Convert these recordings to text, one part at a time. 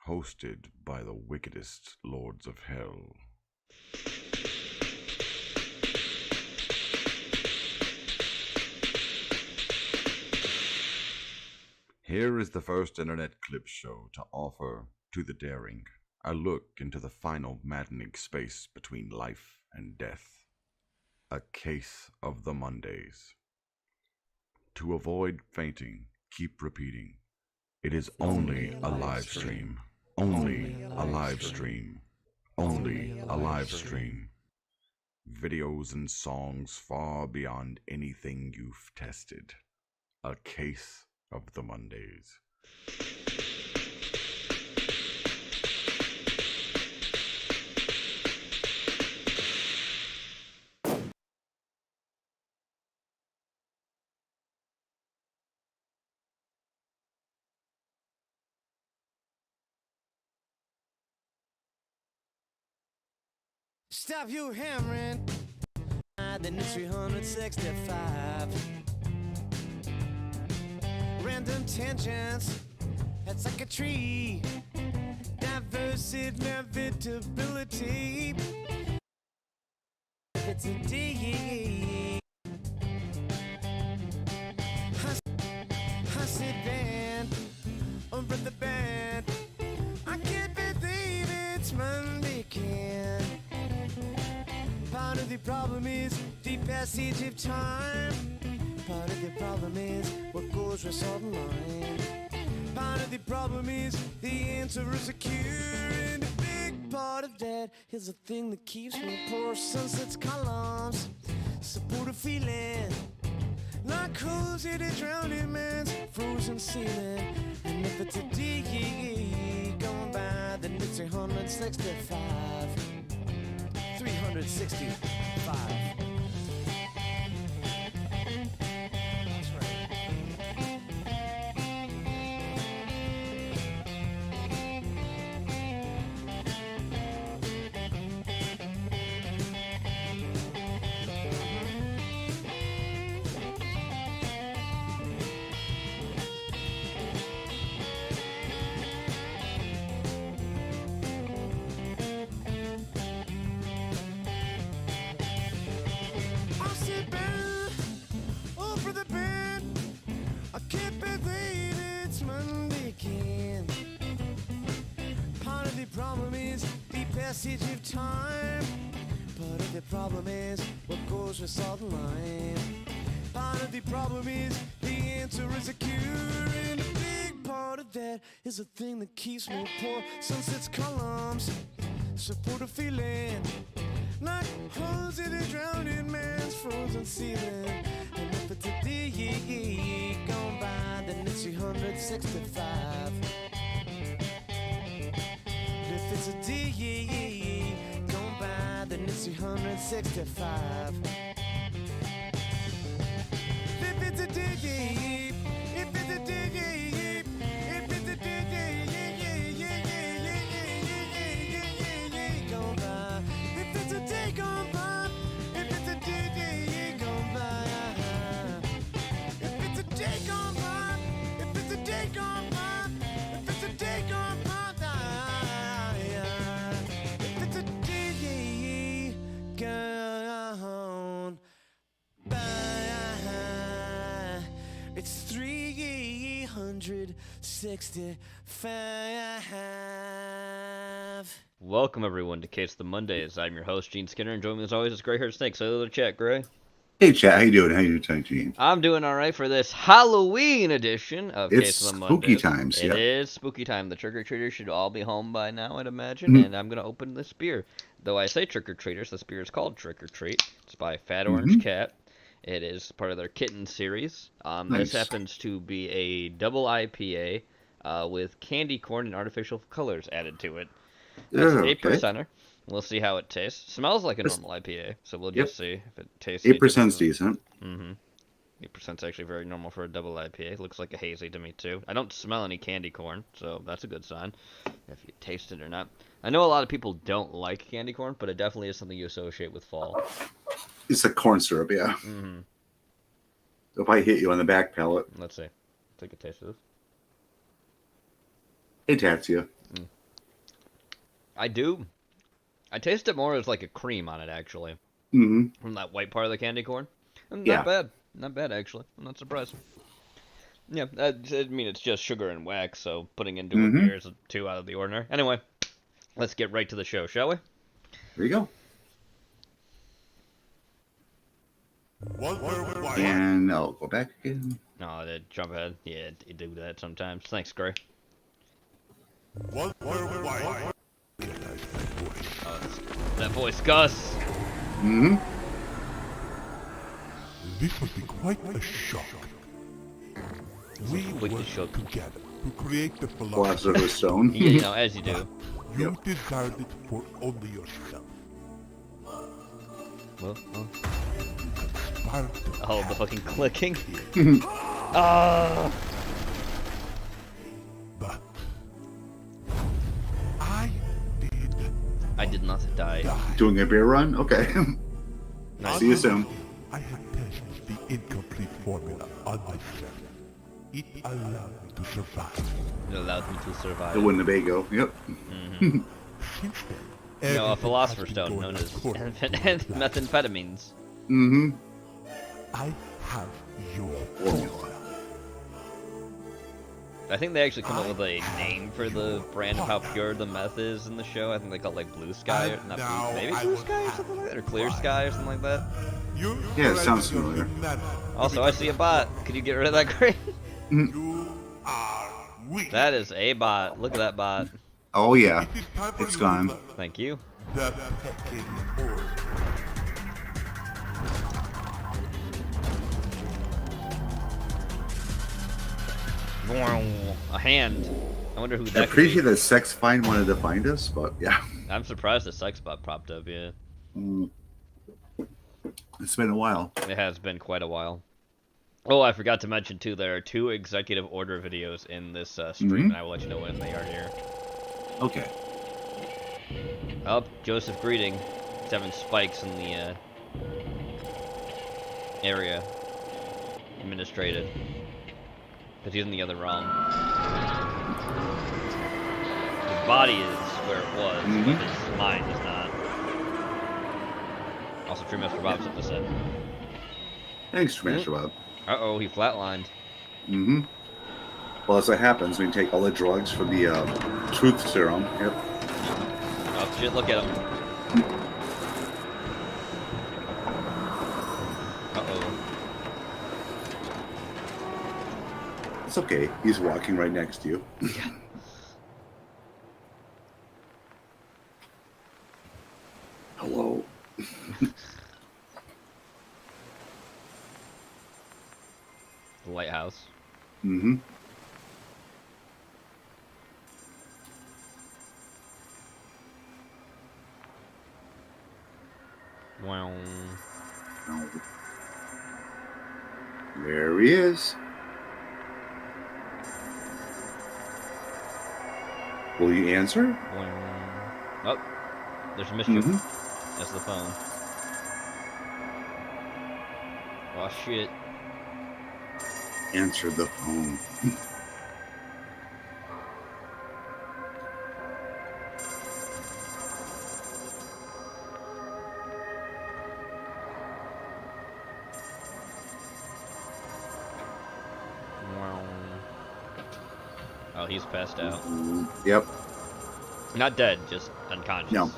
hosted by the wickedest lords of hell. Here is the first internet clip show to offer to the daring a look into the final maddening space between life and death. A case of the Mondays. To avoid fainting, keep repeating. It is only a live stream. Only a live stream. Only a live stream. Videos and songs far beyond anything you've tested. A case of the Mondays. Stop you hammering. The new 365. Random tangents. That's like a tree. Diverse inevitability. It's a D. Husset band. Over the band. I can't believe it's Monday again. Part of the problem is the passage of time. Part of the problem is what goes with sudden line. Part of the problem is the answer is a cure. And a big part of that is the thing that keeps me poor. Sunset's columns support a feeling like who's in a drowning man's frozen ceiling. And if it's a D going by, then it's 365. 365. That's right. I'll sit back over the bed. I can't believe it's Monday again. Part of the problem is the passage of time. Part of the problem is what goes with salt and lime. Part of the problem is the answer is a cure. And a big part of that is the thing that keeps me poor. Sunset's columns support a feeling like holes in a drowning man's frozen ceiling. And if it's a D gone by, then it's 365. And if it's a D gone by, then it's 365. If it's a D, if it's a D, if it's a D, gone by. If it's a day gone by, if it's a day gone by, if it's a day gone by, if it's a day gone by, if it's a day gone by, if it's a day gone by, it's 365. Welcome everyone to Case of the Mondays. I'm your host Gene Skinner, and joining me as always is Gray Haired Snake. Say hello to chat, Gray. Hey, chat. How you doing? How you doing tonight, Gene? I'm doing all right for this Halloween edition of It's Case of the spooky Mondays. times, It yeah. is spooky time. The trick or treaters should all be home by now, I'd imagine. Mhm. And I'm gonna open this beer. Though I say trick or treaters, this beer is called Trick or Treat. It's by Fat Orange Cat. It is part of their Kitten series. This Nice. happens to be a double IPA with candy corn and artificial colors added to it. It's an 8%er. We'll see how it tastes. Smells like a normal IPA, so we'll just see if it tastes. 8%'s decent. 8% is actually very normal for a double IPA. It looks like a hazy to me too. I don't smell any candy corn, so that's a good sign. If you taste it or not. I know a lot of people don't like candy corn, but it definitely is something you associate with fall. It's a corn syrup, yeah. If I hit you on the back palate, Let's see. Take a taste of this. it taps you. I do. I taste it more as like a cream on it, actually. Mm-hmm. From that white part of the candy corn. Not Yeah. bad. Not bad, actually. I'm not surprised. Yeah, I mean, it's just sugar and wax, so putting into a Mhm. beer is too out of the ordinary. Anyway, let's get right to the show, shall we? There you go. Walter White. And I'll go back again. No, the jump ahead. Yeah, you do that sometimes. Thanks, Gray. Walter White. Oh, that voice, Gus. Mm-hmm. This must be quite a shock. We Completely worked shook. together to create the Philosopher's philosophy. Stone. Yeah, you know, as you do. You desired it for only yourself. Well, Part of oh, the fucking clicking. Ah. But I did I did not die. die. Doing a beer run? Okay. Nice. See you soon. I had tested the incomplete formula on myself. It allowed me to survive. It allowed me to survive. The Winnebago. Yep. Since then, No, a everything philosopher's has been stone going known as according to plan. methamphetamines. Mm-hmm. I have your Formula. formula. I think they actually come up with a name for the brand of how pure the meth is in the show. I think they call it like Blue Sky, or not Now Blue, maybe I Blue will Sky or have something like that, or Clear fun. Sky or something like that. You Yeah, it sounds tried your familiar. banana Also, I see a bot. Could you get rid of that crate? You are weak. That is a bot. Look at that bot. Oh, yeah. It is time for It's you gone. to learn Thank you. the pecking order. A hand. I wonder who I that could appreciate be. that Sex Find wanted to find us, but yeah. I'm surprised the sex bot popped up, yeah. Mm. It's been a while. It has been quite a while. Oh, I forgot to mention, too, there are 2 executive order videos in this stream, Mhm. and I will let you know when they are here. Okay. Oh, Joseph Greeting. He's having spikes in the area. Administrated. Because he's in the other realm. His body is where it was, Mhm. but his mind is not. Also, True Master Bob's up to set. Thanks, Tremaster Bob. Uh-oh, he flatlined. Mm-hmm. Well, as that happens, we take all the drugs for the truth serum. Yep. Oh, shit, look at him. Uh-oh. It's okay. He's walking right next to you. Hello. The lighthouse. Mm-hmm. Wow. There he is. Will you answer? Oh, there's mischief. Mm-hmm. That's the phone. Oh, shit. Answer the phone. Wow. Oh, he's passed out. Yep. Not dead, just unconscious. No.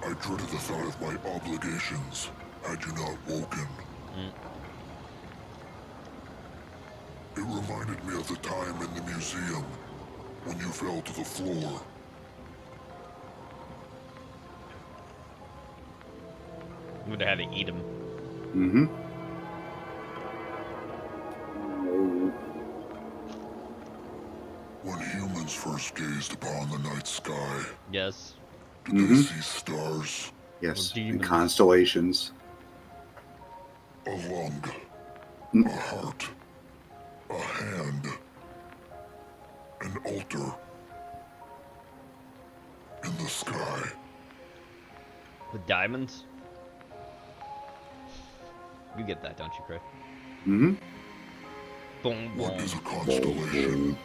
I dreaded the thought of my obligations had you not woken. It reminded me of the time in the museum when you fell to the floor. Would have had to eat him. Mm-hmm. When humans first gazed upon the night sky, Yes. did they Mhm. see stars, Yes. Or And demons. constellations. a lung, a heart, a hand, an altar in the sky? With diamonds? You get that, don't you, Chris? Mm-hmm. Boom, What boom. is a constellation?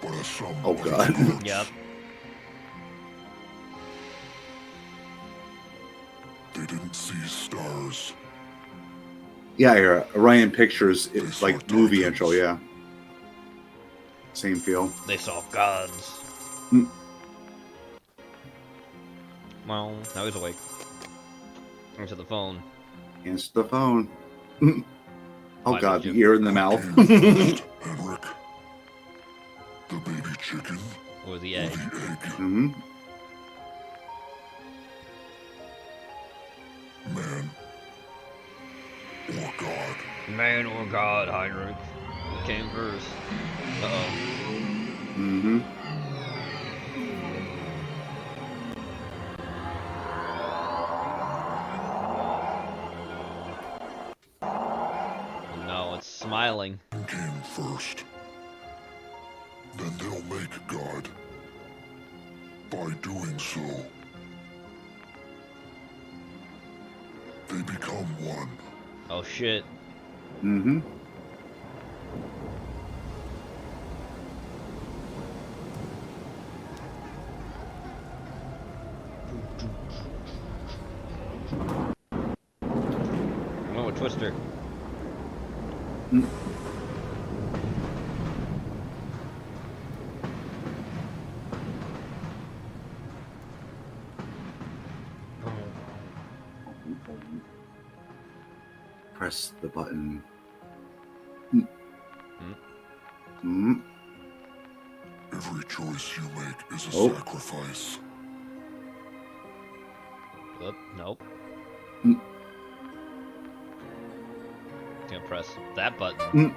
But as some Oh, God. eclipse, Yep. They didn't see stars. Yeah, here, Orion Pictures, it's like movie intro, yeah. Same feel. They saw gods. Hmm. Well, now he's awake. Answer the phone. Answer the phone. Oh, Why God, did the you- ear in the mouth. Henrik, the baby chicken Or the or egg. the egg? hmm Man or God? Man or God, Heinrich? Who came first? Uh-oh. hmm No, it's smiling. Who came first? Then they'll make God. By doing so, they become one. Oh shit. hmm Oh, a twister. Press the button. Every choice you make is a Oh. sacrifice. Oop, nope. Mm. Gonna press that button.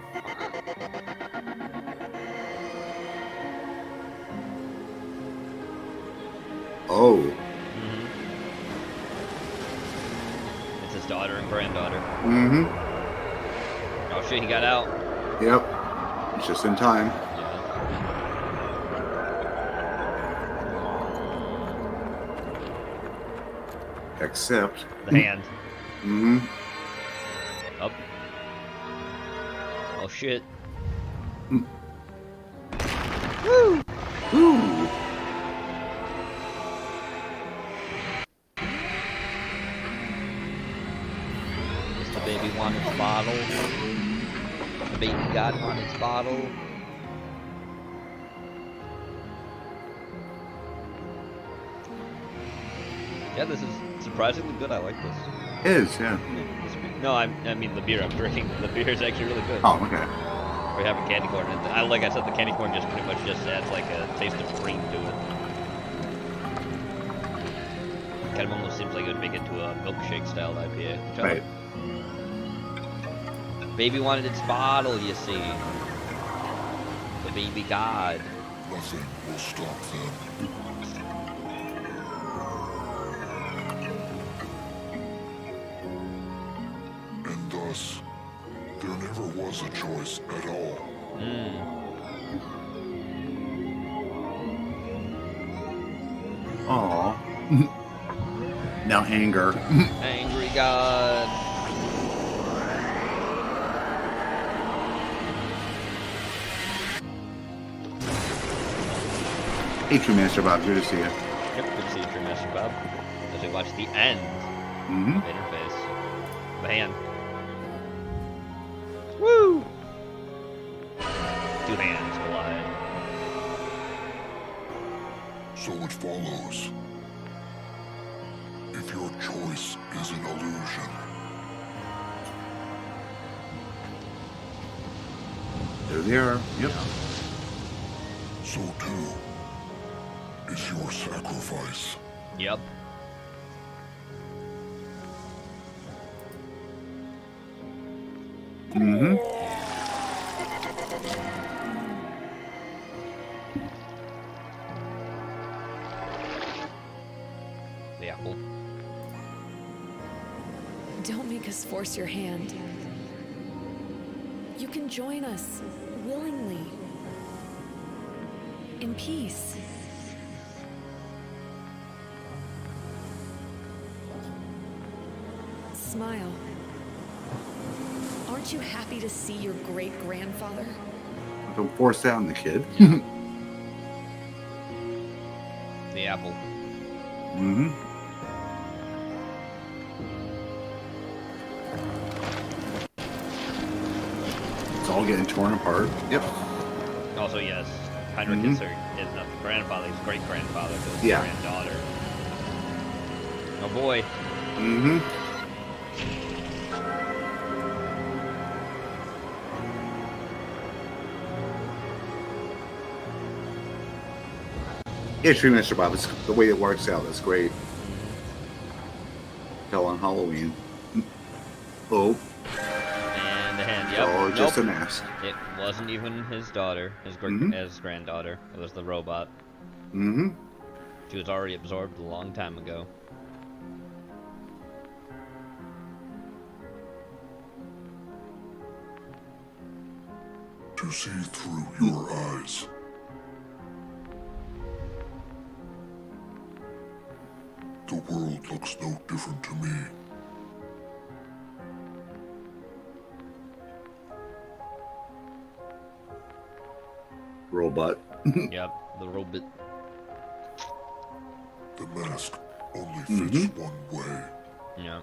Oh. Mm-hmm. It's his daughter and granddaughter. hmm Oh shit, he got out. Yep. It's just in time. Yeah. Except. The hand. hmm Up. Oh shit. Ooh. Does the baby want its bottle? The baby God want its bottle? Yeah, this is surprisingly good. I like this. It is, yeah. No, I mean the beer I'm drinking. The beer is actually really good. Oh, okay. We're having candy corn. And like I said, the candy corn just pretty much just adds like a taste of cream to it. Kind of almost seems like it would make it to a milkshake style IPA. Which I Right. like. Baby wanted its bottle, you see. The baby God. Nothing will stop them. And thus, there never was a choice at all. Aw. Now anger. Angry God. Hey, True Master Bob, good to see you. Yep, good to see you, True Master Bob. As we watch the end hmm of Interface. Man. Woo! Two hands collide. So it follows. If your choice is an illusion, There they are. Yep. so too is your sacrifice. Yep. hmm The apple. Don't make us force your hand. You can join us willingly. In peace. Smile. Aren't you happy to see your great grandfather? Don't force that on the kid. The apple. Mm-hmm. It's all getting torn apart. Yep. Also, yes, Heinrich is not the grandfather, he's great grandfather to his Yeah. granddaughter. Oh boy. Mm-hmm. Yeah, true, Mr. Bob. It's, the way it works out is great. Hell on Halloween. Oh, And the hand, yep. oh, just Nope. a mask. It wasn't even his daughter, his his granddaughter. It was the robot. Mm-hmm. She was already absorbed a long time ago. To see through your eyes. The world looks no different to me. Robot. Yep, the robot. The mask only fits one way. Yeah,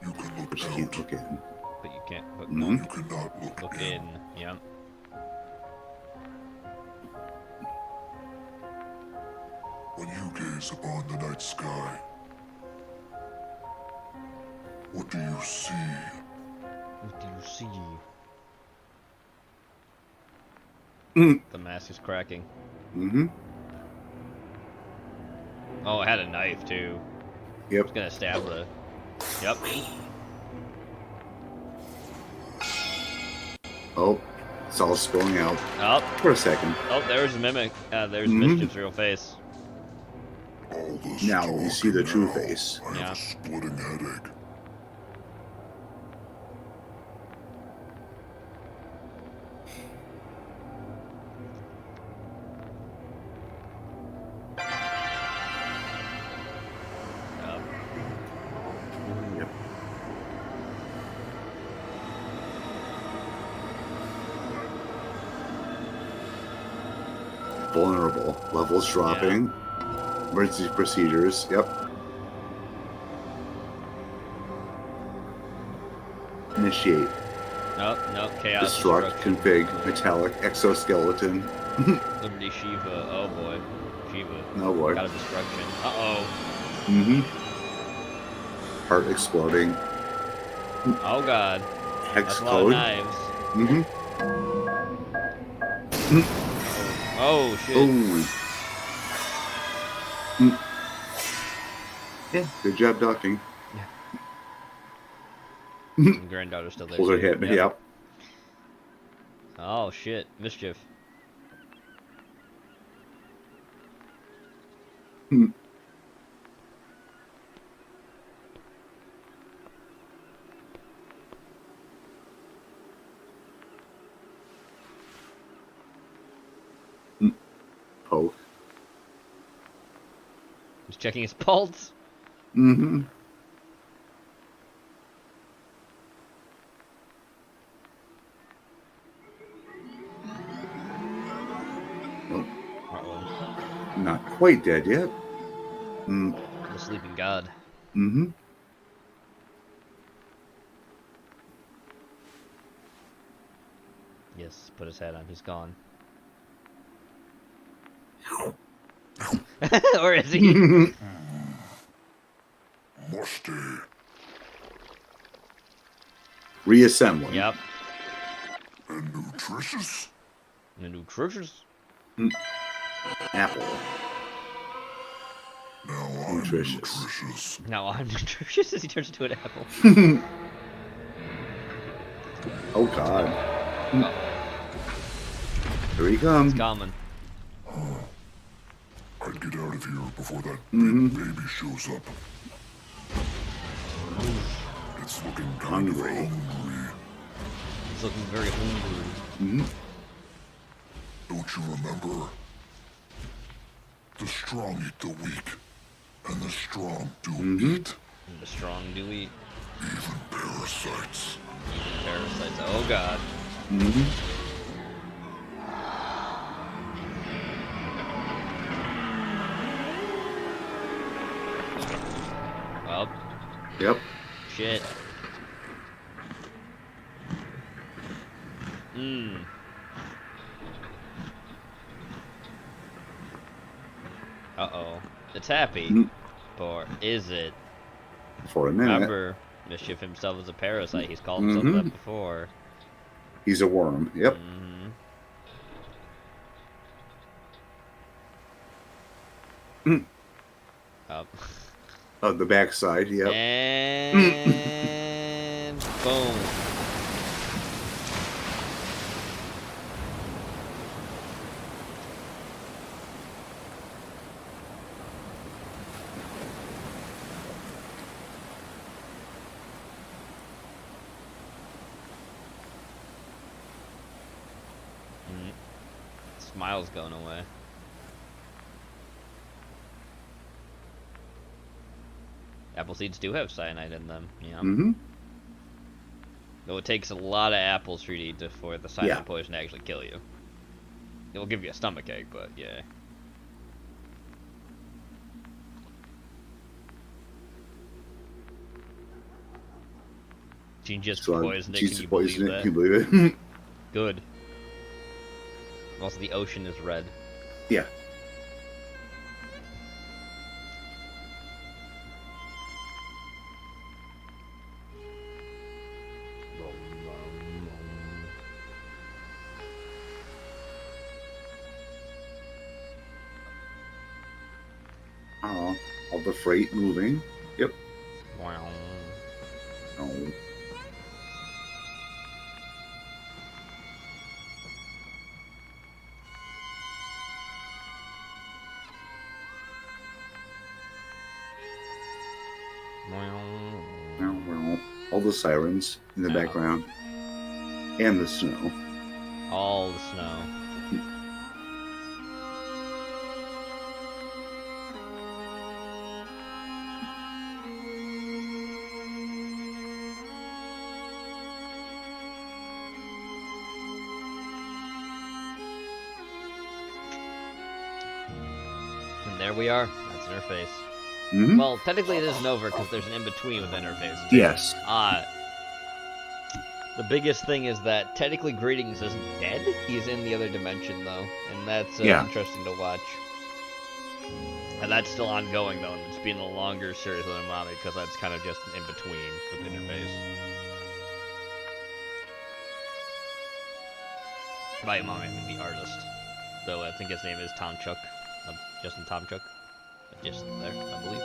You can look But you out, can't look in. but you can't but no, you cannot look, look in. in. Yep. When you gaze upon the night sky, what do you see? What do you see? Mm. The mask is cracking. Mm-hmm. Oh, it had a knife too. Yep. It's gonna stab the. Yep. Oh, it's all spilling out Oh, for a second. oh, there's a mimic. There's Mhm. Mischief's real face. All this Now we see the talking true now, face. I have Yeah. a splitting headache. Yep. Yep. Vulnerable. Levels dropping. Emergency procedures. Yep. Initiate. Nope, nope. Chaos. Destruct. Destruction. Config. Metallic. Exoskeleton. Liberty Shiva. Oh boy. Shiva. No boy. Got a destruction. Uh-oh. Mm-hmm. Heart exploding. Oh god. Hex That's a lot of code. knives. Mm-hmm. Oh shit. Oh. Mm. Yeah, good job ducking. And granddaughter's still there. Pulls her too. hip. Yep. Oh shit. Mischief. Hmm. Poke. He's checking his pulse. Mm-hmm. Oh, Uh-oh. not quite dead yet. Mm. The sleeping god. Mm-hmm. Yes, put his hat on. He's gone. Or is he? Musty. Reassembling. Yep. And nutritious? The nutritious. Apple. Now I'm Nutritious. nutritious. Now I'm nutritious as he turns into an apple. Oh God. Oh, Here he comes. it's coming. I'd get out of here before that Mhm. big baby shows up. It's looking kind Hungry. of hungry. He's looking very hungry. Mm-hmm. Don't you remember? The strong eat the weak, and the strong do Mhm. eat. And the strong do eat. Parasites. Parasites. Oh god. Mm-hmm. Well, Yep. shit. Mmm. Uh-oh. It's happy. Mm. Or is it? For a minute. Remember, Mischief himself is a parasite. He's called himself that before. He's a worm. Yep. Mm. Up. Of the backside. Yep. And boom. Smile's going away. Apple seeds do have cyanide in them, yeah. Mm-hmm. Though it takes a lot of apples for you to eat for the cyanide Yeah. poison to actually kill you. It will give you a stomachache, but yeah. Gene just So poisoned it. Jesus Can you poisoned believe it. that? Can you believe it? Good. Also, the ocean is red. Yeah. All the freight moving. Yep. Wow. Oh. All the sirens in the Yeah. background. And the snow. All the snow. And there we are. That's Interface. Mm-hmm. Well, technically it isn't over because there's an in-between with Interface. Too. Yes. The biggest thing is that technically Greetings isn't dead. He's in the other dimension, though. And that's Yeah. interesting to watch. And that's still ongoing, though, and it's been a longer series than Umami because that's kind of just an in-between with Interface. By Umami, I mean the artist. Though I think his name is Tom Chuck. Justin Tom Chuck. Just there, I believe.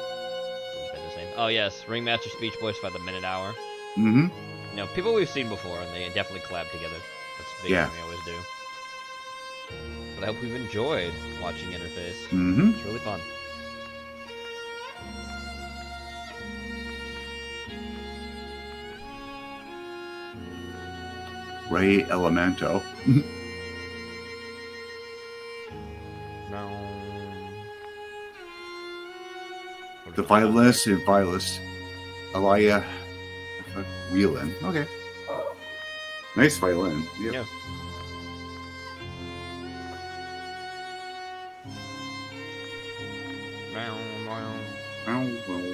That's his name. Oh, yes. Ringmaster Speech voiced by the Minute Hour. Mm-hmm. You know, people we've seen before, and they definitely collab together. That's a big Yeah. thing we always do. But I hope we've enjoyed watching Interface. Mm-hmm. It's really fun. Ray Elemento. The violinist and violinist. Elia Whelan. Okay. Nice violin. Yep. Yeah.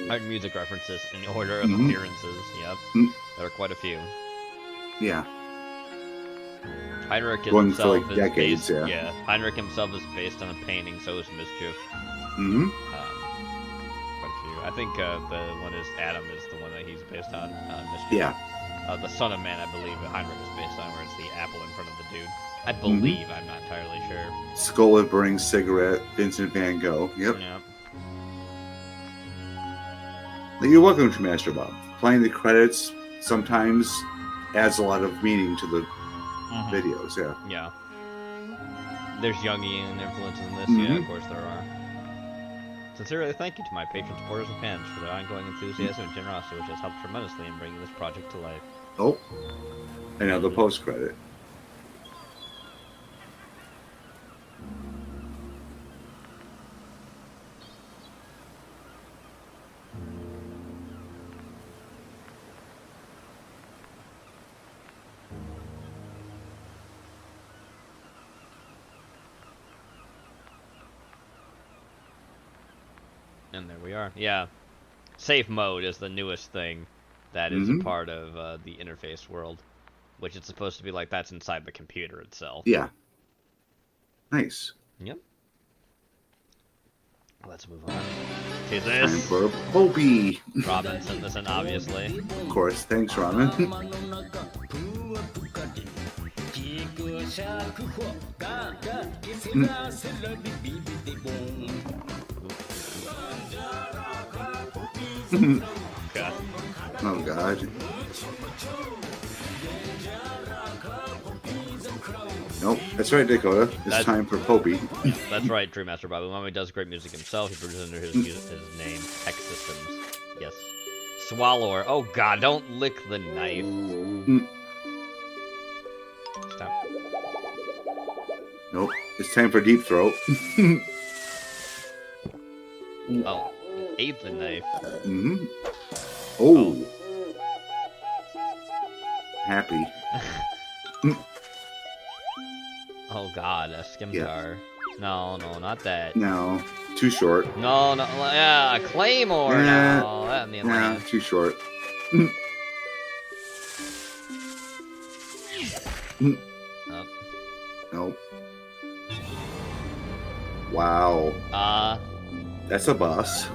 Art and music references in order of appearances. Yep. There are quite a few. Yeah. Heinrich Going for, himself like, is decades, based, yeah. Heinrich himself is based on a painting, so is Mischief. Mm-hmm. Quite a few. I think the one is Adam is the one that he's based on. Mischief. Yeah. The Son of Man, I believe, Heinrich is based on, where it's the apple in front of the dude. I believe. I'm not entirely sure. Skull and Burning Cigarette, Vincent Van Gogh. Yep. Yeah. You're welcome to Master Bob. Playing the credits sometimes adds a lot of meaning to the videos. Yeah. Yeah. There's Jungian influences in this. Yeah, of course there are. Sincerely thank you to my patrons, supporters, and fans for their ongoing enthusiasm and generosity, which has helped tremendously in bringing this project to life. Oh. Another post credit. And there we are. Yeah. Safe mode is the newest thing that is a part of the interface world, which is supposed to be like that's inside the computer itself. Yeah. Nice. Yep. Let's move on to Time this. for Popey. Robin sent this in, obviously. Of course. Thanks, Robin. God. Oh, God. Nope. That's right, Dakota. It's That's- time for Popey. That's right, Dream Master Bobby Umami does great music himself. He produces under his name, Tech Systems. Yes. Swallower. Oh god, don't lick the knife. Stop. Nope. It's time for Deep Throat. Oh, he ate the knife. Mm-hmm. Oh. Happy. Oh god, a Skimtar. No, no, not that. No. Too short. No, no, yeah, a Claymore. Nah. No, that in the Nah, Atlantic. too short. Oh. Nope. Wow. That's a boss.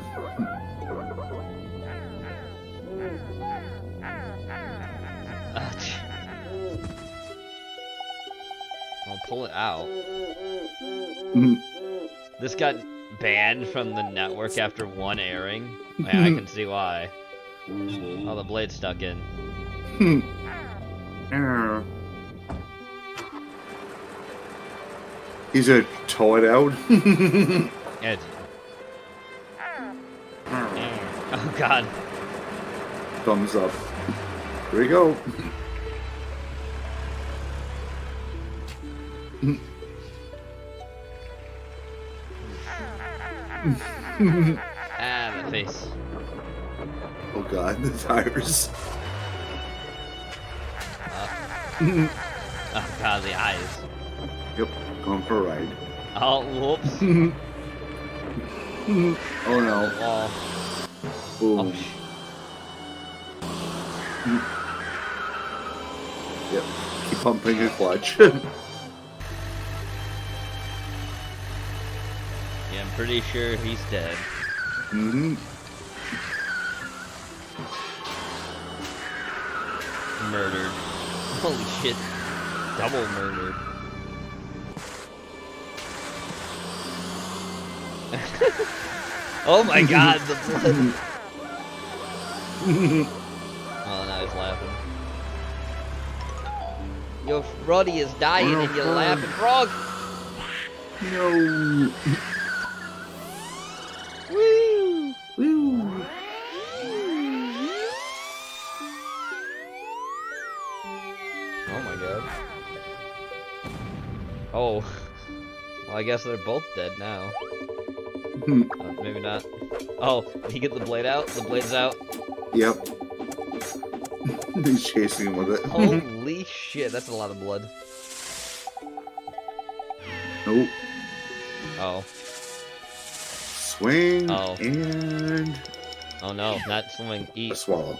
I'll pull it out. Mhm. This got banned from the network after one airing. Yeah, I can see why. Oh, the blade's stuck in. He's gonna tow it out. Ed. Oh god. Thumbs up. Here we go. Ah, my face. Oh god, the tires. Oh god, the eyes. Yep, going for a ride. Oh, whoops. Oh no. Oh, Boom. oh, Yep. Keep pumping a clutch. yeah, I'm pretty sure he's dead. Mm-hmm. Murdered. Holy shit. Double murdered. Oh my god, the blood. Oh, now he's laughing. Your Roddy is dying and you're laughing. Frog! No. Woo! Woo. Oh my god. Oh. Well, I guess they're both dead now. Maybe not. Oh, did he get the blade out? The blade's out. Yep. He's chasing him with it. Holy shit, that's a lot of blood. Nope. Oh. Swing Oh. and Oh no, not swing. a Eat. swallow.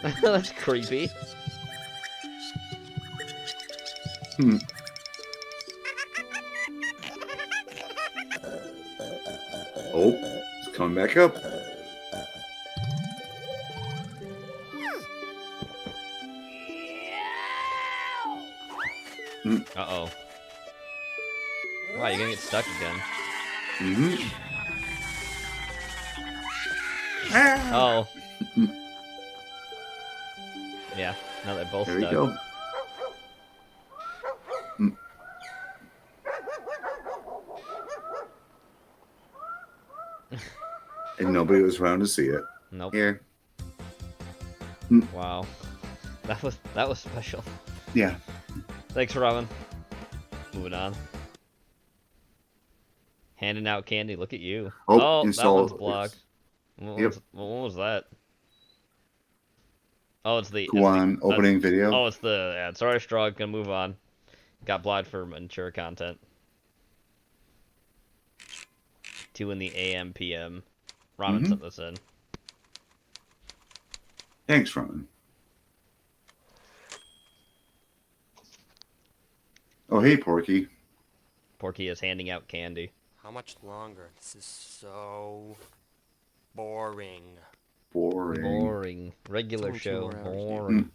No. That's creepy. Hmm. Oh, it's coming back up. Uh-oh. Wow, you're gonna get stuck again. Mm-hmm. Oh. Yeah, now they're both There we stuck. go. And nobody was around to see it. Nope. Here. Wow. That was special. Yeah. Thanks, Robin. Moving on. Handing out candy. Look at you. Oh, that install- one's blocked. What Yep. was that? Oh, it's the Guan opening video. Oh, it's the ad. Sorry, Strog. Gonna move on. Got blocked for mature content. 2 in the AM PM. Ramen sent this in. Thanks, Roman. Oh, hey, Porky. Porky is handing out candy. How much longer? This is so boring. Boring. Boring. Regular only 2 show. more hours, dude. Boring.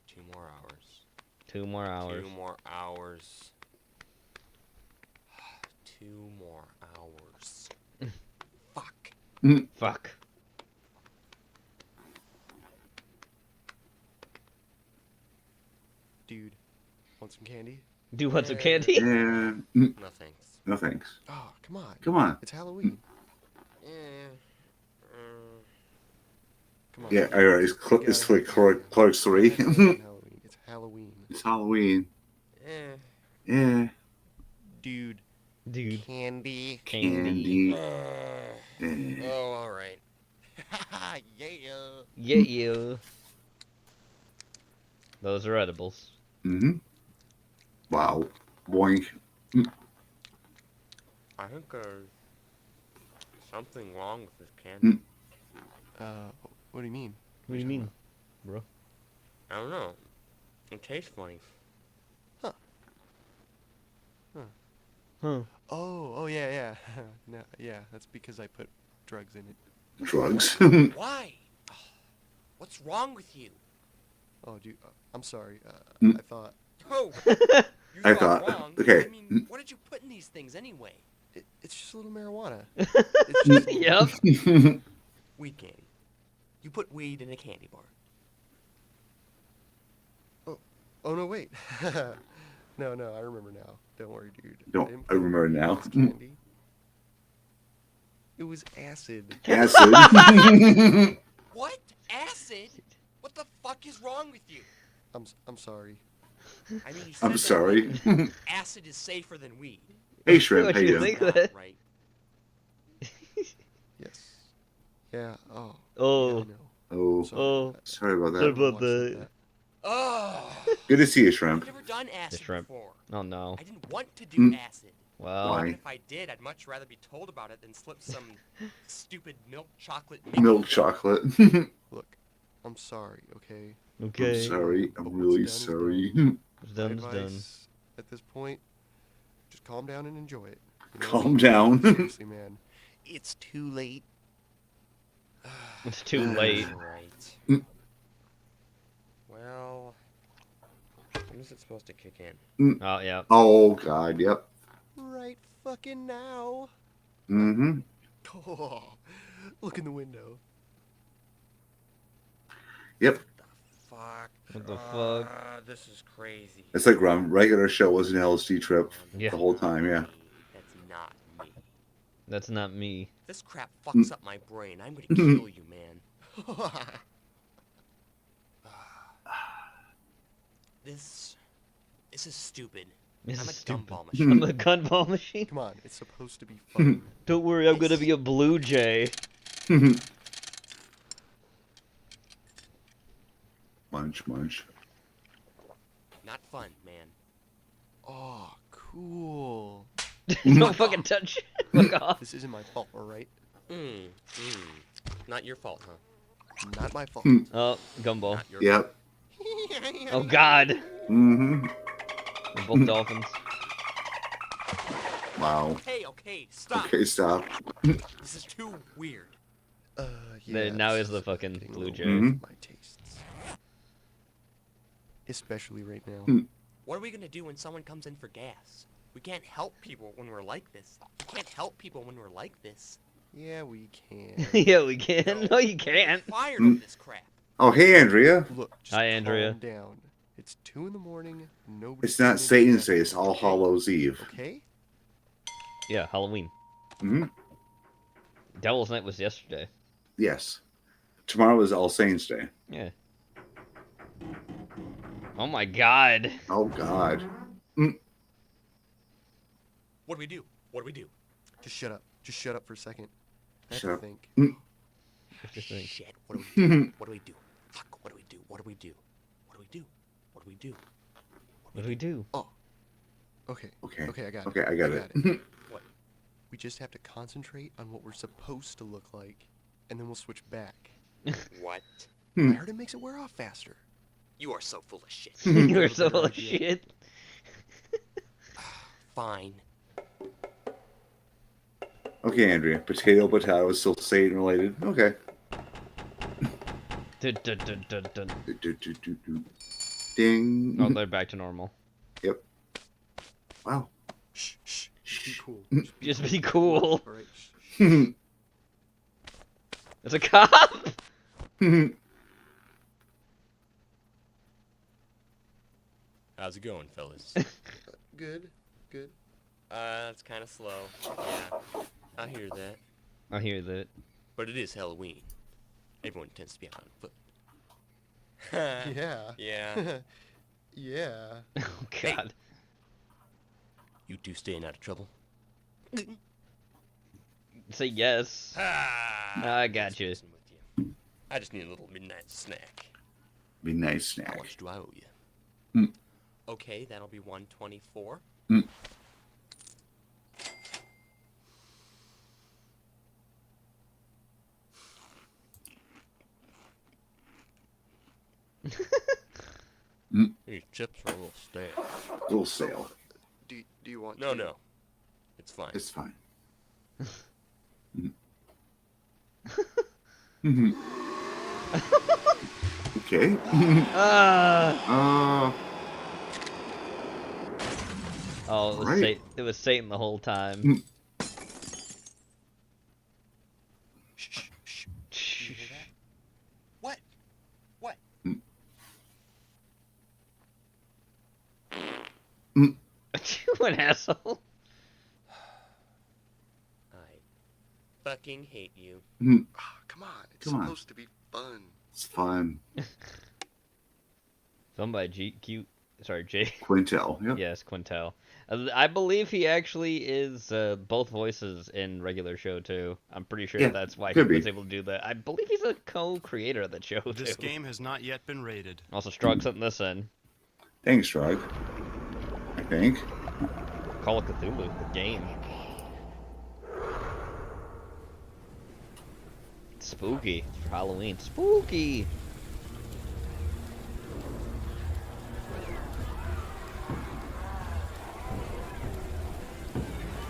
2 more hours. 2 more hours. 2 more hours. 2 more hours. Fuck. Fuck. Dude, want some candy? Do want some candy? Yeah. No thanks. No thanks. Oh, come on. Come on. It's Halloween. Eh, Come on. Yeah, alright. It's like Clerks 3. It's Halloween. It's Halloween. It's Halloween. eh. Yeah. Dude, Dude. candy. Candy. Oh, alright. Yeah. Yeah. Those are edibles. Mm-hmm. Wow. Boink. I think there's something wrong with this candy. What do you mean? What do you mean, bro? I don't know. It tastes funny. Huh. Oh, yeah. No, yeah, that's because I put drugs in it. Drugs. Why? What's wrong with you? Oh, dude, I'm sorry. Mm. I thought Oh, you I thought thought- wrong. okay. I mean, what did you put in these things anyway? it's just a little marijuana. It's just a little- Yep. Weed candy. You put weed in a candy bar. Oh no, wait. No, I remember now. Don't worry, dude. Don't. didn't I put remember now. it in candy. It was acid. Acid. What? Acid? What the fuck is wrong with you? I'm sorry. I mean, you said I'm that, sorry. like, acid is safer than weed. Hey, Shrimp. What How you you doing? think? Not that? right. Yes. Yeah. Oh. Oh. Yeah, I know. Oh, Sorry. Oh. sorry about Sorry that. about Watch that. Oh, Good to see you, I've Shrimp. never done acid shrimp. before. Oh no. I didn't want to do acid. Wow. Why? And if I did, I'd much rather be told about it than slip some stupid milk chocolate. Milk chocolate. Look, I'm sorry. Okay. Okay. I'm sorry. But I'm what's really done is sorry. It's My done. It's done. advice at this point, just calm down and enjoy it. You know? Calm down. Seriously, man. It's too late. It's too late. Right. Mm. Well, when is it supposed to kick in? Oh yeah. Oh, God. Yep. Right fucking now. Mm-hmm. Oh, look in the window. Yep. Fuck. What the fuck? This is crazy. It's like regular show was an LSD trip Yeah. the whole time, yeah. That's not me. That's not me. This crap fucks up my brain. I'm gonna kill you, man. This is stupid. This I'm is a stupid. gumball I'm machine. a gunball machine. Come on, it's supposed to be fun. Don't worry, I'm gonna be a blue jay. Munch, munch. Not fun, man. Oh, cool. Don't fucking touch it. Fuck off. This isn't my fault, alright? Not your fault, huh? Not my fault. Oh, gumball. Not your Yep. Oh god. Mm-hmm. We're both dolphins. Wow. Okay, stop. Okay, stop. This is too weird. There now it's is the fucking getting a blue little jay. Mhm. my tastes. Especially right now. Hmm. What are we gonna do when someone comes in for gas? We can't help people when we're like this. We can't help people when we're like this. Yeah, we can. Yeah, we can. No, you can't. Fired of this crap. Oh, hey, Andrea. Look, just Hi, Andrea. calm down. It's 2 in the morning. Nobody. It's not Satan's Day, it's All Hallows Eve. Okay. Yeah, Halloween. Hmm. Devil's Night was yesterday. Yes. Tomorrow is All Saints Day. Yeah. Oh my god. Oh, God. What do we do? What do we do? Just shut up. Just shut up for a second. I have Shut to up. think. Just think. Shit, what do we do? What do we do? Fuck, what do we do? What do we do? What do we do? What do we do? What do we do? Oh. Okay. Okay. Okay, I got it. Okay, I got it. What? We just have to concentrate on what we're supposed to look like, and then we'll switch back. What? I heard it makes it wear off faster. You are so full of shit. You're so full of shit. Fine. Okay, Andrea. Potato is still Satan related. Okay. Dun, dun, dun, dun, dun. Ding. Oh, they're back to normal. Yep. Wow. Shh, shh. Be cool. Just be cool. All right. Shh. It's a cop. How's it going, fellas? Good. Good. It's kind of slow. Yeah, I hear that. I hear that. But it is Halloween. Everyone tends to be on foot. Yeah. Yeah. Yeah. Oh God. You two staying out of trouble? Say yes. I got you. Messing with you. I just need a little midnight snack. Be nice How snack. much do I owe you? Hmm. Okay, that'll be 124. These chips are a little stale. Little sale. Do you want? No, to? no. It's fine. It's fine. Okay. Ah. Oh, it was, Right. it was Satan the whole time. Shh, shh, shh. Shh. You hear that? What? What? You an asshole. I fucking hate you. Ah, come on. It's Come on. supposed to be fun. It's fun. Filmed by J. Quintel. Yep. Yes, Quintel. I believe he actually is both voices in regular show too. I'm pretty sure Yeah, that's why he could be. was able to do that. I believe he's a co-creator of that show too. This game has not yet been rated. Also, Strug sent this in. Thanks, Shrug. I think. Call of Cthulhu, the game. It's spooky. It's for Halloween. Spooky.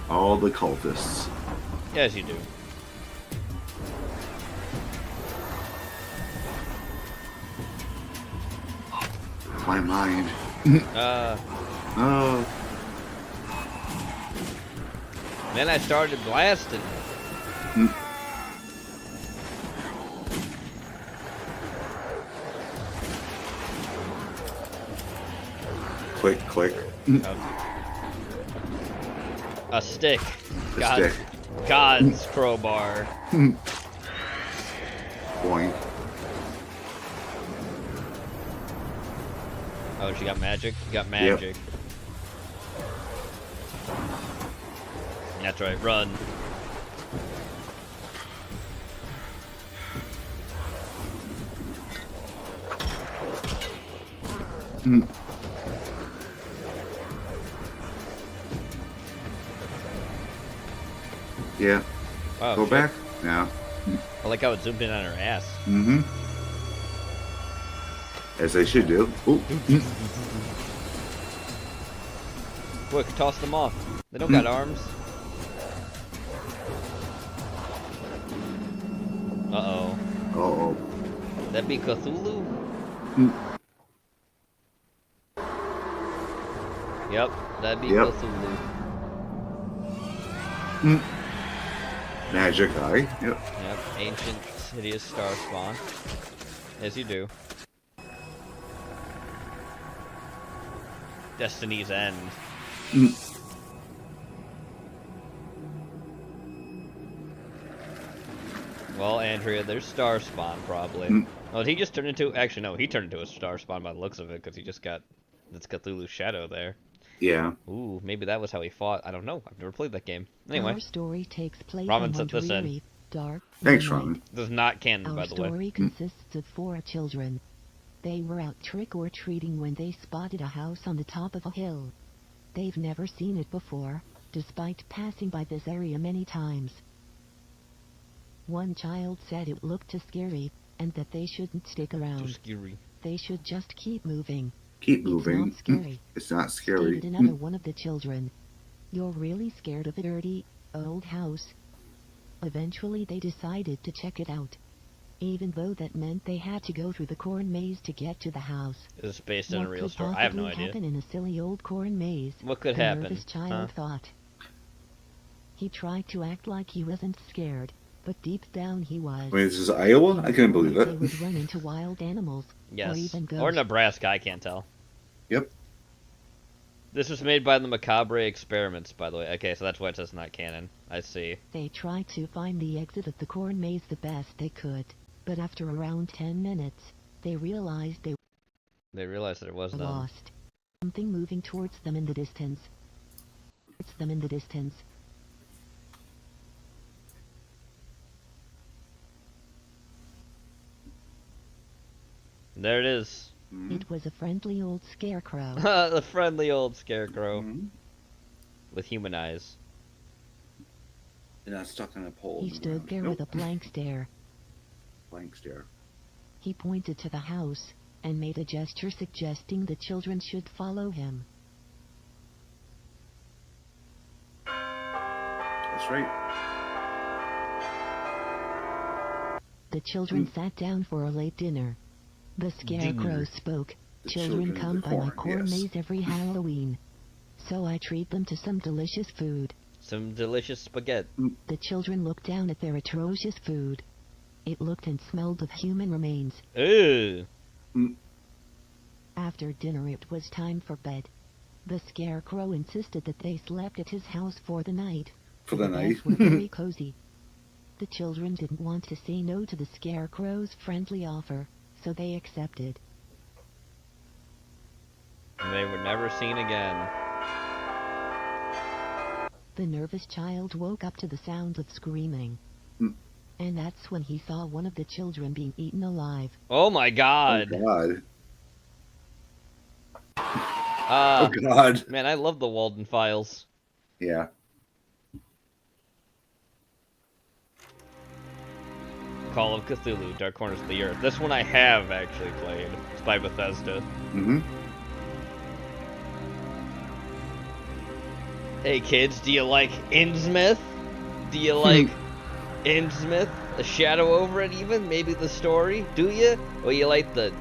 All the cultists. Yes, you do. My mind. Oh. Then I started blasting. Click, click. A stick. A stick. God's crowbar. Boing. Oh, she got magic? You got magic. That's right, run. Yeah. Wow, Go shit. back? Yeah. I like how it zoomed in on her ass. Mm-hmm. As they should do. Ooh. Quick, toss them off. They don't got arms. Uh-oh. Uh-oh. That be Cthulhu? Yep, that'd be Yep. Cthulhu. Magic eye. Yep. Yep, ancient, hideous star spawn. As you do. Destiny's End. Well, Andrea, there's star spawn probably. Well, he just turned into. Actually, no, he turned into a star spawn by the looks of it because he just got this Cthulhu shadow there. Yeah. Ooh, maybe that was how he fought. I don't know. I've never played that game. Anyway, Our story takes place Ramen on one sent this in. dreary, dark Thanks, night. Ramen. this is not canon, Our by the way. story consists of 4 children. They were out trick-or-treating when they spotted a house on the top of a hill. They've never seen it before, despite passing by this area many times. One child said it looked too scary, and that they shouldn't stick Too around. scary. They should just keep moving. Keep moving. It's not scary, It's not scary. stated another one of the children. You're really scared of a dirty, old house. Eventually they decided to check it out, even though that meant they had to go through the corn maze to get to the house. Is this based on a What real could story? I have no possibly idea. happen in a silly old corn maze? What could The happen? nervous child thought. He tried to act like he wasn't scared, but deep down he was. Wait, this is Iowa? I couldn't believe They it. would run into wild animals, or Yes. even ghosts. Or Nebraska, I can't tell. Yep. This was made by the Macabre Experiments, by the way. Okay, so that's why it says not canon. I see. They tried to find the exit of the corn maze the best they could, but after around 10 minutes, they realized they They realized that it was were them. lost. Something moving towards them in the distance. It's them in the distance. There it is. It was a friendly old scarecrow. The friendly old scarecrow Mhm. with human eyes. And I'm stuck on a pole. He in the stood ground. there Nope. with a blank stare. Blank stare. He pointed to the house, and made a gesture suggesting the children should follow him. That's right. The children sat down for a late dinner. The scarecrow Dinner. spoke. The Children children of come the by my corn, corn yes. maze every Halloween. So I treat them to some delicious food. Some delicious spaghetti. The children looked down at their atrocious food. It looked and smelled of human remains. Ew. After dinner it was time for bed. The scarecrow insisted that they slept at his house for the night. For the night. beds were very cozy. The children didn't want to say no to the scarecrow's friendly offer, so they accepted. And they were never seen again. The nervous child woke up to the sound of screaming. And that's when he saw one of the children being eaten alive. Oh my god. Oh, God. Ah, Oh, God. man, I love the Walden Files. Yeah. Call of Cthulhu, Dark Corners of the Earth. This one I have actually played. It's by Bethesda. Mm-hmm. Hey kids, do you like Innsmouth? Do you like Innsmouth? A shadow over it even? Maybe the story? Do you? Or you like the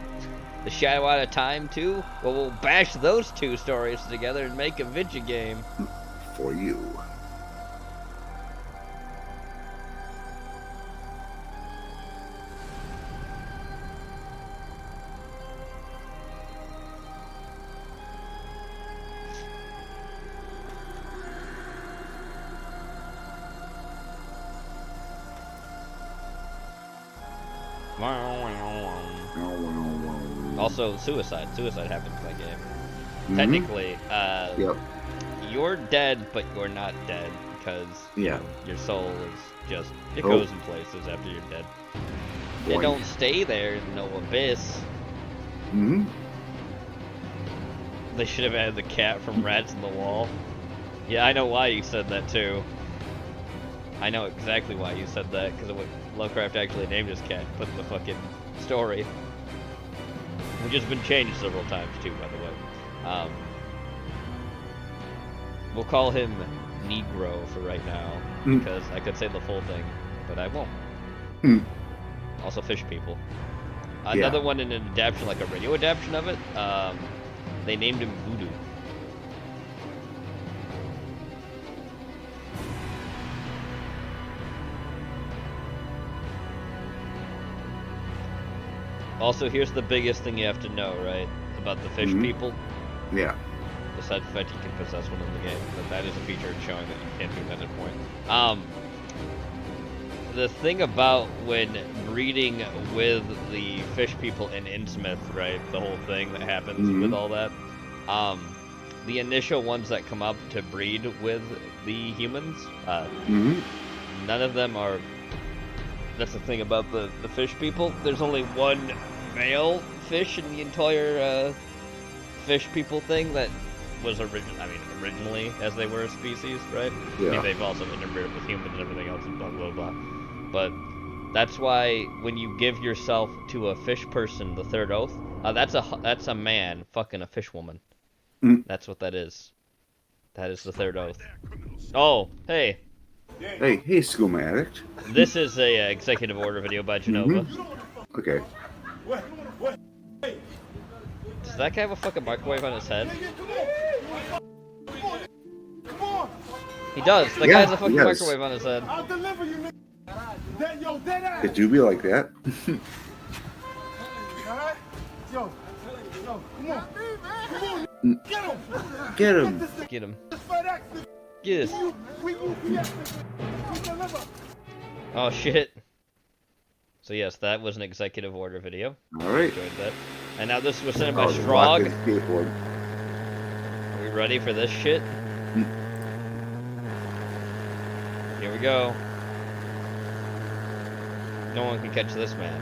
Shadow Out of Time too? Well, we'll bash those two stories together and make a video game. For you. Also, suicide. Suicide happens in that game. Mhm. Technically, Yep. you're dead, but you're not dead because Yeah. your soul is just it Oh. goes in places after you're dead. It Boy. don't stay there in no abyss. Mm-hmm. They should have added the cat from Rats in the Wall. Yeah, I know why you said that too. I know exactly why you said that, because of what Lovecraft actually named his cat, put in the fucking story. Which has been changed several times too, by the way. We'll call him Negro for right now, because I could say the full thing, but I won't. Also fish people. Another one in an adaptation, like a radio adaptation of it, they named him Voodoo. Also, here's the biggest thing you have to know, right? About the fish people. Yeah. Besides the fact you can possess one in the game, but that is a feature showing that you can't do that at a point. The thing about when breeding with the fish people in Innsmouth, right? The whole thing that happens with all that. the initial ones that come up to breed with the humans, none of them are. That's the thing about the fish people. There's only one male fish in the entire fish people thing that was originally as they were a species, right? Yeah. I mean, they've also interbred with humans and everything else and blah blah blah. But that's why when you give yourself to a fish person, the third oath, that's a man fucking a fish woman. That's what that is. That is the third oath. Oh, hey. Hey, Skooma Addict. This is a executive order video by Genova. Okay. Does that guy have a fucking microwave on his head? He does. The guy has a fucking microwave on his head. I'll deliver you, nigga. It do be like that. Alright? Yo, come on. Get him. Get him. Get us. Oh shit. So yes, that was an executive order video. Alright. Enjoyed that. And now this was sent by Strog. Are we ready for this shit? Here we go. No one can catch this man.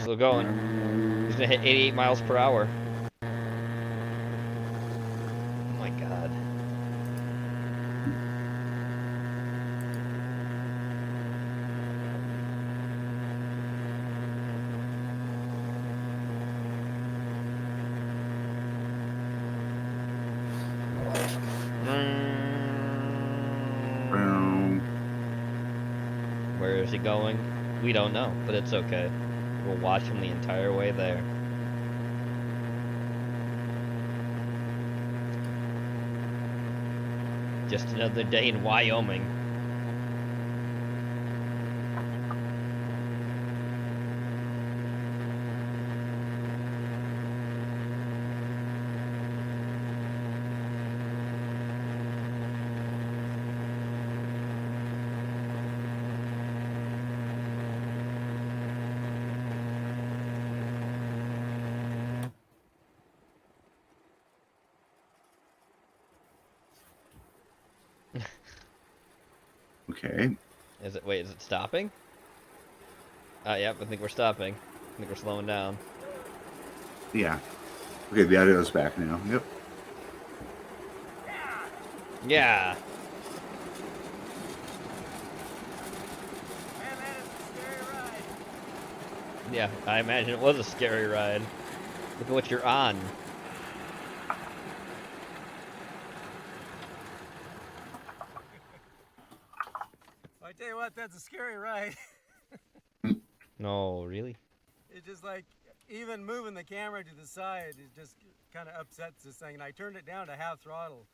Still going. He's gonna hit 88 miles per hour. Oh my god. Where is he going? We don't know, but it's okay. We'll watch him the entire way there. Just another day in Wyoming. Okay. Is it stopping? Yep, I think we're stopping. I think we're slowing down. Yeah. Okay, the audio's back now. Yep. Yeah. Yeah, I imagine it was a scary ride. Look at what you're on. I tell you what, that's a scary ride. No, really? It's just like, even moving the camera to the side, it just kind of upsets this thing. And I turned it down to half throttle.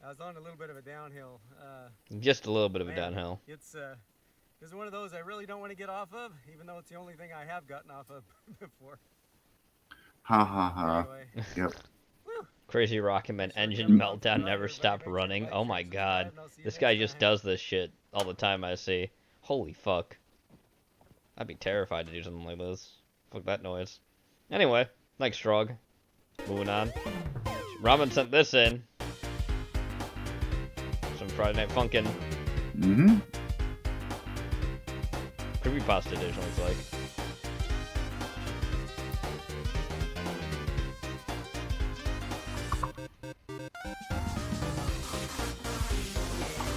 I was on a little bit of a downhill. Just a little bit of a downhill. It's one of those I really don't want to get off of, even though it's the only thing I have gotten off of before. Ha ha ha. Anyway. Yep. Crazy Rocket Man engine meltdown never stopped running. Oh my god. This guy just does this shit all the time I see. Holy fuck. I'd be terrified to do something like this. Fuck that noise. Anyway, thanks Strog. Moving on. Ramen sent this in. Some Friday Night Funkin'. Mm-hmm. Creepypasta edition looks like.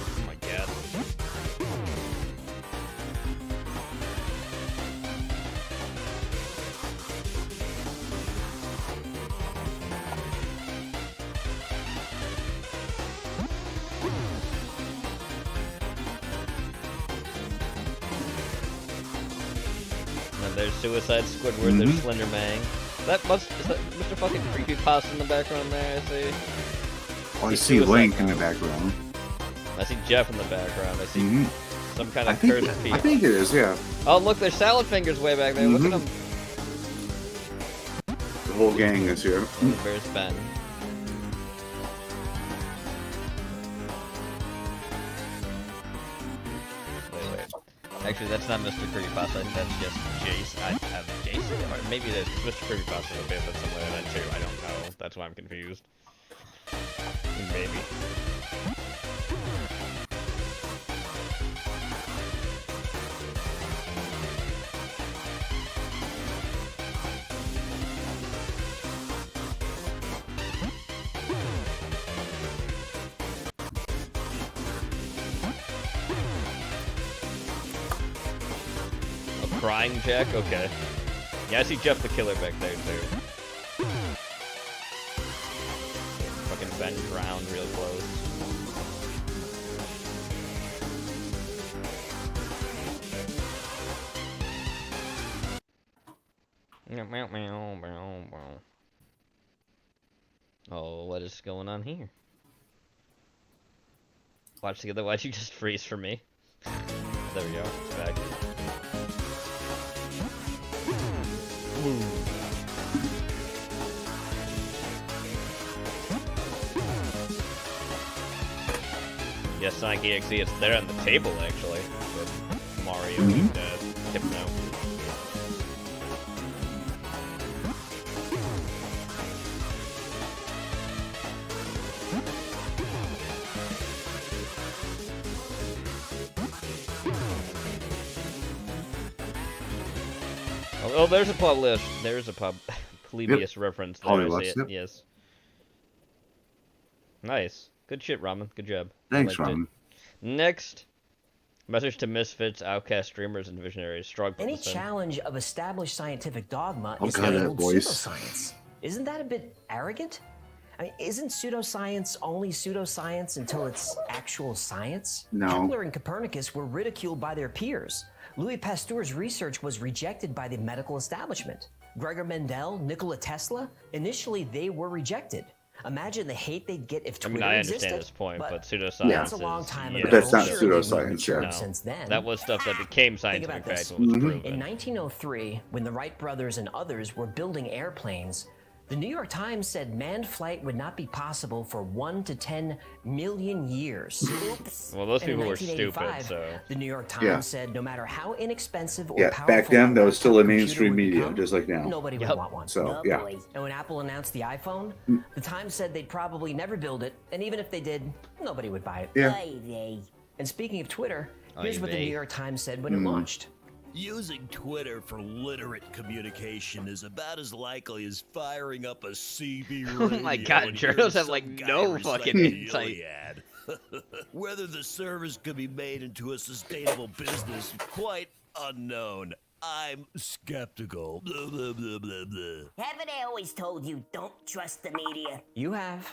Oh my god. And there's Suicide Squidward, there's Slender Man. Is that Mr. fucking Creepypasta in the background there, I see? Oh, I see Link in the background. I see Jeff in the background. I see some kind of cursed people. I think it is, yeah. Oh, look, there's Salad Fingers way back there. Look at him. whole gang is here. Where's Ben? Wait. Actually, that's not Mr. Creepypasta. That's just Jace. I have Jason, or maybe that's Mr. Creepypasta. Maybe that's something like that too. I don't know. That's why I'm confused. Maybe. Crying Jack? Okay. Yeah, I see Jeff the Killer back there, too. Fucking Ben drowned real close. Oh, what is going on here? Watch together, why'd you just freeze for me? There we go, it's back. Yes, Sonic EXE, it's there on the table actually, with Mario and Hypno. Oh, there's a publish. There's a Polybius reference there. I see it. Yep. Yes. Nice. Good shit, Ramen. Good job. Thanks, Ramen. Next, message to misfits, outcast streamers, and visionaries. Any challenge of established scientific dogma is God, that labeled voice. pseudoscience. Isn't that a bit arrogant? I mean, isn't pseudoscience only pseudoscience until it's actual science? No. Kepler and Copernicus were ridiculed by their peers. Louis Pasteur's research was rejected by the medical establishment. Gregor Mendel, Nikola Tesla, initially they were rejected. Imagine the hate they'd get if Twitter I existed. understand this point, but pseudoscience that's a long time ago. But that's not Surely pseudoscience, we've yeah. since then. That was stuff that became Think scientific about this. fact when it was proven. In 1903, when the Wright brothers and others were building airplanes, the New York Times said manned flight would not be possible for 1 to 10 million years. Well, those And in people were stupid, 1985, so... The New York Times Yeah. said no matter how inexpensive or Yeah, powerful back then, that was still a laptop mainstream computer would media, become, just like now. nobody would want one. So, yeah. And when Apple announced the iPhone, the Times said they'd probably never build it, and even if they did, nobody would buy it. Yeah. And speaking of Twitter, here's what the Oy vey. New York Times said when it launched. Using Twitter for literate communication is about as likely as firing up a CB radio. Oh my god, and journals hearing have like some guy no recite fucking the insight. Iliad. Whether the service could be made into a sustainable business, quite unknown. I'm skeptical. Blah, blah, blah, blah, blah. Haven't I always told you don't trust the media? You have.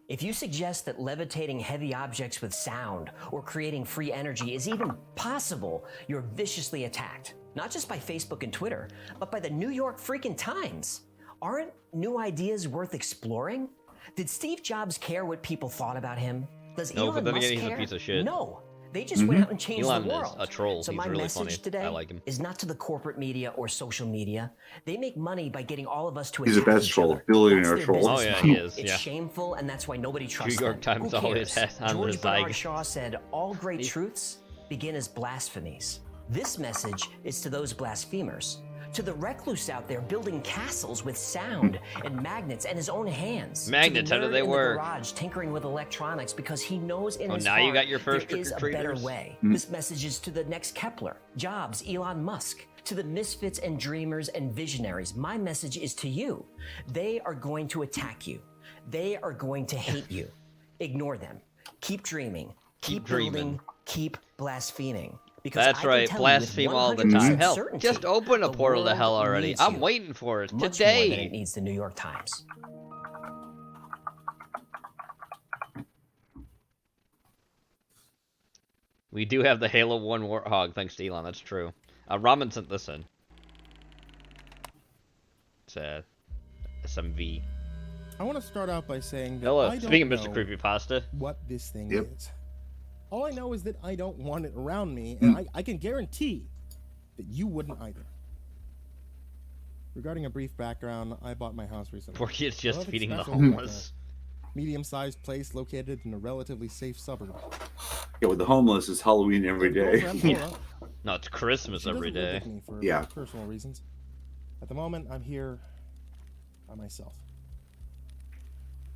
If you suggest that levitating heavy objects with sound or creating free energy is even possible, you're viciously attacked. Not just by Facebook and Twitter, but by the New York freaking Times. Aren't new ideas worth exploring? Did Steve Jobs care what people thought about him? Does No, Elon but then Musk again, he's a care? piece of shit. No. They just went out and changed Elon the is world. a troll. So He's my really message funny. today I like him. is not to the corporate media or social media. They make money by getting all of us to He's a attack best each troll, other. billionaire That's their troll. Oh business yeah, model. he is. It's Yeah. shameful, and that's why nobody trusts New York them. Times Who always cares? has on George his Bernard eye. Shaw said, "All great truths begin as blasphemies." This message is to those blasphemers. To the recluse out there building castles with sound and magnets and his own hands. Magnets, to how the do nerd they in work? The garage tinkering with electronics because he knows in Oh, his now you heart got your first there is a better trick-or-treaters? way. This message is to the next Kepler, Jobs, Elon Musk, to the misfits and dreamers and visionaries. My message is to you. They are going to attack you. They are going to hate you. Ignore them. Keep dreaming. Keep building. dreaming. Keep blaspheming. Because That's I can right, tell you with blaspheme all the 100% time. Hell, certainty, just open a the portal to world hell already. needs I'm you. waiting for it Much more than today. it needs the New York Times. We do have the Halo 1 Warthog, thanks to Elon, that's true. Ramen sent this in. It's a SMV. I want to start out by saying that Hello, I don't speaking of know Mr. Creepypasta. what this thing Yep. is. All I know is that I don't want it around me, and I can guarantee that you wouldn't either. Regarding a brief background, I bought my house recently. Poor kid's just Nothing feeding the special, homeless. but a medium-sized place located in a relatively safe suburb. Yeah, with the homeless, it's Halloween every day. Girlfriend, Laura, No, it's Christmas she every doesn't live day. with me for Yeah. personal reasons. At the moment, I'm here by myself.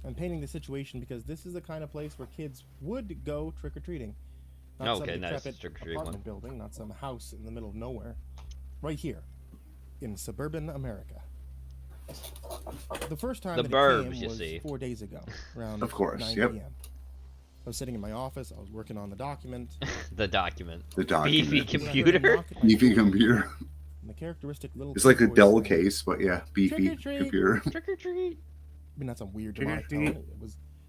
I'm painting the situation because this is the kind of place where kids would go trick-or-treating. Not Okay, some nice. decrepit Trick-or-treat apartment one. building, not some house in the middle of nowhere. Right here, in suburban America. The first time The that burbs, it came you was see. 4 days ago, around Of course, 9 yep. p.m. I was sitting in my office. I was working on the document. The document. The document. Beefy computer. Beefy computer. And the characteristic little. It's like a voice Dell said, case, but yeah, beefy "Trick-or-treat." computer. Trick or treat. I mean, not some weird demonic tone.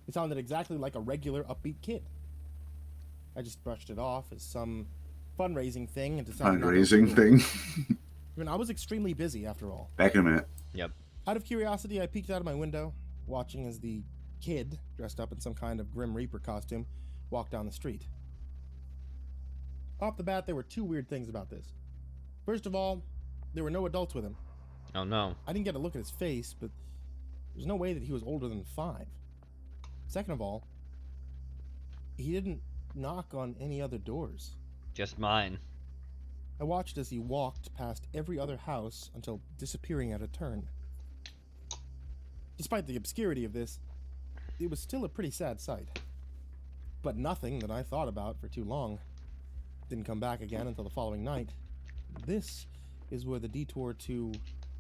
It sounded exactly like a regular upbeat kid. I just brushed it off as some fundraising thing and decided not to Fundraising do it. thing. I mean, I was extremely busy after all. Back in a minute. Yep. Out of curiosity, I peeked out of my window, watching as the kid, dressed up in some kind of Grim Reaper costume, walked down the street. Off the bat, there were two weird things about this. First of all, there were no adults with him. Oh no. I didn't get a look at his face, but there's no way that he was older than 5. Second of all, he didn't knock on any other doors. Just mine. I watched as he walked past every other house until disappearing at a turn. Despite the obscurity of this, it was still a pretty sad sight. But nothing that I thought about for too long. Didn't come back again until the following night. This is where the detour to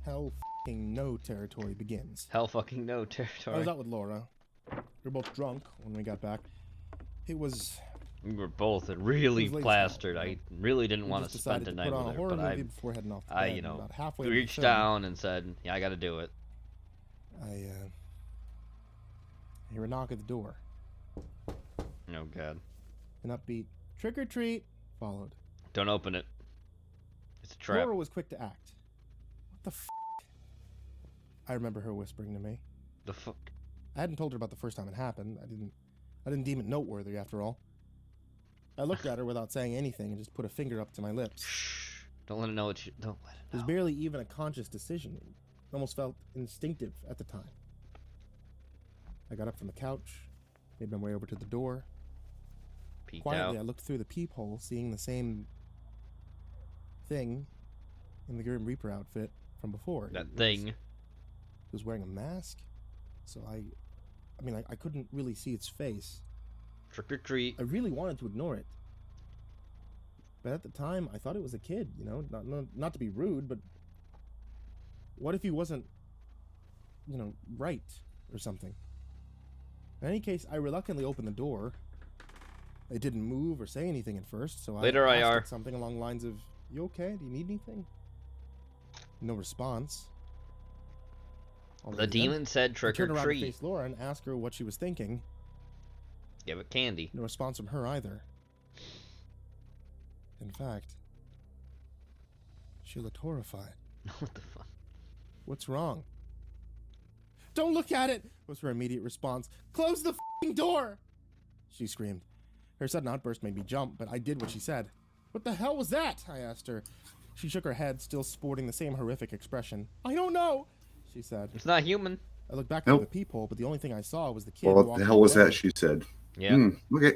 hell fucking no territory begins. Hell fucking no I territory. was out with Laura. We were both drunk when we got back. It was... We were both really It was late as plastered. hell, I really didn't We want just to spend decided the to night put on with a her, horror but movie before heading off to I, bed, you know, about halfway through the reached film. down and said, "Yeah, I got to do it." I hear a knock at the door. Oh god. An upbeat trick or treat followed. Don't open it. It's a trap. Laura was quick to act. What the f? I remember her whispering to me. The fuck? I hadn't told her about the first time it happened. I didn't deem it noteworthy after all. I looked at her without saying anything and just put a finger up to my lips. Don't let it know what you. Don't let it. It was barely even a conscious decision. It almost felt instinctive at the time. I got up from the couch, made my way over to the door. Peeked Quietly, out. I looked through the peephole, seeing the same thing in the Grim Reaper outfit from before. That It thing. He was wearing a mask, so I couldn't really see its face. Trick or treat. I really wanted to ignore it, but at the time, I thought it was a kid. You know, not to be rude, but what if he wasn't, you know, right or something? In any case, I reluctantly opened the door. It didn't move or say anything at first, so Later, I asked IR. it something along the lines of, "You okay? Do you need anything?" No response. The Alrighty then. demon said I trick turned or around to treat. face Laura and asked her what she was thinking. Give it candy. No response from her either. In fact, she looked horrified. What the fuck? What's wrong? "Don't look at it!" was her immediate response. "Close the f***ing door!" she screamed. Her sudden outburst made me jump, but I did what she said. "What the hell was that?" I asked her. She shook her head, still sporting the same horrific expression. "I don't know," she said. It's not human. I looked back Nope. through the peephole, but the only thing I saw was the kid Well, what walking the hell was away, that she said? Yeah. Okay.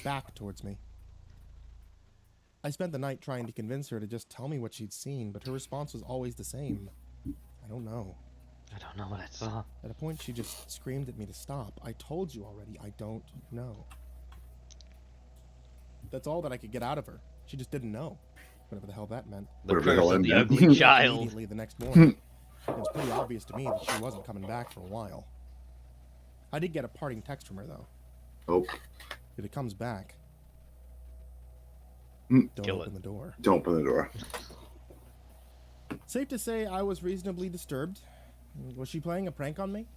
back towards me. I spent the night trying to convince her to just tell me what she'd seen, but her response was always the same. "I don't know." I don't know what I saw. At a point, she just screamed at me to stop. "I told you already, I don't know." That's all that I could get out of her. She just didn't know. Whatever the hell that meant. The Whatever the curse hell of that the meant. ugly child. Immediately the next morning, it was pretty obvious to me that she wasn't coming back for a while. I did get a parting text from her, though. Oh, If it comes back, Mm. don't Kill open it. the door. don't open the door. Safe to say, I was reasonably disturbed. Was she playing a prank on me?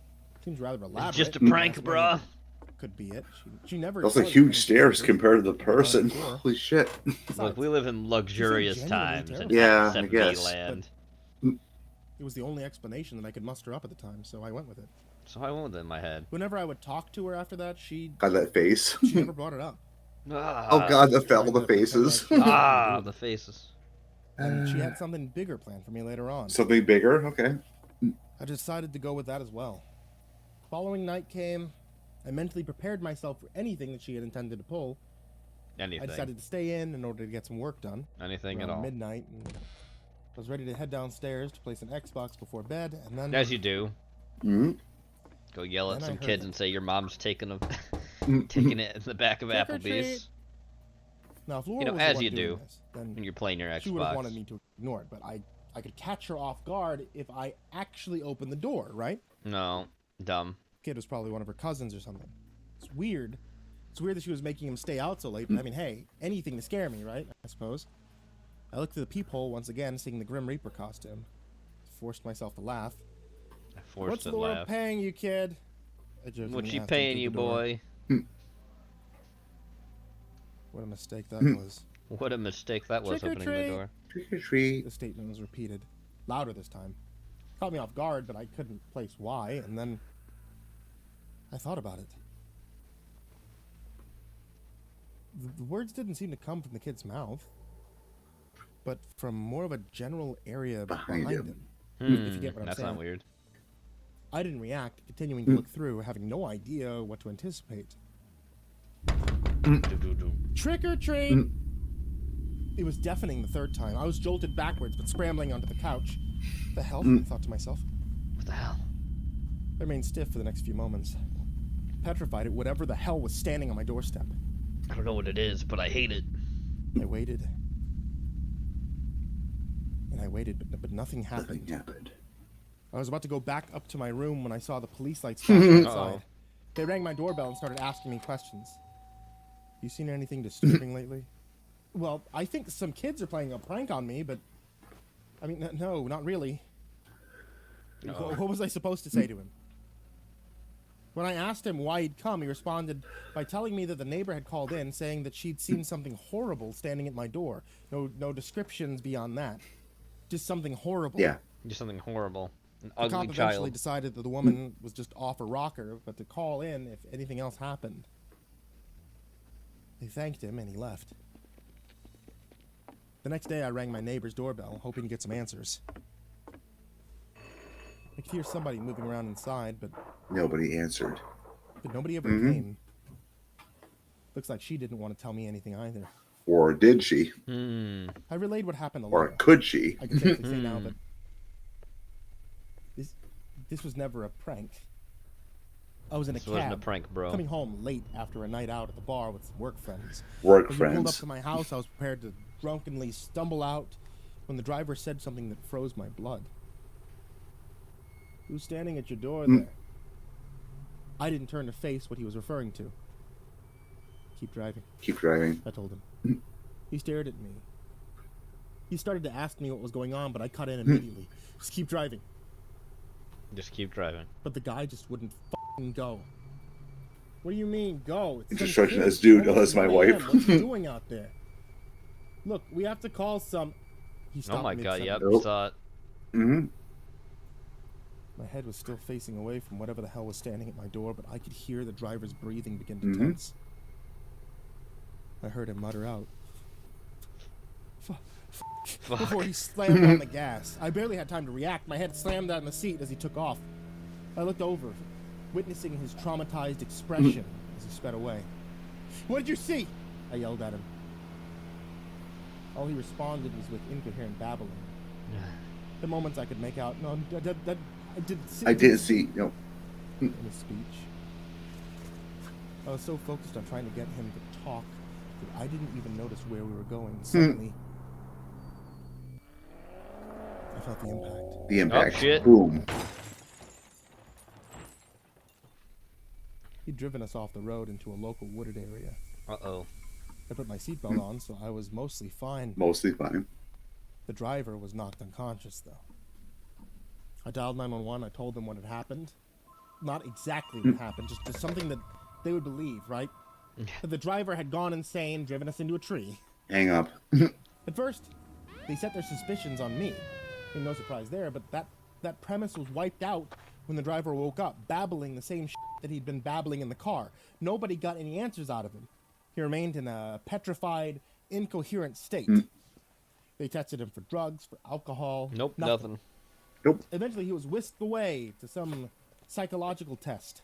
Seems rather elaborate. Just a but prank, that's maybe- bruh. Could be it. She never. Those are said huge anything stairs specific. compared to the person. Sure. Holy shit. Look, we live in luxurious genuinely times in terrible. Yeah, I 7D guess. land. It was the only explanation that I could muster up at the time, so I went with it. So I went with it in my head. Whenever I would talk to her after that, she God, that face. never brought it up. Ah, Oh god, the fell, the faces. Ah, the faces. And she had something bigger planned for me later on. Something bigger? Okay. I decided to go with that as well. Following night came. I mentally prepared myself for anything that she had intended to pull. Anything. I decided to stay in order to get some work done. Anything around at all. midnight. And I was ready to head downstairs to play some Xbox before bed, and then... As you do. Mm-hmm. Go yell at Then I some heard kids it. and say your mom's taking taking it in the back of Trick or Applebee's. treat. Now, if Laura You know, was the as one you doing do this, then when you're playing your she would have Xbox. wanted me to ignore it, but I could catch her off guard if I actually opened the door, right? No, dumb. Kid was probably one of her cousins or something. It's weird. It's weird that she was making him stay out so late, but I mean, hey, anything to scare me, right? I suppose. I looked through the peephole once again, seeing the Grim Reaper costume. Forced myself to laugh. I forced What's to Laura laugh. paying you, kid? I jokingly What's she asked him paying through you, the door. boy? What a mistake that was. What a mistake that was, Trick or opening the treat. door. Trick or treat. The statement was repeated. Louder this time. Caught me off guard, but I couldn't place why, and then I thought about it. The words didn't seem to come from the kid's mouth, but from more of a general area behind him. If you get what I'm That's saying. not weird. I didn't react, continuing to look through, having no idea what to anticipate. Trick or treat! It was deafening the third time. I was jolted backwards, but scrambling onto the couch. The hell? I thought to myself. What the hell? I remained stiff for the next few moments, petrified at whatever the hell was standing on my doorstep. I don't know what it is, but I hate it. I waited. And I waited, but nothing happened. Nothing happened. I was about to go back up to my room when I saw the police lights flashing outside. Uh-oh. They rang my doorbell and started asking me questions. You seen anything disturbing lately? Well, I think some kids are playing a prank on me, but... I mean, no, not really. No. What was I supposed to say to him? When I asked him why he'd come, he responded by telling me that the neighbor had called in, saying that she'd seen something horrible standing at my door. No descriptions beyond that. Just something horrible. Yeah. Just something horrible. An The ugly cop eventually child. decided that the woman was just off a rocker, but to call in if anything else happened. They thanked him and he left. The next day I rang my neighbor's doorbell, hoping to get some answers. I could hear somebody moving around inside, but Nobody answered. nobody ever came. Looks like she didn't want to tell me anything either. Or did she? I relayed what happened to Or Laura. could she? I can safely say now that this was never a prank. I was in a This cab, wasn't a prank, bro. coming home late after a night out at the bar with some work friends. Work When we pulled up friends. to my house, I was prepared to drunkenly stumble out when the driver said something that froze my blood. Who's standing at your door there? I didn't turn to face what he was referring to. Keep driving, Keep driving. I told him. He stared at me. He started to ask me what was going on, but I cut in immediately. Just keep driving. Just keep driving. But the guy just wouldn't f***ing go. What do you mean, go? It's some Instruction kid. as dude, Almost as my 1 wife. a.m. What's he doing out there? Look, we have to call some... He stopped Oh my god, yep, mid-sentence. saw it. Mm-hmm. My head was still facing away from whatever the hell was standing at my door, but I could hear the driver's breathing begin to Mhm. tense. I heard him mutter out. Before he slammed on the gas. I barely had time to react. My head slammed on the seat as he took off. I looked over, witnessing his traumatized expression as he sped away. What did you see? I yelled at him. All he responded was with incoherent babbling. The moments I could make out, no, I didn't see. I didn't see. No. In his speech. I was so focused on trying to get him to talk that I didn't even notice where we were going. Suddenly, I felt the impact. The impact. Oh, shit. Boom. He'd driven us off the road into a local wooded area. Uh-oh. I put my seatbelt on, so I was mostly fine. Mostly fine. The driver was knocked unconscious, though. I dialed 911. I told them what had happened. Not exactly what happened, just something that they would believe, right? That the driver had gone insane, driven us into a tree. Hang up. At first, they set their suspicions on me. I mean, no surprise there, but that premise was wiped out when the driver woke up, babbling the same shit that he'd been babbling in the car. Nobody got any answers out of him. He remained in a petrified, incoherent state. They tested him for drugs, for alcohol. Nope, nothing. Nope. Eventually, he was whisked away to some psychological test.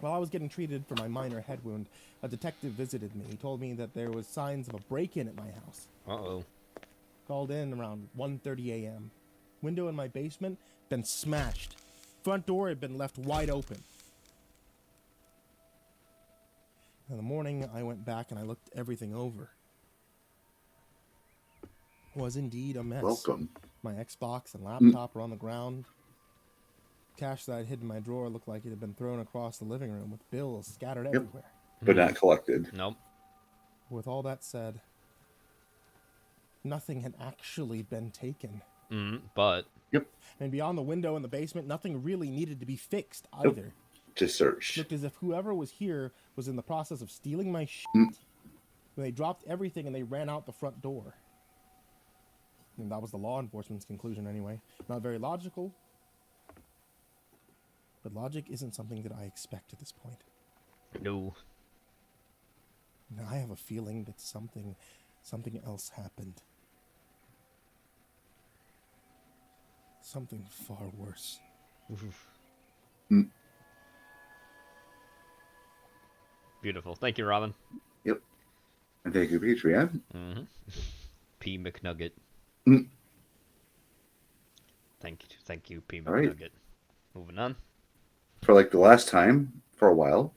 While I was getting treated for my minor head wound, a detective visited me. He told me that there was signs of a break-in at my house. Uh-oh. Called in around 1:30 a.m. Window in my basement been smashed. Front door had been left wide open. In the morning, I went back and I looked everything over. It was indeed a mess. Welcome. My Xbox and laptop were on the ground. Cash that I'd hidden in my drawer looked like it had been thrown across the living room with bills scattered everywhere. But not collected. Nope. With all that said, nothing had actually been taken. But. Yep. And beyond the window in the basement, nothing really needed to be fixed either. Just search. Looked as if whoever was here was in the process of stealing my shit. When they dropped everything and they ran out the front door. And that was the law enforcement's conclusion anyway. Not very logical. But logic isn't something that I expect at this point. No. Now I have a feeling that something else happened. Something far worse. Beautiful. Thank you, Robin. Yep. And thank you, Patreon. P. McNugget. Thank you, P. All right. McNugget. Moving on. For like the last time, for a while,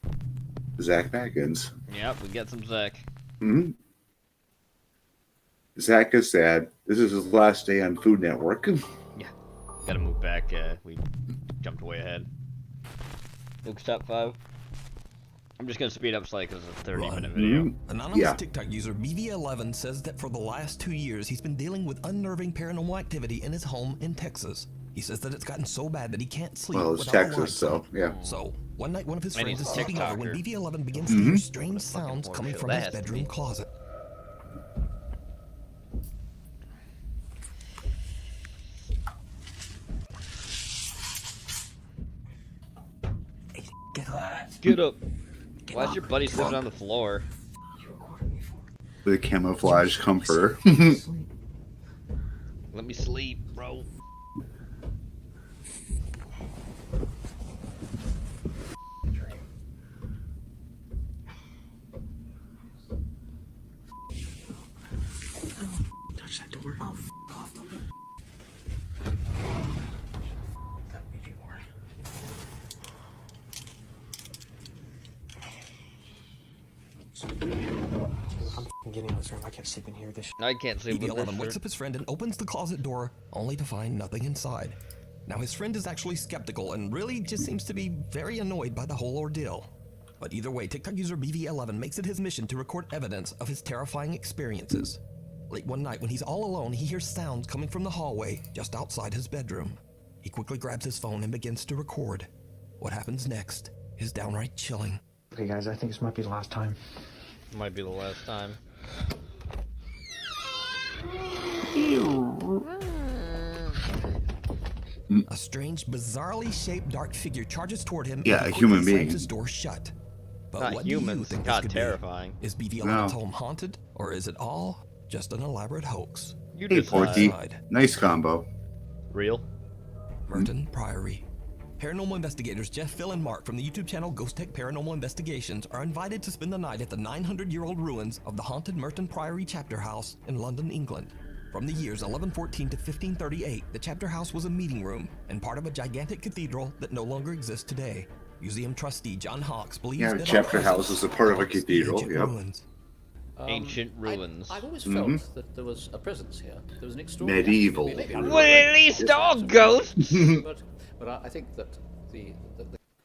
Zach Baggins. Yep, we get some Zach. Zach is sad. This is his last day on Food Network. Yeah. Gotta move back. We jumped way ahead. Luke's top 5. I'm just gonna speed up slightly because it's a 30-minute video. Anonymous TikTok user BV11 says that for the last 2 years, he's been dealing with unnerving paranormal activity in his home in Texas. He says that it's gotten so bad that he can't sleep. Well, it's without the Texas, lights so on. yeah. So one night, one of his And friends he's is a sleeping over when TikToker. BV11 begins to hear strange sounds coming show. from That his has to bedroom be. closet. Get up. Why's your buddy sleeping on the floor? The camouflage comforter. Let me sleep, bro. Touch that door. Oh, f off. That would be more. I'm getting out of this room. I can't sleep in here. I can't sleep with BV11 this wakes shirt. up his friend and opens the closet door, only to find nothing inside. Now his friend is actually skeptical and really just seems to be very annoyed by the whole ordeal. But either way, TikTok user BV11 makes it his mission to record evidence of his terrifying experiences. Late one night when he's all alone, he hears sounds coming from the hallway just outside his bedroom. He quickly grabs his phone and begins to record. What happens next is downright chilling. Okay, guys, I think this might be the last time. Might be the last time. A strange, bizarrely shaped dark figure charges toward him. Yeah, and a human quickly slams being. his door shut. But Not what do you humans. think God, this could terrifying. be? Is BV11's No. home haunted, or is it all just an elaborate hoax? You Hey, Porky. decide. Nice combo. Real? Merton Priory. Paranormal investigators Jeff, Phil, and Mark from the YouTube channel Ghost Tech Paranormal Investigations are invited to spend the night at the 900-year-old ruins of the haunted Merton Priory Chapter House in London, England. From the years 1114 to 1538, the chapter house was a meeting room and part of a gigantic cathedral that no longer exists today. Museum trustee John Hawks believes Yeah, that the our chapter presence house is a part of a haunts the cathedral. ancient Yep. ruins. Ancient ruins. I've always felt that there was a presence here. There was an extraordinary. Medieval. Maybe I'm Well, at least all ghosts. but I think that the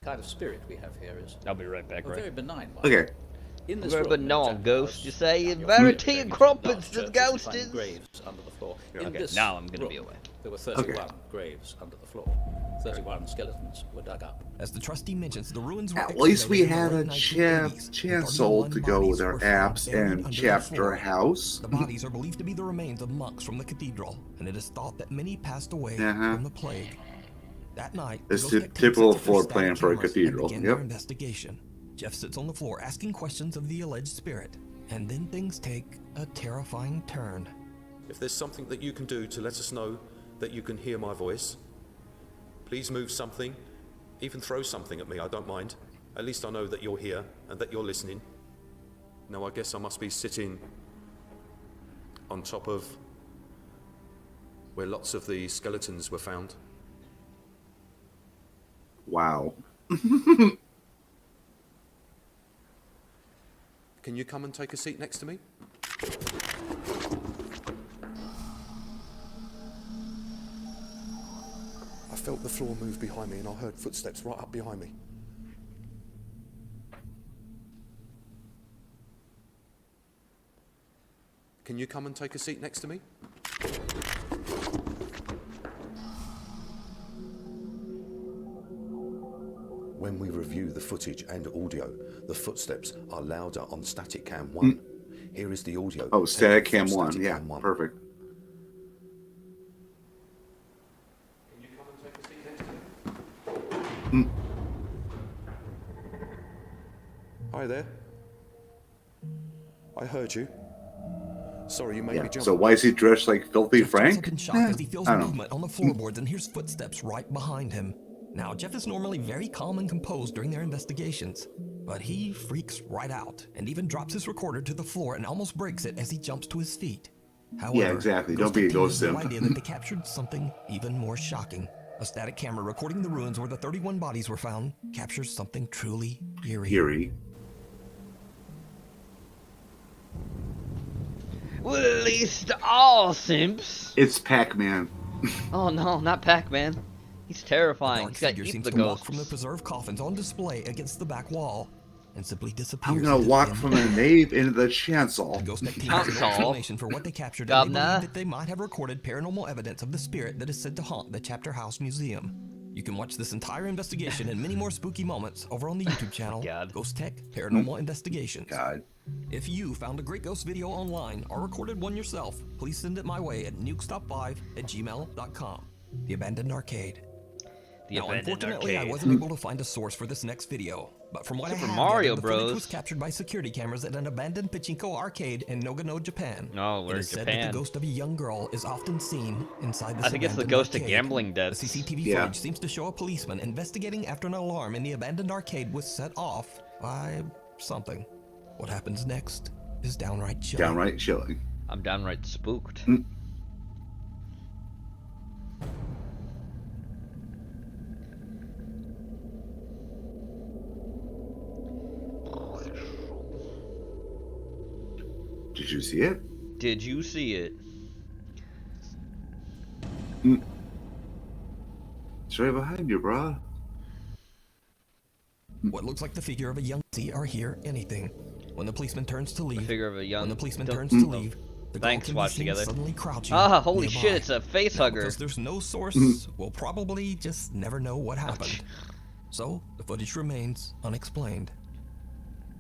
kind of spirit we have here is I'll be right back, a right? very benign one. Okay. In this Very room, banal in ghost, you say? Chapter Verity House, and large crumpets, the churches ghost find is. graves under the floor. In Okay, this now I'm gonna be room, away. There were 31 graves under the floor. 31 skeletons were dug up. As the trustee mentions, the ruins were At least we excavated in had the a late 1980s, and chancel 31 to go with bodies our were found apps buried and under the chapter floor. house. The bodies are believed to be the remains of monks from the cathedral, and it is thought that many passed away Uh-huh. from the plague. That night, It's the the Ghost Tech typical takes out their floor static plan for a cameras cathedral. And begin their Yep. investigation. Jeff sits on the floor asking questions of the alleged spirit, And then things take a terrifying turn. If there's something that you can do to let us know that you can hear my voice, please move something, even throw something at me, I don't mind. At least I know that you're here and that you're listening. Now I guess I must be sitting on top of where lots of the skeletons were found. Wow. Can you come and take a seat next to me? I felt the floor move behind me and I heard footsteps right up behind me. Can you come and take a seat next to me? When we review the footage and audio, the footsteps are louder on Static Cam 1. Here is the audio. Oh, Static Cam from 1. Static Yeah, Cam 1. perfect. Can you come and take a seat next to me? Hi there. I heard you. Sorry, you made me jump. So why is he dressed like Filthy Frank? In shock as he feels I don't movement know. on the floorboards and hears footsteps right behind him. Now, Jeff is normally very calm and composed during their investigations, but he freaks right out and even drops his recorder to the floor and almost breaks it as he jumps to his feet. However, Yeah, exactly. Don't Ghost be a Tech Team ghost has no simp. idea that they captured something even more shocking. A static camera recording the ruins where the 31 bodies were found captures something truly eerie. Eerie. Well, at least all simps. It's Pac-Man. Oh no, not Pac-Man. He's terrifying. He's got Figure eat seems the to walk ghosts. from the preserved coffins on display against the back wall and simply disappears. I'm gonna into walk thin from the air. nave into the chancel. Ghost Tech Team has no Chancel. explanation for what they captured, and they Governor. believe that they might have recorded paranormal evidence of the spirit that is said to haunt the Chapter House Museum. You can watch this entire investigation and many more spooky moments over on the YouTube channel, Ghost Tech Paranormal Investigations. God. If you found a great ghost video online or recorded one yourself, please send it my way at nukestop5@gmail.com. The Abandoned Arcade. The Now, Abandoned unfortunately, I Arcade. wasn't able to find a source for this next video, but from what I Super have Mario gathered, the footage Bros. was captured by security cameras at an abandoned pachinko arcade in Nagano, Japan. No, It we're in is said Japan. that the ghost of a young girl is often seen inside this I think it's the abandoned ghost of arcade. gambling The debts. CCTV Yeah. footage seems to show a policeman investigating after an alarm in the abandoned arcade was set off by something. What happens next is downright chilling. Downright chilling. I'm downright spooked. Did you see it? Did you see it? It's right behind you, bro. What looks like the figure of a young see or hear anything. When the policeman turns to leave, Figure of a young. when the policeman don't- turns to leave, the girl Thanks, can be watch seen together. suddenly crouching. Ah, holy nearby. shit! It's a face Now, hugger. because there's no source, we'll probably just never know what happened. So the footage remains unexplained.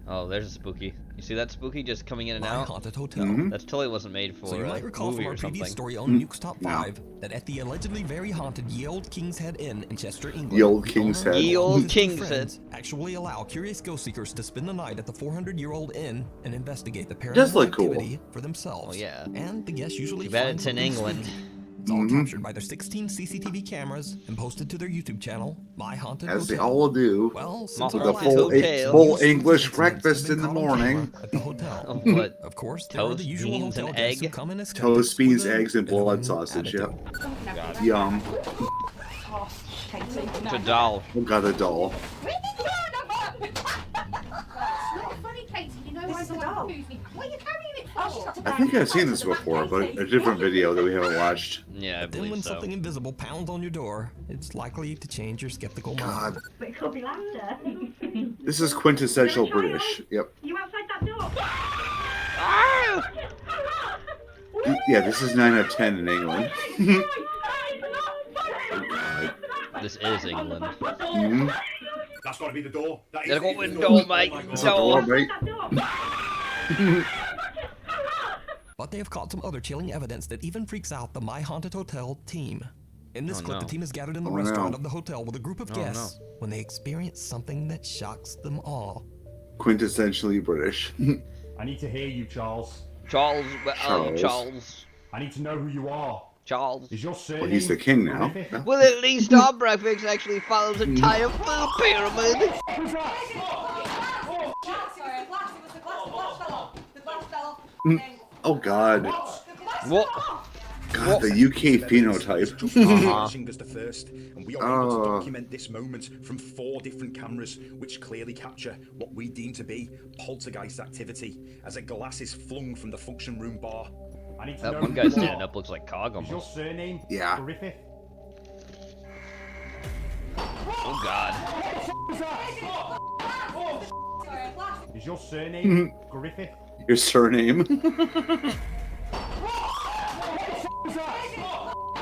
Oh, there's a spooky. You see that spooky just coming in and My out? Haunted Hotel. That totally wasn't made for So you might a recall movie from our or previous something. story on Nuke's Top 5 that at the allegedly very haunted Ye Old King's Head Inn in Chester, England, Ye Old the King's owner Head. Ye and Old his two King's friends Head. actually allow curious ghost seekers to spend the night at the 400-year-old inn and investigate the Does paranormal look cool. activity for themselves. Oh, yeah. And the guests usually Too bad find it's in something England. spooky. It's all captured by their 16 CCTV cameras and posted to their YouTube channel, My Haunted As they Hotel. all do. Well, My since With our a last Haunted episode, Hotel. full news English incidents breakfast have in been the caught on camera morning. at the hotel. Oh, what? Of course, there are the Toast, usual beans, hotel and guests who egg? come in as Toast, skeptics beans, with a eggs, and bit of blood an sausage. Yep. attitude. Yum. It's a doll. Oh, got a doll. I think I've seen this before, but a different video that we haven't watched. Yeah, I Then when believe so. something invisible pounds on your door, it's likely to change your skeptical mind. God. But it could be laughter. This is quintessential British. Yep. You outside that door? Yeah, this is 9 out of 10 in England. This is England. Mhm. That's got to be the door. That Gotta go the with door. door, mate. Oh my God. Is that the door, mate? But they have caught some other chilling evidence that even freaks out the My Haunted Hotel team. In this Oh, clip, no. the team is gathered in the Oh, restaurant no. of the hotel with a group of Oh, guests when they experience something that shocks them all. Quintessentially British. I need to hear you, Charles. Charles, where are you, Charles. Charles? I need to know who you are. Charles. Is your surname? Well, he's the king now. Griffith? Well, at least our breakfast actually follows the entire food pyramid. Oh God. What? God, the UK phenotype. Watching us the first, and we are able to Oh. document this moment from 4 different cameras, which clearly capture what we deem to be poltergeist activity as a glass is flung from the function room bar. I need to That know one who guy you standing are. up looks like Cog Is your almost. surname Yeah. Griffith? Oh God. Is your surname Griffith? Your surname?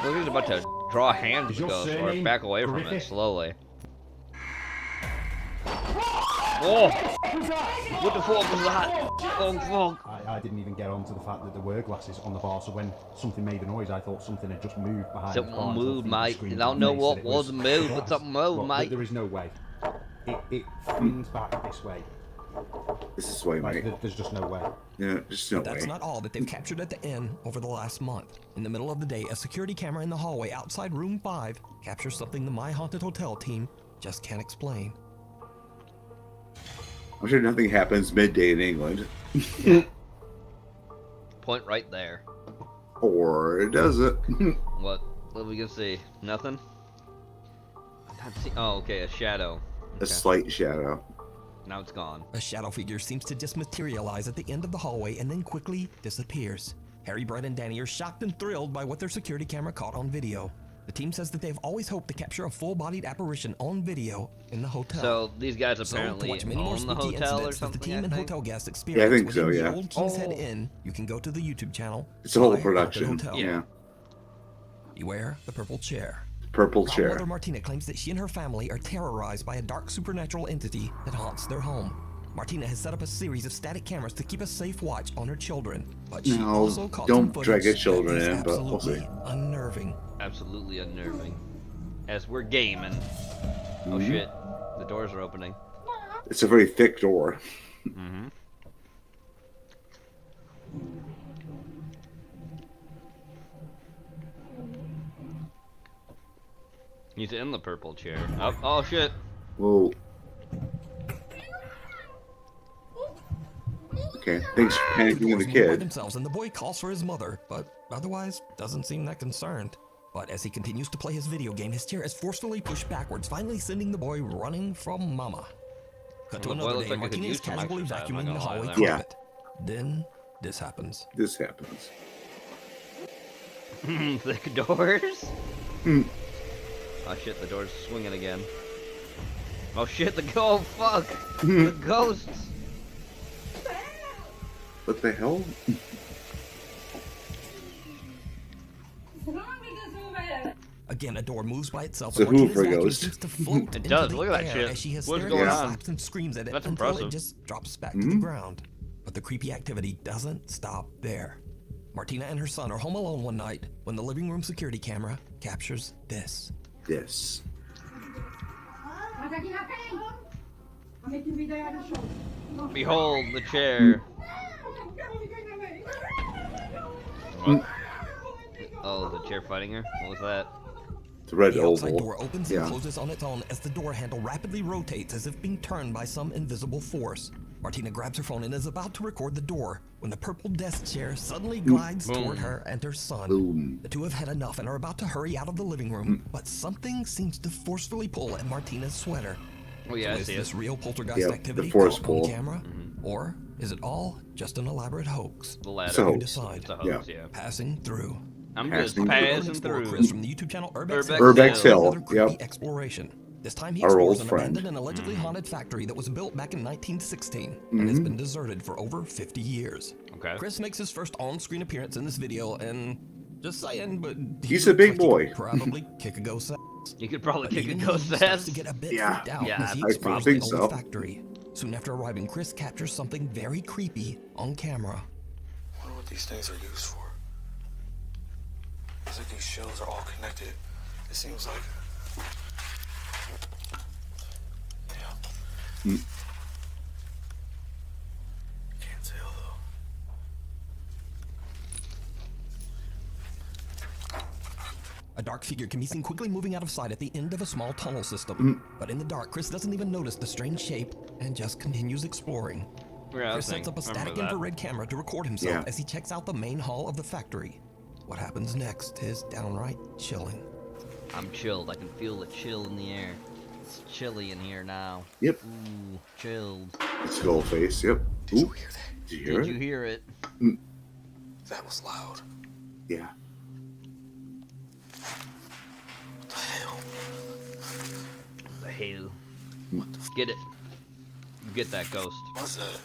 Look, he's about to draw a hand to Is your go or surname back away from it Griffith? slowly. Oh! What the fuck was that? Oh fuck! I didn't even get onto the fact that there were glasses on the bar, so when something made a noise, I thought something had just moved behind the bar. Something until moved, the mate. screen I don't know said what it was the moved, but glass. something moved, Look, mate. There is no way. It flings back this way. This is way, Like, mate. there's just no way. Yeah, just no But that's way. not all that they've captured at the inn over the last month. In the middle of the day, a security camera in the hallway outside room 5 captures something the My Haunted Hotel team just can't explain. I'm sure nothing happens midday in England. Point right there. Or does it? What? What we can see? Nothing? Not see- oh, okay, a shadow. A slight shadow. Now it's gone. A shadow figure seems to just materialize at the end of the hallway and then quickly disappears. Harry, Brett, and Danny are shocked and thrilled by what their security camera caught on video. The team says that they've always hoped to capture a full-bodied apparition on video in the hotel. So these guys So, apparently to watch many more own the spooky hotel or incidents that something. the team I and think? hotel guests Yeah, I experience think so, within yeah. the Old King's Head Oh. Inn, you can go to the YouTube channel. It's a whole My Haunted production. Hotel. Yeah. Beware the purple chair. Purple Mother chair. Martina claims that she and her family are terrorized by a dark supernatural entity that haunts their home. Martina has set up a series of static cameras to keep a safe watch on her children, but she No, also caught don't some footage drag your that children is in, but we'll absolutely see. unnerving. Absolutely unnerving. As we're gaming. Oh Mhm. shit. The doors are opening. It's a very thick door. Mm-hmm. He's in the purple chair. Oh, oh shit. Whoa. Okay, thanks for panicking the Doors move by kid. themselves, and the boy calls for his mother, but otherwise doesn't seem that concerned. But as he continues to play his video game, his chair is forcefully pushed backwards, finally sending the boy running from Mama. Cut to Well, the boy another looks day, like he could Martina is use some casually exercise, I'm vacuuming not the gonna lie hallway there. Yeah. carpet. Then this happens. This happens. Thick doors? Hmm. Oh shit, the door's swinging again. Oh shit, oh fuck! The ghosts! What the hell? Again, a door moves by itself, It's a and Martina's Hoover vacuum ghost. seems to float It into does, the look at that air shit. as she What's hysterically going on? slaps and screams at it That's until impressive. it just drops back to Mm-hmm. the ground. But the creepy activity doesn't stop there. Martina and her son are home alone one night when the living room security camera captures this. This. Behold the chair. What? Oh, the chair fighting her? What was that? The red The outside oval. door opens Yeah. and closes on its own as the door handle rapidly rotates as if being turned by some invisible force. Martina grabs her phone and is about to record the door when the purple desk chair suddenly glides Boom. toward her and her son. Boom. The two have had enough and are about to hurry out of the living room, but something seems to forcefully pull at Martina's sweater. Oh yeah, So I is see this it. real poltergeist Yep, the activity force caught on pull. camera? Or is it all just an elaborate hoax? The ladder. It's a You hoax. decide. It's a hoax, yeah. Passing through. I'm Passing just through. passing Explorer through. Chris from the YouTube channel Urbex, Urbex Hill. Another creepy Yep. exploration. This time he Our explores old an friend. abandoned and allegedly haunted factory that was built back in 1916 and Mm-hmm. has been deserted for over 50 years. Okay. Chris makes his first on-screen appearance in this video, and just saying, but he He's a looks big like he boy. could probably kick a ghost ass. You could probably But kick a even ghost he starts ass. to get a bit Yeah. freaked out Yeah, as he I explores think the so. old factory. Soon after arriving, Chris captures something very creepy on camera. I wonder what these things are used for. It's like these shells are all connected. It seems like. Yeah. Hmm. Can't tell though. dark figure can be seen quickly moving out of sight at the end of a small tunnel system. But in the dark, Chris doesn't even notice the strange shape and just continues exploring. Yeah, Chris sets up a static infrared camera to record himself as he checks out the main hall of the factory. What happens next is downright chilling. I'm chilled. I can feel the chill in the air. It's chilly in here now. Yep. Ooh, chilled. Skull face. Yep. Did you hear that? Did you hear it? Did you hear it? That was loud. Yeah. The hell. Get it. Get that ghost. What's that?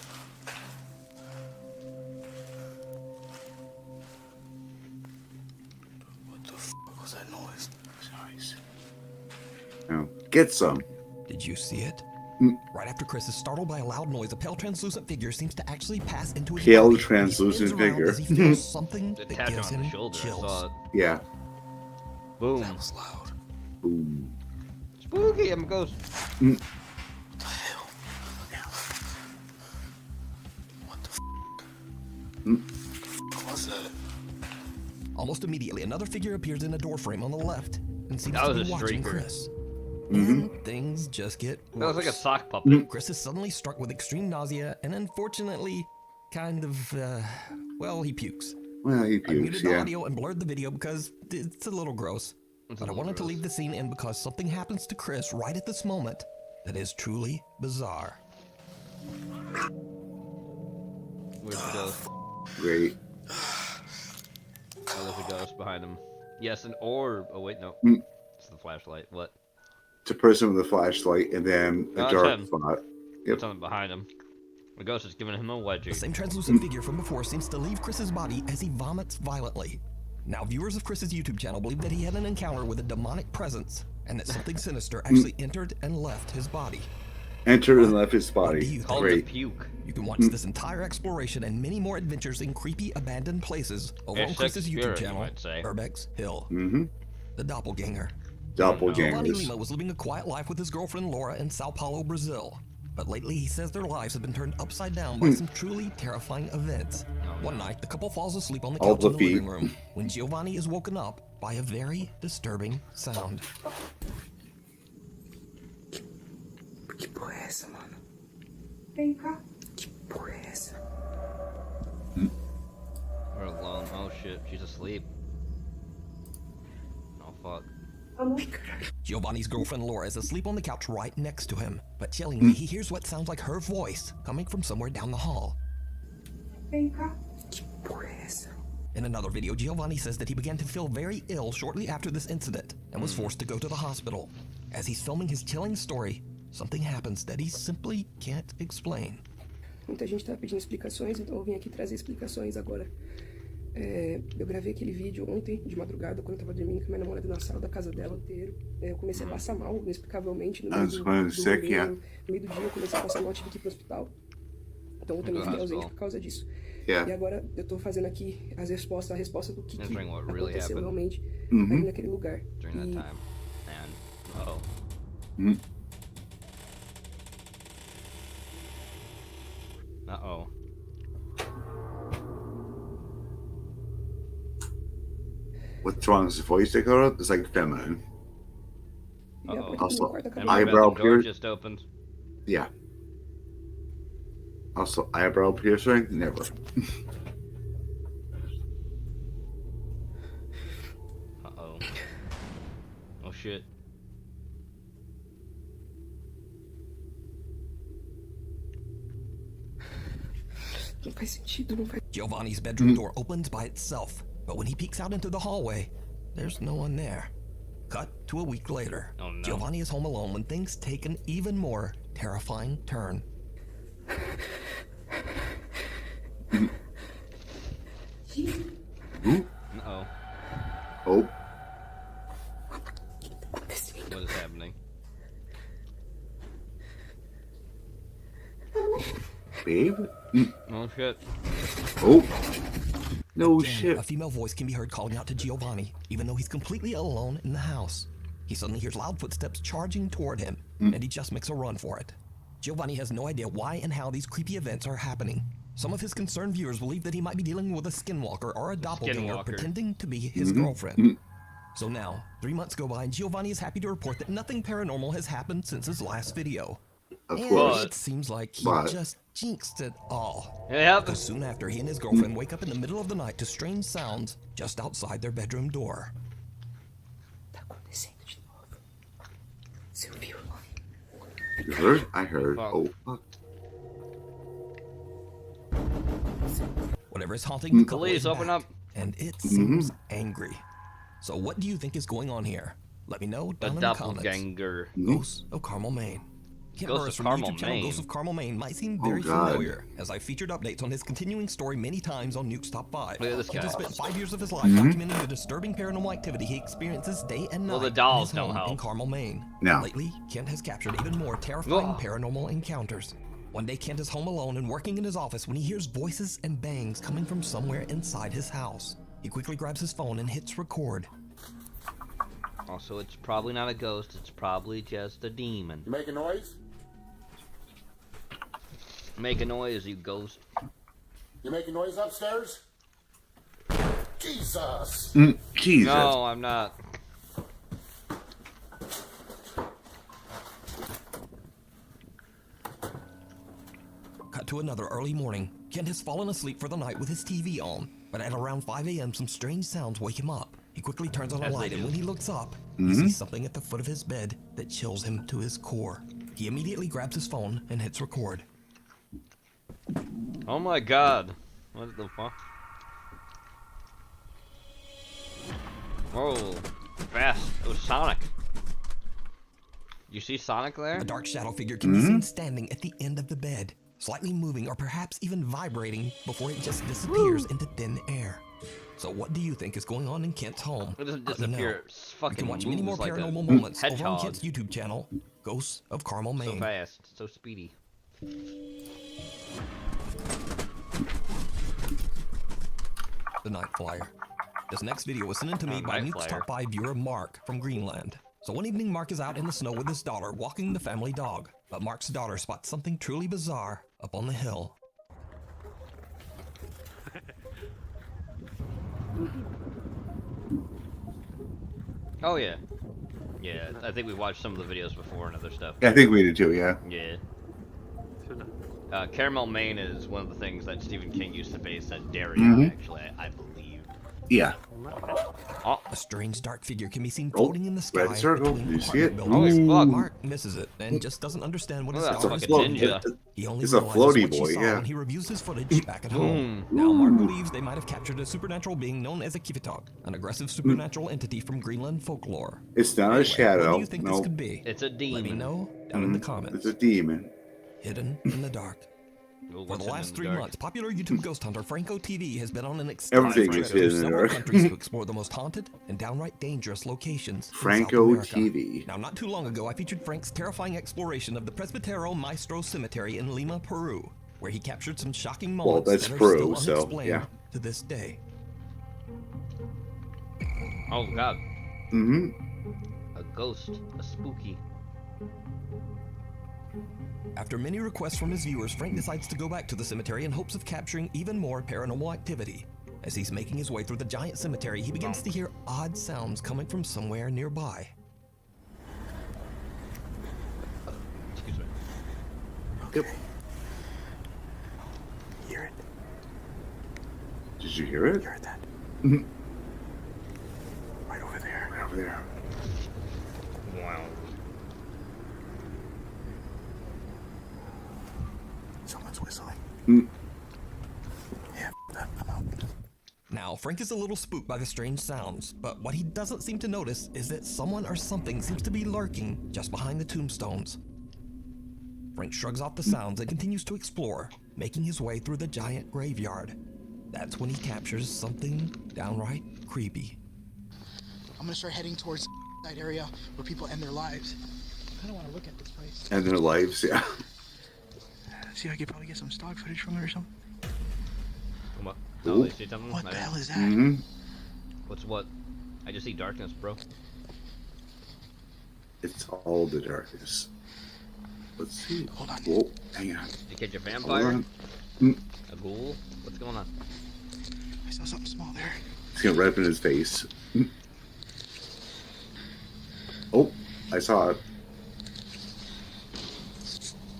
What the f was that noise? Now, get some. Did you see it? Right after Chris is startled by a loud noise, a pale translucent figure seems to actually pass into his Pale body. translucent He spins around figure. as he feels something that Tap gives on the him shoulder. I chills. saw it. Yeah. Boom. That was loud. Boom. Spooky. I'm a ghost. What the hell? What the f? What was that? Almost immediately, another figure appears in a doorframe on the left and seems That to was be a watching streaker. Chris. And things just get worse. That was like a sock puppet. Chris is suddenly struck with extreme nausea and unfortunately, kind of, well, he pukes. Well, he I pukes, muted the yeah. audio and blurred the video because it's a little gross. But I wanted to leave the scene in because something happens to Chris right at this moment that is truly bizarre. Where's the ghost? Great. Oh, there's a ghost behind him. Yes, an orb. Oh, wait, no. It's the flashlight. What? It's a person with a flashlight and then a No, it's dark him. spot. Yep. Something behind him. The ghost is giving him a wedgie. The same translucent figure from before seems to leave Chris's body as he vomits violently. Now, viewers of Chris's YouTube channel believe that he had an encounter with a demonic presence and that something sinister actually entered and left his body. Entered and left his body. Called Great. to puke. You can watch this entire exploration and many more adventures in creepy abandoned places over on Hashtag Chris's YouTube spirit, you channel, might say. Urbex Hill. The Doppelganger. Giovanni Doppelgangers. Lima was living a quiet life with his girlfriend Laura in Sao Paulo, Brazil. But lately, he says their lives have been turned upside down by some truly terrifying events. One night, the couple falls asleep on the All couch in the the living feet. room when Giovanni is woken up by a very disturbing sound. Que porra é essa, mano? Vem cá. Que porra é essa? We're alone. Oh shit, she's asleep. Oh fuck. Giovanni's girlfriend Laura is asleep on the couch right next to him, but chillingly, he hears what sounds like her voice coming from somewhere down the hall. Vem cá. Que porra é essa? In another video, Giovanni says that he began to feel very ill shortly after this incident and was forced to go to the hospital. As he's filming his chilling story, something happens that he simply can't explain. Muita gente tá pedindo explicações, então eu vim aqui trazer explicações agora. Eu gravei aquele vídeo ontem, de madrugada, quando eu tava dormindo com minha namorada na sala da casa dela inteiro. Eu comecei a passar mal, inexplicavelmente, no meio do rolê, no meio do dia eu comecei a passar mal, tive que ir pro hospital. Então eu também fiquei ausente por causa disso. Yeah. E agora eu tô fazendo aqui a resposta do que really aconteceu happened. realmente ali naquele lugar. During that time. And uh-oh. Uh-oh. What's wrong? Is his voice Dakota? It's like feminine. Uh-oh. Also, And eyebrow the door piercing. just opened. Yeah. Also, eyebrow piercing? Never. Uh-oh. Oh shit. Não faz sentido, não faz. Giovanni's bedroom door opens by itself, but when he peeks out into the hallway, there's no one there. Cut to a week later. Oh, no. Giovanni is home alone when things take an even more terrifying turn. Uh-oh. Oh. What is happening? Babe? Oh shit. Oh. No Again, shit. A female voice can be heard calling out to Giovanni, even though he's completely alone in the house. He suddenly hears loud footsteps charging toward him, and he just makes a run for it. Giovanni has no idea why and how these creepy events are happening. Some of his concerned viewers believe that he might be dealing with a skinwalker or a doppelganger Skinwalker. pretending to be his girlfriend. So now, 3 months go by and Giovanni is happy to report that nothing paranormal has happened since his last video. Of And course. it seems like he But- just jinxed it all. Yep. Because soon after, he and his girlfriend wake up in the middle of the night to strange sounds just outside their bedroom door. You heard? I heard. Fuck. Oh, fuck. Whatever is haunting the couple Police, is open back, up. and it seems angry. So what do you think is going on here? Let me know A down in the comments. doppelganger. Ghosts of Carmel, Maine. Kent Ghosts Burris of from Carmel, YouTube channel Maine. Ghosts of Carmel, Maine might seem Oh, very God. familiar, as I featured updates on his continuing story many times on Nuke's Top 5. Look at this Kent has guy. spent 5 years of his life Mhm. documenting the disturbing paranormal activity he experiences day and night Well, the in dolls his don't home in help. Carmel, Maine. No. Lately, Kent has captured even more terrifying Ugh. paranormal encounters. One day, Kent is home alone and working in his office when he hears voices and bangs coming from somewhere inside his house. He quickly grabs his phone and hits record. Also, it's probably not a ghost. It's probably just a demon. You make a noise? Make a noise, you ghost. You making noise upstairs? Jesus! Jesus. No, I'm not. Cut to another early morning. Kent has fallen asleep for the night with his TV on, but at around 5 a.m. some strange sounds wake him up. He quickly turns on a As they light, and do. when he looks up, he sees something at the foot of his bed that chills him to his core. He immediately grabs his phone and hits record. Oh my god. What the fuck? Whoa. Fast. It was Sonic. You see Sonic there? A dark shadow figure can be seen standing at the end of the bed, slightly moving or perhaps even vibrating before it just disappears into thin air. So what do you think is going on in Kent's home? It doesn't Let me know. disappear. It's You fucking can watch many more moves like a paranormal moments over on hedgehog. Kent's YouTube channel, Ghosts of Carmel, So Maine. fast. So speedy. The Night Flyer. This next video was sent in to me by Night Nuke's Flyer. Top 5 viewer Mark from Greenland. So one evening, Mark is out in the snow with his daughter, walking the family dog. But Mark's daughter spots something truly bizarre up on the hill. Oh yeah. Yeah, I think we watched some of the videos before and other stuff. I think we did too, yeah. Yeah. Caramel, Maine is one of the things that Stephen King used to base that Derry on, actually, I believe. Yeah. Oh. A strange dark figure can be seen floating in the sky. red circle. between Do you see it? apartment buildings. Ooh. Mark misses it and just doesn't understand what his Look at daughter that is fucking doing. ninja. He only It's a realizes floaty what she boy, saw yeah. when he reviews his footage back at home. Now, Mark believes they might have captured a supernatural being known as a Kivitog, an aggressive supernatural entity from Greenland folklore. It's not a Anyway, shadow. What do you think this Nope. could be? It's a demon. Let me know down in the comments. It's a demon. Hidden in the dark. Well, For what's the in last the 3 dark? months, popular YouTube ghost hunter Franco TV has been on an extensive Everything trip is to hidden in the several dark. countries to explore the most haunted and downright dangerous locations in South Franco America. TV. Now, not too long ago, I featured Frank's terrifying exploration of the Presbítero Maestro Cemetery in Lima, Peru, where he captured some shocking Well, moments that's that are Peru, still so, unexplained yeah. to this day. Oh god. Mm-hmm. A ghost. A spooky. After many requests from his viewers, Frank decides to go back to the cemetery in hopes of capturing even more paranormal activity. As he's making his way through the giant cemetery, he begins to hear odd sounds coming from somewhere nearby. Excuse me. Yep. Hear it? Did you hear it? You heard that? Mhm. Right over there. Right over there. Wow. Someone's whistling. Mm. Yeah, that. I'm out. Now, Frank is a little spooked by the strange sounds, but what he doesn't seem to notice is that someone or something seems to be lurking just behind the tombstones. Frank shrugs off the sounds and continues to explore, making his way through the giant graveyard. That's when he captures something downright creepy. I'm gonna start heading towards that area where people end their lives. I kind of want to look at this place. And their lives, yeah. See if I could probably get some stock footage from it or something. What? Ooh. Oh, they see something? What the Nice. hell is that? Mm-hmm. What's what? I just see darkness, bro. It's all the darkness. Let's see. Hold on. Whoa, hang on. Did you catch a Hold vampire? on. Mm. A ghoul? What's going on? I saw something small there. It's gonna right up in his face. Mm. Oh, I saw it.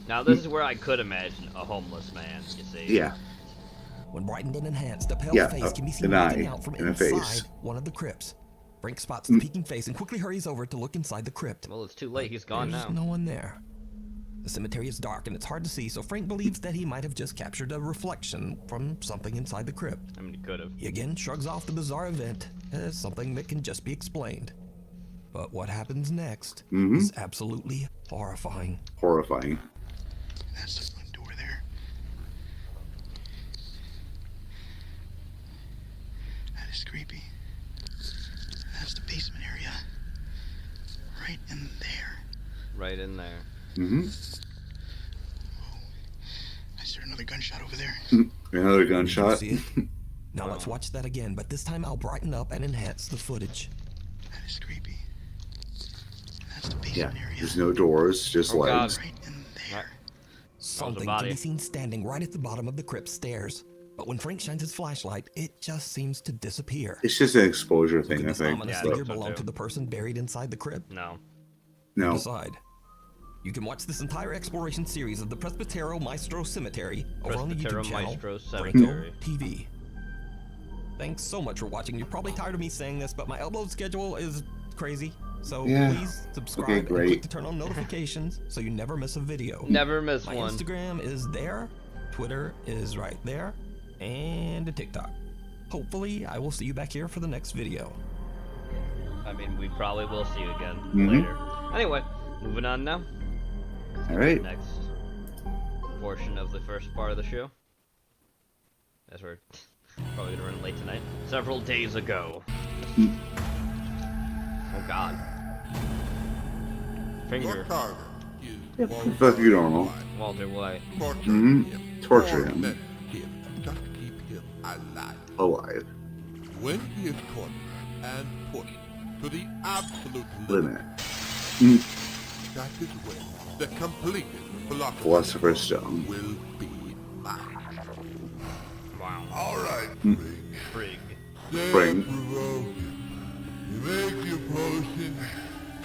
Now this is where I could imagine a homeless man. You see? Yeah. When brightened and enhanced, a pale Yeah, face can be seen an looking eye out from and a inside face. one of the crypts. Frank spots the peeking face and quickly hurries over to look inside the crypt. Well, it's too late. He's gone There's now. no one there. The cemetery is dark and it's hard to see, so Frank believes that he might have just captured a reflection from something inside the crypt. I mean, he could have. He again shrugs off the bizarre event as something that can just be explained. But what happens next is absolutely horrifying. Horrifying. That's the front door there. That is creepy. That's the basement area. Right in there. Right in there. I heard another gunshot over there. Another gunshot. See it? Now let's watch that again, but this time I'll brighten up and enhance the footage. That is creepy. That's the Yeah. basement area. There's no doors, just Oh, God. legs. Right in there. Something body. can be seen standing right at the bottom of the crypt stairs. But when Frank shines his flashlight, it just seems to disappear. It's just an exposure thing, Could I this think. ominous but- figure belong to the person buried inside the crypt? No. No. Decide. You can watch this entire exploration series of the Presbitero Maestro Cemetery over on the Presbitero YouTube channel Maestro Franco Cemetery. TV. Thanks so much for watching. You're probably tired of me saying this, but my upload schedule is crazy. So Yeah. please subscribe Okay, and great. click to turn on notifications so you never miss a video. Never miss My one. Instagram is there, Twitter is right there, and a TikTok. Hopefully, I will see you back here for the next video. I mean, we probably will see you again Mhm. later. Anyway, moving on now. All right. Next portion of the first part of the show. As we're probably gonna run late tonight. Several days ago. Oh God. Finger. Fuck you, normal. Walter White. Torture him. Just keep him alive. Alive. When he is cornered and pushed to the absolute Limit. that is when the completed Philosopher's Stone. will be mine. Wow. All right, Frig. Bring. You make your potion,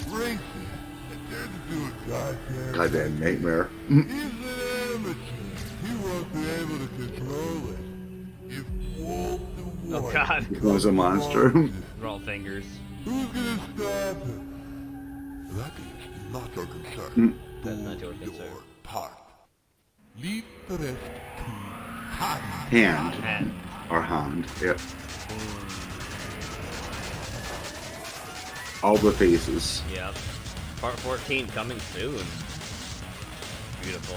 drink it, and then do a goddamn. Goddamn nightmare. He's an amateur. He won't be able to control it. If Wolf the Oh Warrior God. He was a monster. They're all fingers. Who's gonna stop him? That is not your concern. That's not your concern. Your part. Leave the rest to hand. Hand. Or hand. Yep. All the faces. Yep. Part 14 coming soon. Beautiful.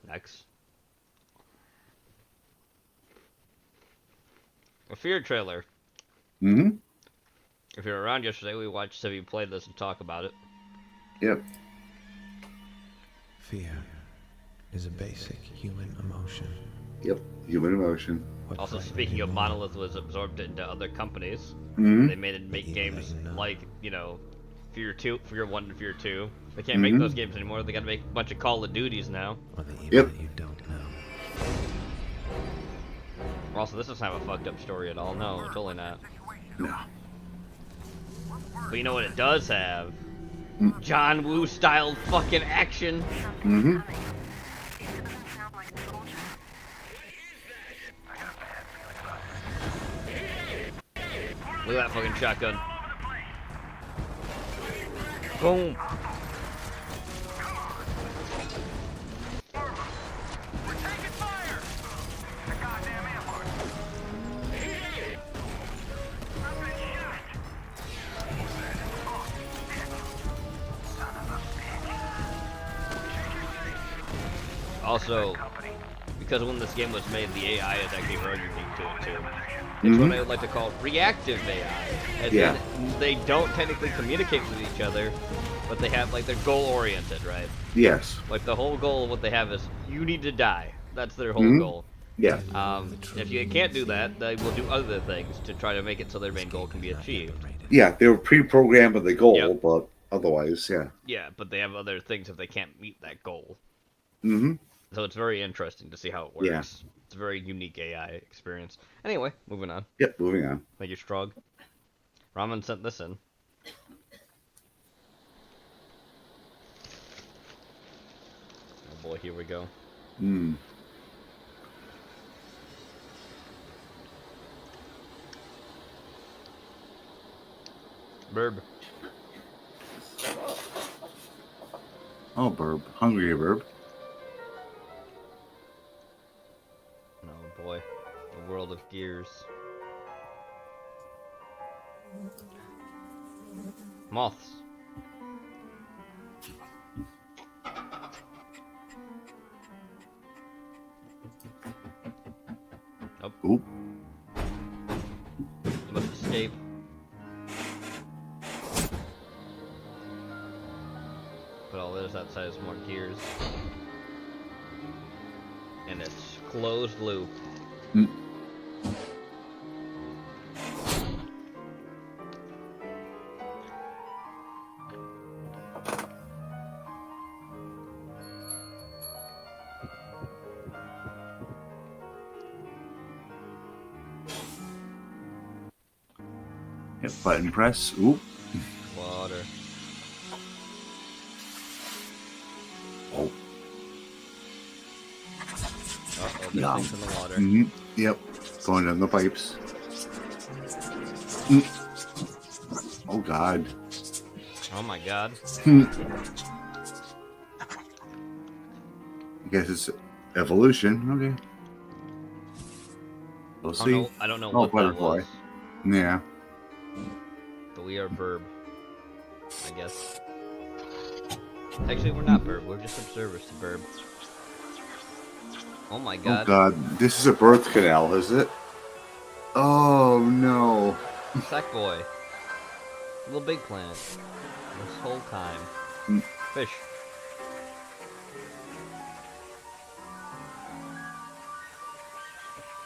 Next. A Fear trailer. If you were around yesterday, we watched Civi play this and talk about it. Yep. Fear is a basic human emotion. Yep. Human emotion. Also, speaking of, Monolith was absorbed into other companies. Mhm. They made it make games like, you know, Fear 2, Fear 1 and Fear 2. They can't make those games anymore. They gotta make a bunch of Call of Duties now. Yep. You don't know. Also, this doesn't have a fucked up story at all. No, totally not. No. But you know what it does have? John Woo style fucking action. Look at that fucking shotgun. Boom. Also, because when this game was made, the AI is actually very unique to it too. It's what I would like to call reactive AI. As Yeah. in, they don't technically communicate with each other, but they have, like, they're goal-oriented, right? Yes. Like, the whole goal of what they have is, you need to die. That's their whole goal. Yeah. If you can't do that, they will do other things to try to make it so their main goal can be achieved. Yeah, they were pre-programmed with the goal, but otherwise, yeah. Yeah, but they have other things if they can't meet that goal. Mm-hmm. So it's very interesting to see how it works. Yeah. It's a very unique AI experience. Anyway, moving on. Yep, moving on. Thank you, Strog. Ramen sent this in. boy, here we go. Hmm. Burb. Oh, Burb. Hungry Burb. Oh boy. The world of gears. Moths. Nope. Oop. You must escape. But all that is outside is more gears. And it's closed loop. Mm. Hit button press. Oop. Water. Oh. Uh-oh, there's Yeah. things in the water. Mm-hmm. Yep. Going down the pipes. Mm. Oh God. Oh my god. I guess it's evolution. Okay. We'll see. I don't know Oh, what that butterfly. was. Yeah. But we are Burb. I guess. Actually, we're not Burb. We're just observers to Burb. Oh my god. Oh God. This is a birth canal, is it? Oh no. Sackboy. Little Big Planet. This whole time. Mm. Fish.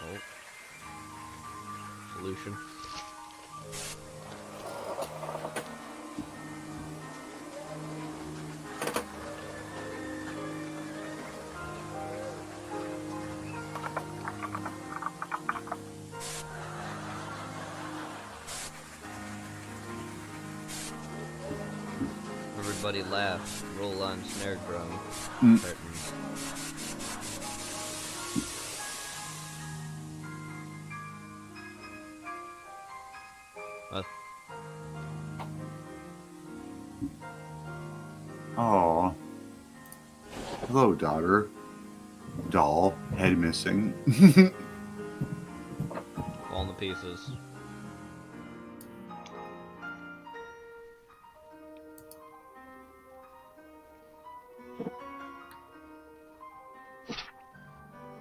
Oh. Solution. Everybody laugh, roll on snare drum. Mm. Curtains. What? Oh. Hello, daughter. Doll. Head missing. Falling to pieces.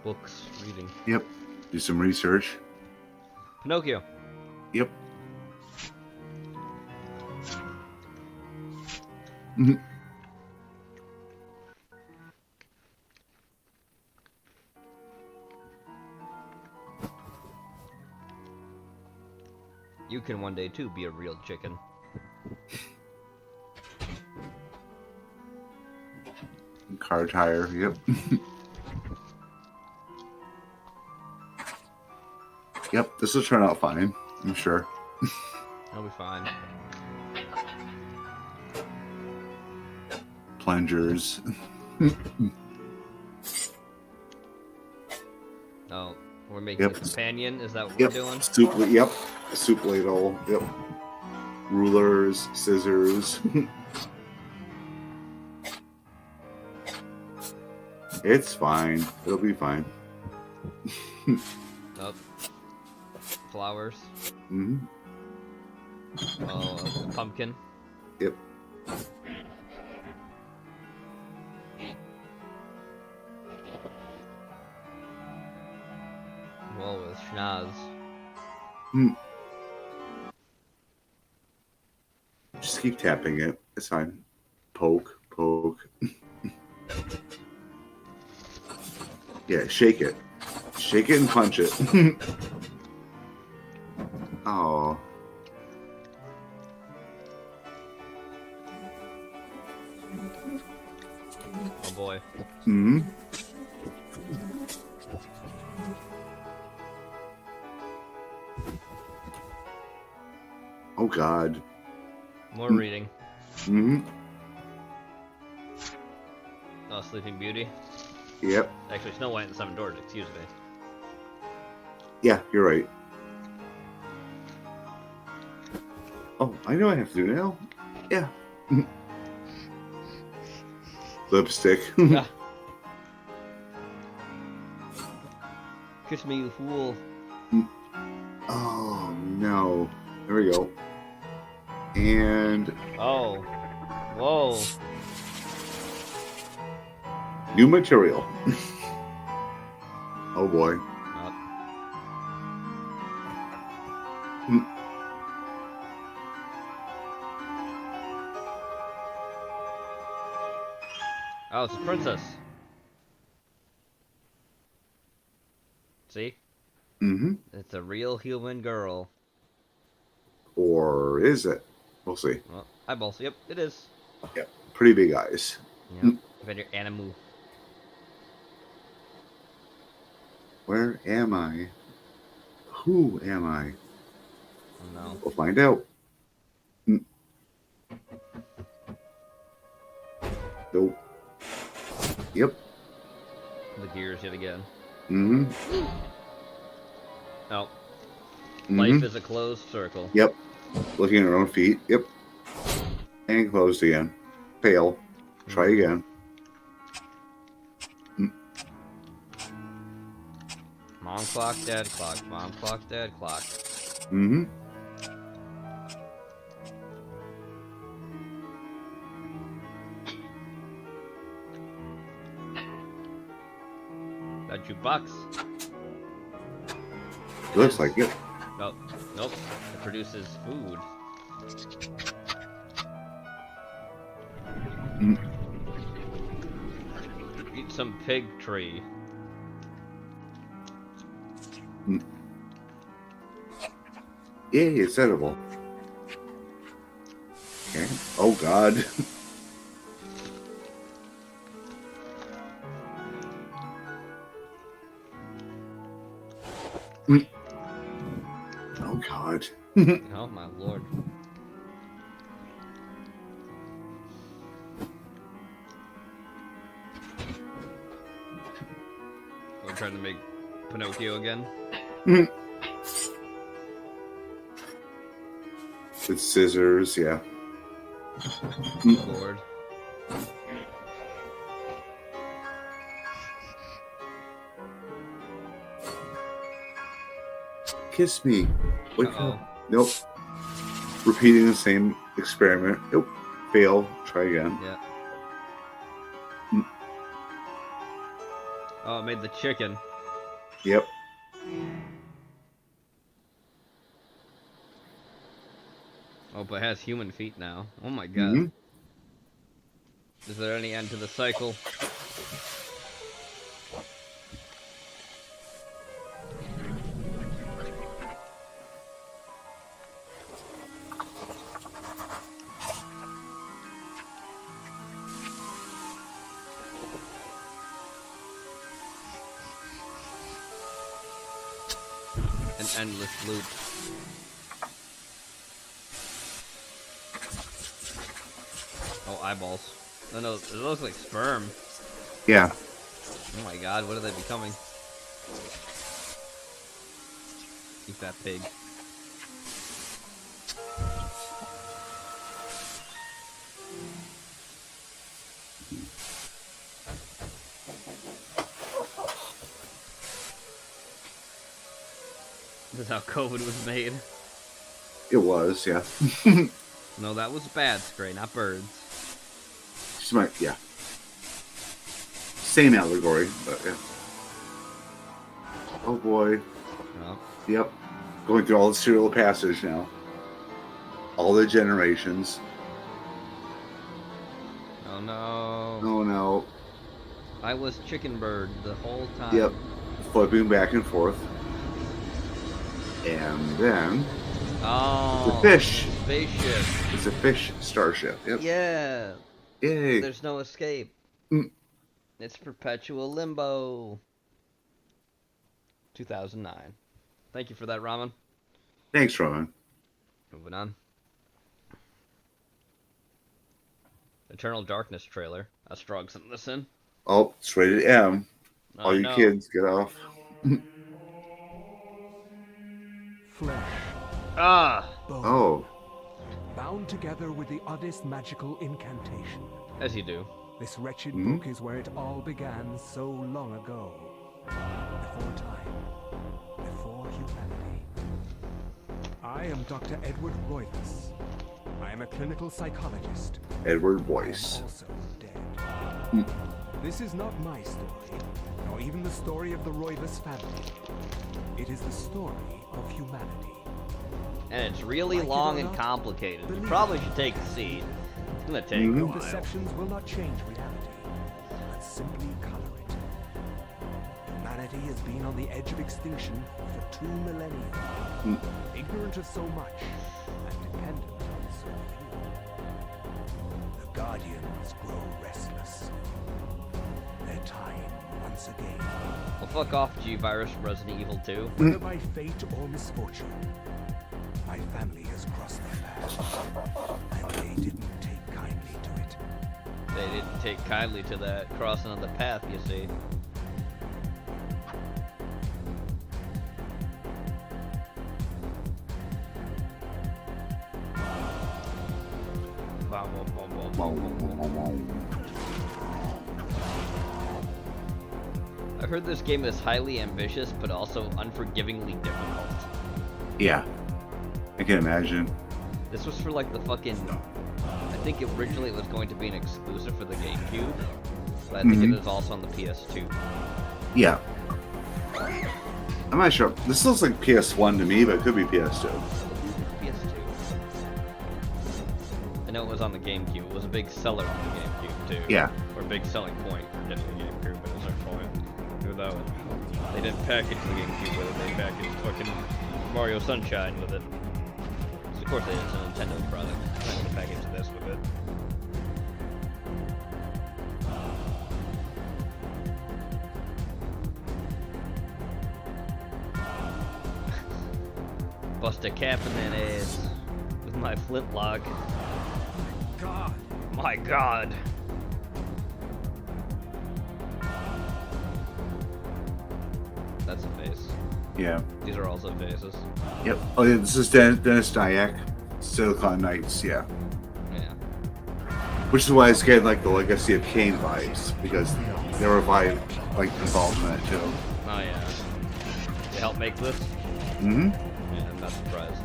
Books, reading. Yep. Do some research. Pinocchio. Yep. Mhm. You can one day too be a real chicken. Car tire. Yep. Yep. This will turn out fine. I'm sure. I'll be fine. Plungers. Oh, we're making Yep. a companion? Is that what Yep. we're doing? Soup. Yep. Soup ladle. Yep. Rulers, scissors. It's fine. It'll be fine. Nope. Flowers. Hmm. Oh, a pumpkin. Yep. Well, with schnoz. Hmm. Just keep tapping it. It's fine. Poke, poke. Yeah, shake it. Shake it and punch it. Oh. Oh boy. Hmm. Oh God. More reading. Hmm. Oh, Sleeping Beauty. Yep. Actually, Snow White and the Seven Dwarfs, excuse me. Yeah, you're right. Oh, I know what I have to do now. Yeah. Lipstick. Yeah. Kiss me, you fool. Oh, no. There we go. And... Oh. Whoa. New material. Oh, boy. Oh, it's a princess. See? Mm-hmm. It's a real human girl. Or is it? We'll see. Well, eyeballs. Yep, it is. Yep. Pretty big eyes. Yep. Very animal. Where am I? Who am I? No. We'll find out. Nope. Yep. The gears yet again. Mm-hmm. Oh. Mm-hmm. Life is a closed circle. Yep. Looking at her own feet. Yep. And closed again. Fail. Try again. Mom clock, dad clock. Mom clock, dad clock. Mm-hmm. That jukebox. Looks like it. Nope. Nope. It produces food. Eat some pig tree. Yay, it's edible. Okay. Oh, God. Oh, God. Oh, my lord. We're trying to make Pinocchio again. With scissors, yeah. Lord. Kiss me. Wait, Uh-oh. nope. Repeating the same experiment. Nope. Fail. Try again. Yeah. Oh, it made the chicken. Yep. Oh, but it has human feet now. Oh my god. Is there any end to the cycle? An endless loop. Oh, eyeballs. No, no, it looks like sperm. Yeah. Oh my god, what are they becoming? Eat that pig. This is how COVID was made. It was, yeah. No, that was bad spray, not birds. Smart, yeah. Same allegory, but yeah. Oh boy. Oh. Yep. Going through all the serial passage now. All the generations. Oh no. Oh no. I was chicken bird the whole time. Yep. Flipping back and forth. And then Oh, the fish. Spaceship. It's a fish starship. Yep. Yeah. Yay. There's no escape. It's perpetual limbo. 2009. Thank you for that, Ramen. Thanks, Roman. Moving on. Eternal Darkness trailer. That's strong. Sent this in. Oh, it's rated M. Oh, All you no. kids, get off. Flesh. Ah! Bone. Oh. Bound together with the oddest magical incantation. As you do. This wretched Mhm. book is where it all began so long ago. Before time. Before humanity. I am Dr. Edward Royvis. I am a clinical psychologist. Edward Boyce. I am also dead. Hmm. This is not my story, nor even the story of the Royvis family. It is the story of humanity. And it's really Like it long or and not, complicated. You believe probably it. should take a seat. It's gonna take Mm-hmm. a Your while. perceptions will not change reality, but simply color it. Humanity has been on the edge of extinction for 2 millennia. Ignorant of so much and dependent on so few. The Guardians grow restless. Their time once again. Well, fuck off, G-Virus from Resident Evil 2. Whether by fate or misfortune, my family has crossed their path, and they didn't take kindly to it. They didn't take kindly to that crossing of the path, you see. I've heard this game is highly ambitious, but also unforgivingly difficult. Yeah. I can imagine. This was for like the fucking... I think originally it was going to be an exclusive for the GameCube, but I think Mhm. it is also on the PS2. Yeah. I'm not sure. This looks like PS1 to me, but it could be PS2. PS2. I know it was on the GameCube. It was a big seller on the GameCube too. Yeah. Or a big selling point for getting the GameCube, but it was their point. Without it. They didn't package the GameCube with it, they packaged fucking Mario Sunshine with it. So of course they did, it's a Nintendo product. They're not gonna package this with it. Bust a cap in that ass with my flintlock. God. My God. That's a face. Yeah. These are also faces. Yep. Oh, yeah, this is Dennis Dyack. Silicon Knights, yeah. Yeah. Which is why it's getting like the Legacy of Kain vibes, because they were like involved in that too. Oh yeah. They helped make this? Mm-hmm. Yeah, I'm not surprised.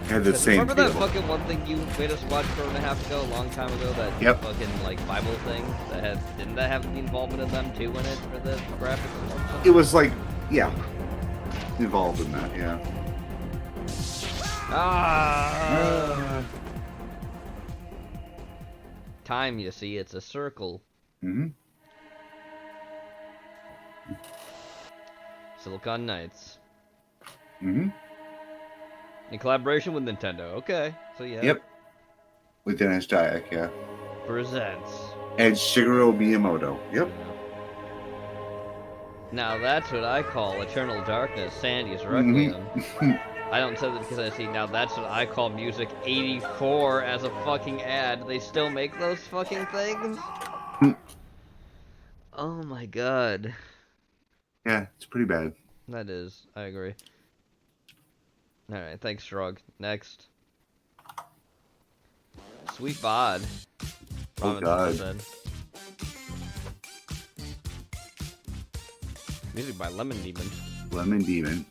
Had the same Remember that feel. fucking one thing you made us watch a half ago, a long time ago, that Yep. fucking like Bible thing that had, didn't that have the involvement of them too in it for the graphics or something? It was like, yeah, involved in that, yeah. Time, you see, it's a circle. Mm-hmm. Silicon Knights. Mm-hmm. In collaboration with Nintendo. Okay, so yeah. Yep. With Dennis Dyack, yeah. Presents. And Shigeru Miyamoto. Yep. Now that's what I call Eternal Darkness, Sandy's Mm-hmm. Requiem. I don't say that because I see, now that's what I call Music 84 as a fucking ad. They still make those fucking things? Oh my god. Yeah, it's pretty bad. That is, I agree. Alright, thanks, Shrug. Next. Sweet Bod. Oh, God. Music by Lemon Demon. Lemon Demon.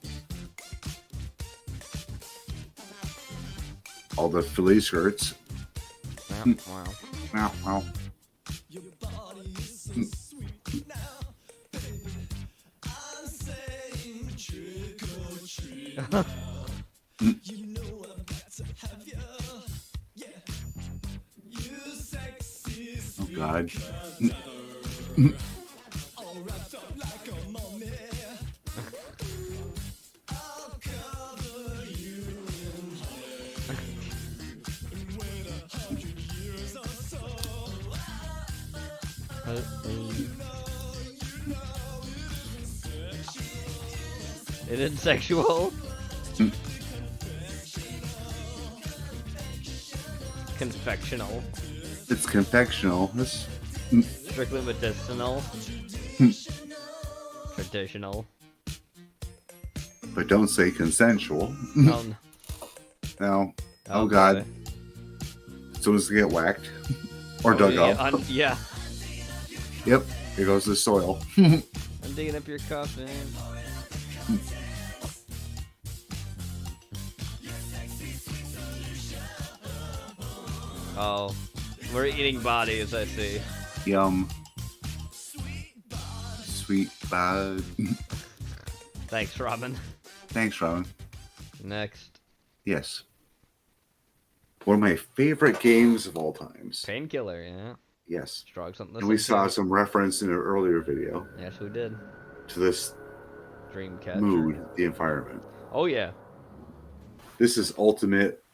All the Philly skirts. Wow. Wow. Wow, wow. Oh God. It is sexual. Confectional. It's confectional. This Strictly medicinal. Traditional. But don't say consensual. No. No. Oh, Oh God. Someone's gonna get whacked or dug up. Yeah. Yep. Here goes the soil. I'm digging up your coffin. Oh, we're eating bodies, I see. Yum. Sweet bud. Thanks, Robin. Thanks, Robin. Next. Yes. One of my favorite games of all times. Painkiller, yeah. Yes. Strong something. And we saw some reference in an earlier video. Yes, we did. To this Dreamcatcher. mood, the environment. Oh, yeah. This is ultimate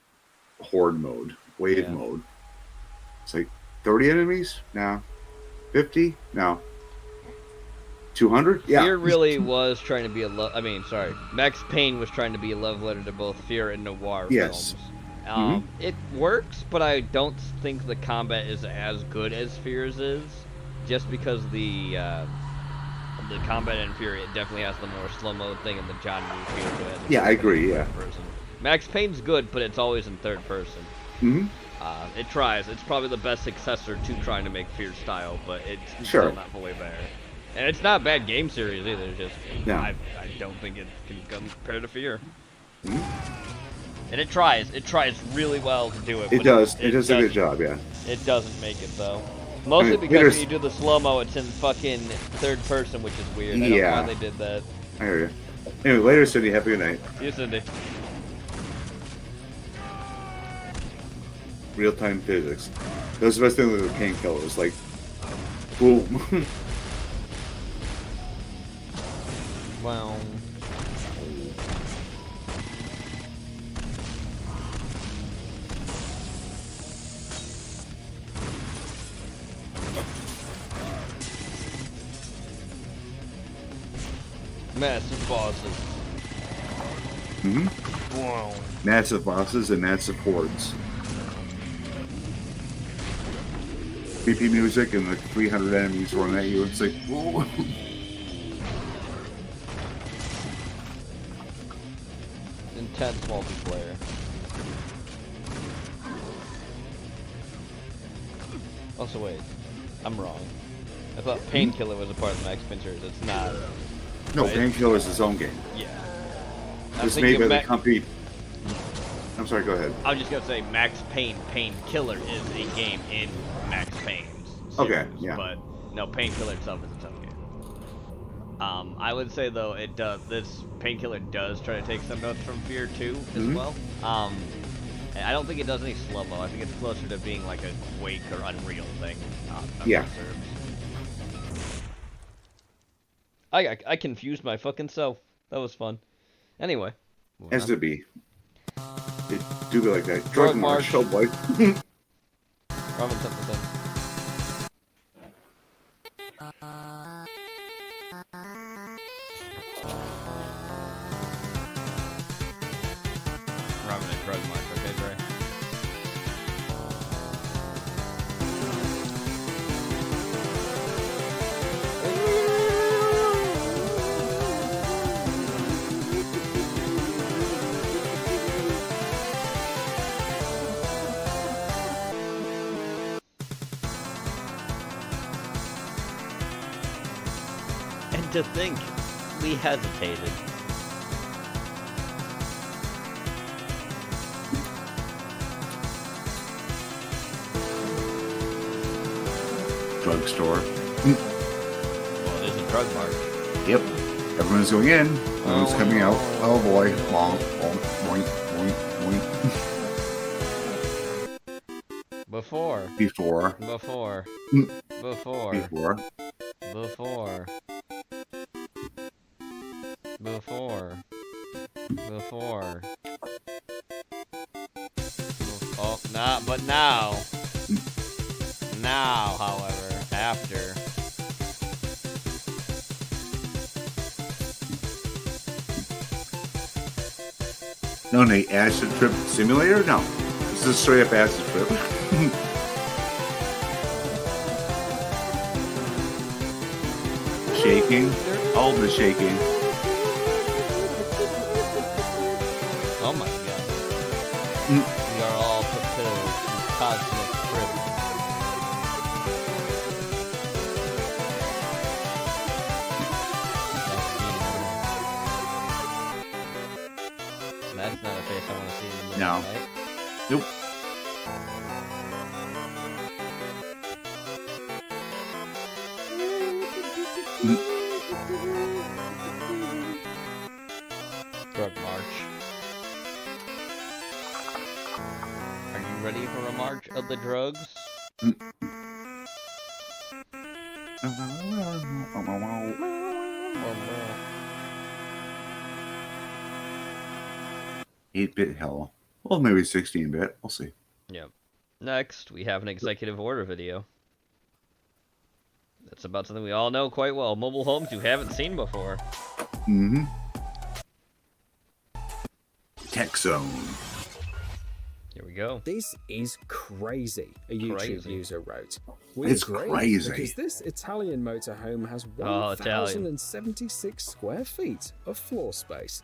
horde mode, wave mode. It's like 30 enemies? No. 50? No. 200? Yeah. Fear really was trying to be a Max Payne was trying to be a love letter to both Fear and Noir Yes. films. It works, but I don't think the combat is as good as Fear's is, just because the combat in Fear, it definitely has the more slow-mo thing and the John Woo feel to it. Yeah, I agree, yeah. Person. Max Payne's good, but it's always in third person. It tries. It's probably the best successor to trying to make Fear style, but it's still not fully there. And it's not a bad game series either. It's just I don't think it can compare to Fear. And it tries. It tries really well to do it. It but does. It does a good job, yeah. It doesn't make it though. Mostly because when you do the slow mo, it's in fucking third person, which is weird. I don't know why they did that. I hear you. Anyway, later, Cindy. Have a good night. See you, Cindy. Real-time physics. That was the best thing with the Painkiller. It was like, boom. Wow. Massive bosses. Wow. Massive bosses and massive hordes. Creepy music and the 300 enemies running at you. It's like, whoa. Intense multiplayer. Also, wait, I'm wrong. I thought Painkiller was a part of the Max Payne series. It's not. No, Right? Painkiller is its own game. Yeah. It's made by the company. I'm sorry, go ahead. I was just gonna say Max Payne Painkiller is a game in Max Payne's series, Okay, yeah. But no, Painkiller itself is its own game. I would say though this Painkiller does try to take some notes from Fear 2 as well. And I don't think it does any slow-mo. I think it's closer to being like a Quake or Unreal thing. Yeah. I confused my fucking self. That was fun. Anyway. As to be. It do be like that. Drug March, oh boy. Robin something. Robin and Drug March, okay, Dre? And to think, we hesitated. Drugstore. Well, it is a drug march. Yep. Everyone's going in. Everyone's coming out. Oh boy. Bonk, bonk, boink, boink, boink. Before. Before. Before. Before. Before. Before. Before. Before. Oh, not, but now. Now, however, after. No, Nate, Acid Trip Simulator? No. This is straight up Acid Trip. shaking. All the shaking. Oh my god. We are all fulfilled in cosmic privilege. That's not a face I want to see in the middle No. of the night. Nope. Drug march. Are you ready for a march of the drugs? Eight-bit hell. Well, maybe 16-bit. We'll see. Yep. Next, we have an executive order video. That's about something we all know quite well. Mobile homes you haven't seen before. Mm-hmm. Tech Zone. Here we go. This is crazy, a YouTube Crazy. user wrote. It's agree, crazy. Because this Italian motorhome has Oh, Italian. 1,076 square feet of floor space.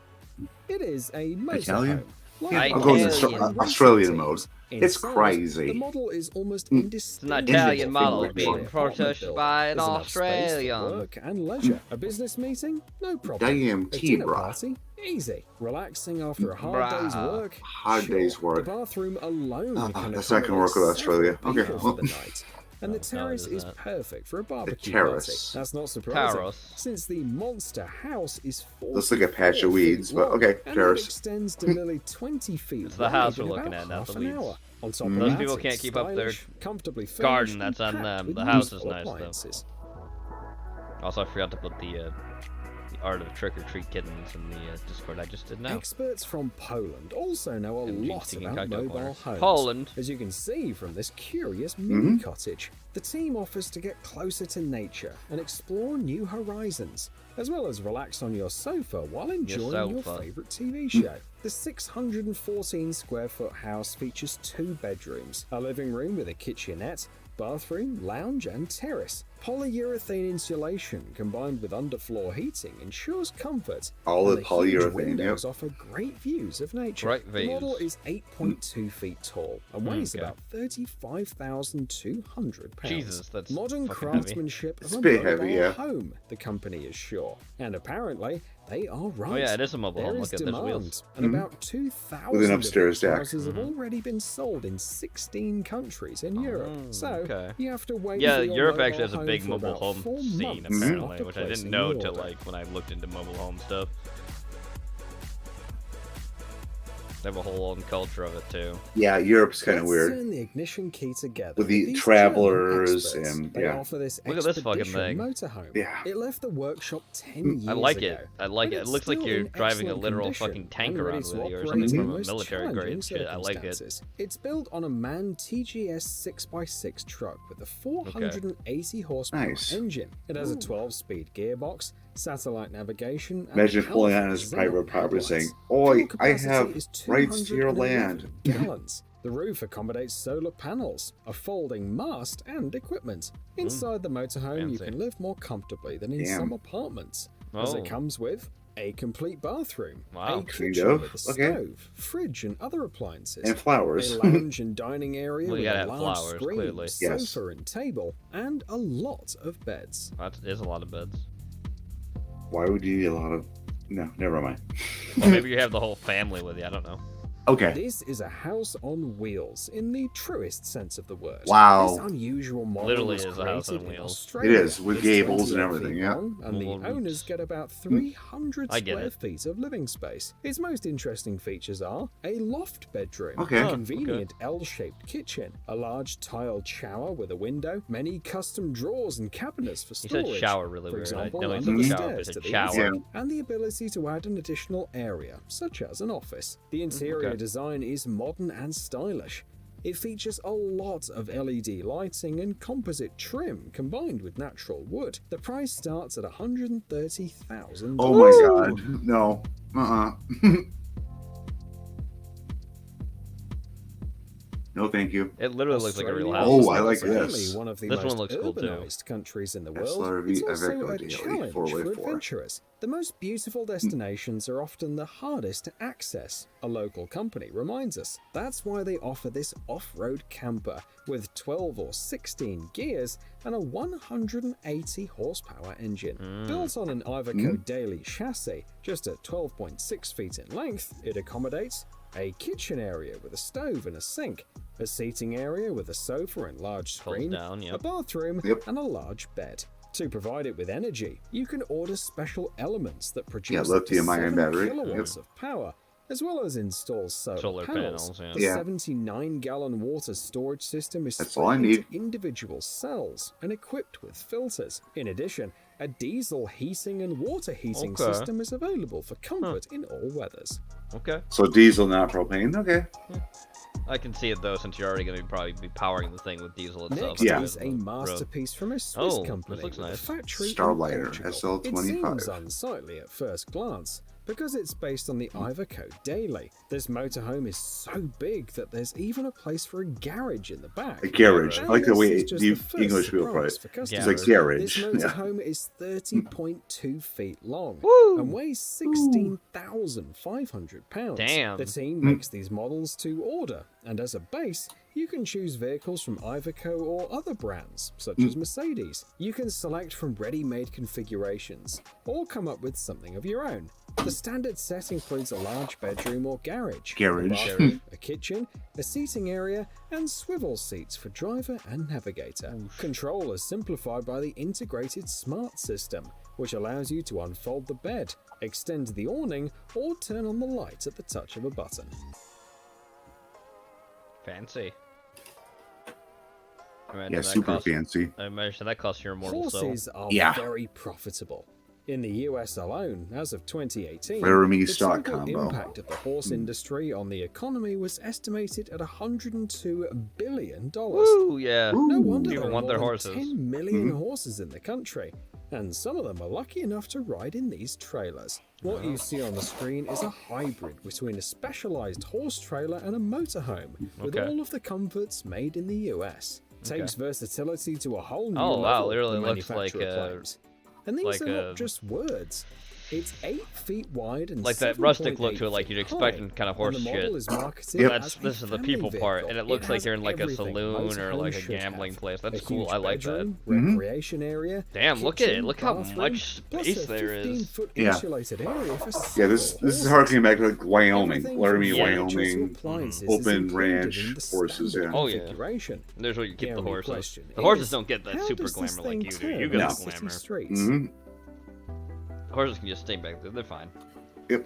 It is a Italian? motorhome. I I'll go in Italian. Australian mode. It's Inside, crazy. The model is almost It's an indistinguishable Italian from model a being apartment processed building. by an There's enough space for Australian. work and leisure. A business meeting? No problem. Damn, A dinner bruh. party? Easy. Relaxing after a hard day's Bruh. work? Hard Sure. day's work. The bathroom alone can That's not gonna work with accommodate Australia. several Okay. people for the night. And the terrace is is that? perfect for a barbecue terrace. party. That's not surprising, Terrace. since the monster house is 44 Looks like a patch of weeds, feet but long, okay, and terrace. it extends to nearly 20 feet It's the wide house in we're looking about at, not half the an weeds. hour. On top Mhm. of Those that, people it's can't keep up their stylish, comfortably garden furnished, that's and on packed them. with The house is useful nice, though. appliances. Also, I forgot to put the art of trick-or-treat kittens in the Discord. I just did now. Experts from Poland also know a MG lot singing about cocktail mobile corners. homes. Poland. As you can see from this curious mini cottage, the team offers to get closer to nature and explore new horizons, as well as relax on your sofa while enjoying your sofa. favorite TV show. The 614 square foot house features 2 bedrooms, a living room with a kitchenette, bathroom, lounge, and terrace. Polyurethane insulation combined with underfloor heating ensures comfort. All and the huge polyurethane, windows yep. offer great views of nature. Great The model views. is 8.2 feet tall and weighs Okay. about 35,200 pounds. Jesus, that's modern fucking heavy. craftsmanship It's of a a bit mobile heavy, yeah. home, the company is sure. And apparently, they are right. Oh yeah, it is a mobile There home. is Look at those demand, wheels. and Mhm. about 2,000 With an of upstairs these deck. houses have already been sold in 16 countries in Europe. So okay. you have to wait. Yeah, for your Europe mobile actually has a home big for mobile about home 4 scene months apparently, after which I placing didn't know the till order. like when I looked into mobile home stuff. They have a whole own culture of it too. Yeah, Europe's kind of Let's weird. turn the ignition key together With the these travelers German experts. and- They yeah. offer this Look at this fucking expedition thing. motorhome. Yeah. It left the workshop 10 years I like ago. it. I like but it. It it's looks like still you're in driving a excellent literal condition fucking tank and ready around to with you or operate something in from the a most military grade challenging shit. I like it. circumstances. It's built on a MAN TGS 6x6 truck with a 480 horsepower Nice. engine. It has a 12-speed gearbox, satellite navigation, and Imagine pulling powerful on his Xenon private property headlights. saying, "Oi, Fuel I capacity have is rights to your 211 land." gallons. The roof accommodates solar panels, a folding mast, and equipment. Inside the motorhome, you fancy. can live more comfortably than in Damn. some apartments, as Oh. it comes with a complete bathroom, Wow. a Kind kitchen of, with a okay. stove, fridge, and other appliances, And flowers. a lounge and dining area Well, you with gotta a have large flowers, screen, clearly. Yes. sofa, and table, and a lot of beds. That is a lot of beds. Why would you need a lot of? No, never mind. Well, maybe you have the whole family with you. I don't know. Okay. This is a house on wheels in the truest sense of the word. Wow. This unusual model Literally was is a house on created in wheels. Australia. It is, with It's gables and 28 everything, feet yeah. long, and the Little owners roots. get about 300 I get square it. feet of living space. Its most interesting features are a loft bedroom, Okay. a Oh, convenient L-shaped kitchen, a large tiled shower with a window, many custom drawers and cabinets for He storage. said shower really for weird. example, I know he under said the shower, but he stairs said to the shower. inside, and the ability to add an additional area, such as an office. The interior okay. design is modern and stylish. It features a lot of LED lighting and composite trim combined with natural wood. The price starts at $130,000. Oh my god. No. No, thank you. It literally looks like a real Australia house. Oh, I like Not only this. one of the This one most looks cool, too. urbanized countries in the world, SRV it's also Iveco a Daily, challenge 4x4. for adventurers. The most beautiful destinations are often the hardest to access, a local company reminds us. That's why they offer this off-road camper with 12 or 16 gears and a 180 horsepower engine. Built on an Iveco Daily chassis, just at 12.6 feet in length, it accommodates a kitchen area with a stove and a sink, a seating area with a sofa and large screen, down, yep. a bathroom, and a large bed. To provide it with energy, you can order special elements that produce up to lithium-ion 7 battery. kilowatts of power, as well as install solar panels. yeah. The 79-gallon water storage system is That's all I split need. into individual cells and equipped with filters. In addition, a diesel heating and water heating Okay. system is available for comfort in all weathers. Okay. So diesel, not propane. Okay. I can see it though, since you're already going to probably be powering the thing with diesel itself. Next Yeah. is a masterpiece from a Swiss Oh, company this looks with a nice. factory in Starlighter Portugal. SL25. It seems unsightly at first glance, because it's based on the Iveco Daily. This motorhome is so big that there's even a place for a garage in the back. A garage. I And like the this way is just the the first English people put surprise it. for It's customers. like garage. This Yeah. motorhome is 30.2 feet long and weighs 16,500 pounds. Damn. The team makes these models to order, and as a base, you can choose vehicles from Iveco or other brands, such as Mercedes. You can select from ready-made configurations, or come up with something of your own. The standard set includes a large bedroom or garage, Garage. a bathroom, a kitchen, a seating area, and swivel seats for driver and navigator. Control is simplified by the integrated smart system, which allows you to unfold the bed, extend the awning, or turn on the light at the touch of a button. Fancy. Yeah, super fancy. I imagine that costs your immortal soul. Horses are very profitable. In the US alone, as of 2018, Laramie the stock total combo. impact of the horse industry on the economy was estimated at $102 billion. Woo, yeah. No wonder People there are want more their than horses. 10 million horses in the country, and some of them are lucky enough to ride in these trailers. What you see on the screen is a hybrid between a specialized horse trailer and a motorhome, with Okay. all of the comforts made in the US. Takes versatility to a whole new Oh, wow, level, it really the looks like, manufacturer claims. And these like are a- not just words. It's 8 feet wide and Like that 7.8 rustic look to it, like feet you'd expect in high, kind of and horse the shit. model is marketed That's as this a is the family people part, and it vehicle. looks like has you're in like a everything saloon or motorhomes like a should gambling have. place. That's A cool. huge I like that. bedroom, recreation area. Damn, look at it. kitchen, Look how bathroom, much plus space a there is. 15-foot Yeah. insulated area for Yeah, this several is harkening back to like Wyoming, Everything Laramie, from furniture to Wyoming, appliances is open included ranch in the horses. standard Yeah. Oh yeah. configuration. There's where you keep The the only horses. question The horses is, don't get that how super does this glamour like thing you do. turn You in get the the city glamour. streets? Mhm. Horses can just stay back there. They're fine. Yep.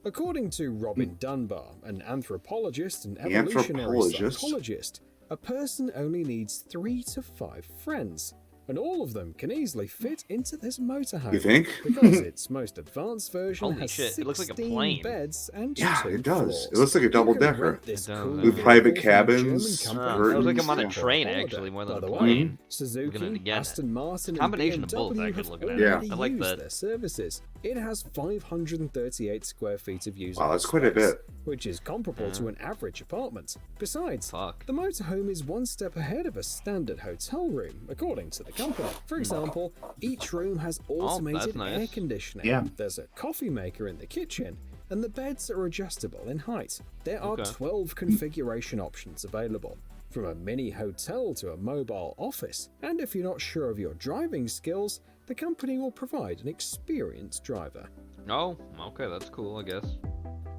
According to Robin Dunbar, an anthropologist and evolutionary Anthropologist? psychologist, a person only needs 3 to 5 friends, and all of them can easily fit into this motorhome. You think? Because its most advanced version Holy has shit, it looks like a 16 plane. beds and Yeah, 2 it does. floors. It looks like a double You can decker. rent this It does, cool yeah. With private vehicle from a cabins, German company It looks like I'm on a called train Holiday. actually, more than By a the way, plane. Looking at it Suzuki, again. Aston Martin, and Combination of both, BMW actually, have looking at it. already Yeah. I like used that. their services. It has 538 square feet of usable Wow, that's quite a space, bit. which is comparable to an average apartment. Besides, Fuck. the motorhome is one step ahead of a standard hotel room, according to the company. For example, each room has automated nice. air conditioning. Yeah. There's a coffee maker in the kitchen, and the beds are adjustable in height. There are Okay. 12 configuration options available, from a mini hotel to a mobile office. And if you're not sure of your driving skills, the company will provide an experienced driver. Oh, okay, that's cool. I guess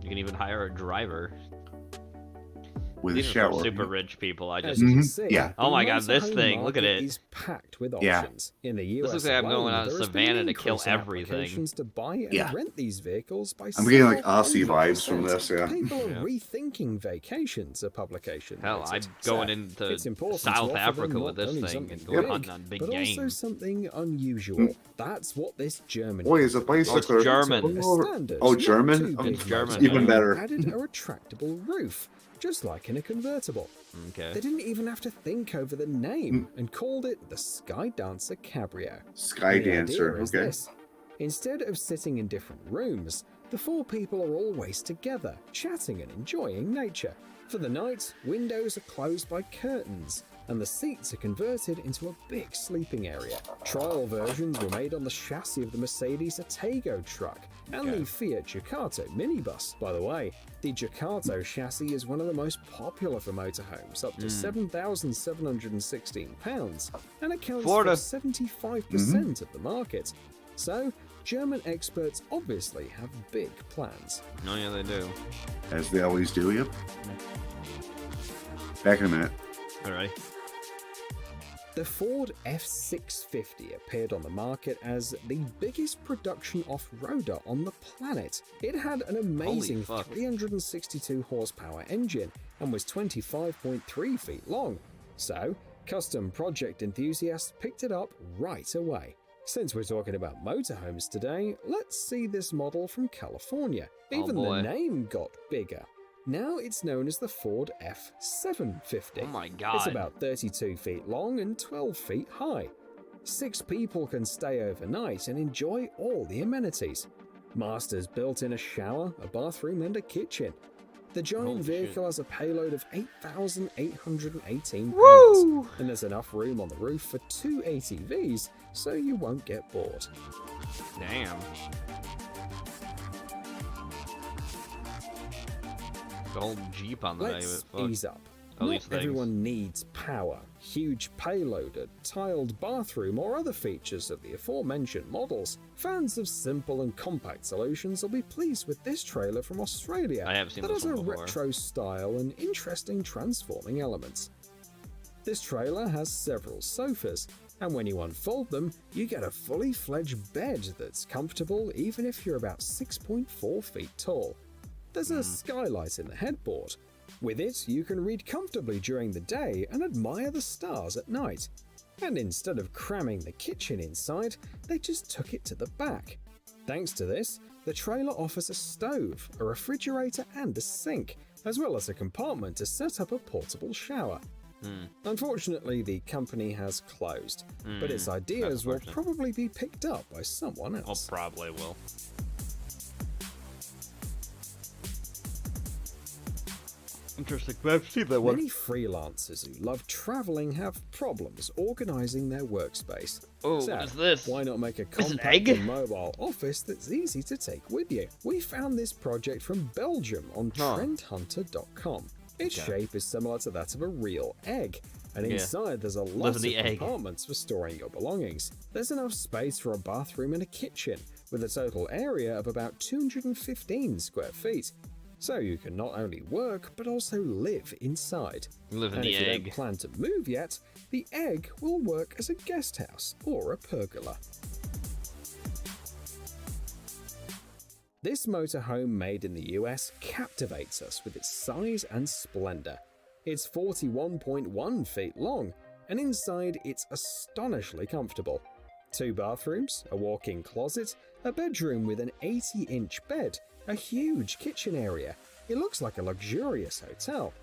you can even hire a driver. With a These are shower. for super rich people. I As just. you can Mhm. see, Yeah. Oh the my God, this motorhome thing, look at market it. is packed with Yeah. options. In the US looks like I'm going alone, out to there has been Savannah an to kill increase in everything. applications to buy and Yeah. rent these vehicles by I'm getting like several Aussie hundred vibes from percent. this. Yeah. People are Yeah. rethinking vacations, a publication Hell, noted. I'm So, going into it's important to South offer them Africa not with this only thing something and going big, hunting on big but also game. something unusual. That's what this German Boy, is a company bicycle. it's German. A Oh, standard, oh, not German? too Oh, big it's German. motorhome Even better. added a retractable roof, just like in a convertible. Okay. They didn't even have to think over the name and called it the Sky Dancer Cabrio. Sky The Dancer. idea is Okay. this. Instead of sitting in different rooms, The four people are always together, chatting and enjoying nature. For the night, windows are closed by curtains, and the seats are converted into a big sleeping area. Trial versions were made on the chassis of the Mercedes Atego truck and the Fiat Ducato minibus. By the way, the Ducato chassis is one of the most popular for motorhomes, up to 7,716 pounds, and accounts for 75% of the market. So, German experts obviously have big plans. Oh yeah, they do. As they always do, yep. Back in a minute. Alright. The Ford F650 appeared on the market as the biggest production off-roader on the planet. It had an amazing 362 horsepower engine and was 25.3 feet long. So, custom project enthusiasts picked it up right away. Since we're talking about motorhomes today, let's see this model from California. Even the name got bigger. Now it's known as the Ford F750. Oh my god. It's about 32 feet long and 12 feet high. 6 people can stay overnight and enjoy all the amenities. Master's built in a shower, a bathroom and a kitchen. The giant vehicle has a payload of 8,818 pounds, and there's enough room on the roof for 2 ATVs, so you won't get bored. Damn. The whole Jeep on the back of Let's it. ease up. All Not these things. everyone needs power, huge payload, a tiled bathroom, or other features of the aforementioned models. Fans of simple and compact solutions will be pleased with this trailer from Australia I have seen that this has a one before. retro style and interesting transforming elements. This trailer has several sofas, and when you unfold them, you get a fully fledged bed that's comfortable even if you're about 6.4 feet tall. There's a skylight in the headboard. With it, you can read comfortably during the day and admire the stars at night. And instead of cramming the kitchen inside, they just took it to the back. Thanks to this, the trailer offers a stove, a refrigerator and a sink, as well as a compartment to set up a portable shower. Unfortunately, the company has closed, but its ideas will probably be picked up by someone else. Oh, probably will. Interesting. I've seen that one. Many freelancers who love traveling have problems organizing their workspace. Oh, So, what is this? why not make a This an compact egg? and mobile office that's easy to take with you? We found this project from Belgium on trendhunter.com. Its shape is similar to that of a real egg, and Yeah. inside there's a Live lot in of the egg. compartments for storing your belongings. There's enough space for a bathroom and a kitchen, with a total area of about 215 square feet. So you can not only work, but also live inside. Live in And the if you egg. don't plan to move yet, the egg will work as a guest house or a pergola. This motorhome made in the US captivates us with its size and splendor. It's 41.1 feet long, and inside it's astonishingly comfortable. 2 bathrooms, a walk-in closet, a bedroom with an 80-inch bed, a huge kitchen area. It looks like a luxurious hotel.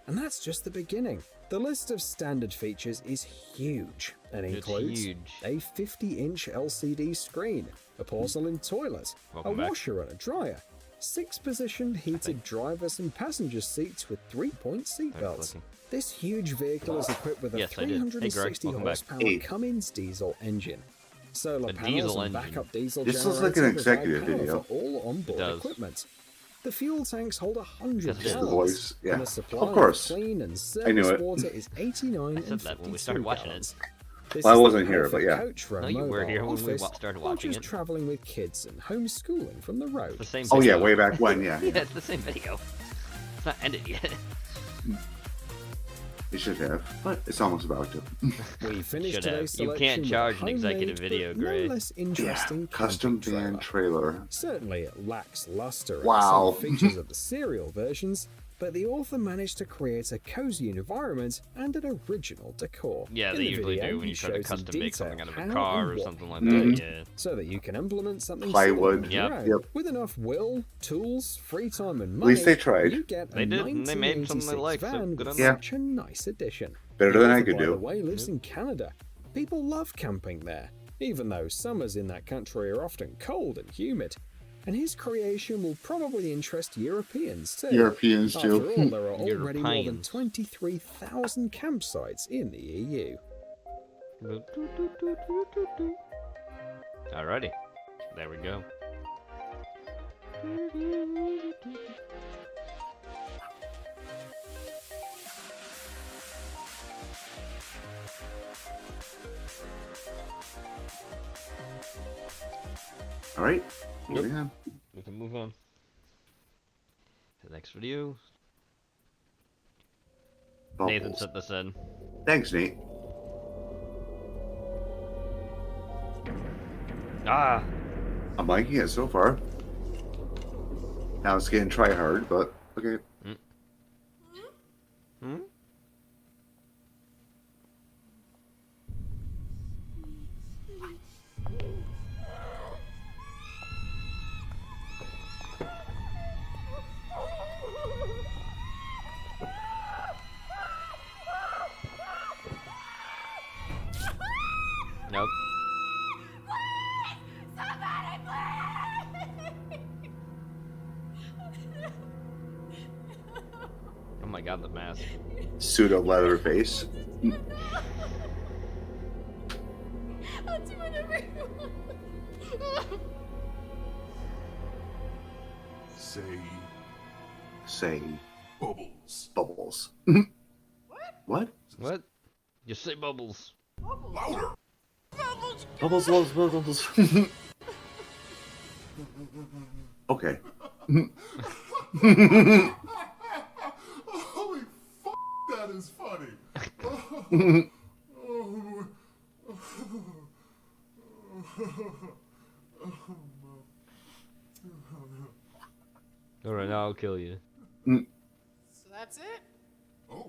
And that's just the beginning. The list of standard features is huge and It's includes huge. a 50-inch LCD screen, a porcelain toilet, Welcome a back. washer and a dryer, 6-positioned heated driver's and passenger seats with 3-point seatbelts. This huge vehicle is equipped with a Yes, I did. Hey, Greg, 360 welcome back. horsepower Hey. Cummins diesel engine. Solar A panels diesel and engine. backup diesel This looks generators like an provide executive power video. for all onboard does. equipment. The fuel tanks hold 100 Yes, it does. gallons, The voice, yeah. and the supply Of course. of clean and I knew surface it. water is 89 I said and that when we 52 started watching gallons. it. This Well, I is the wasn't here, but perfect yeah. coach for a No, you were mobile here when we office, started or watching just it. traveling with kids and homeschooling from the road. The same Oh video. yeah, way back when, yeah. Yeah, it's the same video. It's not ended yet. You should have, but it's almost about to. We finished Should have. today's You selection can't with a charge an executive homemade, video, but no Gray. less interesting Custom camping van trailer. Certainly it lacks luster Wow. and some features of the serial versions, but the author managed to create a cozy environment and an original decor. Yeah, In they the usually video, do when he you try to shows in custom make something detail out of a how car and or what something like he that. did, Yeah. so that you can implement something Plywood. similar on your Yep. own. Yep. With enough will, tools, free time and At money, least they tried. you get They a did, and they made something they 1986 liked, so van good with on them. such a nice addition. Better The than I author, could by do. the way, lives in Canada. People love camping there, even though summers in that country are often cold and humid. and his creation will probably interest Europeans too. Europeans, After too. all, there are already more than Europeans. 23,000 campsites in the EU. Alrighty. There we go. All right. Nope. Moving on. We can move on to the next video. Nathan Bubbles. sent this in. Thanks, Nate. Ah! I'm liking it so far. Now it's getting try hard, but okay. Hmm? Nope. Oh my god, the mask. Pseudo leather face. I'll do whatever you want. Say. Bubbles. Bubbles. What? What? You say bubbles. Louder. Bubbles, bubbles, bubbles. Okay. Holy f***, that is funny. Alright, now I'll kill you. So that's it?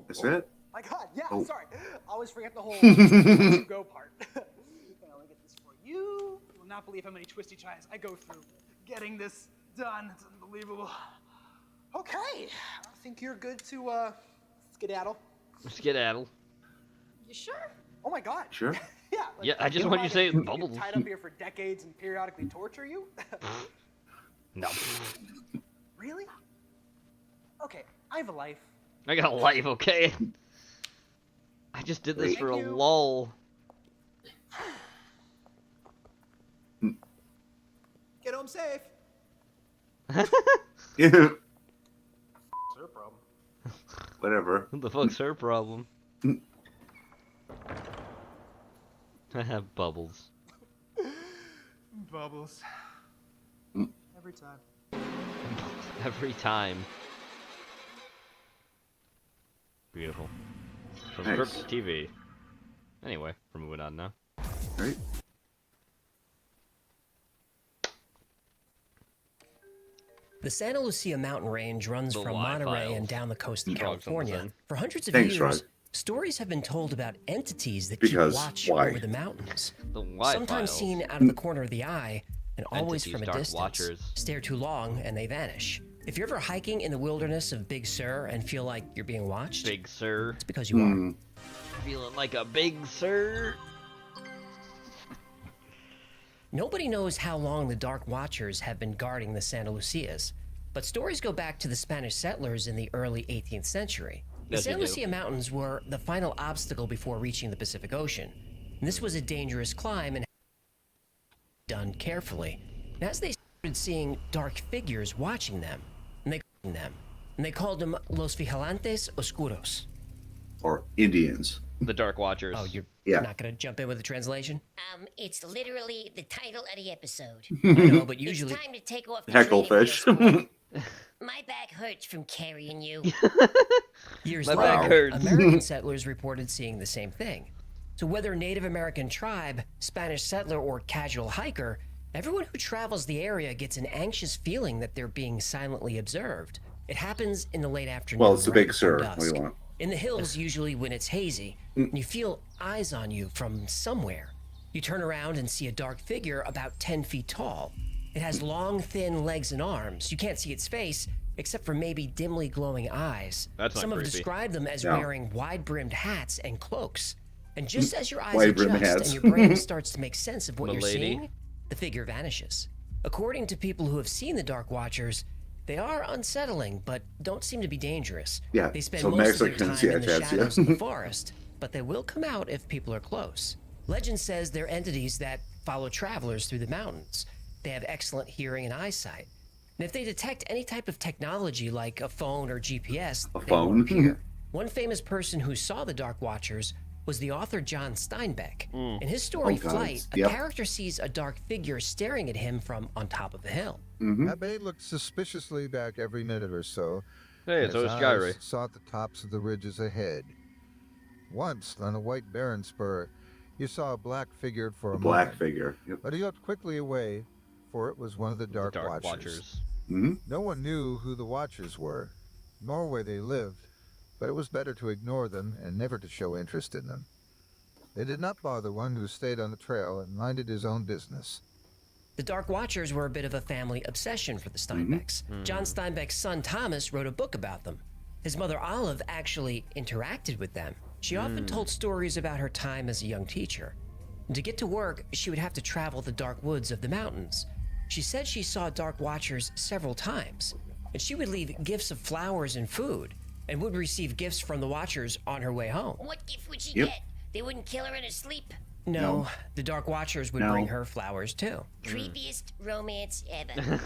That's it? My God, yeah, Oh. sorry. I always forget the whole to go part. Let me get this for you. You will not believe how many twisty tries I go through getting this done. It's unbelievable. Okay, I think you're good to skedaddle. Skedaddle. You sure? Oh my God. Sure. Yeah. Yeah, I just want you to say get bubbles. tied up here for decades and periodically torture you? No. Really? Okay, I have a life. I got a life, okay? I just did this Thank for a you. lull. Get home safe. Yeah. It's her problem. Whatever. What the fuck's her problem? I have bubbles. Bubbles. Every time. Every time. Beautiful. From Nice. Script TV. Anyway, we're moving on now. Right. The Santa Lucia mountain range runs The from Y Monterey files. and down the coast of Frogs on the California. sun. For hundreds of Thanks, years, Rod. stories have been told about entities that Because keep watch why? over the mountains. The Y Sometimes files. seen out of the corner of the eye, and always Entities, from a dark distance. watchers. Stare too long and they vanish. If you're ever hiking in the wilderness of Big Sur and feel like you're being watched, Big Sir. it's because you are. Feeling like a big sir. Nobody knows how long the Dark Watchers have been guarding the Santa Lucias, but stories go back to the Spanish settlers in the early 18th century. The Yes, they Santa do. Lucia Mountains were the final obstacle before reaching the Pacific Ocean. And this was a dangerous climb and done carefully. And as they started seeing dark figures watching them, and they called them Los Vigilantes Oscuros. Or Indians. The Dark Watchers. Oh, you're Yeah. not gonna jump in with a translation? It's literally the title of the episode. I know, but usually It's time to take off the Hecklefish. training wheels, boy. My back hurts from carrying you. Years My back later, hurts. American settlers reported seeing the same thing. So whether Native American tribe, Spanish settler, or casual hiker, everyone who travels the area gets an anxious feeling that they're being silently observed. It happens in the late afternoon. Well, it's the right Big Sur. before What do you dusk. want? In the hills, usually when it's hazy, and you feel eyes on you from somewhere. You turn around and see a dark figure about 10 feet tall. It has long, thin legs and arms. You can't see its face, except for maybe dimly glowing eyes. That's not Some have creepy. described them as No. wearing wide-brimmed hats and cloaks. And just as your eyes Wide-brimmed adjust hats. and your brain starts to make sense of what Milady. you're seeing, the figure vanishes. According to people who have seen the Dark Watchers, they are unsettling, but don't seem to be dangerous. Yeah, They spend so most Max of their like can time see in the that, yeah. shadows of the forest, but they will come out if people are close. Legend says they're entities that follow travelers through the mountains. They have excellent hearing and eyesight. And if they detect any type of technology like a phone or GPS, they will phone? appear. One famous person who saw the Dark Watchers was the author John Steinbeck. In his story, Oh, God. Flight, a Yep. character sees a dark figure staring at him from on top of a hill. Abe looked suspiciously back every minute or so. Hey, and so his is Gyri. eyes sought the tops of the ridges ahead. Once, on a white barren spur, he saw a black figure for a Black moment. figure. Yep. But he looked quickly away, for it was one of the Dark, Watchers. No one knew who the Watchers were, nor where they lived, but it was better to ignore them and never to show interest in them. They did not bother one who stayed on the trail and minded his own business. The Dark Watchers were a bit of a family obsession for the Steinbecks. John Steinbeck's son Thomas wrote a book about them. His mother Olive actually interacted with them. She often told stories about her time as a young teacher. And to get to work, she would have to travel the dark woods of the mountains. She said she saw Dark Watchers several times, and she would leave gifts of flowers and food, and would receive gifts from the Watchers on her way home. What gift would she Yep. get? They wouldn't kill her in her sleep. No, the Dark Watchers would No. bring her flowers too. Creepiest romance ever.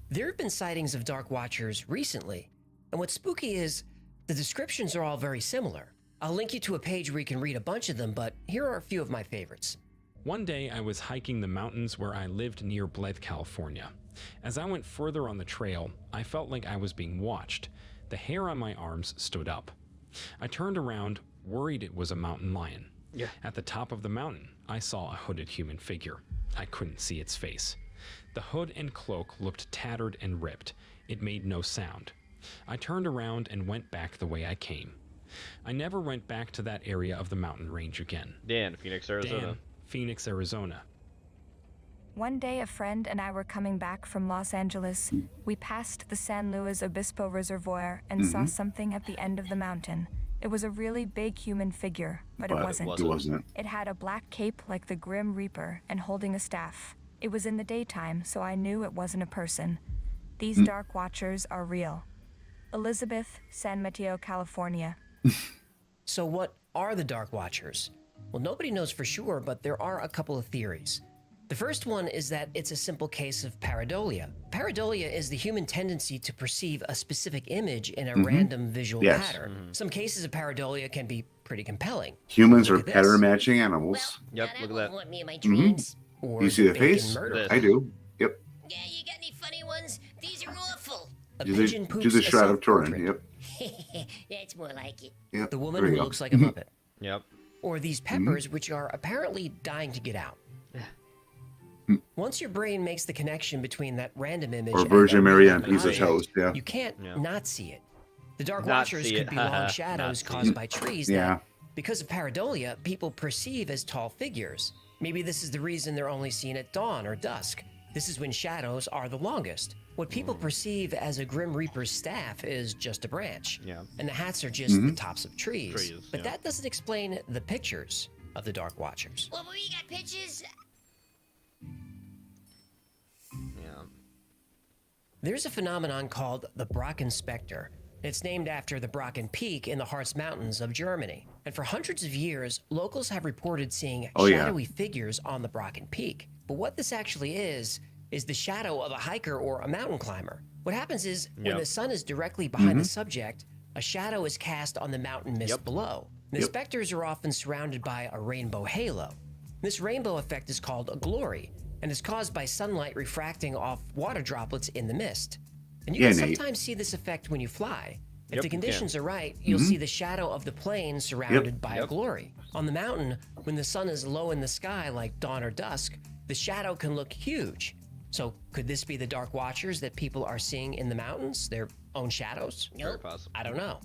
There have been sightings of Dark Watchers recently, and what's spooky is the descriptions are all very similar. I'll link you to a page where you can read a bunch of them, but here are a few of my favorites. One day I was hiking the mountains where I lived near Blythe, California. As I went further on the trail, I felt like I was being watched. The hair on my arms stood up. I turned around, worried it was a mountain lion. Yeah. At the top of the mountain, I saw a hooded human figure. I couldn't see its face. The hood and cloak looked tattered and ripped. It made no sound. I turned around and went back the way I came. I never went back to that area of the mountain range again. Dan, Phoenix, Arizona. Dan, Phoenix, Arizona. One day, a friend and I were coming back from Los Angeles. We passed the San Luis Obispo Reservoir and saw something at the end of the mountain. It was a really big human figure, but it wasn't. It wasn't. It had a black cape like the Grim Reaper and holding a staff. It was in the daytime, so I knew it wasn't a person. These Dark Watchers are real. Elizabeth, San Mateo, California. So what are the Dark Watchers? Well, nobody knows for sure, but there are a couple of theories. The first one is that it's a simple case of pareidolia. Pareidolia is the human tendency to perceive a specific image in a random visual Yes. pattern. Some cases of pareidolia can be pretty compelling. Humans Look are at this. pattern matching animals. Yep, look at that. Want me in my dreams? Or Do you see the bacon face? murder. I do. Yep. Yeah, you got any funny ones? These are awful. A Do pigeon the, poops do the a Shroud of Turin. self-portrait. Yep. That's more like it. Yep. The woman There who you go. looks like a Muppet. Yep. Or these peppers, which are apparently dying to get out. Once your brain makes the connection between that random image Or and Virgin the Mary random on pizza object, toast, yeah. you can't not see it. The Dark Not Watchers see could it. be long Not shadows see caused it. by trees Yeah. that, because of pareidolia, people perceive as tall figures. Maybe this is the reason they're only seen at dawn or dusk. This is when shadows are the longest. What people perceive as a Grim Reaper's staff is just a branch. Yeah. And the hats are just the tops of trees. Trees, but yeah. that doesn't explain the pictures of the Dark Watchers. Well, we got pictures. Yeah. There's a phenomenon called the Brocken Spectre. It's named after the Brocken Peak in the Harz Mountains of Germany. And for hundreds of years, locals have reported seeing Oh, yeah. shadowy figures on the Brocken Peak. But what this actually is the shadow of a hiker or a mountain climber. What happens is when Yep. the sun is directly behind the subject, a shadow is cast on the mountain mist below. The Yep. specters are often surrounded by a rainbow halo. This rainbow effect is called a glory and is caused by sunlight refracting off water droplets in the mist. And you Yeah, can Nate. sometimes see this effect when you fly. If Yep, the you can. conditions are right, you'll see the shadow of the plane surrounded by a Yep. glory. On the mountain, when the sun is low in the sky like dawn or dusk, the shadow can look huge. So could this be the Dark Watchers that people are seeing in the mountains, their own shadows? Very possible. I don't know.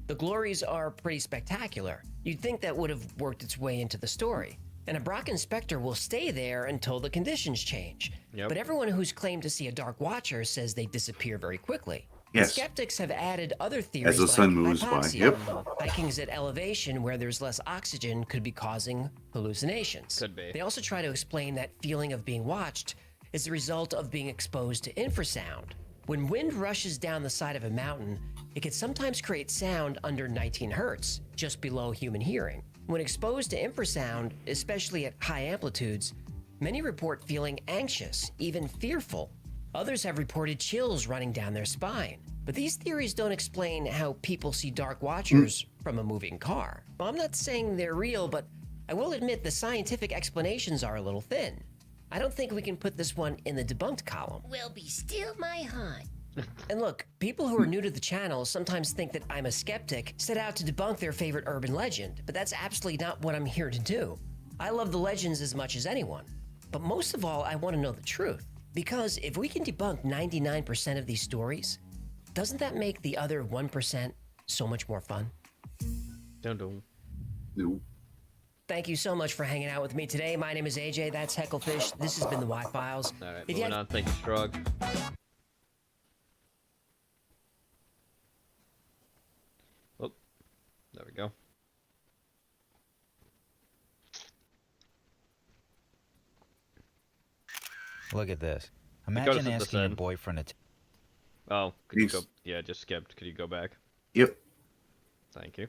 The glories are pretty spectacular. You'd think that would have worked its way into the story. And a Brocken Spectre will stay there until the conditions change. Yep. But everyone who's claimed to see a Dark Watcher says they disappear very quickly. Yes. Skeptics have added other theories As the sun moves by. hypoxia. Yep. Hiking's at elevation where there's less oxygen could be causing hallucinations. Could be. They also try to explain that feeling of being watched is the result of being exposed to infrasound. When wind rushes down the side of a mountain, it can sometimes create sound under 19 hertz, just below human hearing. When exposed to infrasound, especially at high amplitudes, many report feeling anxious, even fearful. Others have reported chills running down their spine. But these theories don't explain how people see dark watchers from a moving car. Well, I'm not saying they're real, but I will admit the scientific explanations are a little thin. I don't think we can put this one in the debunked column. Will be still my heart. And look, people who are new to the channel sometimes think that I'm a skeptic, set out to debunk their favorite urban legend, but that's absolutely not what I'm here to do. I love the legends as much as anyone, but most of all, I want to know the truth. Because if we can debunk 99% of these stories, doesn't that make the other 1% so much more fun? Dun-dun. No. Thank you so much for hanging out with me today. My name is AJ, that's Hecklefish. This has been the Y-Files. All right, If you moving have- on. Thank you, Strug. Oh, there we go. Look at this. It goes Imagine at the asking your side. boyfriend to. Oh, could you Peace. go? Yeah, just skipped. Could you go back? Yep. Thank you.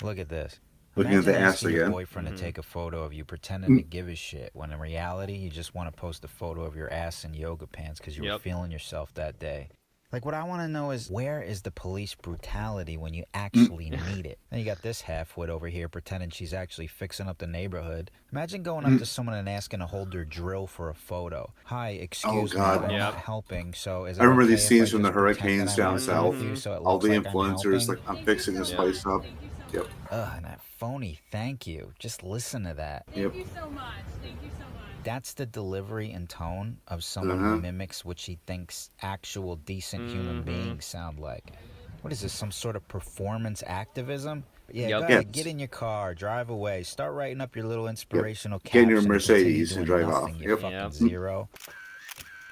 Look at this. Looking at the Imagine ass asking your again. boyfriend to take a photo of you pretending to give a shit, when in reality you just want to post a photo of your ass in yoga pants because you were feeling yourself that day. Like, what I want to know is, where is the police brutality when you actually need it? Then you got this halfwit over here pretending she's actually fixing up the neighborhood. Imagine going up to someone and asking to hold their drill for a photo. Hi, excuse me, God. I'm not helping, so is it I remember okay these if scenes I from the just pretend hurricanes that I down wanna film south. you so it All looks the like I'm influencers, helping? like, I'm fixing this place up. Yep. Ugh, and that phony thank you. Just listen to that. Yep. Thank you so much. Thank you so much. That's the delivery and tone of someone who mimics what she thinks actual decent human beings sound like. What is this, some sort of performance activism? Yeah, Yep. go ahead, Yes. get in your car, drive away, start writing up your little inspirational Get in your caption, Mercedes and pretend drive you're off. doing nothing, you Yep. fucking zero.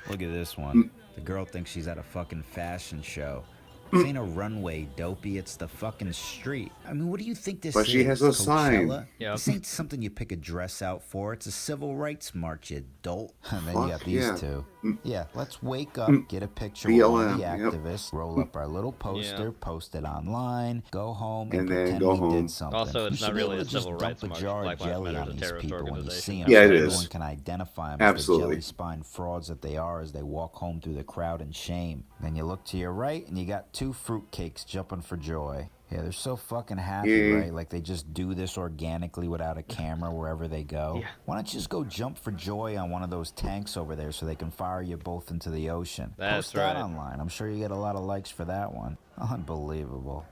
Look at this one. The girl thinks she's at a fucking fashion show. This ain't a runway, dopey. It's the fucking street. I mean, what do you think this But is? she has a sign. Coachella? Yep. This ain't something you pick a dress out for. It's a civil rights march, you dolt. And then you Fuck got these yeah. two. Yeah, let's wake up, get a picture BLM, with one of the yep. activists, roll up our little poster, post it online, go home, and And then pretend go we home. did something. Also, it's You should not be really able a to just civil dump rights a march. jar of Black Lives jelly Matter is on a these terrorist people when you organization. see them. Yeah, it so is. everyone can identify them Absolutely. as the jelly spine frauds that they are as they walk home through the crowd in shame. Then you look to your right, and you got two fruitcakes jumping for joy. Yeah, they're so fucking happy, Yeah. right? Like they just do this organically without a camera wherever they go. Yeah. Why don't you just go jump for joy on one of those tanks over there so they can fire you both into the ocean? That's Post that right. online. I'm sure you get a lot of likes for that one. Unbelievable.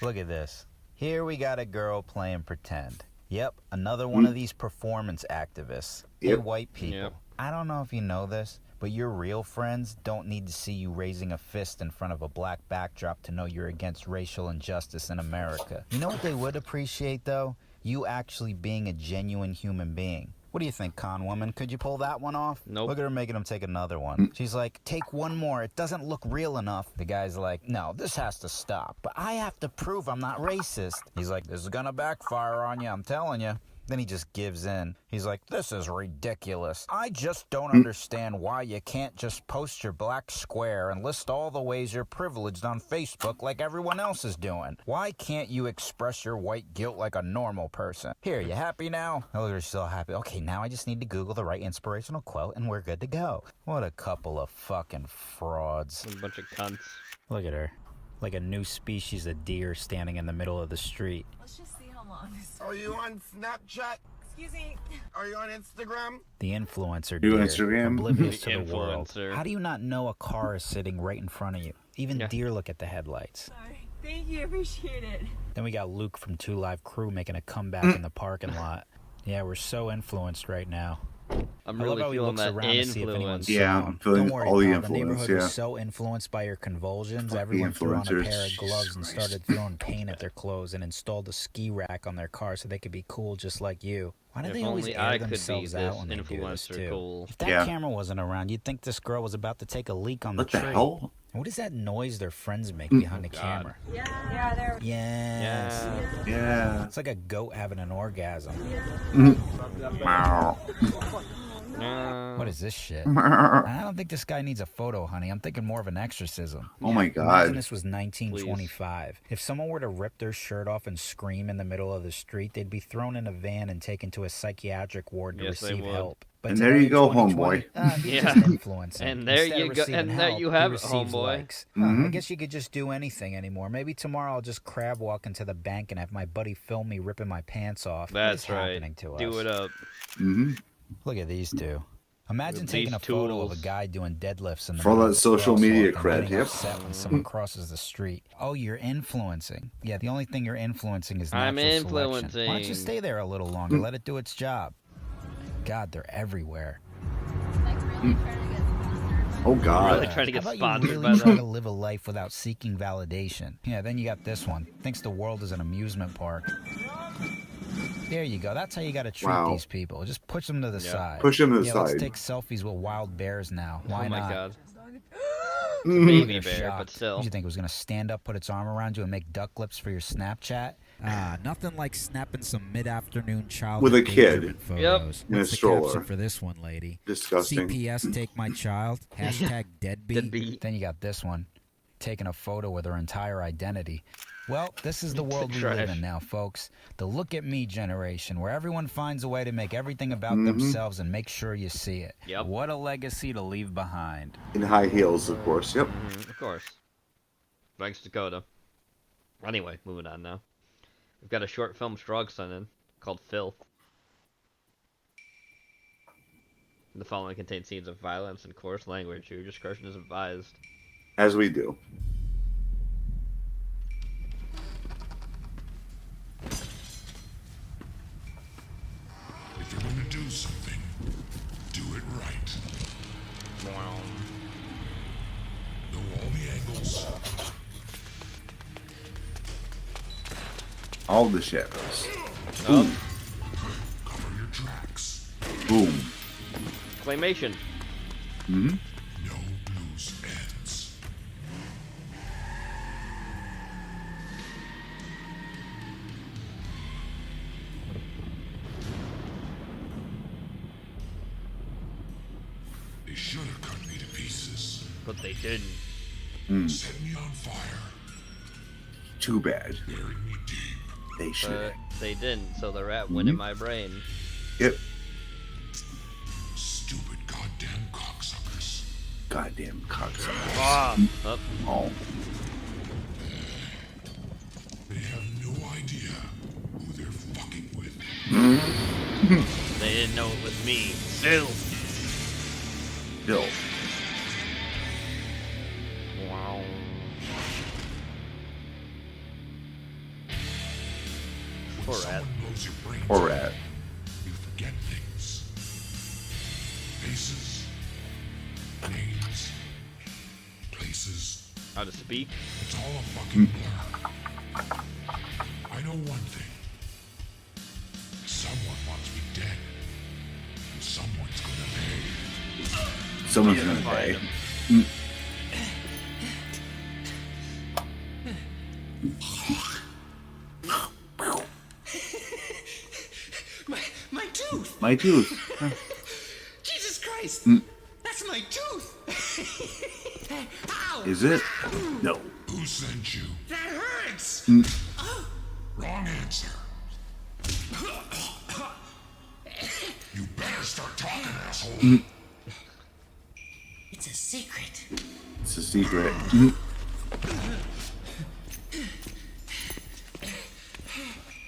Look at this. Here we got a girl playing pretend. Yep, another one of these performance activists. Hey, Yep. white people. Yep. I don't know if you know this, but your real friends don't need to see you raising a fist in front of a black backdrop to know you're against racial injustice in America. You know what they would appreciate, though? You actually being a genuine human being. What do you think, con woman? Could you pull that one off? Nope. Look at her making him take another one. She's like, take one more. It doesn't look real enough. The guy's like, no, this has to stop. But I have to prove I'm not racist. He's like, this is gonna backfire on you, I'm telling you. Then he just gives in. He's like, this is ridiculous. I just don't understand why you can't just post your black square and list all the ways you're privileged on Facebook like everyone else is doing. Why can't you express your white guilt like a normal person? Here, you happy now? Oh, you're still happy. Okay, now I just need to Google the right inspirational quote and we're good to go. What a couple of fucking frauds. A bunch of cunts. Look at her. Like a new species of deer standing in the middle of the street. Let's just see how long this. Are you on Snapchat? Excuse me. Are you on Instagram? The influencer You deer, Instagram? oblivious The to the world. influencer. How do you not know a car is sitting right in front of you? Even Yeah. deer look at the headlights. Sorry. Thank you. Appreciate it. Then we got Luke from 2 Live Crew making a comeback in the parking lot. Yeah, we're so influenced right now. I'm I love really how he feeling looks that around to see if anyone's influence. Yeah, saw him. I'm feeling Don't worry, all the pal, influence, The neighborhood yeah. was so influenced by your convulsions, Fuck the everyone threw on a influencers, pair of gloves Jesus and Christ. started throwing paint at their clothes and installed a ski rack on their car so they could be cool just like you. Why do If they always only air I could be themselves this out when they do this influencer too? cool. If that Yeah. camera wasn't around, you'd think this girl was about to take a leak on What the the tree. hell? What is that noise their friends make behind the camera? Yeah, they're. Yes. Yeah. It's like a goat having an orgasm. Wow. What is this shit? I don't think this guy needs a photo, honey. I'm thinking more of an exorcism. Oh my Imagine God. this was 1925. If someone were to rip their shirt off and scream in the middle of the street, they'd be thrown in a van and taken to a psychiatric ward to Yes, they receive would. help. But And there today you in go, 2020, homeboy. He's Yeah. just influencing. And there Instead you of go- receiving and there help, you have he it, receives homeboy. likes. I guess you could just do anything anymore. Maybe tomorrow I'll just crab walk into the bank and have my buddy film me ripping my pants off. What is That's right. happening to us? Do it up. Mm-hmm. Look at these two. Imagine With taking these a photo of a tools. guy doing deadlifts in the For all middle that of a social media crosswalk cred, and getting yep. upset when someone crosses the street. Oh, you're influencing. Yeah, the only thing you're influencing is natural I'm selection. Why don't you influencing. stay there a little longer? Let it do its job. God, they're everywhere. Oh God. Really trying to get How about sponsored you by really try to them. live a life without seeking validation? Yeah, then you got this one. Thinks the world is an amusement park. There you go. That's how you got to treat Wow. these people. Just push them to the side. Push 'em to the yeah, side. Let's take selfies with wild bears now. Why Oh my not? God. Mhm. Baby They're bear, but shocked. still. What do you think it was gonna stand up, put its arm around you, and make duck lips for your Snapchat? Nothing like snapping some mid-afternoon child With a kid. Yep. photos. In a What's the stroller. caption for this one, lady? Disgusting. CPS, take my child. Hashtag deadbeat. Then you got this one, taking a photo with her entire identity. Well, this is the world we live Trash. in now, folks. The look at me generation, where everyone finds a way to make everything about Mhm. themselves and make sure you see it. Yep. What a legacy to leave behind. In high heels, of course. Yep. Of course. Thanks, Dakota. Anyway, moving on now. We've got a short film Strog sent in called Filth. The following contains scenes of violence and coarse language. Your discretion is advised. As we do. If you're gonna do something, do it right. Know all the angles. All the shadows. Oh. Boom. Cover your tracks. Boom. Claymation. Mm-hmm. No loose ends. They should have cut me to pieces. But they didn't. Mm. Set me on fire. Too bad. Buried me deep. They should. But they didn't, so the rat went in my brain. Yep. Stupid goddamn cocksuckers. Goddamn cocksuckers. Ah! Up. Oh. They have no idea who they're fucking with. They didn't know it was me. Phil. Bill. Wow. Poor rat. Someone blows your brains Poor out, rat. you forget things. Faces, names, places. How to speak. It's all a fucking blur. I know one thing. Someone wants me dead. And someone's gonna pay. Someone's Yeah, gonna find pay. him. Mm. My tooth! My tooth. Jesus Christ! Mm. That's my tooth! Ow! Is it? No. Who sent you? That hurts! Mm. Wrong answer. You better start talking, asshole. Mm. It's a secret. It's a secret. Mm.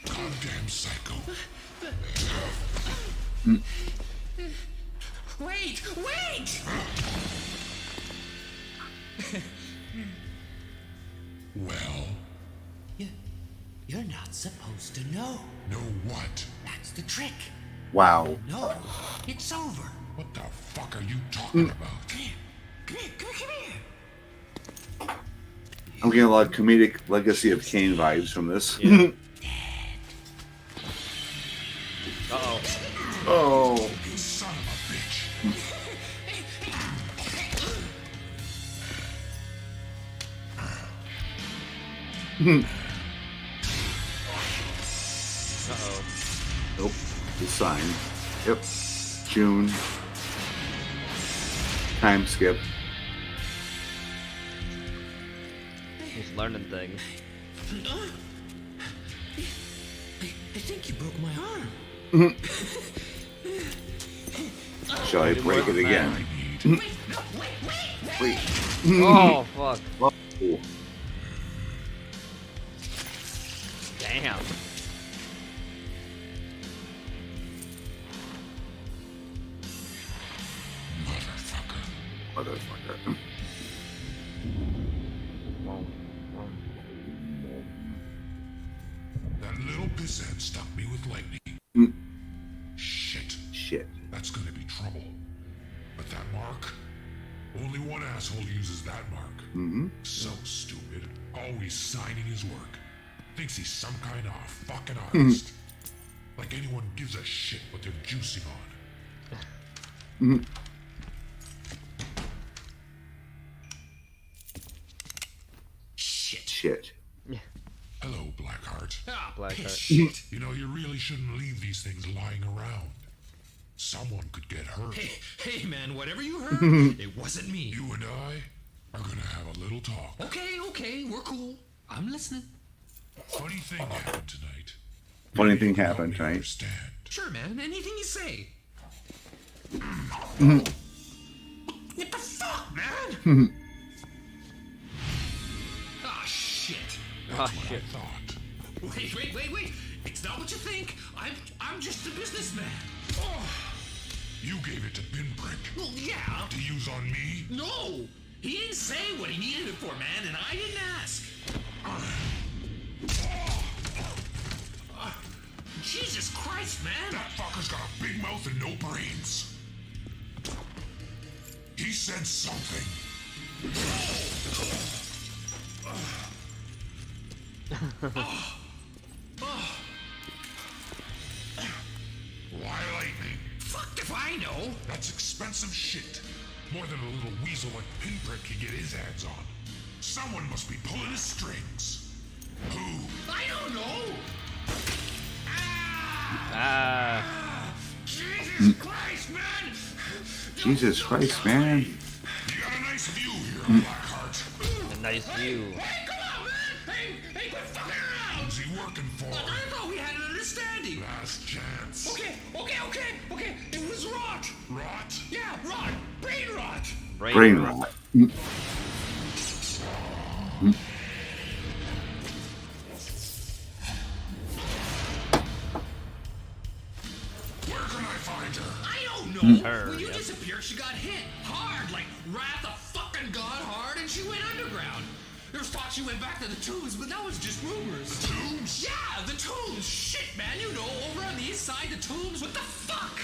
Goddamn psycho. Mm. Wait! Wait! Well, You're not supposed to know. know what? That's the trick. Wow. No. It's over. What the fuck are you talking about? Come here. Come here. Come here. I'm getting a lot of comedic Legacy of Kain vibes from this. Yeah. Uh-oh. Oh. You son of a bitch. Uh-oh. Nope. The sign. Yep. June. Time skip. He's learning things. I think you broke my arm. Shall I break it again? Wait. Oh, fuck. Oh. Damn. Motherfucker. That little pissant stuck me with lightning. Shit. Shit. That's gonna be trouble. But that mark? Only one asshole uses that mark. Mm-hmm. So stupid. Always signing his work. Thinks he's some kind of fucking artist. Like anyone gives a shit what they're juicing on. Shit. Hello, Blackheart. Blackheart. Shit. You know, you really shouldn't leave these things lying around. Someone could get hurt. Hey, man, whatever you heard, it wasn't me. You and I are gonna have a little talk. Okay, we're cool. I'm listening. Funny thing happened tonight. Funny thing happened tonight. Sure, man, anything you say. What the fuck, man? Ah, shit. That's what I thought. Wait. It's not what you think. I'm just a businessman. Oh. You gave it to Pinprick. Well, yeah. To use on me? No! He didn't say what he needed it for, man, and I didn't ask. Jesus Christ, man! That fucker's got a big mouth and no brains. He said something. Why lightning? Fucked if I know. That's expensive shit. More than a little weasel like Pinprick can get his hands on. Someone must be pulling his strings. Who? I don't know. Jesus Christ, man! Jesus Christ, man. You got a nice view here, Blackheart. A nice view. Hey, come on, man! Hey, quit fucking around! Who's he working for? I thought we had an understanding. Last chance. Okay. It was rot. Rot? Yeah, rot. Brain rot. Brain rot. Where can I find her? I don't know. Her, When you yep. disappeared, she got hit hard, like Wrath of fucking God hard, and she went underground. There's thought she went back to the tombs, but that was just rumors. The tombs? Yeah, the tombs. Shit, man, you know, over on the east side, the tombs. What the fuck?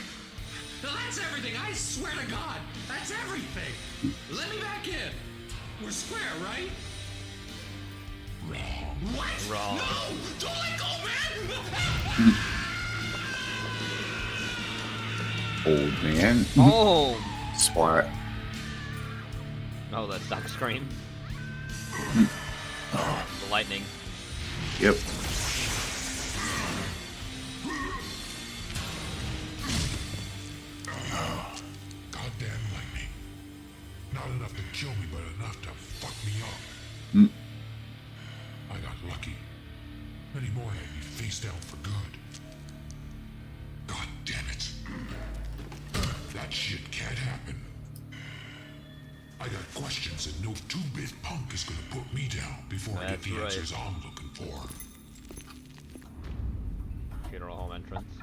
Now that's everything. I swear to God, that's everything. Let me back in. We're square, right? Wrong. What? Wrong. No! Don't let go, man! Old man. Oh! Splat. Oh, that duck scream. The lightning. Yep. Goddamn lightning. Not enough to kill me, but enough to fuck me up. I got lucky. Many more had me face down for good. God damn it. That shit can't happen. I got questions and no two-bit punk is gonna put me down before I get the answers I'm looking for. Funeral home entrance.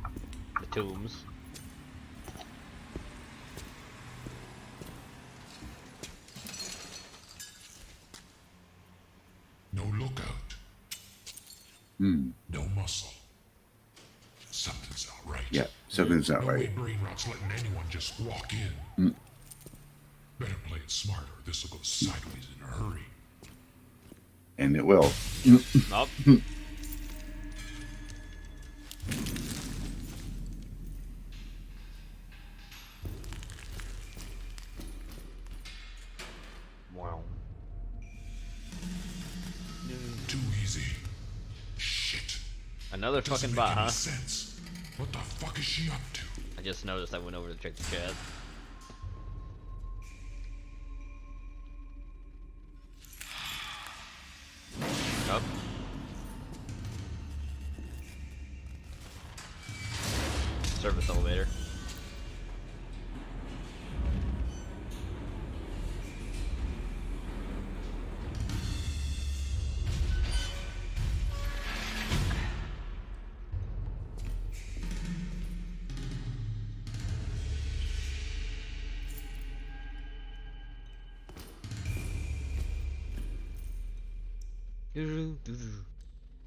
The tombs. No lookout. Hmm. No muscle. Something's not right. Yeah. Something's not No way right. brain rot's letting anyone just walk in. Mm. Better play it smart, or this will go sideways in a hurry. And it will. Nope. Wow. Too easy. Shit. Another Doesn't fucking make bot, any huh? sense. What the fuck is she up to? I just noticed I went over to check the chat. Up. Service elevator.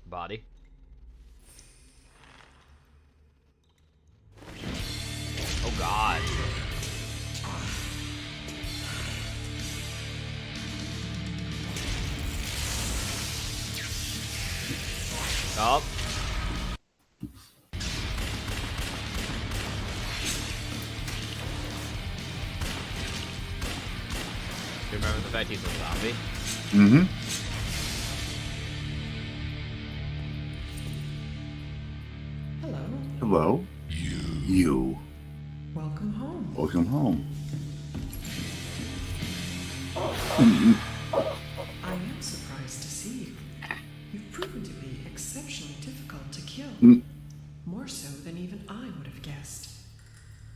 Body. Oh god. Stop. Remember the fact he's a zombie? Mm-hmm. Hello. Hello. You. Welcome home. Welcome home. I am surprised to see you. You've proven to be exceptionally difficult to kill. More so than even I would have guessed.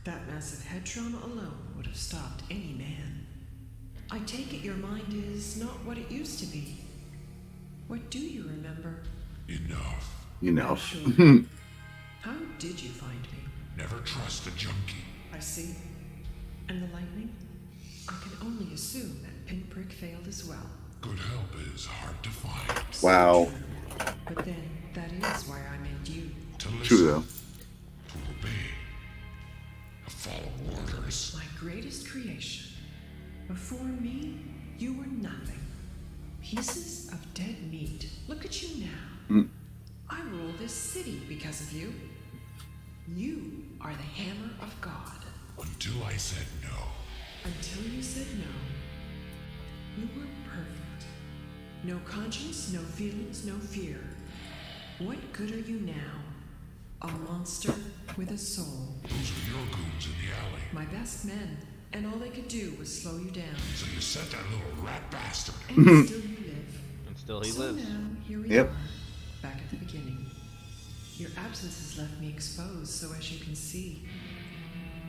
That massive head trauma alone would have stopped any man. I take it your mind is not what it used to be. What do you remember? Enough. Enough. How did you find me? Never trust a junkie. I see. And the lightning? I can only assume that Pinprick failed as well. Good help is hard to find. Wow. But then, that is why I made you. To listen. True though. To obey. To follow orders. My greatest creation. Before me, you were nothing. Pieces of dead meat. Look at you now. I rule this city because of you. You are the hammer of God. Until I said no. Until you said no. You were perfect. No conscience, no feelings, no fear. What good are you now? A monster with a soul. Those are your goons in the alley. My best men, and all they could do was slow you down. So you sent that little rat bastard. And still you live. And still he So lives. now, here we Yep. are, back at the beginning. Your absence has left me exposed, so as you can see,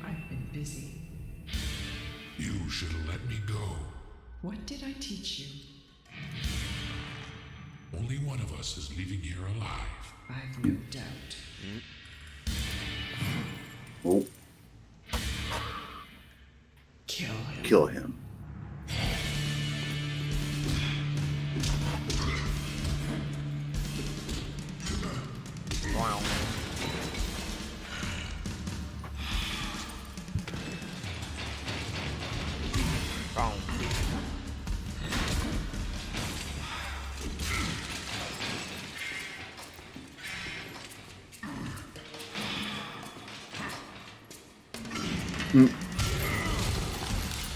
I've been busy. You should have let me go. What did I teach you? Only one of us is leaving here alive. I've no doubt. Oh. Kill him. Kill him. Wow.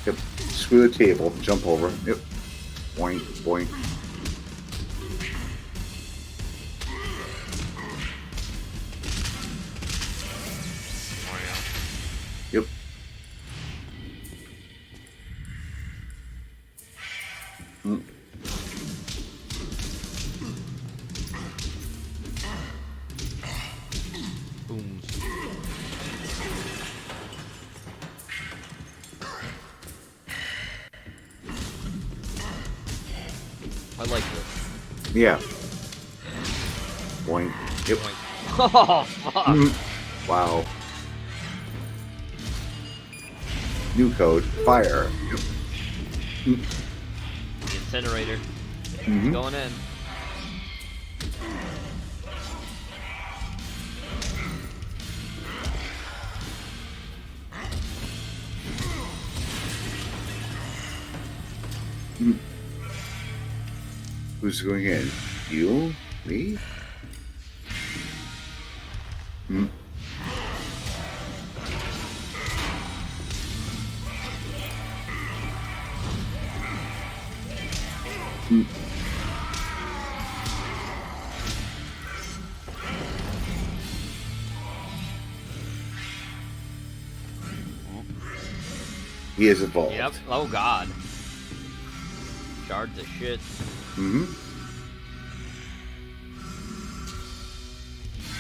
Yep. Screw the table. Jump over. Yep. Boink, boink. Yep. Boom. I like this. Yeah. Boink. Yep. Oh, fuck. Wow. New code. Fire. Yep. Incinerator. Mhm. Going in. Who's going in? You? Me? He is evolved. Yep. Oh god. Shards of shit.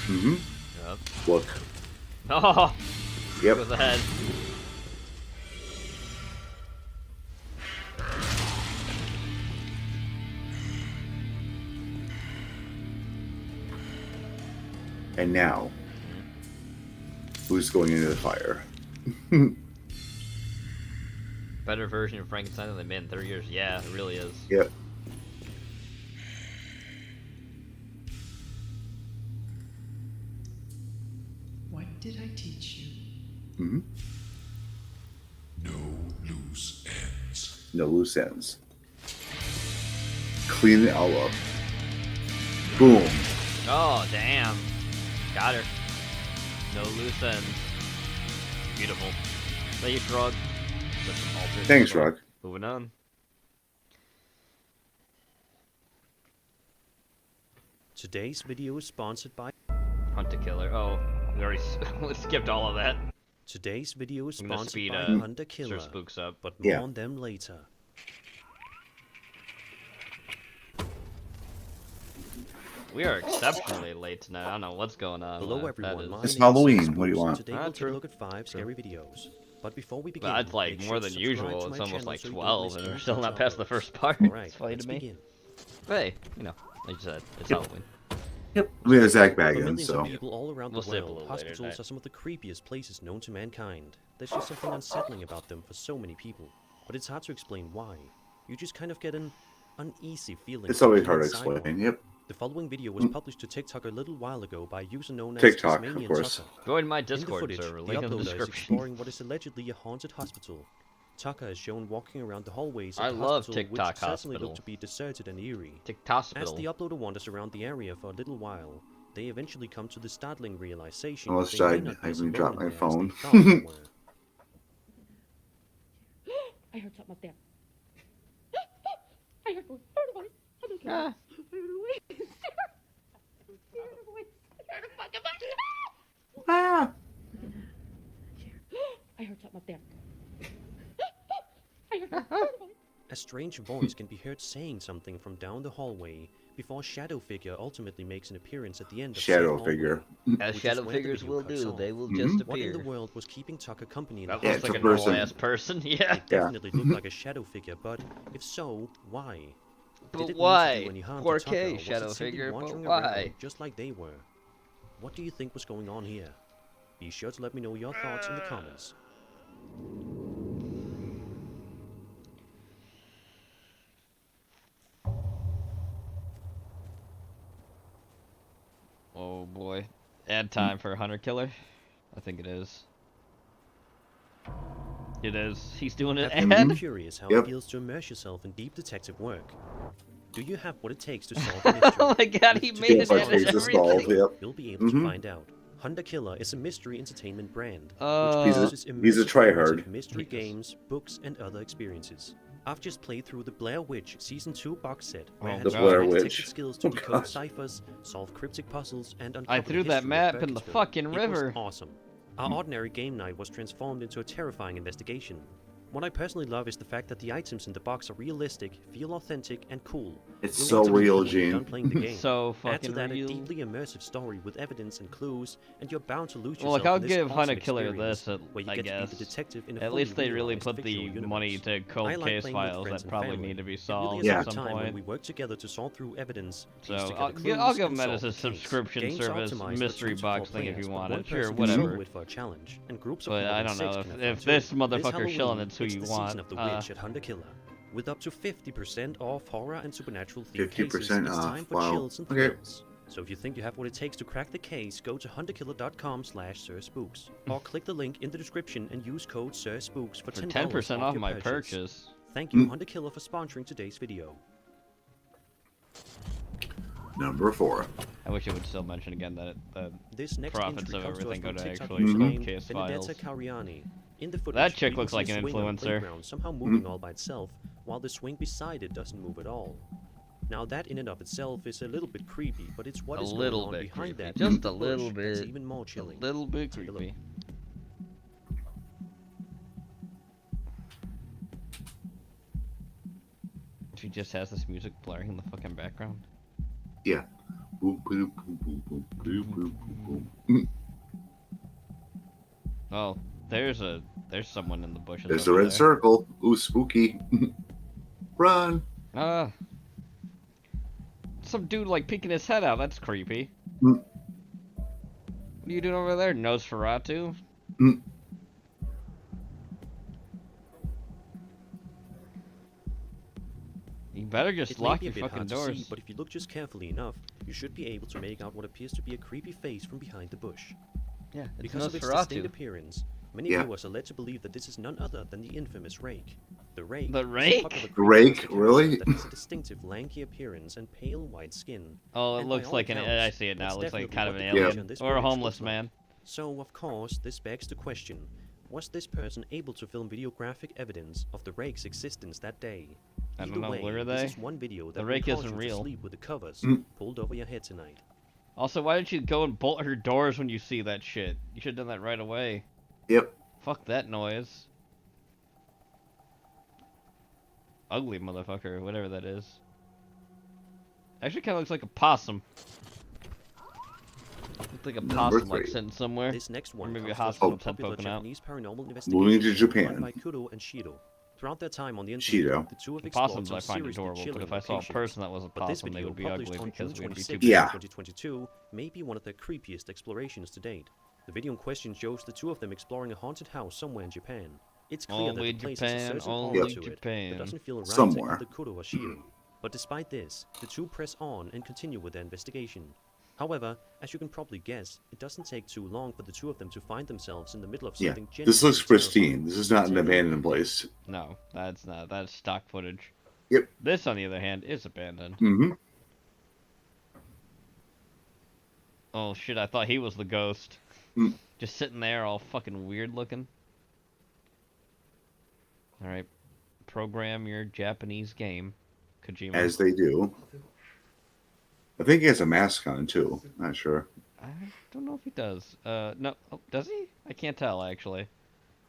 Yep. Look. Oh. Yep. Goes ahead. And now, who's going into the fire? Better version of Frankenstein than they've been in 30 years. Yeah, it really is. Yep. What did I teach you? No loose ends. No loose ends. Clean it all up. Boom. Oh, damn. Got her. No loose ends. Beautiful. Thank you, Shrug. Thanks, Shrug. Moving on. Today's video is sponsored by Hunt a Killer. Oh, we already skipped all of that. Today's video is I'm gonna sponsored speed, by Hunt a Killer, Sir Spooks up. but more Yeah. on them later. We are exceptionally late tonight. I don't know what's going on. Hello That everyone, is- my It's name is Halloween, Sir what do you Spooks, want? and Today we'll take a look at 5 scary videos. But before we begin, That's like make more sure than to subscribe usual. to It's my almost channel like so you don't 12, miss and we're any still not past the videos. first part. Alright, It's funny let's to me. begin. Hey, you know, like you said, it's Yep. Halloween. Yep. We have Zach For Baggins, millions so. of people all around We'll the save a world, little later hospitals tonight. are some of the creepiest places known to mankind. There's just something unsettling about them for so many people, but it's hard to explain why. You just kind of get an uneasy feeling. It's always being hard to inside one. explain. Yep. The following video was published to TikTok a little while ago by a user known as TikTok, of Tasmanian course. Tucker. Join my In the Discord footage, server, the link in the uploader is description. exploring what is allegedly a haunted hospital. Tucker is shown walking around the hallways of I the love hospital, TikTok which certainly Hospital. look to be deserted and eerie. TikTok As the Hospital. uploader wanders around the area for a little while, they eventually come to the startling realization Almost that they may died. not be I as even dropped alone my there as they phone. thought they were. I heard something up there. I heard a voice. I heard a voice. Ah. I heard something up there. I heard a voice. A strange voice can be heard saying something from down the hallway before a shadow figure ultimately makes an appearance at the end of said Shadow hallway, figure. As which is shadow where the figures video will cuts do, off. they will Mhm. just What in appear. the world was keeping Tucker company in That the looks it's like a a normal person. ass person. Yeah. It definitely looked like a shadow figure, but if so, why? But Did it mean to why? do any harm to 4K Tucker, or was it shadow simply figure, but wandering why? around just like they were? What do you think was going on here? Be sure to let me know your thoughts in the comments. Oh boy. Ad time for Hunter Killer? I think it is. It is. He's doing an Have you been ad? curious how Yep. it feels to immerse yourself in deep detective work? Do you have what it takes to solve a mystery? Oh my god, he With made today's it What edit takes to solve, everything. yep. You'll be able Mhm. to find out. Hunter Killer is a mystery entertainment brand, Uh, which produces he's a immersive tryhard. interactive mystery games, books, and other experiences. I've just played through the Blair Witch Season 2 box set, where I Oh, had The to Blair use my Witch. detective skills to Oh, decode God. ciphers, solve cryptic puzzles, and uncover I the threw that history of map in the Burkittsville. fucking It river. was awesome. Our ordinary game night was transformed into a terrifying investigation. What I personally love is the fact that the items in the box are realistic, feel authentic, and cool. It's You'll so want to real, believe when you're done Gene. playing the game. So Add to fucking that real. a deeply immersive story with evidence and clues, and you're bound to lose Well, look, yourself I'll in this give awesome Hunter Killer experience, this, where you I get to guess. be the detective in a At fully least they really realized put the fictional universe. money to I cold like case playing with files friends that and probably family. need to be It really solved is at a some time when point. we work together to sort through evidence, So piece together I'll clues, give and him that as a solve the case. subscription Games service optimized for mystery 2 to 4 box thing if players, you but want one it. Sure, person can still whatever. do it for a challenge, and groups of But more I than don't know 6 can have if fun this too. motherfucker's chilling, Halloween, it's who it's you the want. season of the witch at Hunter Killer. With up to 50% off horror and supernatural themed 50% cases, it's off, time for wow. chills and Okay. thrills. So if you think you have what it takes to crack the case, go to hunterkiller.com/SirSpooks or click the link in the description and use code SirSpooks for $10 10% off your my purchase. purchase. Thank you, Hunter Killer, for sponsoring today's video. Number 4. I wish it would still mention again that the This next profits entry of comes to us everything go from to TikTok actually user named case files. Benedetta Cariani. In the footage, That chick we looks can like see an a swing on a influencer. playground somehow moving all by itself, while the swing beside it doesn't move at all. Now that in and of itself is a little bit creepy, but it's what A is going little on bit behind creepy. that Just a bush little that's bit. even more chilling. A little bit Take a look. creepy. She just has this music blaring in the fucking background. Yeah. Boom, boom, boom, boom, boom, boom, boom, boom. Oh, there's someone in the bushes. There's the over red there. circle. Ooh, spooky. Run. Some dude like peeking his head out. That's creepy. Mm. What are you doing over there, Nosferatu? Mm. You better just It may lock be a your bit fucking hard to doors. see, but if you look just carefully enough, you should be able to make out what appears to be a creepy face from behind the bush. Yeah, it's Because of its Nosferatu. distinct appearance, many Yeah. viewers are led to believe that this is none other than the infamous Rake. The Rake. The is a Rake? popular The Rake? creature Really? that has a distinctive lanky appearance and pale white skin. Oh, it And by looks all like an. accounts, I see it now. that's It looks like definitely kind of what an the creature alien in this or a footage homeless looks like. man. So, of course, this begs the question, was this person able to film videographic evidence of the Rake's existence that day? I don't Either know, way, where are this they? is one video that The will Rake cause isn't you real. to sleep with the covers Mm. pulled over your head tonight. Also, why didn't you go and bolt her doors when you see that shit? You should have done that right away. Yep. Fuck that noise. Ugly motherfucker, whatever that is. Actually, kind of looks like a possum. Looks like a Number possum, like 3. sitting somewhere. This next Or one maybe a comes to us hospital from head popular poking out. Japanese paranormal Moving investigation to Japan. run by Kudo and Shido. Throughout their time on the Shido. internet, the two have explored Possums some I find seriously adorable, but chilling if I saw a locations. person that was a But this possum, they video, would be published ugly on because June we'd be 26, too Yeah. 2022, may be one of their creepiest explorations to date. The video in question shows the two of them exploring a haunted house somewhere in Japan. It's clear Only that the place Japan, has a certain only aura to it Japan. that doesn't feel right Somewhere. to either Kudo or Shido. But despite this, the two press on and continue with their investigation. However, as you can probably guess, it doesn't take too long for the two of them to find themselves in the middle of Yeah. something This looks genuinely pristine. This is not an terrifying. abandoned place. No, that's not. That's stock footage. Yep. This, on the other hand, is abandoned. Mm-hmm. Oh shit, I thought he was the ghost. Mm. Just sitting there all fucking weird looking. Alright. Program your Japanese game, Kojima. As they do. I think he has a mask on, too. Not sure. I don't know if he does. No. Oh, does he? I can't tell, actually.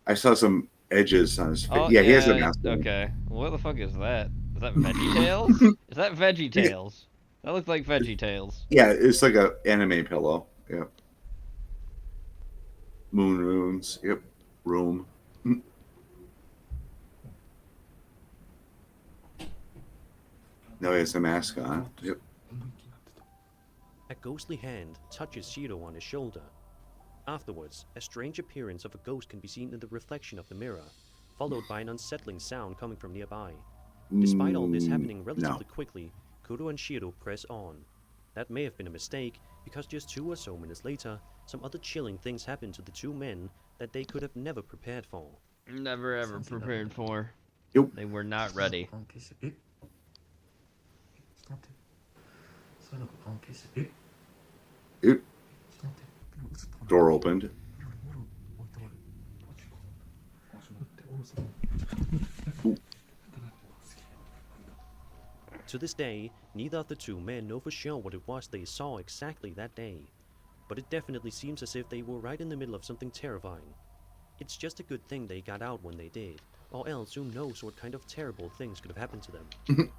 I saw some edges on his face. Oh, yeah, he has a mask on. Okay. What the fuck is that? Is that VeggieTales? Is that VeggieTales? That looks like VeggieTales. Yeah, it's like a anime pillow. Yep. Moon runes. Yep. Room. No, he has a mask on. Yep. A ghostly hand touches Shido on his shoulder. Afterwards, a strange appearance of a ghost can be seen in the reflection of the mirror, followed by an unsettling sound coming from nearby. Despite all this happening relatively quickly, Kudo and Shido press on. That may have been a mistake, because just 2 or so minutes later, some other chilling things happened to the two men that they could have never prepared for. Never ever prepared for. Yep. They were not ready. Yep. Door opened. To this day, neither of the two men know for sure what it was they saw exactly that day, but it definitely seems as if they were right in the middle of something terrifying. It's just a good thing they got out when they did, or else who knows what kind of terrible things could have happened to them.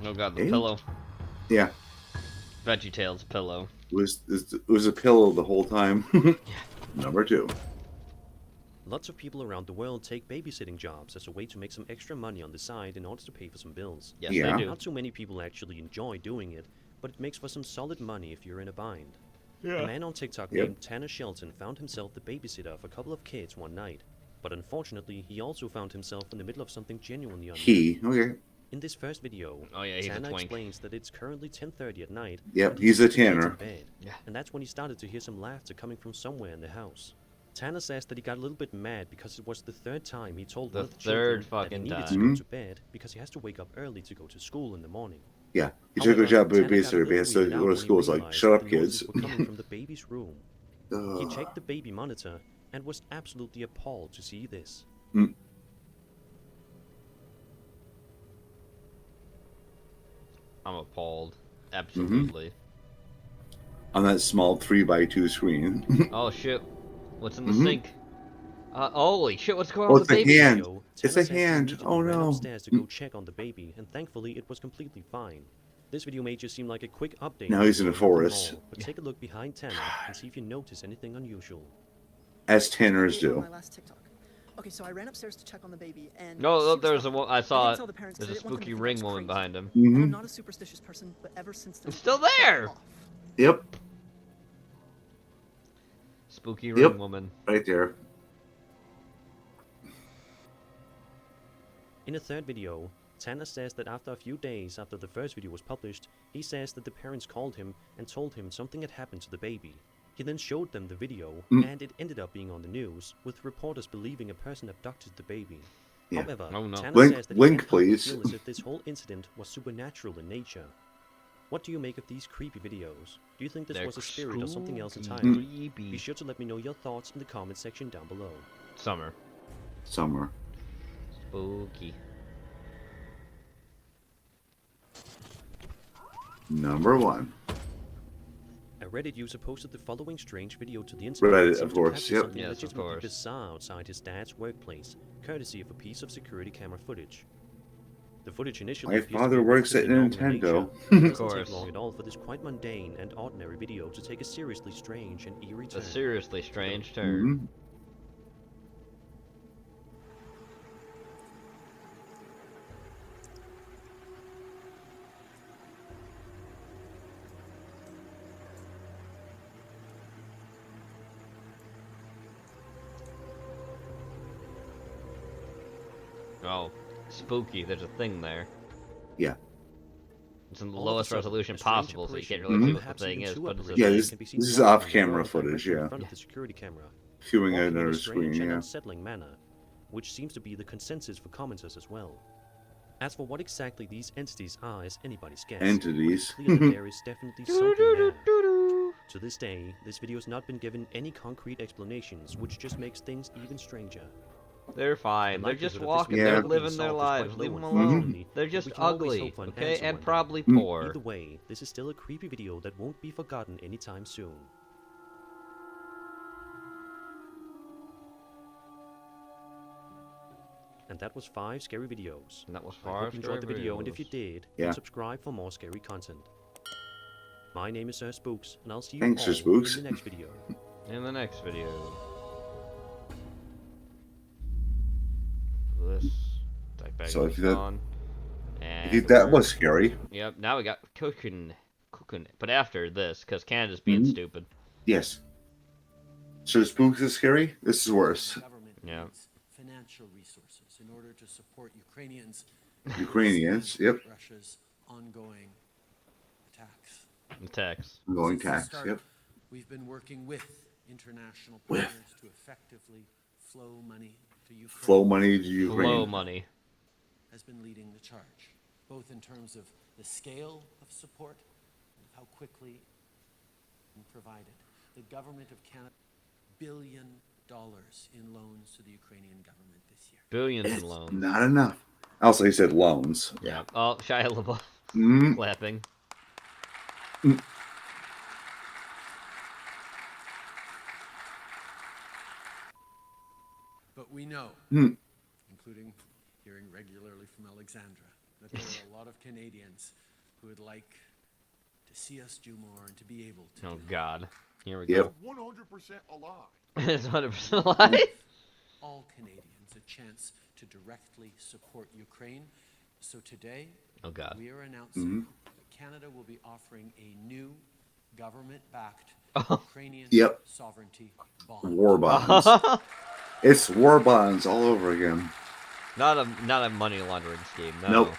Oh god, the Hey? pillow. Yeah. VeggieTales pillow. It was a pillow the whole time. Number 2. Lots of people around the world take babysitting jobs as a way to make some extra money on the side in order to pay for some bills. Yes, they do. Not too many people actually enjoy doing it, but it makes for some solid money if you're in a bind. Yeah. A man on TikTok Yep. named Tanner Shelton found himself the babysitter of a couple of kids one night, but unfortunately he also found himself in the middle of something genuinely unusual. Okay. In this first video, Oh, yeah, he's a Tanner twink. explains that it's currently 10:30 at night. Yep, and he's a sitting in tanner. bed, Yeah. And that's when he started to hear some laughter coming from somewhere in the house. Tanner says that he got a little bit mad because it was the third time he told The one of the children third that he fucking needed time. to go to bed because he has to wake up early to go to school in the morning. Yeah, he took a job Tanner at got a babysitter, little but he has to weirded go out to when he school. It's like, realized shut up, that the noises kids. were coming from the baby's room. He Ugh. checked the baby monitor and was absolutely appalled to see this. Mm. I'm appalled. Absolutely. On that small 3x2 screen. Oh shit! What's in the Mhm. sink? Holy shit! What's going Oh, on it's with the a baby? hand. Tanner It's a says he hand. immediately Oh ran no. upstairs to go check on the baby, and thankfully it was completely fine. This video may just seem like a quick update. Now he's in a of the mall, forest. But take a look behind Tanner and see if you notice anything unusual. As tanners do. My last TikTok. Okay, so I ran upstairs to check on the baby, and No, she look, was there's a fine. wo- I I saw didn't it. tell the parents 'cause There's I a didn't want them spooky to think I ring was woman crazy. behind him. And Mhm. I'm not a superstitious person, but ever since the It's still there. Yep. Spooky ring Yep. woman. Right there. In a third video, Tanner says that after a few days after the first video was published, he says that the parents called him and told him something had happened to the baby. He then showed them the video, and it ended up being on the news, with reporters believing a person abducted the baby. Yeah. However, Oh, no. Tanner Link- says that he link, can't help but please. feel as if this whole incident was supernatural in nature. What do you make of these creepy videos? Do you think this They're was a spirit or something else spooky. entirely? Creepy. Be sure to let me know your thoughts in the comment section down below. Summer. Summer. Spooky. Number 1. A Reddit user posted the following strange video to the internet. Reddit, It seemed of to course, capture yep. something Yes, of legitimately course. bizarre outside his dad's workplace, courtesy of a piece of security camera footage. The footage initially My appears to father be works at relatively normal in Nintendo. nature, but it Of doesn't course. take long at all for this quite mundane and ordinary video to take a seriously strange and eerie A turn. seriously strange turn. Mhm. Oh, spooky. There's a thing there. Yeah. It's in the All of a lowest sudden, resolution a strange possible, so you can't apparition, really see what the perhaps thing even is. two But it's a apparitions, Yeah, thing. this- can be seen this is walking off around camera directly footage, in yeah. front of the security camera. Viewing Walking in another a strange screen, and yeah. unsettling manner, which seems to be the consensus for commenters as well. As for what exactly these entities are is anybody's guess. but it's Entities. clear that there is definitely something there. To this day, this video has not been given any concrete explanations, which just makes things even stranger. They're fine. The They're just likelihood of this walking. They're being living their solved is quite lives. Leave low, them unfortunately, alone. They're but just we can always ugly, hope for an okay, answer and one day. probably poor. Either way, this is still a creepy video that won't be forgotten anytime soon. And that was 5 scary videos. And that was I hope 5 you enjoyed the scary video, and if you videos. did, Yeah. then subscribe for more scary content. My name is Sir Spooks, and I'll see you Thanks, Sir all Spooks. in the next video. In the next video. This type bag So is if that- gone. And that we're- was scary. Yep. Now we got cooking. But after this, because Canada's being Mhm. stupid. Yes. So Spooks is scary? This is worse. Yeah. Financial resources in order to support Ukrainians. Ukrainians, yep. Russia's ongoing attacks. The tax. Ongoing Since the tax, start, yep. We've been working with international With. partners to effectively flow money to Ukraine. Flow money to Ukraine. Flow money. Has been leading the charge, both in terms of the scale of support and how quickly and provided. The government of Canada, $1 billion in loans to the Ukrainian government this year. Billions It's in loans. not enough. Also, he said loans. Yeah. Oh, Shia LaBeouf. Mm. Clapping. Mm. But we know, Mm. including hearing regularly from Alexandra, that there are a lot of Canadians who would like to see us do more and to be able to. Oh God. Here we Yep. go. 100% alive. It's 100% alive. All Canadians a chance to directly support Ukraine. So today, Oh God. we are announcing Mhm. that Canada will be offering a new government-backed Oh. Ukrainian Yep. sovereignty bond. War bonds. It's war bonds all over again. Not a money laundering scheme. No. Nope.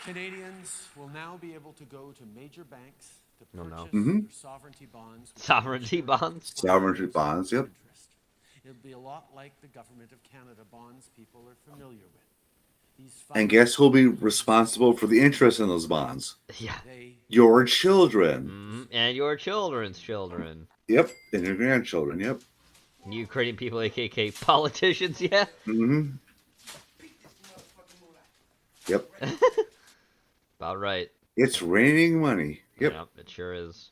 Canadians will now be able to go to major banks to No, purchase no. Mhm. their sovereignty bonds. with Sovereignty bonds? Sovereignty bonds, yep. interest. It'll be a lot like the Government of Canada bonds people are familiar with. These And guess who'll be responsible for the interest in those bonds? Yeah. Your children. And your children's children. Yep. And your grandchildren. Yep. Ukrainian people, aka politicians, yeah? Mm-hmm. Yep. About right. It's raining money. Yep. It sure is.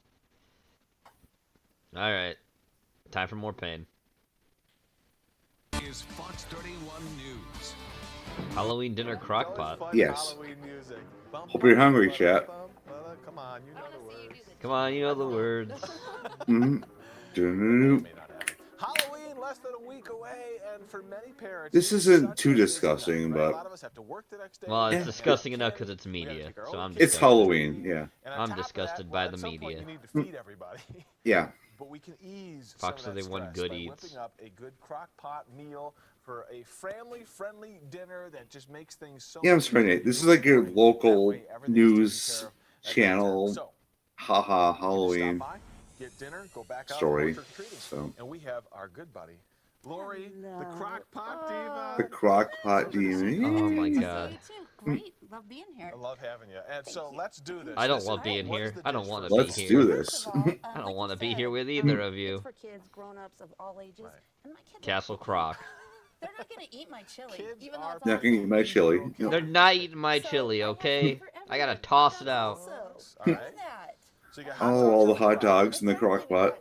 Alright. Time for more pain. Is Fox 31 News. Halloween dinner crockpot. Yes. Hope you're hungry, chat. Come on, you know the words. Come on, you know the words. Mm-hmm. Doo-doo-doo. Halloween less than a week away, and for many parents, This isn't too disgusting, a lot but of us have to work the next day. Well, it's disgusting enough because it's media, so I'm it's disgusted. Halloween. Yeah. I'm disgusted by the media. You need to feed everybody. Yeah. But we can ease Fox some of said that they want stress good by eats. whipping up a good crock pot meal for a family-friendly dinner that just makes things so Yeah, I'm much sorry, Nate. This is like your local news channel. Haha, Halloween get dinner, go back out story. and go trick-or-treating. So And we have our good buddy, Lori, the crock pot diva. the crock pot demon. Oh my god. Great. Love being here. I love having you. And so let's do this. I don't Listen, love being what is here. the I don't dish want to for be Let's here. do this. I don't want to be here with either of you. It's for kids, grown-ups of all ages. And my kids Castle Crock. they're not going to eat my chili, even though it's Not gonna eat my chili. Nope. They're not eating my chili, okay? I gotta toss it out. All right. So you got hot Oh, all dogs the hot dogs in the crock pot.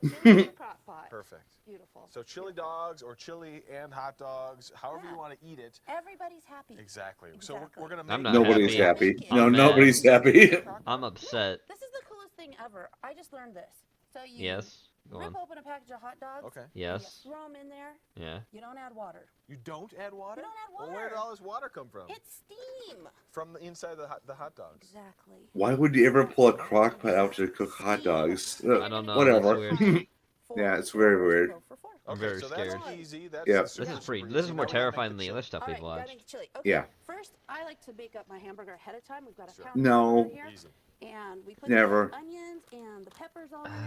Perfect. Beautiful. So chili dogs or chili and hot dogs, however you want to eat it. Everybody's happy. Exactly. So we're gonna make. I'm not Nobody's happy. I'm No, mad. nobody's happy. I'm upset. This is the coolest thing ever. I just learned this. So you Yes. Go rip on. open a package of hot dogs. Okay. Yes. You throw them in there. Yeah. You don't add water. You don't add water? You don't add water. Well, where did all this water come from? It's steam. From the inside of the hot dogs. Exactly. Why would you ever pull a crock pot out to cook hot dogs? I don't know. Whatever. That's weird. Yeah, it's very weird. I'm Okay, very so scared. that's easy. That's Yeah. This is super pretty. easy. This is Now more we're gonna make terrifying than the the chili. other stuff we've All right, watched. gotta make chili. Okay. Yeah. First, I like to bake up my hamburger ahead of time. We've got a Sure. pound of No. butter here, Easy. and we put Never. the onions and the peppers all in there.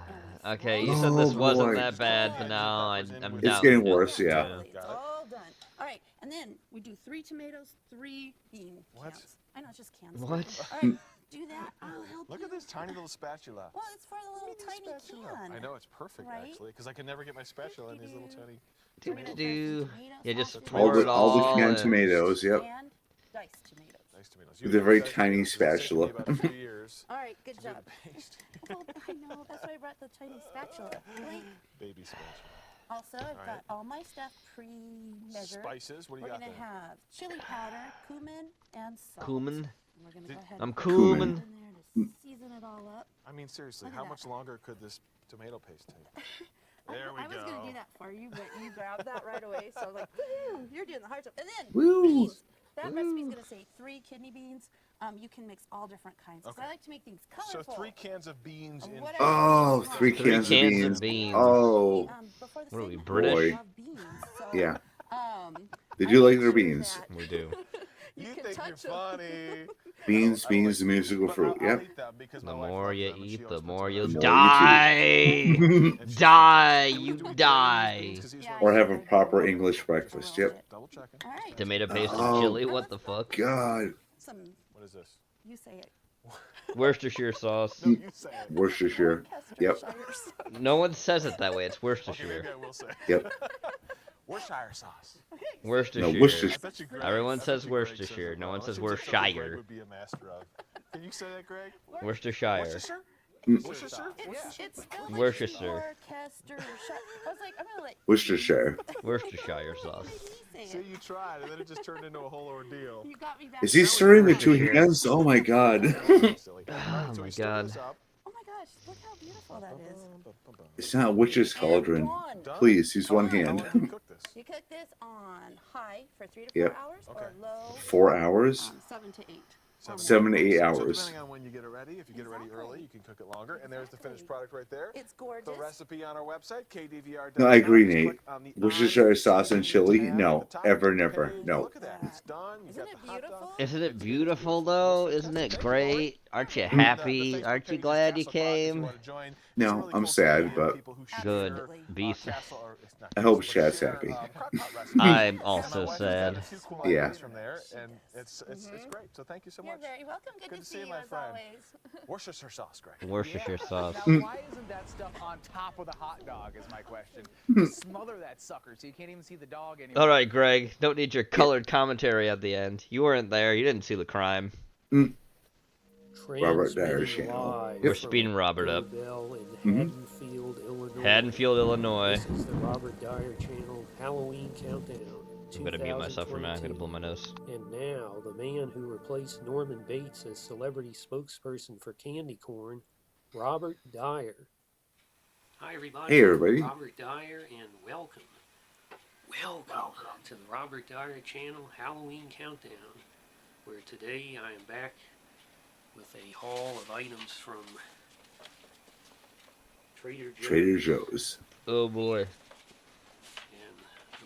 and we Okay, throw you it said this Oh, wasn't boy. that bad, but now I'm It's down. getting worse, yeah. Exactly. It's all done. All right, and then we do 3 tomatoes, 3 bean cans. I know it's just cans. What? All right, do that. I'll help Look you. at this tiny little spatula. Well, it's for the little tiny can. I know it's perfect right? actually, because I can never get my spatula in these little tiny. Do. Yeah, just All pour the it all canned in. tomatoes. Yep. And diced tomatoes. Nice tomatoes. With a very tiny spatula. About 2 years. All right, good to do job. the paste. Well, I know. That's why I brought the tiny spatula. Blink. Baby spatula. Also, I've got all my stuff pre-measured. Spices. What do you We're got gonna there? have chili powder, cumin, and salt. Cumin. And we're gonna go ahead I'm and cumin. put it in there to season it all up. I mean, seriously, Look at how that. much longer could this tomato paste take? There we I was go. gonna do that for you, but you grabbed that right away. So I was like, woo, you're doing the hard stuff. And then Woo. beans. That recipe's gonna say 3 kidney beans. You can mix all different kinds. 'Cause Okay. I like to make things So colorful. 3 cans of beans in. Whatever. Oh, 3 cans of beans. Oh, Before the What are we, segment, British? I Boy. love beans, so, yeah. I They do like make their sure beans. that We do. You can think you're touch 'em. funny. Beans, beans, the musical fruit. I'll Yep. eat them because The my wife more loves you them, and she eat, the always puts more them you in her die. And she's Die, fantastic. you Do we do die. these 'cause these Yeah, are- Or have a proper English breakfast. Yep. Double checking. All right. Tomato paste and Oh, chili. What the fuck? God. Some, What is this? you say it. Worcestershire sauce. No, you say it. Worcestershire. Yep. Worcestershire. No one says it that way. It's Okay, Worcestershire. maybe I will say. Yep. Worcestershire sauce. Worcestershire. No, Worcestershire. I bet you Greg- Everyone I bet says you Greg says Worcestershire. it No well. one It says seems like something Greg Worcestershire. would be a master of. Can you say that, Greg? Worcestershire. Worcestershire? Mm. Worcestershire? It's spelled like Worcestershire. Worcestershire. I was like, I'm gonna let Worcestershire. Worcestershire sauce. you say See, it. you tried, and then it just turned into a whole ordeal. You got me back. Is he stirring with 2 hands? Oh my God. Silly. Oh Alright, so my we stir God. this up. Oh my gosh, look how beautiful that is. It's not a witch's cauldron. One. Done? Please use one How long hand. do you cook this? You cook this on high for 3 to 4 Yep. hours Okay. or low 4 hours? 7 to 8. 7 to 8 So hours. depending on when you get it ready, if you get it ready early, you can cook it longer. And there's the finished product right there. It's gorgeous. The recipe on our website, kdvr.com. No, I agree, Just Nate. click on the Worcestershire sauce and chili? tab No, at the top. ever, never. No. Look at that. It's done. You got the hot dog. Isn't it beautiful though? Isn't it great? Aren't you happy? Aren't you glad you came? No, I'm sad, but Good. Be I hope Chad's happy. I'm also sad. Yeah. From there, and it's great. So thank you so much. You're very welcome. Good to see you, my as friend. always. Worcestershire sauce, Greg. Worcestershire sauce. Now, why isn't that stuff on top of the hot dog is my question. Just smother that sucker so you can't even see the dog anymore. All right, Greg. Don't need your colored commentary at the end. You weren't there. You didn't see the crime. Robert Dyer channel. We're speeding Robert up. Haddonfield, Illinois. Haddonfield, Illinois. This is the Robert Dyer channel Halloween countdown. I'm gonna mute myself for a minute. I'm gonna blow my nose. And now, the man who replaced Norman Bates as celebrity spokesperson for candy corn, Robert Dyer. Hi, everybody. Hey, everybody. Robert Dyer, and welcome. Welcome to the Robert Dyer channel Halloween countdown, where today I am back with a haul of items from Trader Joe's. Trader Joe's. Oh boy. And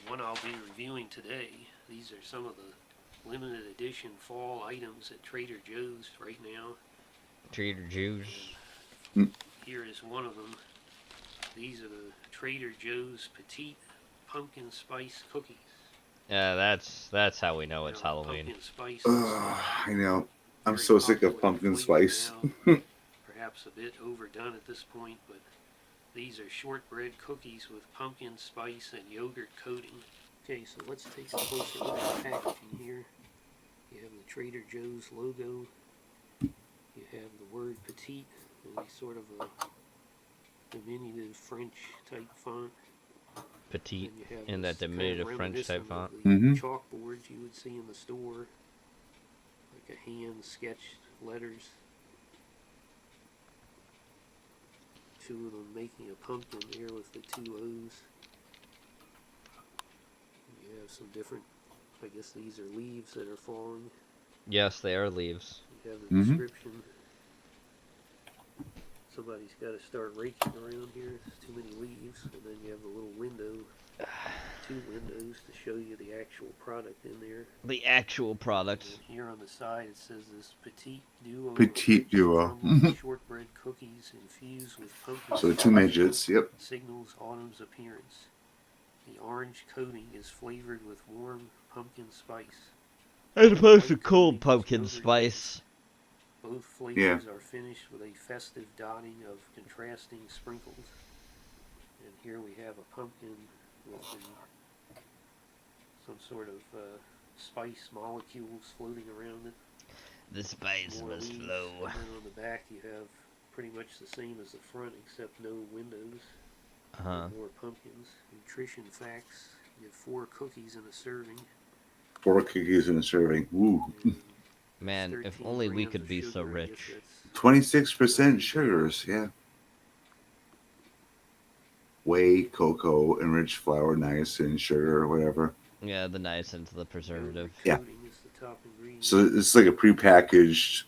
the one I'll be reviewing today, these are some of the limited edition fall items at Trader Joe's right now. Trader Joe's. Here is one of them. These are the Trader Joe's Petite Pumpkin Spice Cookies. Yeah, that's how we know it's Halloween. Pumpkin spice. I know. I'm so sick of pumpkin spice. Perhaps a bit overdone at this point, but these are shortbread cookies with pumpkin spice and yogurt coating. Okay, so let's take a closer look at the packaging here. You have the Trader Joe's logo. You have the word petite, in a sort of a diminutive French type font. Petite, And you have in that this kind of diminutive French type reminiscent font. of the chalkboards you would see in the store, like a hand sketched letters. Two of them making a pumpkin there with the two O's. You have some different, I guess these are leaves that are falling. Yes, they are leaves. You have the description. Somebody's got to start raking around here. There's too many leaves. And then you have the little window, two windows to show you the actual product in there. The actual product. And here on the side it says this Petite Duo. Petite Duo. Shortbread cookies infused with pumpkin. So 2 midgets, yep. Signals autumn's appearance. The orange coating is flavored with warm pumpkin spice. As opposed to cold pumpkin spice. Both flavors are finished with a festive dotting of contrasting sprinkles. And here we have a pumpkin with some sort of spice molecules floating around it. The spice More must leaves. flow. And then on the back you have pretty much the same as the front except no windows. More pumpkins. Nutrition facts. You have 4 cookies in a serving. 4 cookies in a serving. Woo. Man, if only we could be so rich. 26% sugars, yeah. Whey, cocoa, enriched flour, niacin, sugar, whatever. Yeah, the niacin's the preservative. Yeah. So it's like a prepackaged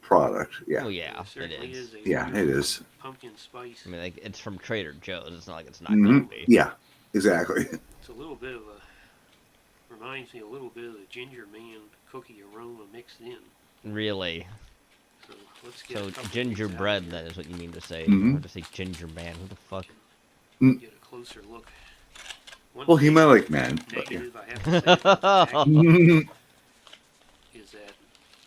product. Yeah. Oh yeah, it is. Yeah, it is. Pumpkin spice. I mean, like, it's from Trader Joe's. It's not like it's not gonna be. Yeah, exactly. It's a little bit of a, reminds me a little bit of the Ginger Man cookie aroma mixed in. Really. So let's get So a couple gingerbread, that is what you mean to say. Mhm. Or to say ginger man. Who the fuck? Get a closer look. One Well, he thing might like man, but yeah. negative I have to say about the packaging is that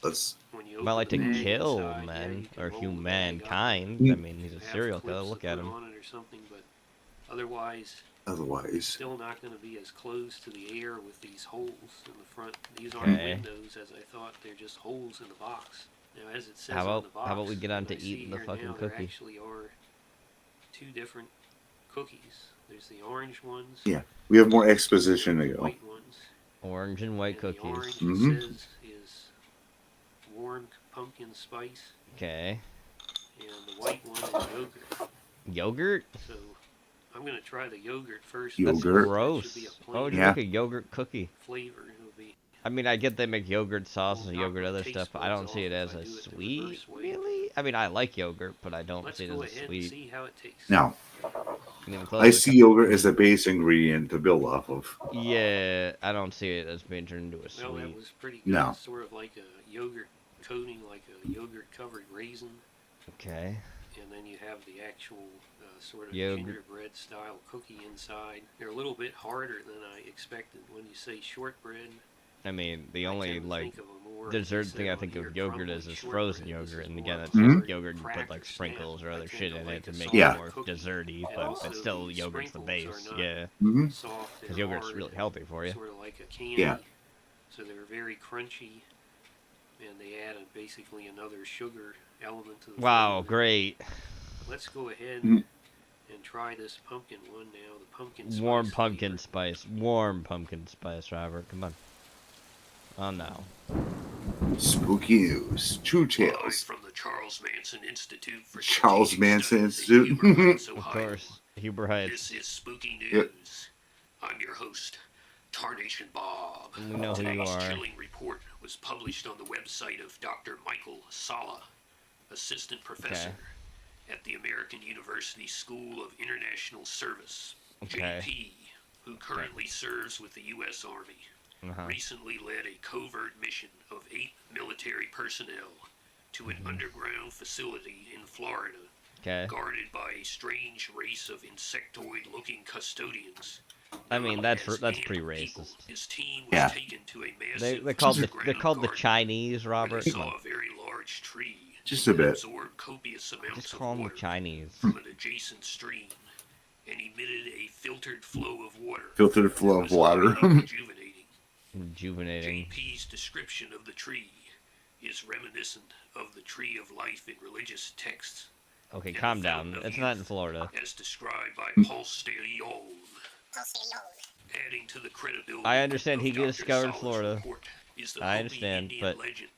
Let's. when you Might like to open the bag kill inside, men you can or roll the bag up. humankind. Mm. I mean, he's a Have serial clips killer. to Look at put him. on it or something, but otherwise, Otherwise. still not going to be as close to the air with these holes in the front. These aren't Okay. windows, as I thought. They're just holes in the box. Now, as it says How on about the box, how about we get on what to I see eating the here fucking now, there cookie? actually are 2 different cookies. There's the orange ones. Yeah, we have more exposition to go. White ones. Orange and white The cookies. orange Mhm. it says is warm pumpkin spice, Okay. and the white one is yogurt. Yogurt? So I'm gonna try the yogurt first. Yogurt. That's gross. Should be a Why would you Yeah. make a yogurt cookie? flavor. It'll be I mean, I get they make yogurt sauce and yogurt other stuff, but I don't see it as a sweet, really. I mean, I like yogurt, but I don't see it as a sweet. See how it tastes. No. Even I closer see yogurt as the base ingredient to build off of. Yeah, I don't see it as being turned into a sweet. Well, that was pretty good. No. Sort of like a yogurt coating, like a yogurt-covered raisin. Okay. And then you have the actual sort of Yogurt. gingerbread-style cookie inside. They're a little bit harder than I expected. When you say shortbread, I mean, the only like think of a more, dessert like I thing said, I think on of here, yogurt crumbly is frozen shortbread. This yogurt, is and more again, like it's Mhm. just yogurt. You put like cracker sprinkles or snap. I other tend shit to in like it to a make soft it more cookie. desserty, And but also it's still the yogurt's the base. sprinkles are not Yeah. Mhm. soft Because and yogurt's hard, really healthy for you. Sort of like a candy. Yeah. So they're very crunchy, and they add basically another sugar element to the Wow, flavor. great. Let's go ahead Mm. and try this pumpkin one now. The pumpkin Warm spice pumpkin spice. Warm pumpkin spice, Robert. Come on. Oh no. Spooky news. True tales. from the Charles Manson Institute for Charles Manson Institute. Of course. Huber Heights. This is Spooky News. Yep. I'm your host, Tarnation Bob. We know who you Today's are. chilling report was published on the website of Dr. Michael Sala, assistant professor at the American University School of International Service, Okay. JP, who currently serves with the U.S. Army. Uh-huh. Recently led a covert mission of 8 military personnel to an underground facility in Florida, Okay. guarded by a strange race of insectoid-looking custodians. I mean, that's pretty racist. His team was Yeah. taken to a massive They're called the underground Chinese, where Robert. they Come saw on. a very large tree Just a that bit. absorbed copious amounts Just of call them the water Chinese. from an adjacent stream and emitted a filtered flow of water. Filtered flow of water. Rejuvenating. Rejuvenating. JP's description of the tree is reminiscent of the tree of life in religious texts, Okay, calm down. It's not in Florida. as described by Paul Sterion. Adding to the credibility I understand he of Dr. discovered Sala's Florida. report is the I Hopi understand, Indian but legend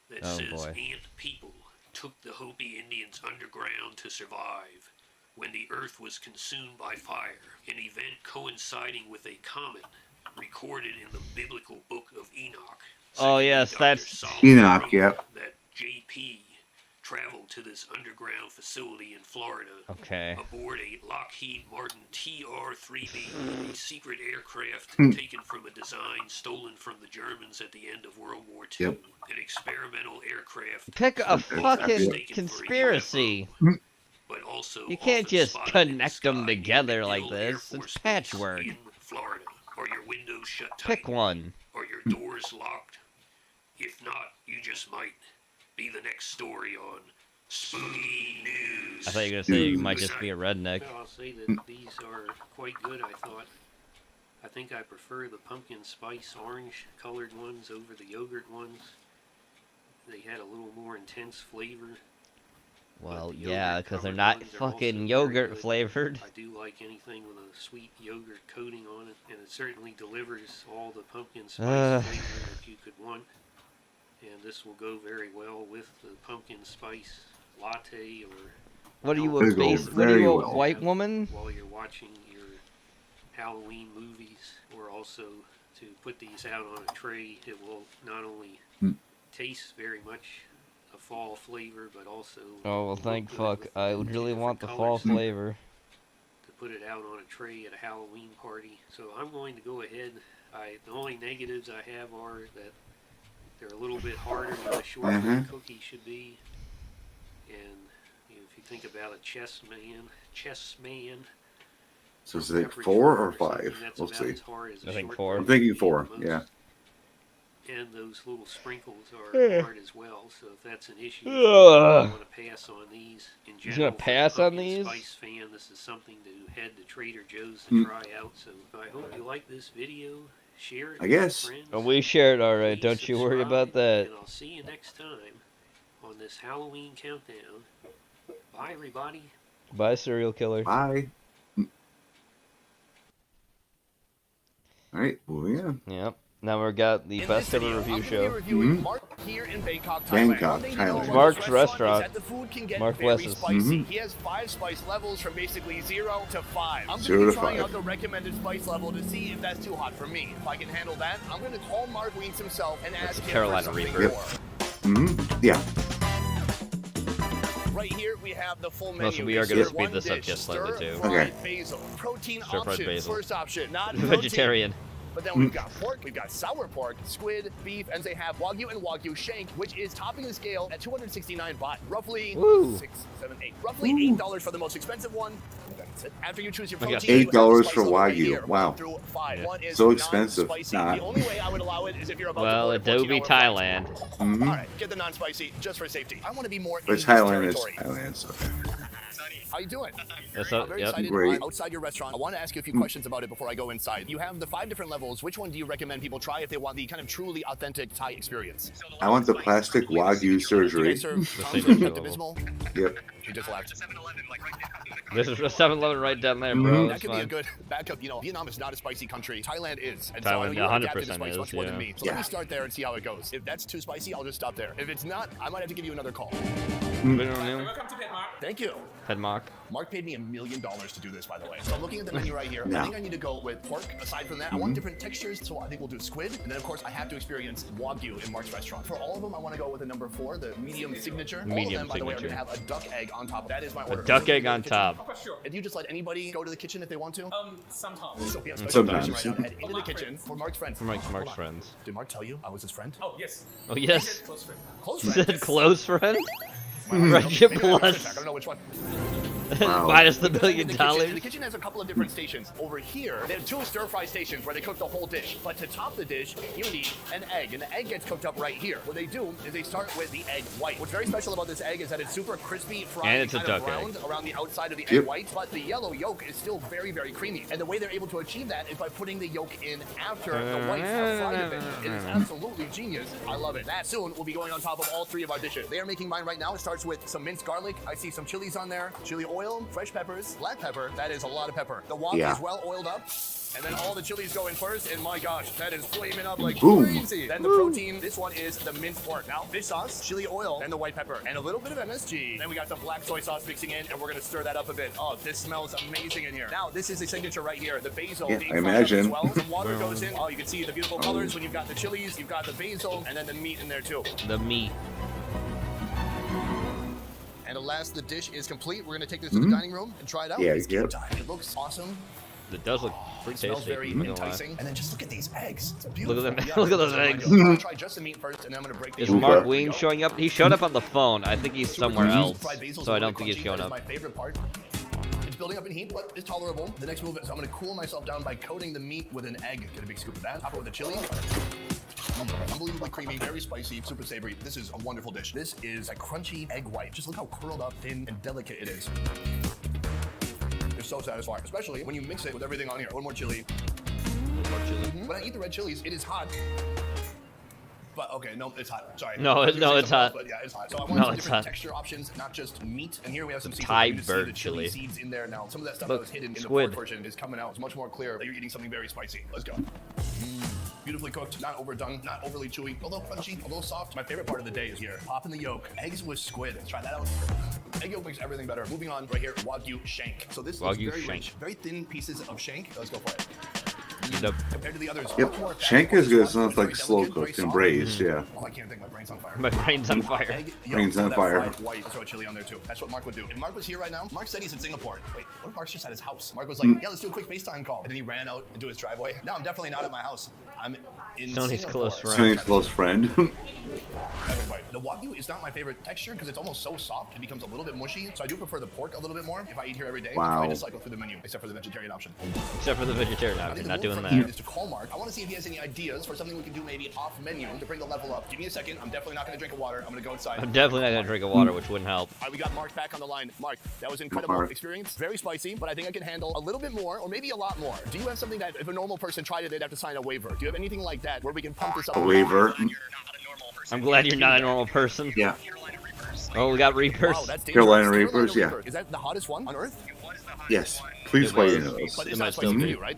that oh says boy. ant people took the Hopi Indians underground to survive when the earth was consumed by fire, an event coinciding with a comet recorded in the biblical book of Enoch. Oh yes, that's Enoch, yep. That JP traveled to this underground facility in Florida Okay. aboard a Lockheed Martin TR-3B, a secret aircraft Hmm. taken from a design stolen from the Germans at the end of World War II. Yep. An experimental aircraft. Pick a mistaken fucking for a conspiracy. UFO, but also You can't often just spotted in the connect them sky together in like Hill Air this. Force It's Base patchwork. in Florida. Are your windows shut tight? Pick one. Are your doors locked? If not, you just might be the next story on Spooky News. I thought you were gonna say you might just be a redneck. Well, I'll say that these are quite good, I thought. I think I prefer the pumpkin spice orange colored ones over the yogurt ones. They had a little more intense flavor. Well, the yeah, because they're yogurt-covered not ones are also fucking very yogurt good. flavored. I do like anything with a sweet yogurt coating on it, and it certainly delivers all the pumpkin spice flavor that you could want. And this will go very well with the pumpkin spice latte or What are you, It'll a go base? What are very you, a well. white woman? while you're watching your Halloween movies, or also to put these out on a tray. It will not only taste very much a fall flavor, but also Oh well, thank fuck. I would really want the different fall colors. flavor. to put it out on a tray at a Halloween party. So I'm going to go ahead. The only negatives I have are that they're a little bit harder than a shortbread cookie should be. And you know, if you think about a chess man. So is it 4 or 5? That's We'll about see. as hard as a I think shortbread 4. I'm thinking cookie 4. at the most. Yeah. And those little sprinkles Yeah. are hard as well, so if that's an issue, Ugh. I want to pass on these. In He's general, gonna for a pass on pumpkin these? Spice fan, this is something to head to Trader Joe's to try out. So I hope you like this video. Share it I with guess. your friends. Oh, we shared alright. Please Don't you worry about subscribe, that. And I'll see you next time on this Halloween countdown. Bye, everybody. Bye, serial killer. Bye. All right, moving on. Yep. Now we've got the best ever review show. Mhm. Mark here in Bangkok, Bangkok, Thailand. Thailand. Mark's restaurant. Is that the food can get Mark very West's. spicy. Mhm. He has 5 spice levels from basically 0 to 5. I'm 0 going to to be trying 5. out the recommended spice level to see if that's too hot for me. If I can handle that, I'm going to call Mark Weens himself and ask him Carolina for something Reaper. more. Yeah. Right here we have the full menu. Also, we are It's gonna your speed one this up dish, just slightly, too. stir-fried Okay. basil. Protein Stir-fried options. basil. First option, not Vegetarian. protein. But then we've got pork, we've got sour pork, squid, beef, and they have Wagyu and Wagyu shank, which is topping the scale at 269 baht, roughly Woo. 6, 7, 8, roughly $8 for the most expensive one. That's it. After you choose your I got protein, you have $8 the for spice level right Wagyu. here, Wow. 1 through 5. Yeah. One is So expensive. non-spicy. Nah. The only way I would allow it is if you're about Well, to board a Adobe 14-hour flight. Thailand. Mhm. All right, get the non-spicy just for safety. I want to be more in But this Thailand is territory. Thailand. So. How you doing? That's I'm very excited. Great. I'm outside your restaurant. I want to ask you a few questions about it before I go inside. You have the 5 different levels. Which one do you recommend people try if they want the kind of truly authentic Thai experience? I want the plastic Wagyu You guys surgery. serve The Tom's same Pepto level. Bismol? Yep. You just left. This is a 7-Eleven right down there, bro. That That's could be a fine. good backup. You know, Vietnam is not a spicy country. Thailand is. And Thailand, so I know you are adapted to 100% spice much is, more than yeah. me. So let me start there and see how it goes. If that's too spicy, I'll just stop there. If it's not, I might have to give you another call. Thank you. Head Mark. Mark paid me $1 million to do this, by the way. So I'm looking at the menu right here. Yeah. I think I need to go with pork. Aside from that, I want different textures, so I think we'll do squid. And then, of course, I have to experience Wagyu in Mark's restaurant. For all of them, I want to go with the number 4, the medium signature. All of Medium them, by the way, are going to signature. have a duck egg on top. That is my order. duck So egg go to on the kitchen. top. And you just let anybody go to the kitchen if they want to? Sometimes. So we have special Sometimes. permission right now. Head into the kitchen for Mark's friends. For Mark's Hold on. friends. Did Mark tell you I was his friend? Oh, yes. Oh, yes. Close friend. Close You friend. said close friend? Maybe Friendship I have a plus. I don't know which one. Wow. Minus the $1 The million. kitchen, the kitchen has a couple of different stations. Over here, they have 2 stir-fry stations where they cook the whole dish. But to top the dish, you need an egg. And the egg gets cooked up right here. What they do is they start with the egg white. What's very special about this egg is that it's super crispy, fried, And it's a kind of duck egg. browned around the outside of the egg Yep. white. But the yellow yolk is still very, very creamy. And the way they're able to achieve that is by putting the yolk in after the whites have fried a bit. It is absolutely genius. I love it. That soon will be going on top of all 3 of our dishes. They are making mine right now. It starts with some minced garlic. I see some chilies on there, chili oil, fresh peppers, black pepper. That is a lot of pepper. The wok Yeah. is well oiled up. And then all the chilies go in first, and my gosh, that is flaming up like Boom. crazy. Then the protein, this one is the minced pork. Now, fish sauce, chili oil, and the white pepper, and a little bit of MSG. Then we got some black soy sauce mixing in, and we're gonna stir that up a bit. Oh, this smells amazing in here. Now, this is a signature right here, the basil Yeah, being I fried up imagine. as well. Some water goes in. Oh, you can see the beautiful colors when you've got the chilies, you've got the basil, and then the meat in there too. The meat. And alas, the dish is complete. We're gonna take this to the dining room and try it out. Yeah, It's game yep. time. It looks awesome. It does look It pretty smells tasty. very I'm not gonna lie. enticing. And then just look at these eggs. It's Look beautiful. at them. Yeah, Look at those so I'm eggs. gonna try just the meat first, and then I'm gonna break Is this. Mark Okay. Ween showing up? He showed up on the phone. I think he's somewhere else. Fried basil's So I really don't think he's crunchy. showing That is up. my favorite part. It's building up in heat, but it's tolerable. The next move is I'm gonna cool myself down by coating the meat with an egg. Get a big scoop of that. Top it with the chili. Unbelievably creamy, very spicy, super savory. This is a wonderful dish. This is a crunchy egg white. Just look how curled up, thin, and delicate it is. It's so satisfying, especially when you mix it with everything on here. One more chili. When I eat the red chilies, it is hot. But okay, no, it's hot. Sorry. No, I was gonna no, say it's something else, hot. But yeah, it's hot. So I want No, some it's different hot. texture options, not just meat. And here we have some seafood. Thai You can see bird the chili chili. seeds in there now. Some of that stuff Look, that was hidden in the squid. pork version is coming out. It's much more clear that you're eating something very spicy. Let's go. Beautifully cooked, not overdone, not overly chewy, a little crunchy, a little soft. My favorite part of the day is here. Popping the yolk. Eggs with squid. Let's try that out. Egg yolk makes everything better. Moving on, right here, Wagyu shank. So this is Wagyu very shank. rich, very thin pieces of shank. Let's go for it. Yep. Compared to the others, Yep. much more fat. Shank is good. It Very sounds like delicate, slow very cooked and soft. braised. Yeah. Oh, I can't think. My brain's on fire. My brain's on fire. Egg, yolk, Brain's on that fire. fried white. Throw a chili on there too. That's what Mark would do. If Mark was here right now, Mark said he's in Singapore. Wait, what if Mark's just at his house? Mark was like, yeah, let's do a quick FaceTime call. And then he ran out into his driveway. No, I'm definitely not at my house. I'm in Tony's Singapore. close friend. Tony's close friend. Everybody. The Wagyu is not my favorite texture because it's almost so soft. It becomes a little bit mushy. So I do prefer the pork a little bit more if I eat here every day. Wow. I just cycle through the menu, except for the vegetarian option. Except for the vegetarian I option. think Not the move doing from here that. is to call Mark. I want to see if he has any ideas for something we can do maybe off menu to bring the level up. Give me a second. I'm definitely not going to drink a water. I'm going to go inside. I'm definitely not gonna drink a water, which wouldn't help. All right, we got Mark back on the line. Mark, that was an incredible Mark. experience. Very spicy, but I think I can handle a little bit more, or maybe a lot more. Do you have something that if a normal person tried it, they'd have to sign a waiver? Do you have anything like that where we can pump this up? A waiver. I'm glad you're not a normal person. Yeah. Oh, we got Reapers. Wow, that's dangerous. Carolina Reapers, yeah. Is that the hottest one on Earth? Yes. Please It weigh was. in on But this. it's It might not still spicy for be. you, right?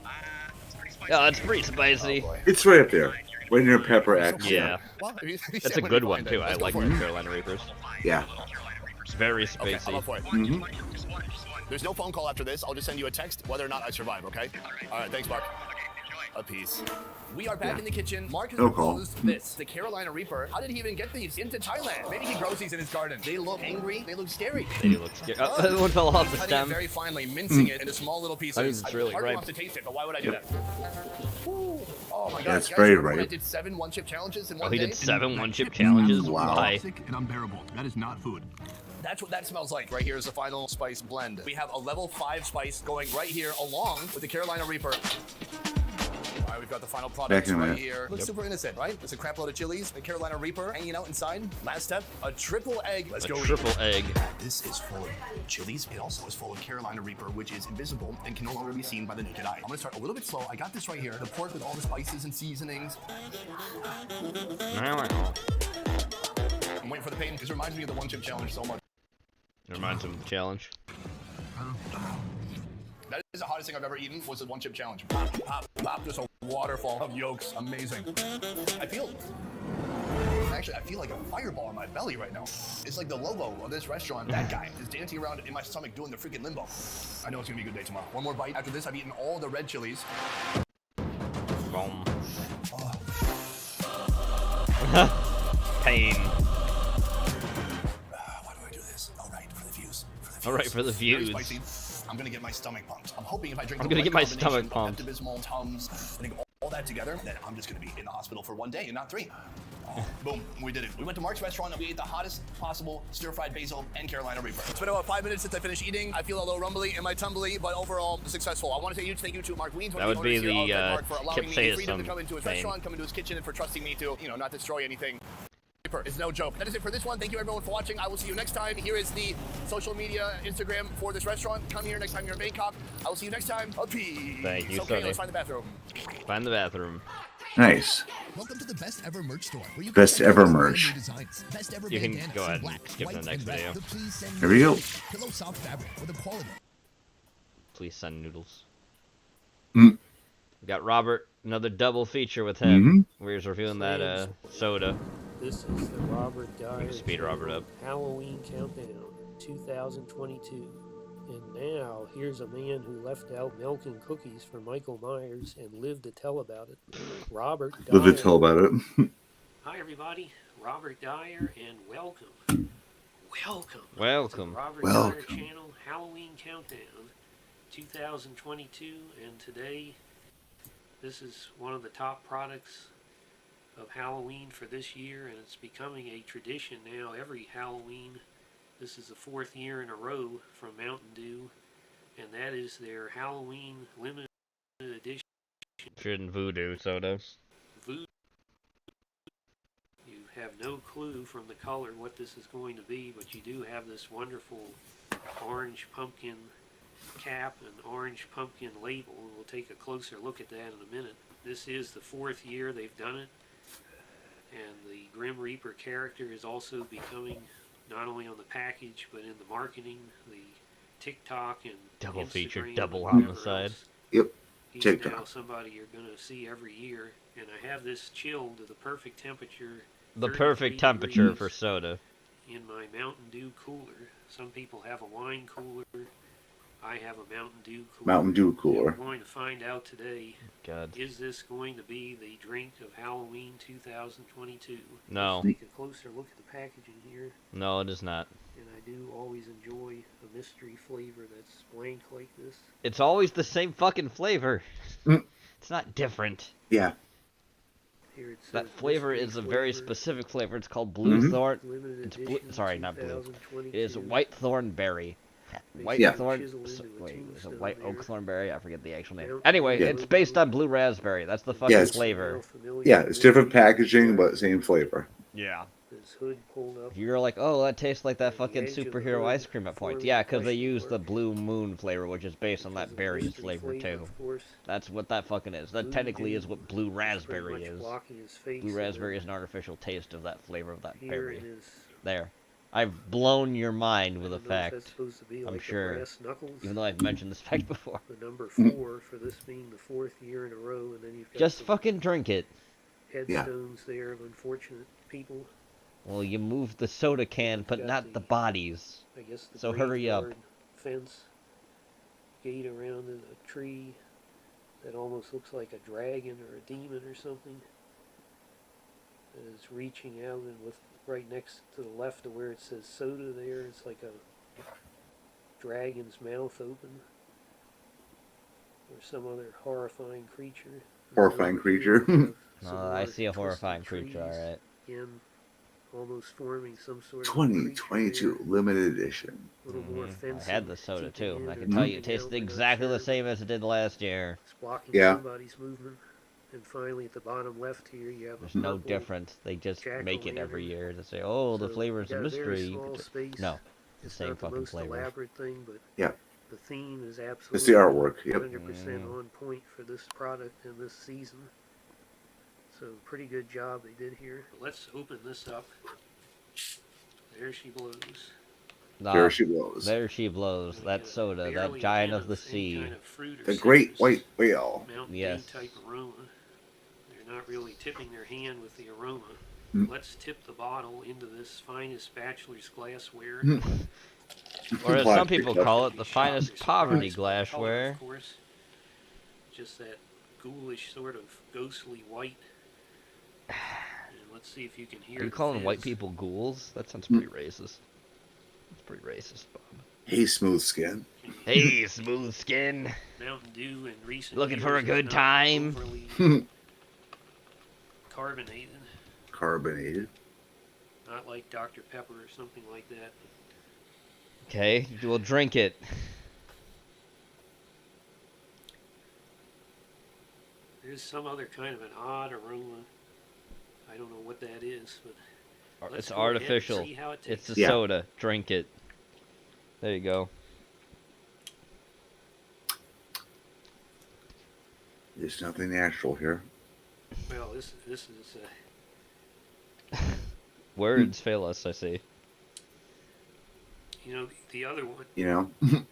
Yeah, it's pretty spicy. Oh, boy. It's right up there. Right near Pepper X. Yeah. Well, That's a good one, too. I like the Carolina Reapers. Yeah. It's very Okay, I'm spacey. up for it. There's no phone call after this. I'll just send you a text whether or not I survive, okay? All right, thanks, Mark. A piece. We are back in the kitchen. Mark has No call. proposed this, the Carolina Reaper. How did he even get these into Thailand? Maybe he grows these in his garden. They look angry. They look scary. They do look scary. Oh, that one fell off the Cutting stem. it very finely, mincing it into small little pieces. That means it's really Mark ripe. wants to taste it, but why would I do Yep. that? Ooh. Oh my God! That's guys, very remember when I ripe. did 7 one-chip challenges in Oh, one he day. did 7 one-chip challenges? Wow. Why? Toxic and unbearable. That is not food. That's what that smells like. Right here is the final spice blend. We have a level 5 spice going right here along with the Carolina Reaper. All right, we've got the final product Back in a right minute. here. Looks super innocent, right? There's a crap load of chilies, the Carolina Reaper hanging out inside. Last step, a triple egg. Let's A go. triple egg. This is full of chilies. It also is full of Carolina Reaper, which is invisible and can no longer be seen by the naked eye. I'm gonna start a little bit slow. I got this right here. The pork with all the spices and seasonings. I'm waiting for the pain. This reminds me of the one-chip challenge so much. It reminds him of the challenge. That is the hottest thing I've ever eaten, was the one-chip challenge. Pop, pop, pop, just a waterfall of yolks. Amazing. I feel like a fireball in my belly right now. It's like the logo of this restaurant, that guy, is dancing around in my stomach doing the freaking limbo. I know it's gonna be a good day tomorrow. One more bite. After this, I've eaten all the red chilies. Boom. Oh. Pain. Why do I do this? All right, for the views. All right, for the Very views. spicy. I'm gonna get my stomach pumped. I'm hoping if I drink I'm the gonna right get my combination stomach of pumped. Pepto-Bismol, Tums, I think all that together, then I'm just gonna be in the hospital for 1 day and not 3. Oh, boom, we did it. We went to Mark's restaurant and we ate the hottest possible stir-fried basil and Carolina Reaper. It's been about 5 minutes since I finished eating. I feel a little rumbly in my tumbly, but overall successful. I want to say a huge thank you to Mark Weens, one That of would the be owners here the, of Mark, for allowing Kip me the freedom Sayers to come into his thing. restaurant, come into his kitchen, and for trusting me to, not destroy anything. It's no joke. That is it for this one. Thank you everyone for watching. I will see you next time. Here is the social media Instagram for this restaurant. Come here next time you're in Bangkok. I will see you next time. Peace. Thank you, Okay, Sonny. let's find the bathroom. Find the bathroom. Nice. Welcome to the best ever merch store. Where you Best can ever find merch. new designs. Best ever You can bandanas go in ahead and black, skip to the white, next and red. video. The Please Send Here we go. Noodles. Pillow soft fabric with a quality. Please send noodles. Mm. We got Robert, another double feature with him. Where he's reviewing that soda. This is the Robert Dyer We can speed Robert up. Halloween Countdown 2022. And now, here's a man who left out milk and cookies for Michael Myers and lived to tell about it. Robert Dyer. Live to tell about it. Hi, everybody. Robert Dyer, and welcome. Welcome. Welcome. To the Robert Welcome. Dyer Channel Halloween Countdown 2022. And today, this is one of the top products of Halloween for this year, and it's becoming a tradition now every Halloween. This is the 4th year in a row from Mountain Dew, and that is their Halloween limited edition Shouldn't voodoo soda. Voodoo. You have no clue from the color what this is going to be, but you do have this wonderful orange pumpkin cap and orange pumpkin label. We'll take a closer look at that in a minute. This is the 4th year they've done it, and the Grim Reaper character is also becoming not only on the package but in the marketing, the TikTok and Double feature, Instagram double and on the whatever side. else. Yep. He's TikTok. now somebody you're going to see every year, and I have this chilled to the perfect temperature. The 33 perfect temperature degrees for soda. in my Mountain Dew cooler. Some people have a wine cooler. I have a Mountain Dew cooler. Mountain Dew cooler. We're going to find out today. God. Is this going to be the drink of Halloween 2022? No. Let's take a closer look at the packaging here. No, it is not. And I do always enjoy a mystery flavor that's blank like this. It's always the same fucking flavor. Mm. It's not different. Yeah. Here it says That flavor mystery is a very flavor, specific flavor. It's called Blue Mhm. Thorn. limited It's blue. edition Sorry, not blue. It 2022. is white thornberry. White Yeah. thorn. Chisel into a Wait, is it tombstone white there. oak thornberry? I forget the actual name. Yeah. Anyway, Yeah. it's based on blue raspberry. That's the fucking Yes. flavor. Yeah, it's different packaging, but same flavor. Yeah. This hood pulled up. You're like, oh, that tastes like that fucking edge of the superhero hood ice cream at points. before Yeah, the because they question use the mark. blue moon flavor, which is based on that There's a berry mystery flavor too. of course. That's what that fucking is. That Blue technically Dew is what blue is pretty raspberry much is. blocking his face Blue there. raspberry is an artificial taste of that flavor of that Here berry. it is. There. I've blown your mind with a I don't know if that's fact. supposed to be I'm like sure. the brass knuckles. Even though I've mentioned this fact before. The number 4 for this being the 4th year in a row, and then you've got Just some fucking drink it. headstones there of unfortunate people. Well, you moved the soda can, but not the bodies. I guess the So hurry up. graveyard fence gate around a tree that almost looks like a dragon or a demon or something. That is reaching out, and with right next to the left of where it says soda there, it's like a dragon's mouth open. Or some other horrifying creature. Horrifying creature. Oh, I see a horrifying creature, alright. Again, almost forming some sort of 2022 limited edition. I had the soda too. I can tell you it tasted exactly the same as it did last year. It's blocking Yeah. somebody's movement. And finally, at the bottom left here, you have There's a no purple difference. They just make it every jack-o'-lantern. year to say, oh, the So flavor is you a got a very mystery. small space. No, the It's same not the fucking most flavor. elaborate thing, but Yeah. the theme is It's absolutely the artwork. Yep. 100% on point for this product and this season. So pretty good job they did here. Let's open this up. There she blows. There she blows. There she blows. That soda, that giant of the sea. The great white whale. Mountain Yes. Dew type aroma. They're not really tipping their hand with the aroma. Mm. Let's tip the bottle into this finest bachelor's glassware. Mm. Or as some people Plastic. call it, the finest poverty Color, glassware. of course. Just that ghoulish sort of ghostly white. And let's see if you can hear Are you the calling white fizz. people ghouls? That sounds pretty racist. That's pretty racist, Bob. Hey, smooth skin. Hey, smooth skin. Mountain Dew in recent Looking for a years is good not time? overly carbonated, Carbonated. not like Dr. Pepper or something like that. Okay, we'll drink it. There's some other kind of an odd aroma. I don't know what that is, but let's It's go ahead and artificial. see how it It's tastes. a soda. Drink it. There you go. There's nothing natural here. Well, this is Words fail us, I see. you know, the other one. You know?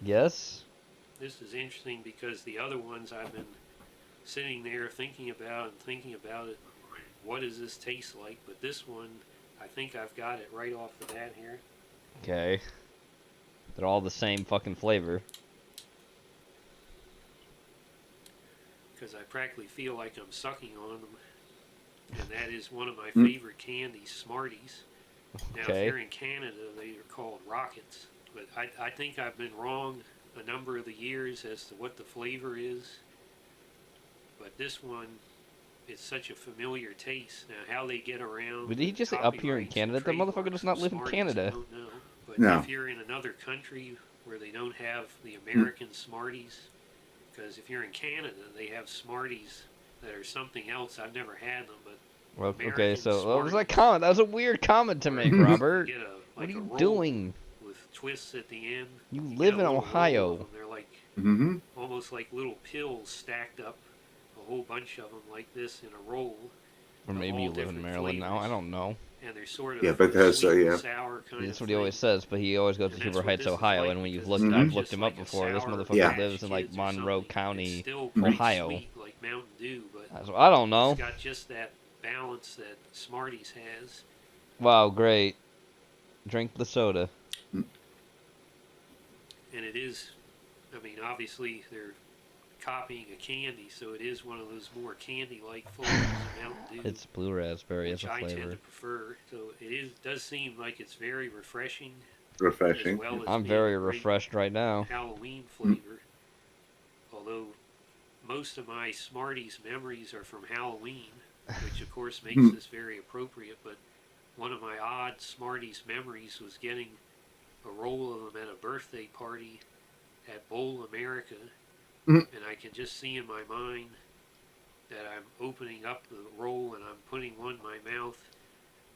Yes? This is interesting because the other ones I've been sitting there thinking about it. What does this taste like? But this one, I think I've got it right off the bat here. Okay. They're all the same fucking flavor. Because I practically feel like I'm sucking on them. And that is one of my Mm. favorite candies, Smarties. Now, Okay. if you're in Canada, they are called Rockets. But I think I've been wrong a number of the years as to what the flavor is. But this one, it's such a familiar taste. Now, how they get around. But did he just say up here in Canada? That motherfucker does not live in Smarties, Canada. I don't know. But No. if you're in another country where they don't have the American Smarties, because if you're in Canada, they have Smarties that are something else. I've never had them, but Well, okay, American so what was that Smarties. comment? That was a weird comment to make, Robert. You get What are a you roll doing? with twists at the end. You get live a in little roll of Ohio. them. They're like Mm-hmm. almost like little pills stacked up, a whole bunch of them like this in a roll. Or of maybe all you live in different Maryland now. I don't know. And they're sort of Yeah, but that's, sweet and yeah. sour kind That's of what he always says, but he always goes to And that's Super what Heights, this is Ohio, like, and when you've because looked, it's I've not looked just him like up a before. This sour motherfucker Yeah. lives in like Kids or Monroe something. County, It's still pretty Ohio. sweet, like Mountain Dew, but I don't know. it's got just that balance that Smarties has. Wow, great. Drink the soda. And it is, I mean, obviously they're copying a candy, so it is one of those more candy-like flavors of Mountain Dew, It's blue raspberry as which a I tend flavor. to prefer. So it does seem like it's very refreshing. Refreshing. As well as I'm being very a great refreshed right now. Halloween flavor. Although most of my Smarties memories are from Halloween, which of course makes this very appropriate. But one of my odd Smarties memories was getting a roll of them at a birthday party at Bowl America, and I can just see in my mind that I'm opening up the roll and I'm putting one in my mouth,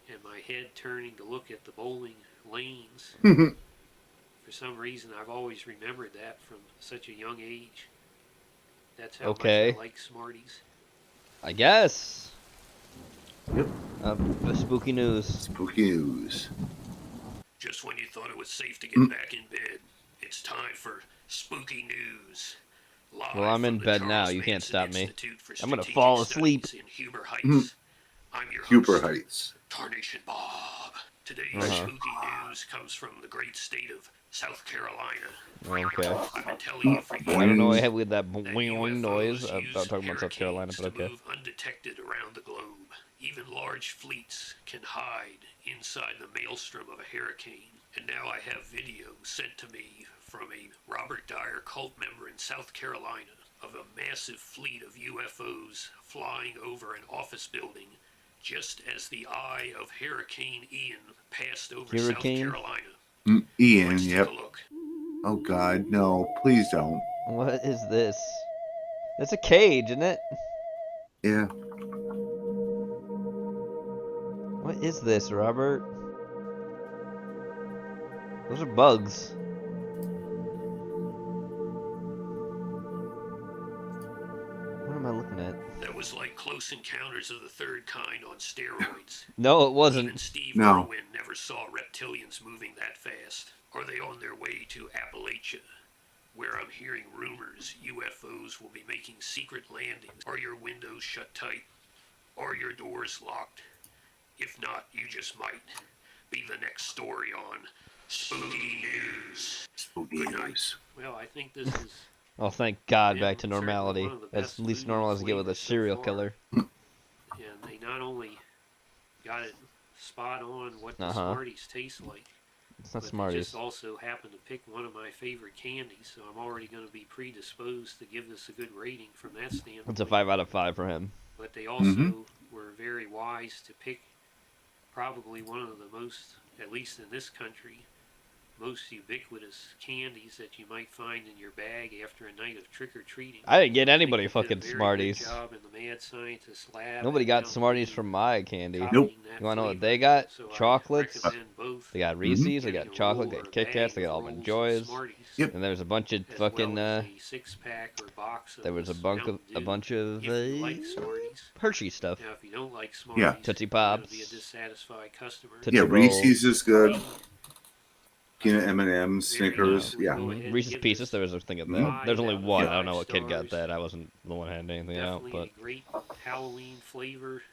and my head turning to look at the bowling lanes. For some reason, I've always remembered that from such a young age. That's how Okay. much I like Smarties. I guess. Yep. Spooky news. Spooky news. Just when you thought it was safe to get back in bed, it's time for Spooky news. Live Well, I'm in from the bed now. Charles You can't Manson stop me. Institute for I'm gonna Strategic fall asleep. Studies in Huber Heights. I'm your Huber host, Heights. Tarnation Bob. Today's spooky news comes from the great state of South Carolina. Okay. I've been telling you for years. I don't know why with that boing UFOs noise. I'm use not talking about South Carolina, but hurricanes to okay. move undetected around the globe. Even large fleets can hide inside the maelstrom of a hurricane. And now I have video sent to me from a Robert Dyer cult member in South Carolina of a massive fleet of UFOs flying over an office building just as the eye of Hurricane Ian passed over Hurricane? South Carolina. Ian, yep. Oh God, no! Please don't. What is this? It's a cage, isn't it? Yeah. What is this, Robert? Those are bugs. What am I looking at? That was like Close Encounters of the Third Kind on steroids. No, it wasn't. Even Steve No. Irwin never saw reptilians moving that fast. Are they on their way to Appalachia, where I'm hearing rumors UFOs will be making secret landings? Are your windows shut tight? Are your doors locked? If not, you just might be the next story on Spooky News. Spooky Good night. News. Well, I think this is Oh, thank God, Yeah, back to certainly normality. one of the That's best at least movies normal as I get with a we've so serial far. killer. and they not only got it spot on what the Smarties taste like, It's not but they Smarties. just also happened to pick one of my favorite candies, so I'm already going to be predisposed to give this a good rating from that standpoint. It's a 5 out of 5 for him. But they also were very wise to pick probably one of the most, at least in this country, most ubiquitous candies that you might find in your bag after a night of trick-or-treating. I didn't get anybody I think they fucking did a very Smarties. Good job in the Mad Scientist lab. Nobody got and Smarties from my candy. Nope. You wanna know what they got? So I Chocolates. recommend both. They got Reese's. They got chocolate. They got Kit Kats. They got Almond Joys. Yep. And there's a bunch of fucking. Six-pack or box of There was a this bunch of Mountain Dew, if you like Smarties. Hershey stuff. Now, if you don't like Smarties, Yeah. Tootsie you're gonna Pops. be a dissatisfied customer. Tootsie Yeah, Roll. Reese's is good. Peanut M&M's, Snickers, yeah. Reese's Pieces. There was a thing of that. There's only one. I don't know what kid got that. I wasn't the one handing anything out, Definitely but a great Halloween flavor,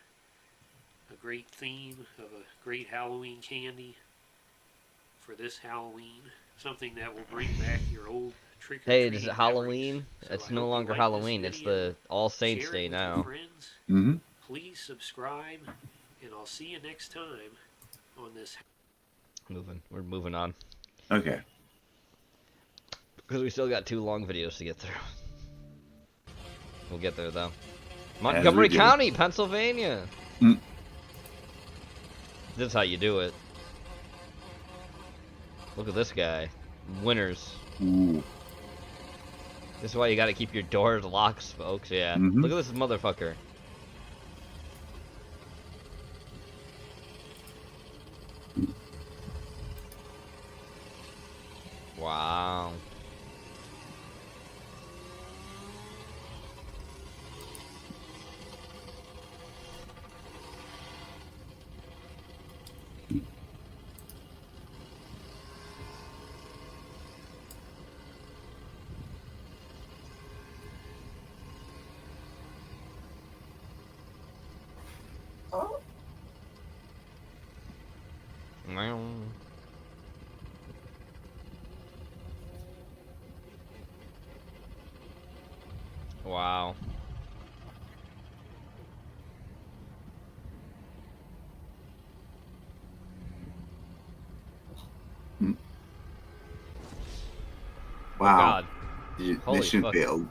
a great theme of a great Halloween candy for this Halloween. Something that will bring back your old trick or hey, treating is it Halloween? So It's I no hope you longer like this Halloween. It's video. the All Saints Share it Day with your now. friends. Mm-hmm. Please subscribe, and I'll see you next time on this. We're moving on. Okay. Because we still got 2 long videos to get through. We'll get there though. we Montgomery do. County, Pennsylvania. Mm. This is how you do it. Look at this guy. Winners. Ooh. This is why you gotta keep your doors locked, folks. Yeah. Mhm. Look at this motherfucker. Wow. Meow. Wow. Wow. God. Holy Mission fuck. failed.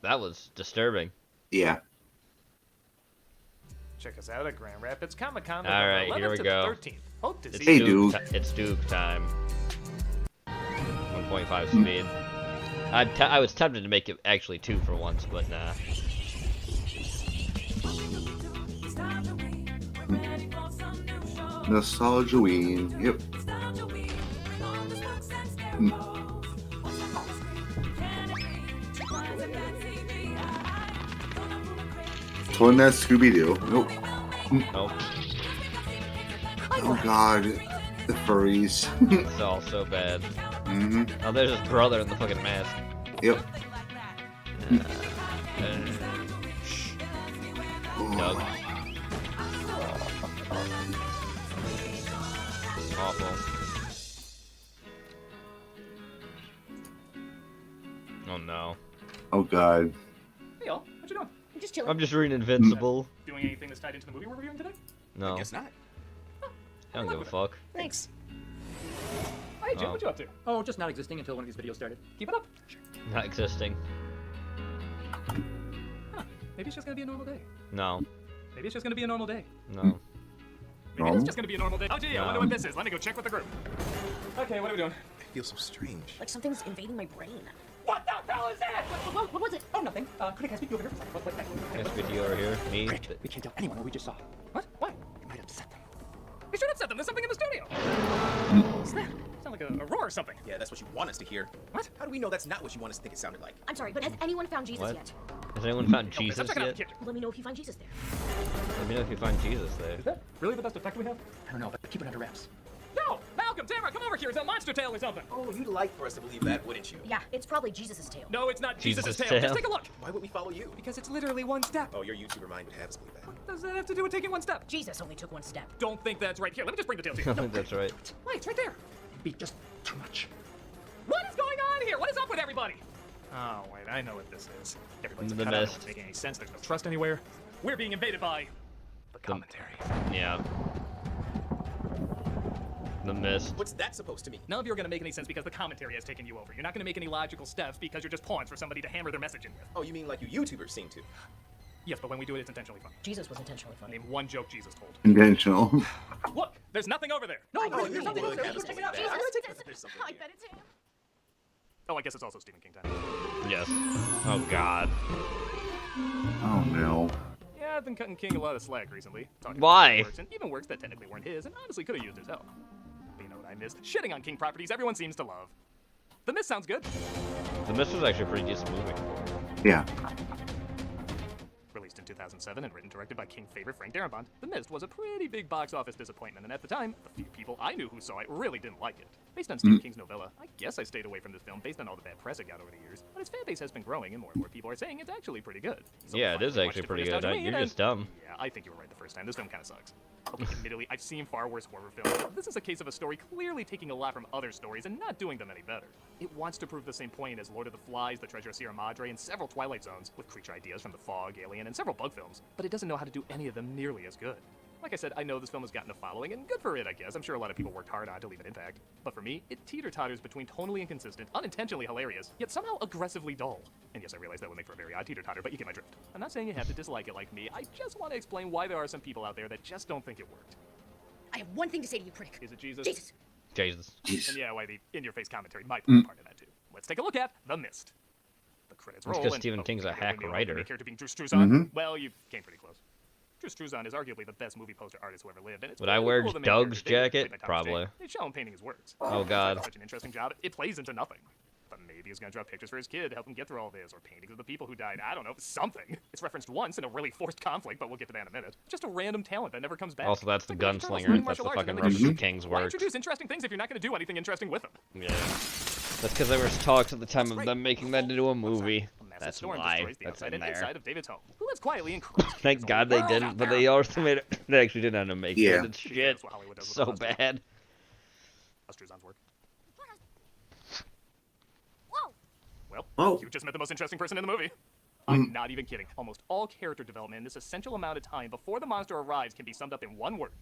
That was disturbing. Yeah. Check us out at Grand Rapids Comic Con. All right, here we go. Hope to see Hey, you. dude. It's Duke time. 1.5 speed. I was tempted to make it actually 2 for once, but nah. Nostalgia-ween. Yep. Wasn't that Scooby-Doo? Nope. Nope. Oh God. The furries. It's all so bad. Oh, there's his brother in the fucking mask. Yep. Doug. Awful. Oh no. Oh god. Hey, y'all. What you doing? I'm just chilling. I'm just reading Invincible. Doing anything that's tied into the movie we're reviewing today? No. I guess not. I don't give a fuck. Thanks. Hey, Jim, Oh. what you up to? Oh, just not existing until one of these videos started. Keep it up. Not existing. Maybe it's just gonna be a normal day. No. Maybe it's just gonna be a normal day. No. Maybe it's just gonna be a normal day. Oh, gee, I wonder No. what this is. Let me go check with the group. Okay, what are we doing? I feel so strange. Like something's invading my brain. What the hell is that? What was it? Oh, nothing. Critic, can I speak to you over here? Next video over here. Me. We can't tell anyone what we just saw. What? Why? It might upset them. We should upset them. There's something in the studio. What's that? Sound like a roar or something. Yeah, that's what you want us to hear. What? How do we know that's not what you want us to think it sounded like? I'm sorry, but has anyone found Jesus What? yet? Has anyone found Okay, Jesus stop checking out yet? the kitchen. Let me know if you find Jesus there. Let me know if you find Jesus there. Is that really the best effect we have? I don't know, but keep it under wraps. No! Malcolm, Tamara, come over here. It's a monster tail or something. Oh, you'd like for us to believe that, wouldn't you? Yeah, it's probably Jesus' tail. No, it's not Jesus' Jesus' tail. tail. Just take a look. Why would we follow you? Because it's literally one step. Oh, your YouTuber mind would have us believe that. What does that have to do with taking one step? Jesus only took one step. Don't think that's right. Here, let me just bring the tail to I you. think that's right. Why, it's right there. Be just too much. What is going on here? What is up with everybody? Oh, wait, I know what this is. Everybody's The cut out. Mist. It's making any sense. There's no trust anywhere. We're being invaded by the commentary. Yeah. The Mist. What's that supposed to mean? None of you are going to make any sense because the commentary has taken you over. You're not going to make any logical steps because you're just pawns for somebody to hammer their message in with. Oh, you mean like you YouTubers seem to? Yes, but when we do it, it's intentionally funny. Jesus was intentionally funny. Name one joke Jesus told. Intentional. Look, there's nothing over there. No, Oh, you would have us believe that. Jesus. I'm gonna take there's something I here. bet it's him. Oh, I guess it's also Stephen King time. Yes. Oh god. Oh no. Yeah, I've been cutting King a lot of slack recently. Talking Why? about works, and even works that technically weren't his, and honestly could have used his help. But you know what I missed? Shitting on King properties everyone seems to love. The Mist sounds good. The Mist was actually a pretty decent movie. Yeah. Released in 2007 and written and directed by King favorite Frank Darabont, The Mist was a pretty big box office disappointment, and at the time, the few people I knew who saw it really didn't like it. Based on Stephen King's novella, I guess I stayed away from this film based on all the bad press it got over the years, but its fan base has been growing and more people are saying it's actually pretty good. So Yeah, it I is watched actually for pretty good. nostalgia You're and- just dumb. Yeah, I think you were right the first time. This film kind of sucks. Okay, admittedly, I've seen far worse horror films. This is a case of a story clearly taking a lot from other stories and not doing them any better. It wants to prove the same point as Lord of the Flies, The Treasure of Sierra Madre, and several Twilight Zones, with creature ideas from The Fog, Alien, and several bug films, but it doesn't know how to do any of them nearly as good. Like I said, I know this film has gotten a following, and good for it, I guess. I'm sure a lot of people worked hard on it to leave an impact. But for me, it teeter-totters between tonally inconsistent, unintentionally hilarious, yet somehow aggressively dull. And yes, I realize that would make for a very odd teeter-totter, but you get my drift. I'm not saying you have to dislike it like me, I just want to explain why there are some people out there that just don't think it worked. I have one thing to say to you, critic. Is it Jesus? Jesus. Jesus. And yeah, why the in-your-face commentary might play a part in that too. Let's take a look at The Mist. The credits That's roll. 'cause and- Stephen King's a hack main writer. character being Drew Struzan. Mhm. Well, you came pretty close. Drew Struzan is arguably the best movie poster artist who ever lived, and it's Would I really wear cool the main Doug's character, David, jacket? played by Thomas Probably. Jane, they show him painting his words. Oh, God. Such an interesting job. It plays into nothing. But maybe he's gonna draw pictures for his kid to help him get through all this, or paintings of the people who died. I don't know, something. It's referenced once in a really forced conflict, but we'll get to that in a minute. Just a random talent that never comes back. Also, that's the Like Colonel gunslinger. Sling That's martial the arts, and fucking then they reference just- to King's Why works. introduce interesting things if you're not gonna do anything interesting with them? Yeah. That's because there was talks at the time of them making that into a movie. That's Storm why. destroys the That's outside in and inside there. of David's home, who lives quietly in Christ. Thank God they didn't, but they also made it. They actually didn't end up making Yeah. it. It's shit. what Hollywood does with So the monster. bad. That's Struzan's work. Whoa. Well, Oh. you just met the most interesting person in the movie. I'm not even kidding. Almost all character development in this essential amount of time before the monster arrives can be summed up in one word.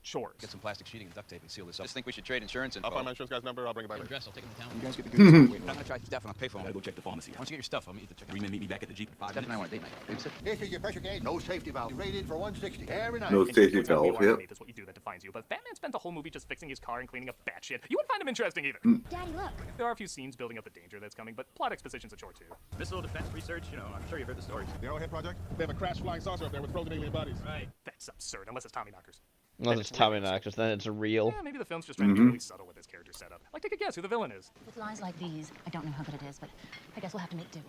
Chores. Get some plastic sheeting and duct tape and seal this up. Just think we should trade insurance info. I'll find my insurance guy's number. I'll bring it back. Address, I'll take him to town. You guys get the good good Wait, I'm gonna try stuff and I'll pay for him. Gotta go check the pharmacy. Why don't you get your stuff? I'll meet you at the checkout. Meet me back at the Jeep in 5 Steph and I minutes. want a date night. This is your pressure gauge, no safety valve. Rated for 160 every night. No And safety you tell me valve, you are yep. me, That's what you do that defines you. But if Batman spent the whole movie just fixing his car and cleaning up bat shit, you wouldn't find him interesting either. Daddy, look. There are a few scenes building up the danger that's coming, but plot exposition's a chore too. Missile defense research, you know, I'm sure you've heard the stories. The Arrowhead Project? They have a crashed flying saucer up there with frozen alien bodies. Right. That's absurd, unless it's Tommy Knockers. Unless it's Tommy Knockers, then it's real. Yeah, maybe the film's just trying to be really subtle with his character setup. Like, take a guess who the villain is. With lines like these, I don't know how good it is, but I guess we'll have to make do.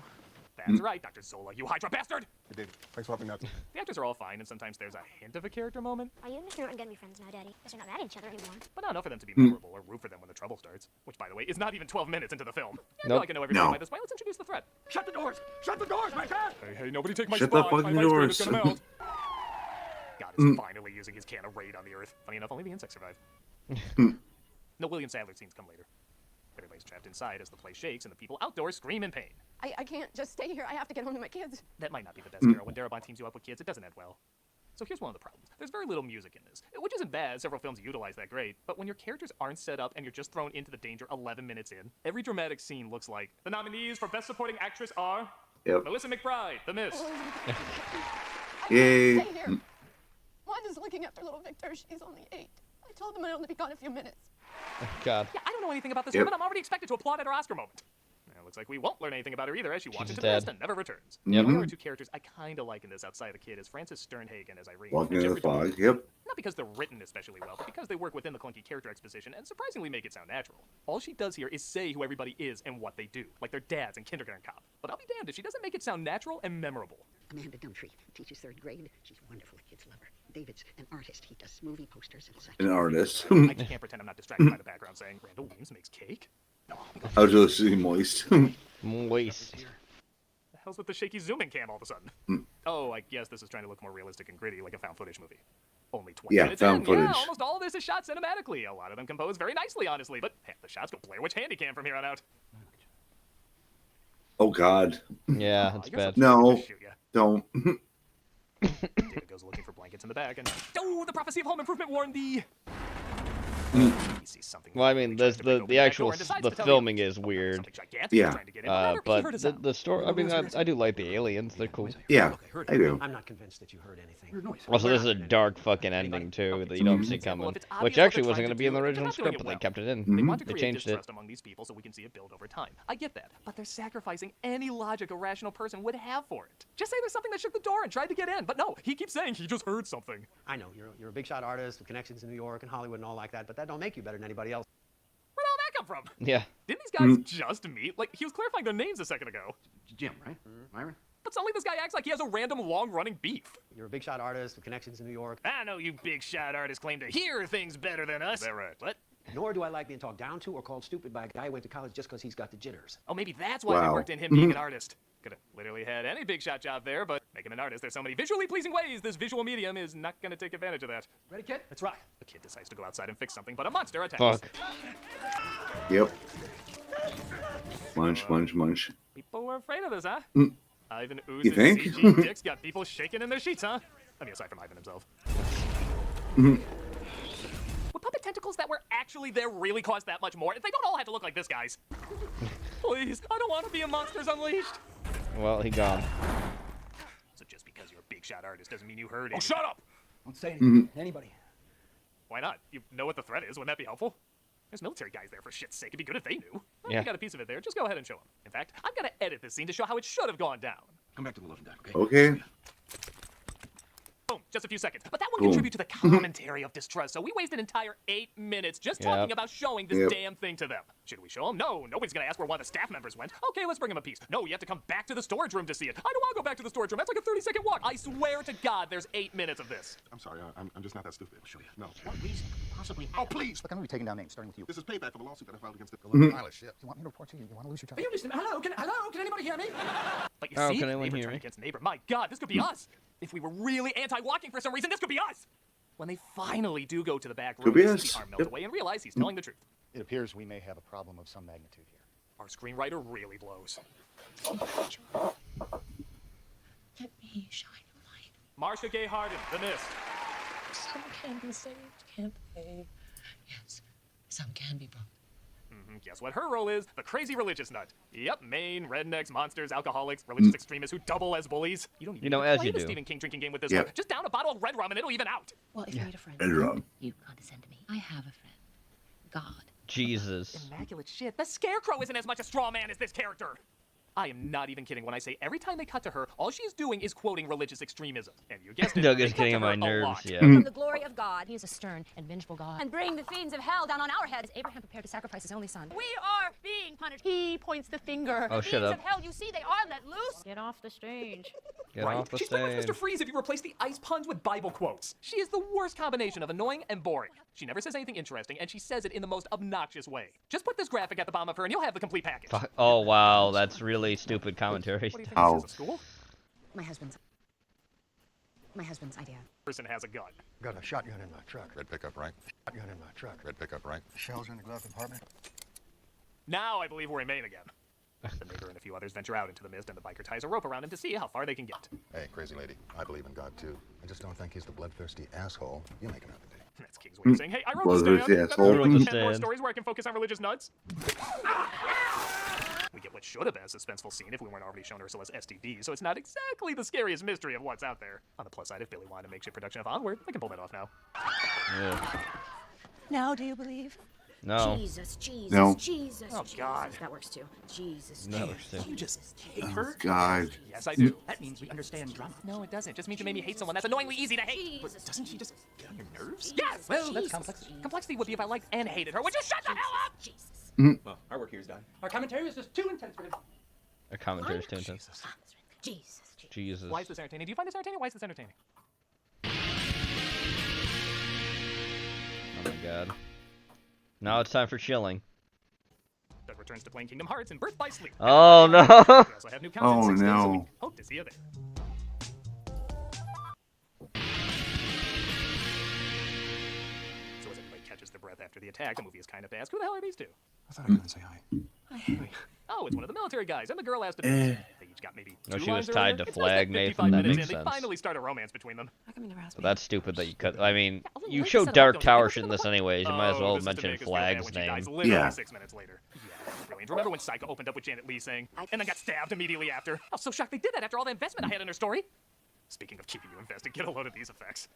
That's right, Dr. Zola, you Hydra bastard! Hey, David, thanks for helping me out. The actors are all fine, and sometimes there's a hint of a character moment. Are you and Mr. Norton gonna be friends now, Daddy? Guess you're not mad at each other anymore. But not enough for them to be memorable or root for them when the trouble starts. Which, by the way, is not even 12 minutes into the film. I feel Nope. like I know everything No. by this point. Let's introduce the threat. Shut the doors! Shut the doors, my friend! Hey, nobody take my Shut the spot. fucking My ice cream is doors. gonna melt. God is finally using his can of Raid on the Earth. Funny enough, only the insects survive. No William Sadler scenes come later. Everybody's trapped inside as the place shakes and the people outdoors scream in pain. I can't just stay here. I have to get home to my kids. That might not be the best, Carol. When Darabont teams you up with kids, it doesn't end well. So here's one of the problems. There's very little music in this, which isn't bad. Several films utilize that great. But when your characters aren't set up and you're just thrown into the danger 11 minutes in, every dramatic scene looks like the nominees for Best Supporting Actress are Yep. Melissa McBride, The Mist. Yay. Stay here. Wanda's looking after little Victor. She's only 8. I told them I'd only be gone a few minutes. God. Yeah, I don't know anything about this Yep. woman. I'm already expected to applaud at her Oscar moment. It looks like we won't learn anything about her either as she walks She's into dead. the mist and never returns. Yep. There are two characters I kind of like in this outside of the kid is Frances Sternhagen as Irene. Walking and in the Jeffrey Dahmer. fog. Yep. Not because they're written especially well, but because they work within the clunky character exposition and surprisingly make it sound natural. All she does here is say who everybody is and what they do, like their dads in Kindergarten Cop. But I'll be damned if she doesn't make it sound natural and memorable. Amanda Gumtree teaches 3rd grade. She's wonderful. Kids love her. David's an artist. He does movie posters and such. An artist. I can't pretend I'm not distracted by the background saying Randall Williams makes cake. I was just seeing moist. Moist. The hell's with the shaky zooming cam all of a sudden? Oh, I guess this is trying to look more realistic and gritty, like a found footage movie. Only 20 Yeah, minutes found in. footage. Yeah, almost all of this is shot cinematically. A lot of them composed very nicely, honestly, but half the shots go Blair Witch Handycam from here on out. Oh God. Yeah, it's bad. No. Shoot ya. Don't. David goes looking for blankets in the back, and oh, the prophecy of home improvement warned thee. He sees something. Well, I mean, the actual the filming is weird. Yeah. But the story. I mean, I do like the aliens. They're cool. Yeah, I do. I'm not convinced that you heard anything. Also, this is a dark fucking ending too that you don't see coming, which actually wasn't going to be in the original script, but they kept it in. They want to They create changed it. distrust among these people so we can see it build over time. I get that, but they're sacrificing any logic a rational person would have for it. Just say there's something that shook the door and tried to get in, but no, he keeps saying he just heard something. I know you're a big shot artist with connections in New York and Hollywood and all like that, but that don't make you better than anybody else. Where'd all that come from? Yeah. Didn't these guys just meet? Like, he was clarifying their names a second ago. Jim, right? Myron? But suddenly this guy acts like he has a random long-running beef. You're a big shot artist with connections in New York. I know you big shot artists claim to hear things better than us. Is that right? What? Nor do I like being talked down to or called stupid by a guy who went to college just because he's got the jitters. Oh, maybe that's why they Wow. worked in him being an artist. Could have literally had any big shot job there, but making an artist, there's so many visually pleasing ways this visual medium is not going to take advantage of that. Ready, kid? Let's rock. The kid decides to go outside and fix something, but a monster attacks. Fuck. Yep. Munch, munch, munch. People were afraid of this, huh? Ivan Ooze You and think? CG Dicks got people shaking in their sheets, huh? I mean, aside from Ivan himself. Would puppet tentacles that were actually there really cause that much more? They don't all have to look like this, guys. Please, I don't want to be a Monsters Unleashed. Well, he gone. So just because you're a big shot artist doesn't mean you heard it. Oh, shut up! Don't say anything to anybody. Why not? You know what the threat is. Wouldn't that be helpful? There's military guys there for shit's sake. It'd be good if they knew. Well, Yeah. You got a piece of it there. Just go ahead and show them. In fact, I'm gonna edit this scene to show how it should have gone down. Come back to the living deck, okay? Okay. Boom, just a few seconds. But that will Boom. contribute to the commentary of distrust. So we wasted an entire 8 minutes just talking Yep. about showing this Yep. damn thing to them. Should we show them? No, nobody's gonna ask where one of the staff members went. Okay, let's bring them a piece. No, you have to come back to the storage room to see it. I don't want to go back to the storage room. That's like a 30-second walk. I swear to God, there's 8 minutes of this. I'm sorry, I'm just not that stupid. I'll show you. No. What reason could we possibly have? Oh, please! Look, I'm going to be taking down names, starting with you. This is payback for the lawsuit that I filed against the Pilot ship. You want me to report to you? You want to lose your job? Are you listening? Hello? Can anybody hear me? But you Oh, see, can anyone neighbor hear turned me? against neighbor. My God, this could be us. If we were really anti-walking for some reason, this could be us. When they finally do go to the back room, Could be they see us. the arm melt Yep. away and realize he's telling the truth. It appears we may have a problem of some magnitude here. Our screenwriter really blows. Let me shine a light. Marcia Gay Harden, The Mist. Some can be saved, can't they? Yes, some can be brought. Guess what her role is? The crazy religious nut. Yep, Maine, rednecks, monsters, alcoholics, religious extremists who double as bullies. You don't even You know, need to as play you the do. Stephen King drinking game with this Yeah. one. Just down a bottle of red rum and it'll even out. Well, if you need a friend, And wrong. you condescend to me. I have a friend. God. Jesus. Immaculate shit. The Scarecrow isn't as much a straw man as this character. I am not even kidding when I say every time they cut to her, all she's doing is quoting religious extremism. And you guessed it, Doug they is cut getting to on my her a nerves, lot. yeah. From the glory of God, he is a stern and vengeful God. And bring the fiends of hell down on our heads. Abraham prepared to sacrifice his only son. We are being punished. He points the finger. Oh, the shut fiends up. of hell, you see, they are let loose. Get off the stage. Get Right? off the She's pretty much stage. Mr. Freeze if you replace the ice puns with Bible quotes. She is the worst combination of annoying and boring. She never says anything interesting, and she says it in the most obnoxious way. Just put this graphic at the bottom of her, and you'll have the complete package. Oh wow, that's really stupid commentary. What do you think How? this is, a school? My husband's idea. Person has a gun. Got a shotgun in my truck. Red pickup, right? Shotgun in my truck. Red pickup, right? Shells in the glove compartment. Now I believe we're in Maine again. The neighbor and a few others venture out into the mist, and the biker ties a rope around him to see how far they can get. Hey, crazy lady. I believe in God too. I just don't think he's the bloodthirsty asshole you make him out to be. That's King's way of saying, hey, I wrote Bloodthirsty the stand. asshole. That's Wrote the 10 more stand. stories where I can focus on religious nuts. We get what should have been a suspenseful scene if we weren't already shown Ursula's STD, so it's not exactly the scariest mystery of what's out there. On the plus side, if Billy wanted a makeshift production of Onward, I can pull that off now. Yeah. Now do you believe? No. Jesus, Jesus, No. Jesus. Oh, God. Jesus. That works too. Jesus. No, Jesus. You just hate Oh, her? God. Yes, I do. That means we understand drama. No, it doesn't. It just means you made me hate someone that's annoyingly easy to hate. But doesn't she just get on your nerves? Yes! Well, that's complexity. Complexity would be if I liked and hated her. Would you shut the hell up? Well, our work here is done. Our commentary was just too intense for him. A commentary is too intense. Jesus. Jesus. Why is this entertaining? Do you find this entertaining? Why is this entertaining? Oh my god. Now it's time for chilling. Doug returns to playing Kingdom Hearts and Birth by Sleep. Oh no! We also have new content Oh, 6 days a no. week. Hope to see you there. So as everybody catches their breath after the attack, the movie is kind of to ask, who the hell are these two? I thought I was going to say hi. Oh, it's one of the military guys, and the girl asked to Eh. They each got maybe No, two she was lines tied earlier. to It's nice that Flag 55 Nathan, that minutes makes in, sense. They finally start a romance between them. How come you never asked But me? that's stupid that you cut. I mean, I'll you link showed this Dark up, Tower don't shit in you? this anyways. You might as well this is to mention make us feel Flag's bad when she name. dies literally Yeah. 6 minutes later. Yeah, that's brilliant. Remember when Psycho opened up with Janet Leigh saying, and then got stabbed immediately after? I was so shocked they did that after all the investment I had in her story. Speaking of keeping you invested, get a load of these effects.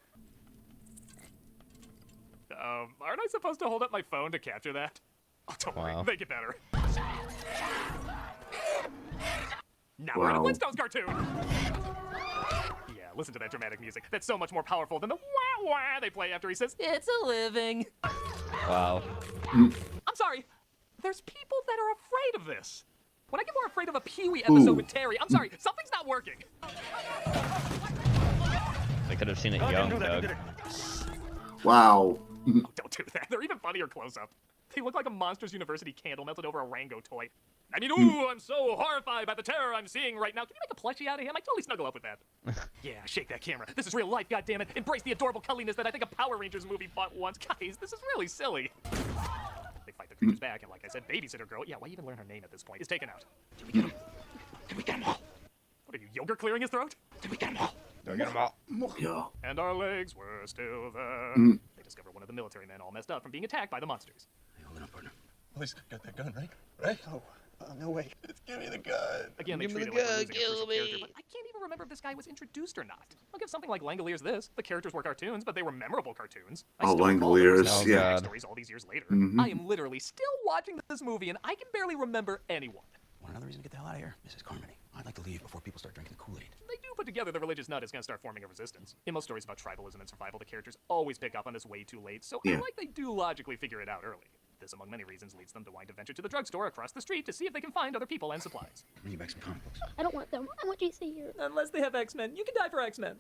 Aren't I supposed to hold up my phone to capture that? Oh, don't worry, Wow. they get better. Now we're in a Wow. Flintstones cartoon! Yeah, listen to that dramatic music. That's so much more powerful than the wah wah they play after he says, it's a living. Wow. I'm sorry, there's people that are afraid of this. When I get more afraid of a Pee-wee episode Ooh. with Terry, I'm sorry, something's not working. They could have seen it young, Doug. Wow. Oh, don't do that. They're even funnier close-up. They look like a Monsters University candle melted over a Rango toy. I mean, ooh, I'm so horrified by the terror I'm seeing right now. Can you make a plushie out of him? I totally snuggle up with that. Yeah, shake that camera. This is real life, goddammit. Embrace the adorable cuddliness that I think a Power Rangers movie fought once. Guys, this is really silly. They fight the creatures back, and like I said, babysitter girl, yeah, why even learn her name at this point, is taken out. Did we get him? Did we get him all? What are you, yogurt clearing his throat? Did we get him all? Did we get them all? Yeah. And our legs were still there. They discover one of the military men all messed up from being attacked by the monsters. Hold on, partner. Police got that gun, right? Right? Oh, no way. Just give me the gun. Again, they Give me treat the it like we're gun, losing a crucial kill me. character, but I can't even remember if this guy was introduced or not. I'll give something like Langoliers this. The characters were cartoons, but they were memorable cartoons. I Oh, still recall them Langoliers, as yeah. backstories all these years later. Mhm. I am literally still watching this movie, and I can barely remember anyone. Want another reason to get the hell out of here? Mrs. Carmody, I'd like to leave before people start drinking the Kool-Aid. They do put together the religious nut is going to start forming a resistance. In most stories about tribalism and survival, the characters always pick up on this way too late, so I Yeah. like they do logically figure it out early. This, among many reasons, leads them to wanting to venture to the drugstore across the street to see if they can find other people and supplies. Bring you back some comic books. I don't want them. I want GC here. Unless they have X-Men. You can die for X-Men.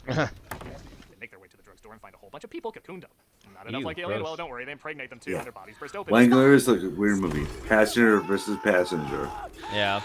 They make their way to the drugstore and find a whole bunch of people cocooned up. Not enough Ew, like Alien. gross. Well, don't worry. They impregnate them too, Yeah. and their bodies burst open. Wrangler is like a weird movie. Passenger versus passenger. Yeah.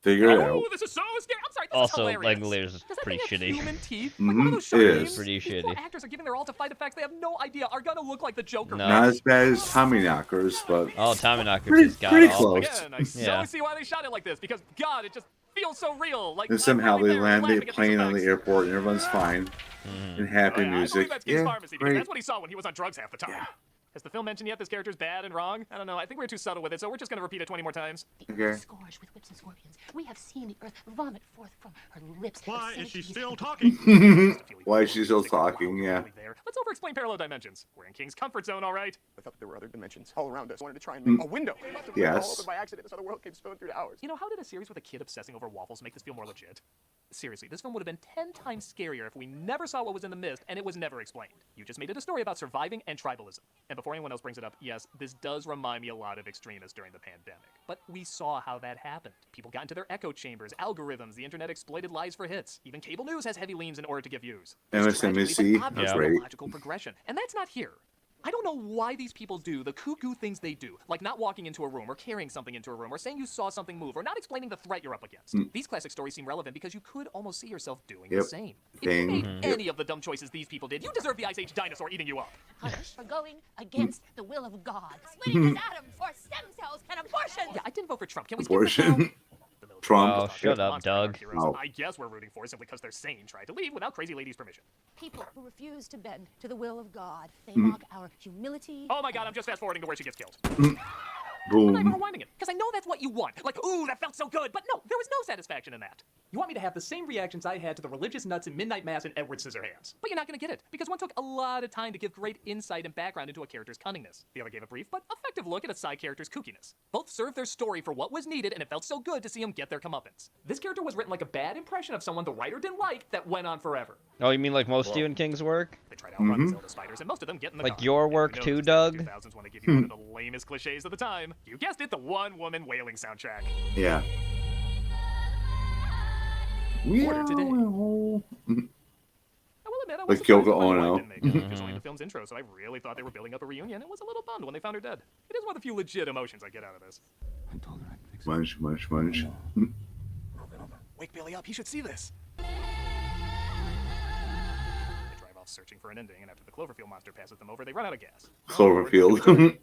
Figure it Oh, out. this is so scary. I'm sorry. This Also, is hilarious. Langoliers is Does that pretty thing have shitty. human teeth? Mhm, Like one of those it shark is. games? Pretty These poor shitty. actors are giving their all to fight effects they have no idea are gonna look like the Joker. No. Not as bad as Tommyknockers, but Oh, Tommyknockers Pretty- has got pretty all. close. Again, I so Yeah. see why they shot it like this, because God, it just feels so real. Like and somehow I'm they right there land laughing the at these plane on the effects. airport and everyone's fine. And happy Oh, yeah, I music. believe that's King's Yeah, Pharmacy, because great. that's what he saw when he was on drugs half the time. Has the film mentioned yet this character's bad and wrong? I don't know. I think we're too subtle with it, so we're just gonna repeat it 20 more times. Okay. Scourged with whips and scorpions. We have seen the earth vomit forth from her lips. Why is she still talking? Why is she still talking? Yeah. There. Let's over-explain parallel dimensions. We're in King's comfort zone, all right? I thought there were other dimensions all around us. I wanted to try and make a window. They must have been all Yes. open by accident. This other world came spilling through to ours. You know, how did a series with a kid obsessing over waffles make this feel more legit? Seriously, this film would have been 10 times scarier if we never saw what was in the mist and it was never explained. You just made it a story about surviving and tribalism. And before anyone else brings it up, yes, this does remind me a lot of extremists during the pandemic. But we saw how that happened. People got into their echo chambers, algorithms, the internet exploited lies for hits. Even cable news has heavy leans in order to get views. MSNBC, Obviously, great. a logical progression. And that's not here. I don't know why these people do the cuckoo things they do, like not walking into a room or carrying something into a room or saying you saw something move or not explaining the threat you're up against. These classic stories seem relevant because you could almost see yourself doing the Yep. same. If Thing. you made any of the dumb choices these people did, you deserve the Ice Age dinosaur eating you up. Punish for going against the will of God. Splitting his atom for stem cells and abortion. Yeah, I didn't vote for Trump. Can we skip this now? Abortion. Trump. Oh, shut up, Doug. Oh. I guess we're rooting for simply because they're sane tried to leave without crazy ladies' permission. People who refuse to bend to the will of God. They Mm. mock our humility. Oh my god, I'm just fast forwarding to where she gets killed. I'm not even Boom. rewinding it, because I know that's what you want. Like, ooh, that felt so good. But no, there was no satisfaction in that. You want me to have the same reactions I had to the religious nuts in Midnight Mass and Edward Scissorhands. But you're not going to get it, because one took a lot of time to give great insight and background into a character's cunningness. The other gave a brief but effective look at a side character's kookiness. Both served their story for what was needed, and it felt so good to see them get their comeuppance. This character was written like a bad impression of someone the writer didn't like that went on forever. Oh, you mean like most Stephen King's work? They tried to outrun the Zelda spiders, and most of them get in the Like car. your And who work knows, too, it's the Doug? 2000s when they give you one of the lamest cliches of the time. You guessed it, the one-woman wailing soundtrack. Yeah. Order today. I will admit, I was Like surprised Yoko the final Ono. line didn't make it. It was only the film's intro, so I really thought they were building up a reunion and was a little bummed when they found her dead. It is one of the few legit emotions I get out of this. Munch, munch, munch. Wake Billy up, he should see this. They drive off searching for an ending, and after the Cloverfield monster passes them over, they run out of gas. Cloverfield.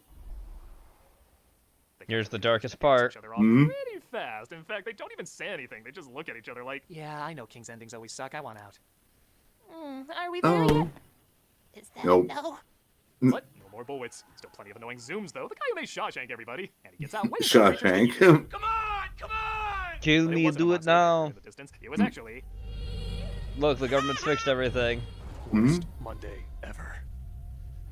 Here's the darkest part. Each other off Mhm. pretty fast. In fact, they don't even say anything. They just look at each other like, yeah, I know King's endings always suck. I want out. Are we there yet? Is that Nope. no? What? No more bullets. Still plenty of annoying zooms, though. The guy who made Shawshank, everybody. And he gets out way Shawshank. Come on! Come on! Kill But it me, wasn't a do it monster now. in the distance. It was actually Look, the government's fixed everything. worst Monday ever.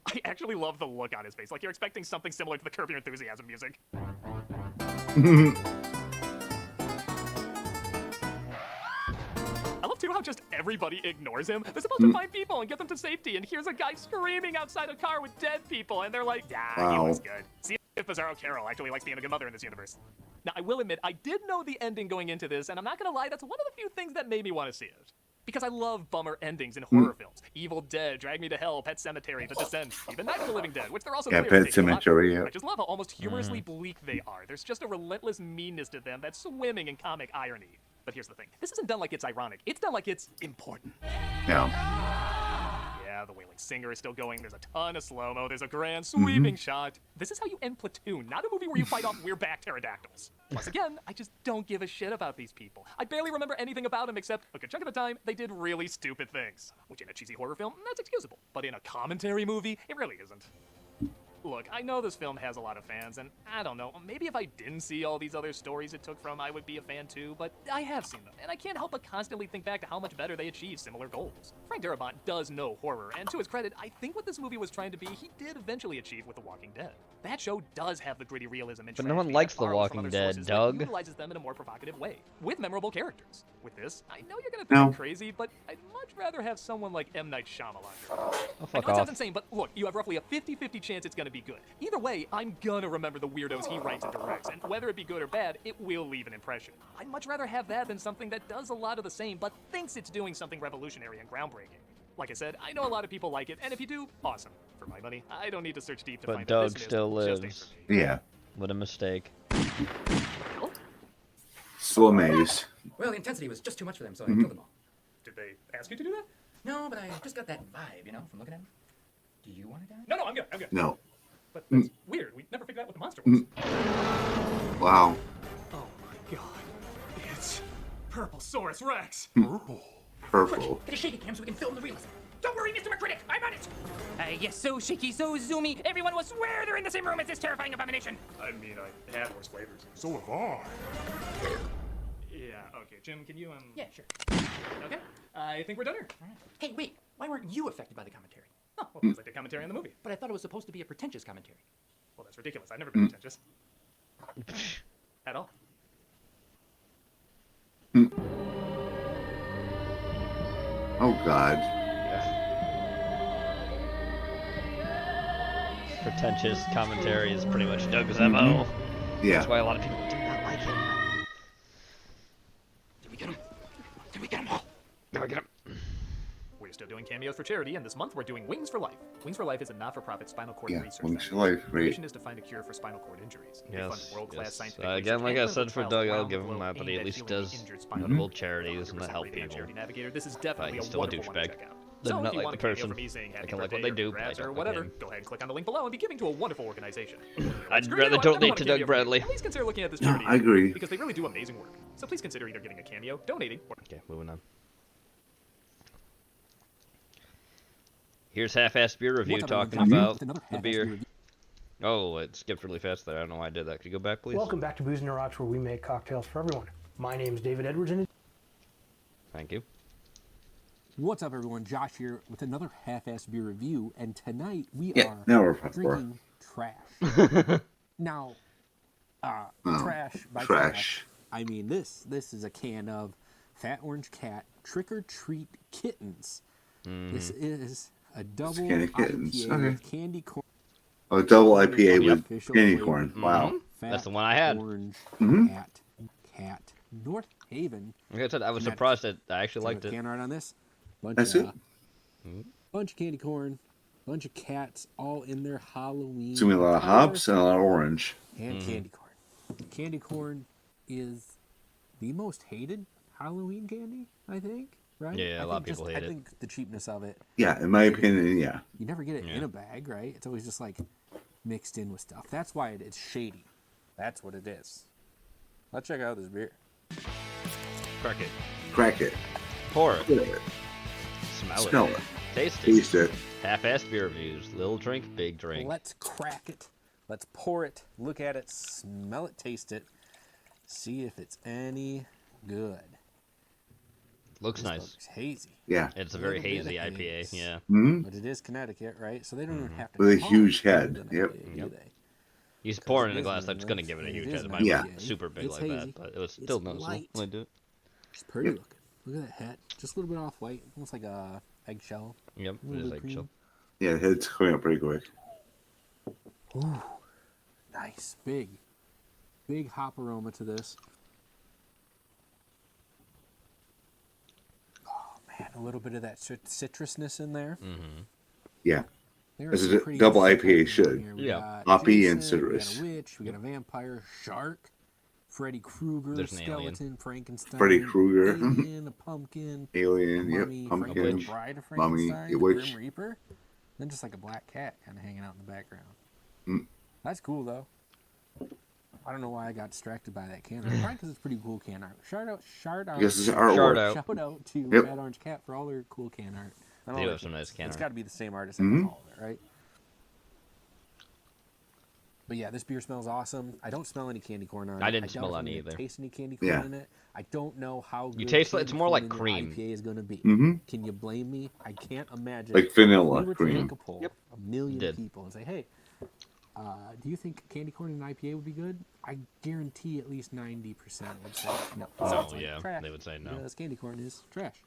I actually love the look on his face. Like you're expecting something similar to the Curb Your Enthusiasm music. I love too how just everybody ignores him. They're supposed to find people and get them to safety, and here's a guy screaming outside a car with dead people, and they're like, yeah, he Wow. was good. See if Bizarro Carol actually likes being a good mother in this universe. Now, I will admit, I did know the ending going into this, and I'm not gonna lie, that's one of the few things that made me want to see it. Because I love bummer endings in horror films. Evil Dead, Drag Me to Hell, Pet Sematary, The Descent, even Night of the Living Dead, which they're also Yeah, clearly Pet taking a lot from. Sematary, yeah. I just love how almost humorously bleak they are. There's just a relentless meanness to them that's swimming in comic irony. But here's the thing. This isn't done like it's ironic. It's done like it's important. Yeah. Yeah, the wailing singer is still going. There's a ton of slow-mo. There's a grand sweeping shot. This is how you end Platoon, not a movie where you fight off we're-back pterodactyls. Plus, again, I just don't give a shit about these people. I barely remember anything about them except a good chunk of the time, they did really stupid things. Which in a cheesy horror film, that's excusable. But in a commentary movie, it really isn't. Look, I know this film has a lot of fans, and I don't know, maybe if I didn't see all these other stories it took from, I would be a fan too, but I have seen them, and I can't help but constantly think back to how much better they achieved similar goals. Frank Darabont does know horror, and to his credit, I think what this movie was trying to be, he did eventually achieve with The Walking Dead. That show does have the gritty realism and But no one tragedy likes that The borrows from Walking other Dead, sources, but Doug. utilizes them in a more provocative way, with memorable characters. With this, I know you're gonna think No. I'm crazy, but I'd much rather have someone like M. Night Shyamalan. Oh, I fuck know it sounds off. insane, but look, you have roughly a 50-50 chance it's gonna be good. Either way, I'm gonna remember the weirdos he writes and directs, and whether it be good or bad, it will leave an impression. I'd much rather have that than something that does a lot of the same, but thinks it's doing something revolutionary and groundbreaking. Like I said, I know a lot of people like it, and if you do, awesome. For my money, I don't need to search deep to But find Doug that this still just ain't lives. for me. Yeah. What a mistake. Still amazed. Well, the intensity was just too much for them, so I Mhm. killed them all. Did they ask you to do that? No, but I just got that vibe, you know, from looking at them. Do you want to die? No, I'm good, I'm good. No. But that's weird, we never figured out what the monster was. Wow. Oh my god. It's Purple Saurus Rex. Purple. Get a shaky cam so we can film the realism. Don't worry, Mr. McCritic, I'm on it! Yes, so shaky, so zoomy. Everyone will swear they're in the same room as this terrifying abomination. I mean, I have worse flavors. So have I. Yeah, okay, Jim, can you, Yeah, sure. Okay, I think we're done here. Hey, wait, why weren't you affected by the commentary? Oh, well, it was like the commentary on the movie. But I thought it was supposed to be a pretentious commentary. Well, that's ridiculous. I've never been pretentious. At all. Oh God. Pretentious commentary is pretty much Doug's MO. Yeah. That's why a lot of people do not like him. Did we get him? Did we get them all? Did we get him? We're still doing cameos for charity, and this month we're doing Wings for Life. Wings for Life is a not-for-profit spinal cord Yeah, research Wings for foundation. Life, The great. mission is to find a cure for spinal cord injuries. They fund Yes. world-class scientific Again, research like and I clinical said for trials Doug, I'll around give the him globe that, but he aimed at at least healing does injured spinal notable cord. charities and 100% help rated on people. Charity Navigator. This is But definitely he's a still a wonderful one to douchebag. check out. Does So if not you like want the a cameo person. from me saying I happy can like what birthday they do, or but I congrats don't or like whatever, him. go ahead and click on the link below and be giving to a wonderful organization. I'd Screw rather you, I don't donate want to a Doug cameo from you. Bradley. Please consider looking at this No, charity I agree. because they really do amazing work. So please consider either getting a cameo, donating, or Okay, moving on. Here's half-assed beer review What's up, talking everyone? about With another the half-assed beer. beer review. Oh, it skipped really fast there. I don't know why I did that. Could you go back, please? Welcome back to Booze and Rocks, where we make cocktails for everyone. My name is David Edwards, and Thank you. What's up, everyone? Josh here with another half-assed beer review, and tonight we Yeah, are now we're fucked for. drinking trash. Now, Oh, trash by trash. I mean this is a can of Fat Orange Cat Trick or Treat Kittens. This is a double Candy Kittens, IPA okay. with candy corn. Oh, double IPA with Official candy flavor. corn. Wow. Fat That's the one I had. Orange Mhm. Cat North Haven. Like I said, I was And that- surprised that I actually Check liked out it. Can art on this. Bunch That's of, it? Bunch of candy corn, bunch of cats, all in their Halloween. It's gonna be a lot of attire, hops and a lot of orange. and candy corn. Candy corn is the most hated Halloween candy, I think. Right? Yeah, a a lot of people hate I it. think the cheapness of it. Yeah, in my opinion, yeah. You never get it in Yeah. a bag, right? It's always just like mixed in with stuff. That's why it's shady. That's what it is. Let's check out this beer. Crack it. Crack it. Pour it. Pour it. Smell it. Smell it. Taste it. Taste it. Half-assed beer reviews. Little drink, big drink. Let's crack it. Let's pour it. Look at it. Smell it. Taste it. See if it's any good. Looks This nice. looks hazy. Yeah. It's a very Little bit hazy of IPA. haze. Yeah. Mhm. But it is Connecticut, right? So they don't even have to. With a call huge it head. an Yep. IPA, do Yep. they? You Because pour it it in a is glass, an that's gonna IPA. give it a It huge is head. an It might Yeah. not be super big It's like hazy. that, but it was It's still noticeable light. when I do it. It's pretty Yep. looking. Look at that head. Just a little bit off white. Almost like a eggshell. Yep, it Little is bit eggshell. cream. Yeah, the head's coming up pretty quick. Ooh, nice, big hop aroma to this. Oh man, a little bit of that citrusness in there. Mm-hmm. Yeah. There As are a some pretty double interesting IPA things in should. here. We Yeah. got Hoppy and Jason, citrus. We got a witch. We got a vampire, shark, Freddy Krueger, There's an alien. skeleton, Frankenstein, Freddy Krueger. alien, a pumpkin, Alien, a yep. mummy, Pumpkin. Frank- the bride of Mummy, Frankenstein, a the witch. Grim Reaper, then just like a black cat kind of hanging out in the background. Mm. That's cool though. I don't know why I got distracted by that can art. Probably because it's pretty cool can art. Shout out, Because it's artwork. shout out to Yep. Fat Orange Cat for all their cool can art. And They all do their have some nice can It's art. got to be the same artist that Mhm. does all of it, right? But yeah, this beer smells awesome. I don't smell any candy corn on it. I didn't smell definitely any didn't either. Taste any candy corn Yeah. in it. I don't know how good You taste it, candy it's more corn like in your cream. IPA is going to be. Mhm. Can you blame me? I can't imagine. Like vanilla if we were to cream. take a poll, a million Did. people, and say, hey, do you think candy corn in an IPA would be good? I guarantee at least 90% would say no. Oh, Sounds like yeah, trash, they would say no. because candy corn is trash.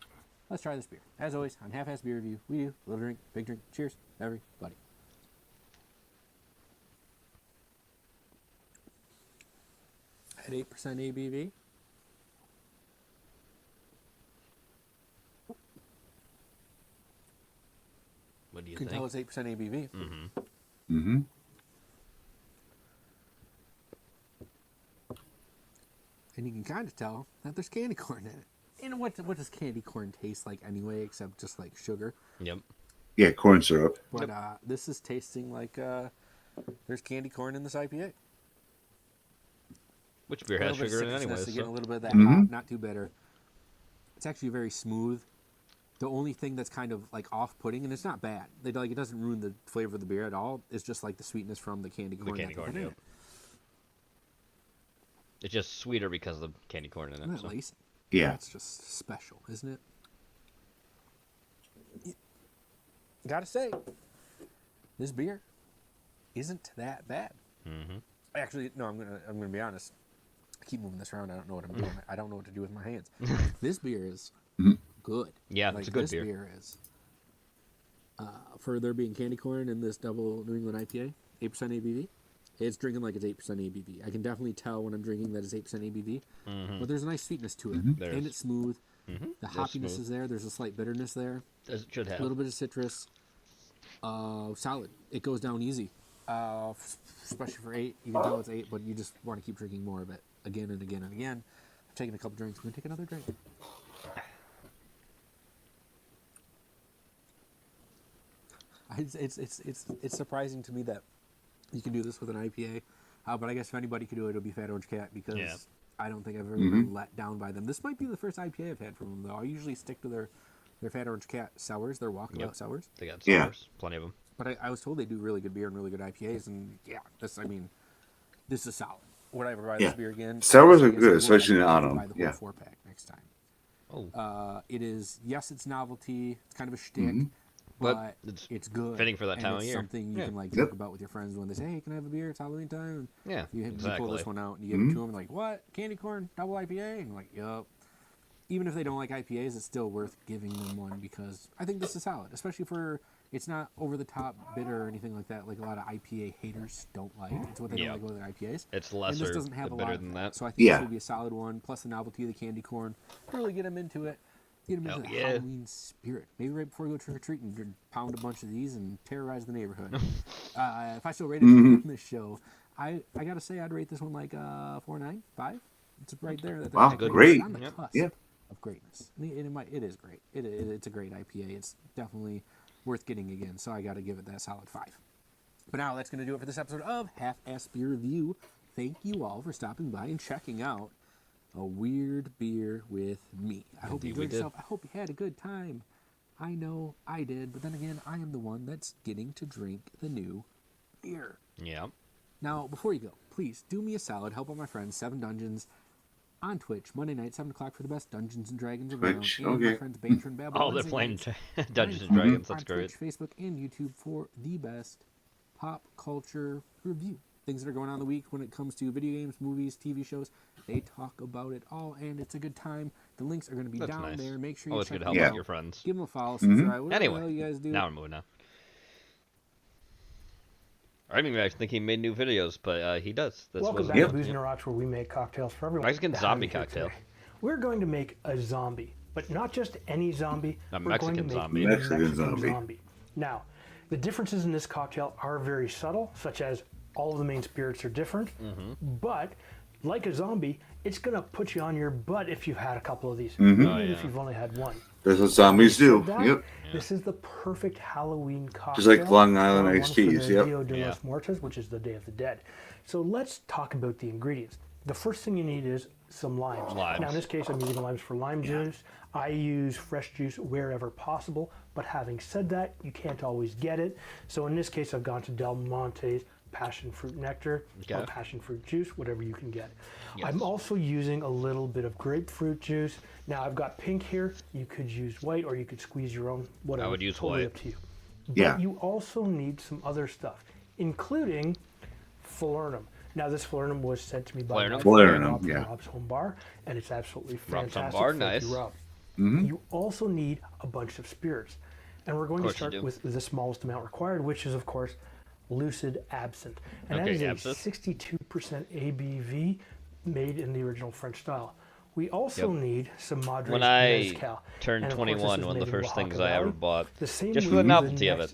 Let's try this beer. As always, on Half-Assed Beer Review, we do little drink, big drink. Cheers, everybody. At 8% ABV. What do You you can think? tell it's 8% ABV. Mm-hmm. Mm-hmm. And you can kind of tell that there's candy corn in it. You know what does candy corn taste like anyway, except just like sugar? Yep. Yeah, corn syrup. But this is tasting like there's candy corn in this IPA. Which beer A has little bit sugar in of it anyway? citrusness, again, a little bit of that Mhm. hop, not too bitter. It's actually very smooth. The only thing that's kind of like off-putting, and it's not bad. It doesn't ruin the flavor of the beer at all. It's just like the sweetness from the candy corn. Yeah. It's just sweeter because of the candy corn in it. So. Yeah. It's just special, isn't it? Gotta say, this beer isn't that bad. Mm-hmm. Actually, no, I'm gonna be honest. I keep moving this around. I don't know what I'm doing. I don't know what to do with my hands. This beer is good. Yeah, it's a good this beer. This beer is. For there being candy corn in this double New England IPA, 8% ABV. It's drinking like it's 8% ABV. I can definitely tell when I'm drinking that it's 8% ABV. But there's a nice sweetness to it, and it's smooth. The hoppiness is there. There's a slight bitterness there. It should have a little bit of citrus. Solid. It goes down easy. Especially for 8. You can tell it's 8, but you just want to keep drinking more of it again and again and again. I've taken a couple drinks. I'm gonna take another drink. It's surprising to me that you can do this with an IPA, but I guess if anybody could do it, it'll be Fat Orange Cat because I don't think I've ever been let down by them. This might be the first IPA I've had from them, though. I usually stick to their Fat Orange Cat sours, their Walkabout sours. They got sours, plenty of them. But I was told they do really good beer and really good IPAs, and this is solid. Would I ever buy this beer again? Sours are good, especially in autumn. Buy the whole 4-pack next time. Oh. It is, yes, it's novelty. It's kind of a shtick. But it's good. Fitting for that time of year. It's something you can joke about with your friends when they say, "Hey, can I have a beer? It's Halloween time." And you pull this one out and you give it to them, and like, "What? Candy corn double IPA?" And I'm like, "Yup." Even if they don't like IPAs, it's still worth giving them one because I think this is solid, especially for it's not over the top bitter or anything like that. Like a lot of IPA haters don't like. It's what they don't like with their IPAs. It's lesser, and this doesn't have a bitter lot than that. So I think this would be a solid one. Plus the novelty of the candy corn, really get them into it. Get them into the Halloween spirit. Maybe right before we go trick-or-treating, pound a bunch of these and terrorize the neighborhood. If I still rated it on this show, I got to say I'd rate this one like 4.9, 5. It's right there. Wow, great. On the cusp of greatness. It is great. It's a great IPA. It's definitely worth getting again, so I got to give it that solid 5. But now that's going to do it for this episode of Half-Ass Beer Review. Thank you all for stopping by and checking out a weird beer with me. I hope you enjoyed yourself. I hope you had a good time. I know I did, but then again, I am the one that's getting to drink the new beer. Yeah. Now, before you go, please do me a solid. Help out my friends, 7 Dungeons, on Twitch, Monday night, 7 o'clock for the best Dungeons and Dragons around. And my friends, Banter and Babble. Oh, they're playing Dungeons and Dragons. That's great. Twitch, Facebook, and YouTube for the best pop culture review. Things that are going on in the week when it comes to video games, movies, TV shows. They talk about it all, and it's a good time. The links are going to be down there. Make sure you check them out. Always good to help out your friends. Give them a follow, subscribe, whatever anyway, the hell you guys do. Now we're moving on. I didn't even think he made new videos, but he does. Welcome back to Booze and Rocks, where we make cocktails for everyone. Mexican zombie cocktail. Today. We're going to make a zombie, but not just any zombie. A We're going to make zombie. A Mexican zombie. Now, the differences in this cocktail are very subtle, such as all of the main spirits are different, but like a zombie, it's going to put you on your butt if you've had a couple of these, even if you've only had one. That's what zombies do. This is the perfect Halloween cocktail. Just like Long Island iced teas. Dia de los Muertos, which is the Day of the Dead. So let's talk about the ingredients. The first thing you need is some limes. Now in this case, I'm using limes for lime juice. I use fresh juice wherever possible, but having said that, you can't always get it. So in this case, I've gone to Del Monte's passion fruit nectar or passion fruit juice, whatever you can get. I'm also using a little bit of grapefruit juice. Now I've got pink here. You could use white or you could squeeze your own, whatever. I would use totally white. Up to you. But you also need some other stuff, including falernum. Now this falernum was sent to me by Rob's Home Bar, and it's absolutely fantastic. Rob's Home Bar, nice. Rob. You also need a bunch of spirits. And we're going to start with the smallest amount required, which is, of course, Lucid Absinthe. And that is a 62% ABV made in the original French style. We also need some Madres When I Mezcal. turned 21, one of the first things I ever bought, just for the way, novelty of it,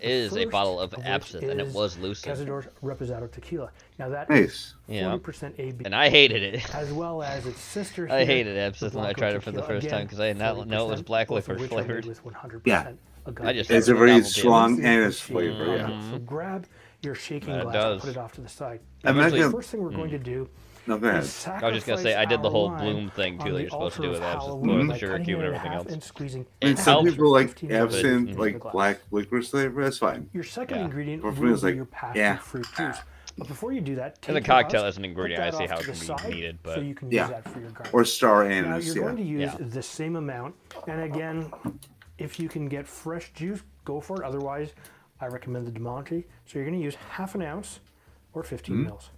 is a bottle of absinthe, and it was Lucid. Cazador's Reposado Tequila. Now that is 40% ABV. And I hated it. As well as its sister I hated absinthe when I tried it for the first time because I did not know it was black liquor flavored. It's a very strong anise flavor. So grab your shaking glass and put it off to the side. Imagine, the first thing we're going to do No, go ahead. I was just gonna say I did the whole bloom thing too that you're supposed to do with that, just pour the sugar cube and everything else. I mean, some people like absinthe, Mhm. like black licorice flavor. That's fine. Your second ingredient But will for me, it's be like, your passion yeah. fruit juice. But before you do that, As a take your cocktail, husk, as an ingredient, put that I see off how to it the can be side needed, so but you can Yeah. use that for your garnish. Or star Now anise, you're yeah. going to use Yeah. the same amount, and again, if you can get fresh juice, go for it. Otherwise, I recommend the DeMonte. So you're going to use half an ounce or 15 mils.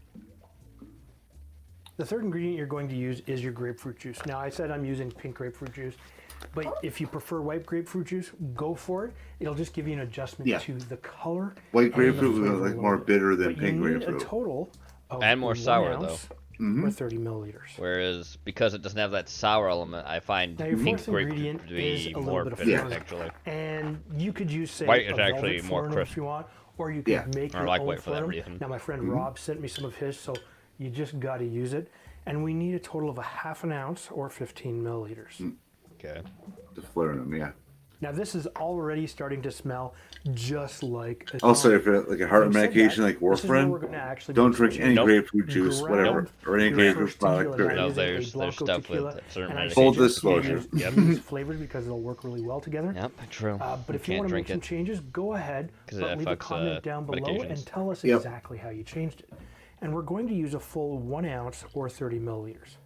The third ingredient you're going to use is your grapefruit juice. Now, I said I'm using pink grapefruit juice, but if you prefer white grapefruit juice, go for it. It'll just give you an adjustment Yeah. to the color. White and the grapefruit was flavor a like little more bit. bitter than But pink you need grapefruit. a total of and more 1 sour ounce though. or 30 milliliters. Whereas because it doesn't have that sour element, I find Now, your pink fourth grapefruit ingredient to is be a little more bit of bitter flavor. actually. And you could use, say, White a is actually velvet more Fernet crisp. if you want, or you could Yeah. make I your like own white for that Fernet. reason. Now, my friend Rob sent me some of his, so you just got to use it. And we need a total of a half an ounce or 15 milliliters. Okay. To flare them, yeah. Now, this is already starting to smell just like a Also, tonic. if you're like a heart Having said medication that, like this is where warfarin, we're gonna actually don't make drink some any changes. grapefruit juice, Grab whatever, or any your grapefruit first product. tequila. Period. Now, No, using a there's Blanco stuff tequila, with certain and I medications. Full suggest you disclosure. use Yep. these flavors because they'll work really well together. Yep, true. But if you can't want to make drink some it. changes, go ahead, 'Cause but it leave a affects, comment down below medications. and tell us Yep. exactly how you changed it. And we're going to use a full 1 ounce or 30 milliliters.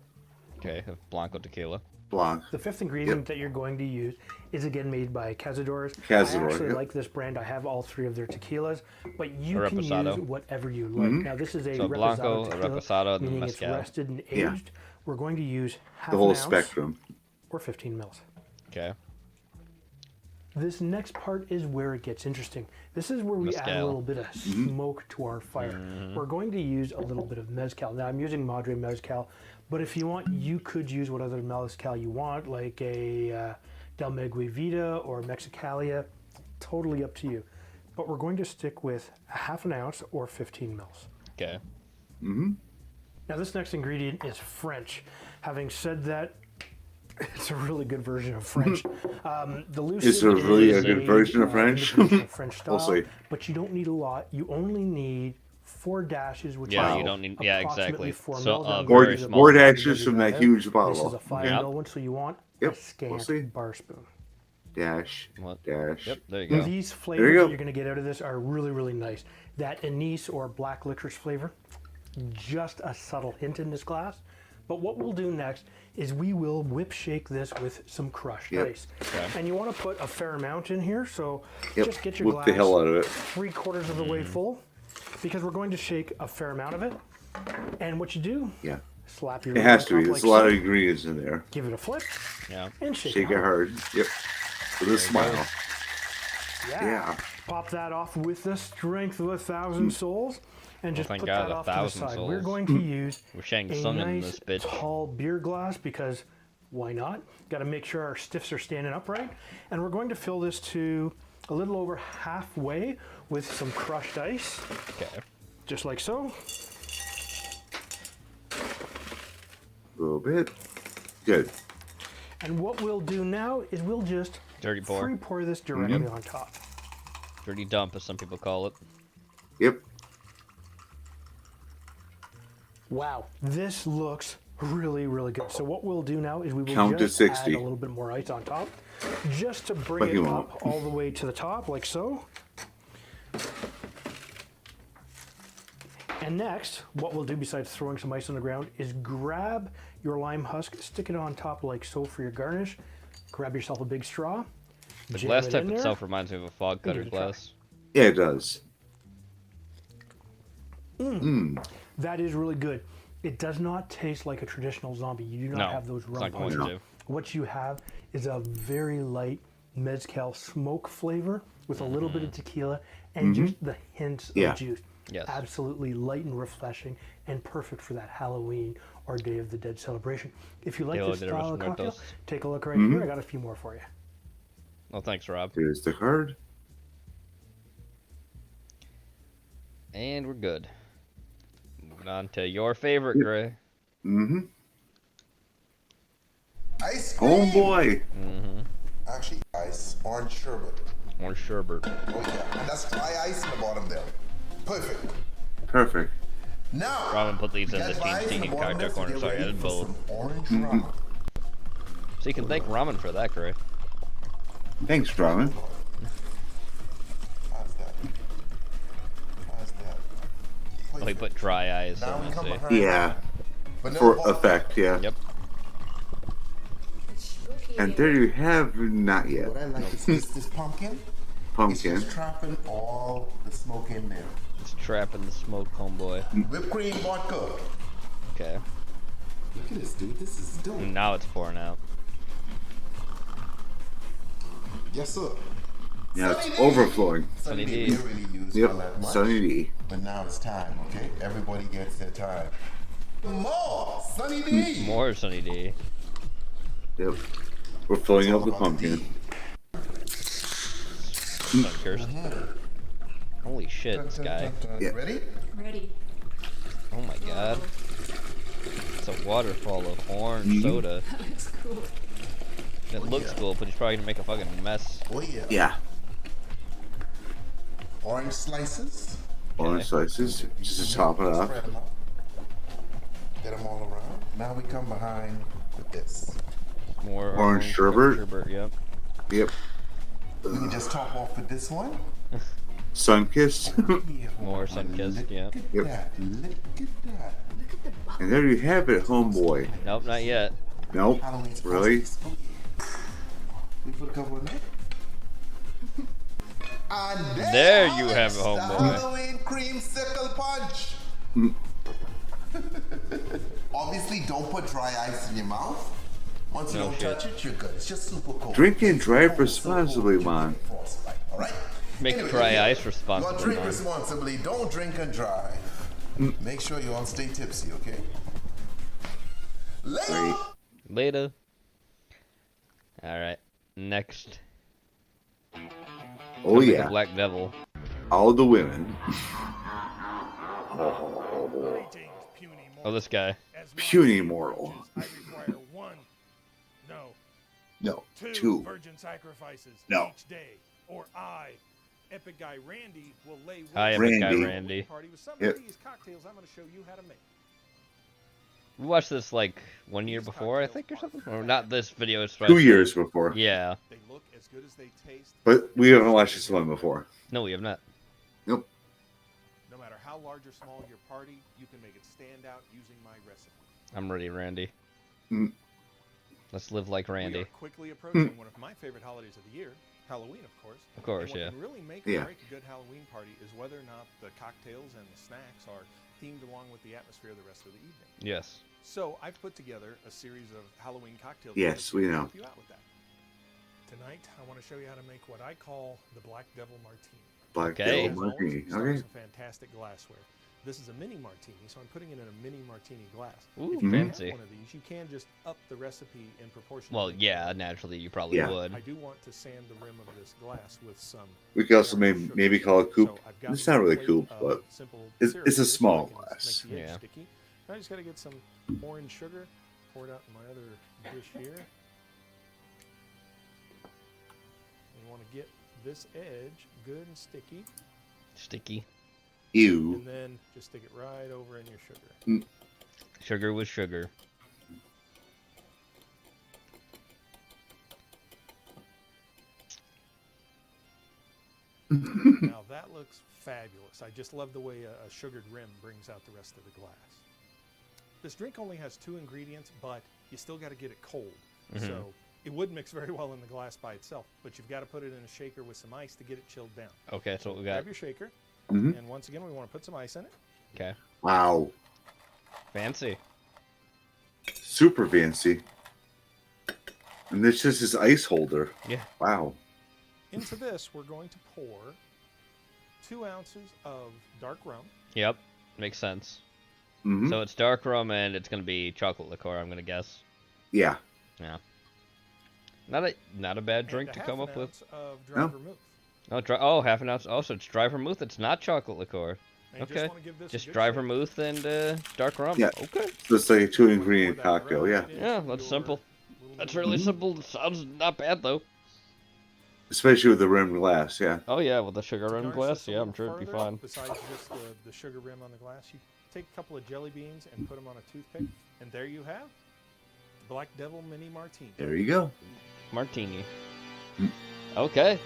Okay, of Blanco tequila. Blanc. The fifth ingredient that you're going to use is again made by Cazadores. Cazador, I actually yep. like this brand. I have all 3 of their tequilas, but you A can Reposado. use whatever you like. Now this is a So Blanco, a tequila, Reposado, and meaning Mezcal. it's rested and aged. Yeah. We're going to use half The whole an ounce spectrum. or 15 mils. Okay. This next part is where it gets interesting. This is where we add a Mezcal. little bit of smoke to our fire. We're going to use a little bit of mezcal. Now I'm using Madre Mezcal, but if you want, you could use what other mezcal you want, like a Del Megue Vida or Mexicalia. Totally up to you. But we're going to stick with a half an ounce or 15 mils. Okay. Now this next ingredient is French. Having said that, it's a really good version of French. The Lucid Is there really a is good version of French? imitation of French We'll style, see. but you don't need a lot. You only need 4 dashes, which Yeah, is you don't need- yeah, approximately exactly. 4 So, mils. I'm very gonna use a small. Four bottle to dashes do from that out. huge This is bottle. a 5 Yep. mil one, so you want Yep, a scant we'll see. bar spoon. Dash. What? Dash. Yep, there you go. These There flavors you go. that you're going to get out of this are really, really nice. That anise or black licorice flavor, just a subtle hint in this glass. But what we'll do next is we will whip shake this with some crushed Yep. ice. And you want to put a fair amount in here, so Yep. just get your Whip glass the hell out of it. 3/4 of the way full, because we're going to shake a fair amount of it. And what you do, Yeah. slap your It lid has on to be. top There's like a lot so, of ingredients in there. give it a flip, Yeah. and shake, Shake it hard. Yep. With a smile. Yeah. Pop that off with the strength of 1,000 souls, and just thank put God, that off to the 1,000 side. We're souls. going to use We're shaking a sun in nice this bitch. tall beer glass because why not? Got to make sure our stiffs are standing upright, and we're going to fill this to a little over halfway with some crushed ice, Okay. just like so. A little bit. Good. And what we'll do now is we'll just Dirty pour. free pour this directly on top. Dirty dump, as some people call it. Yep. Wow, this looks really, really good. So what we'll do now is we will Count to just add 60. a little bit more ice on top, just to bring But it you up won't. all the way to the top, like so. And next, what we'll do besides throwing some ice on the ground is grab your lime husk, stick it on top like so for your garnish. Grab yourself a big straw. The jam glass it type in there. itself reminds me of a fog give cutter it a try. glass. Yeah, it does. That is really good. It does not taste like a traditional zombie. You do not No, have those it's rum not going punches. to. What you have is a very light mezcal smoke flavor with a little bit of tequila and just the hints Yeah. of juice. Yes. Absolutely light and refreshing and perfect for that Halloween or Day of the Dead celebration. If you like Dia this de los style of cocktail, Muertos. take a look right here. I got a few more for you. Well, thanks, Rob. Here's the card. And we're good. Moving on to your favorite, Gray. Mm-hmm. Ice cream. Oh boy. Mm-hmm. Actually, ice. Orange sherbet. Orange sherbet. Oh yeah. And that's dry ice in the bottom there. Perfect. Perfect. Now, Robin put these in get the Team vibes Steam and warm cocktail up corner, to so I get ready added for both. some orange rum. So you can thank Ramen for that, Gray. Thanks, Ramen. How's that? Oh, he put dry eyes, so Now we let's come see. behind. Yeah. Vanilla For effect, yeah. Yep. And there you have, not yet. What I like is this pumpkin. Pumpkin. It's just trapping all the smoke in there. It's trapping the smoke, homeboy. Whipped cream vodka. Okay. Look at this, dude. This is dope. And now it's pouring out. Yes, sir. Yeah, it's overflowing. Sunny D. They really use Yep, all that much. Sunny D. But now it's time, okay? Everybody gets their time. More Sunny D. More Sunny D. Yep. We're filling up the pumpkin. Cursed. Holy shit, this guy. Yeah. Ready? Ready. Oh my god. It's a waterfall of orange soda. That looks cool. It looks cool, but he's probably gonna make a fucking mess. Oh yeah. Yeah. Orange slices. Orange slices, just to top it off. Spread 'em out. Get them all around. Now we come behind with this. More Orange sherbet. Yep. Yep. We can just top off with this one. Sunkissed. More Sunkissed, yeah. Yep. Look at that. And there you have it, homeboy. Nope, not yet. Nope. Halloween's Really? We put a couple in there. And There you have it, the homeboy. Halloween creamsicle punch. Obviously, don't put dry ice in your mouth. Once you No don't shit. touch it, you're good. It's just super cold. Drink and drive responsibly, man. All right. Make Anyway, dry ice you responsibly, drink man. responsibly. Don't drink and drive. Make sure you all stay tipsy, okay? Later. Later. Alright, next. Oh Comes like yeah. a Black Devil. All the women. Oh, this guy. Puny mortal. No. Two. virgin sacrifices No. each day, or I, Epic Guy Randy, will lay Hi, waste Epic Guy Randy. Randy. party with some Yep. of these cocktails I'm going to show you how to make. We watched this like 1 year before, I think, or something. Or not this video. It's 2 years before. Yeah. They look as good as they taste. But we haven't watched this one before. No, we have not. Nope. No matter how large or small your party, you can make it stand out using my recipe. I'm ready, Randy. Mm. Let's live like We Randy. are quickly approaching one of my favorite holidays of the year, Halloween, of course. Of course, and what yeah. can really make Yeah. or break a good Halloween party is whether or not the cocktails and the snacks are themed along with the atmosphere of the rest of the evening. Yes. So I've put together a series of Halloween cocktails. Yes, to we know. help you out with that. Tonight, I want to show you how to make what I call the Black Devil Martini. Black Okay. Devil Martini. As always, Okay. some fantastic glassware. This is a mini martini, so I'm putting it in a mini martini glass. Ooh, if you fancy. have one of these, you can just up the recipe in proportion. Well, yeah, naturally you probably Yeah. would. I do want to sand the rim of this glass with some. We could also maybe call it coupe. So I've got It's not really plate coupe, of but simple it's syrup a here, so small I can glass. Make the edge Yeah. sticky. I just got to get some orange sugar poured out in my other dish here. You want to get this edge good and sticky, Sticky. Ew. and then just stick it right over in your sugar. Sugar with sugar. Now that looks fabulous. I just love the way a sugared rim brings out the rest of the glass. This drink only has 2 ingredients, but you still got to get it cold. Mhm. So it would mix very well in the glass by itself, but you've got to put it in a shaker with some ice to get it chilled down. Okay, that's what we got. Grab your shaker, Mhm. and once again, we want to put some ice in it. Okay. Wow. Fancy. Super fancy. And this just is ice holder. Yeah. Wow. Into this, we're going to pour 2 ounces of dark rum. Yep. Makes sense. Mhm. So it's dark rum and it's gonna be chocolate liqueur, I'm gonna guess. Yeah. Yeah. Not a bad drink and to a come half up an with. ounce of dry No. vermouth. Oh, half an ounce. Oh, so it's dry vermouth. It's not chocolate liqueur. And just Okay. wanna give this a Just good dry shake. vermouth and dark rum. Yeah. Okay. Just like a 2-ingredient cocktail. Yeah. Yeah, that's simple. That's really simple. Sounds not bad though. Especially with the rim glass. Yeah. Oh yeah, with the sugar rim Garnish glass. this a Yeah, I'm little sure it'd be further, fine. Besides just the sugar rim on the glass, you take a couple of jelly beans and put them on a toothpick, and there you have Black Devil Mini Martini. There you go. Martini. Okay.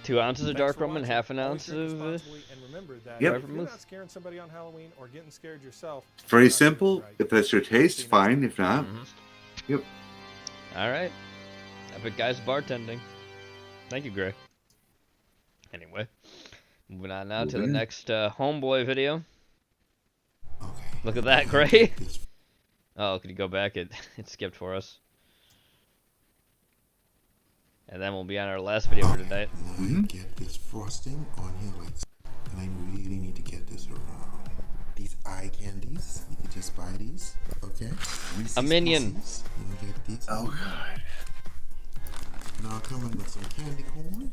2 ounces of dark rum and half an ounce of. And remember that Yep. if you're not scaring somebody on Halloween or getting scared yourself, Very simple. If that's your taste, fine. If not, yep. All right. Epic Guys Bartending. Thank you, Gray. Anyway, moving on now to the next Homeboy video. Look at that, Gray. Oh, could you go back? It skipped for us. And then we'll be on our last video for tonight. Get this frosting on here, like, and I really need to get this around. These eye candies, you can just buy these, okay? A minion. Pieces, you can get these. Oh God! Now coming with some candy corn.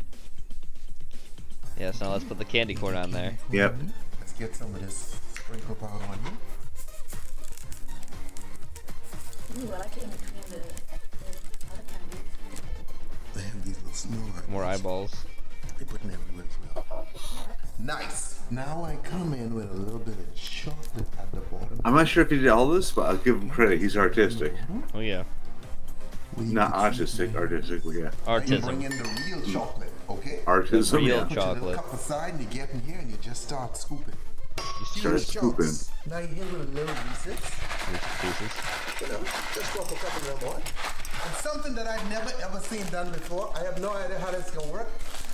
Yes, now let's put the candy corn on there. Yep. Let's get some of this sprinkle powder on here. Ooh, I like it in between the other candies. They have these little small More eyeballs. They put them everywhere as well. Nice. Now I come in with a little bit of chocolate at the bottom. I'm not sure if he did all this, but I'll give him credit. He's artistic. Oh yeah. Not autistic, artistic. Yeah. You Artism. bring in the real chocolate, okay? Artism. Real Yeah. Put your little chocolate. cup aside and you get in here and you just start scooping. Start scooping. Now you're here with a little Reese's. Pieces. You know, just drop a couple of them on. And something that I've never ever seen done before. I have no idea how this is gonna work.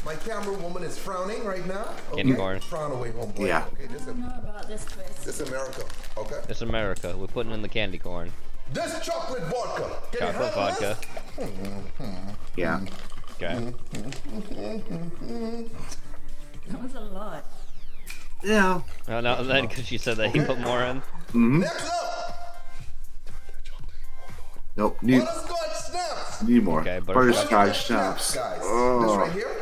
My camera woman is frowning right now. Okay? Candy corn. Frown away, homeboy. Yeah. Okay, this I don't know about this twist. is America. Okay. It's America. We're putting in the candy corn. This chocolate vodka. Can you Chocolate handle vodka. Yeah. Okay. That was a lot. Yeah. Oh no, then because she said that he put more in. Next up, Nope. Need butterscotch snaps. more. Okay, Butterscotch schnapps. Guys, this Oh, right here.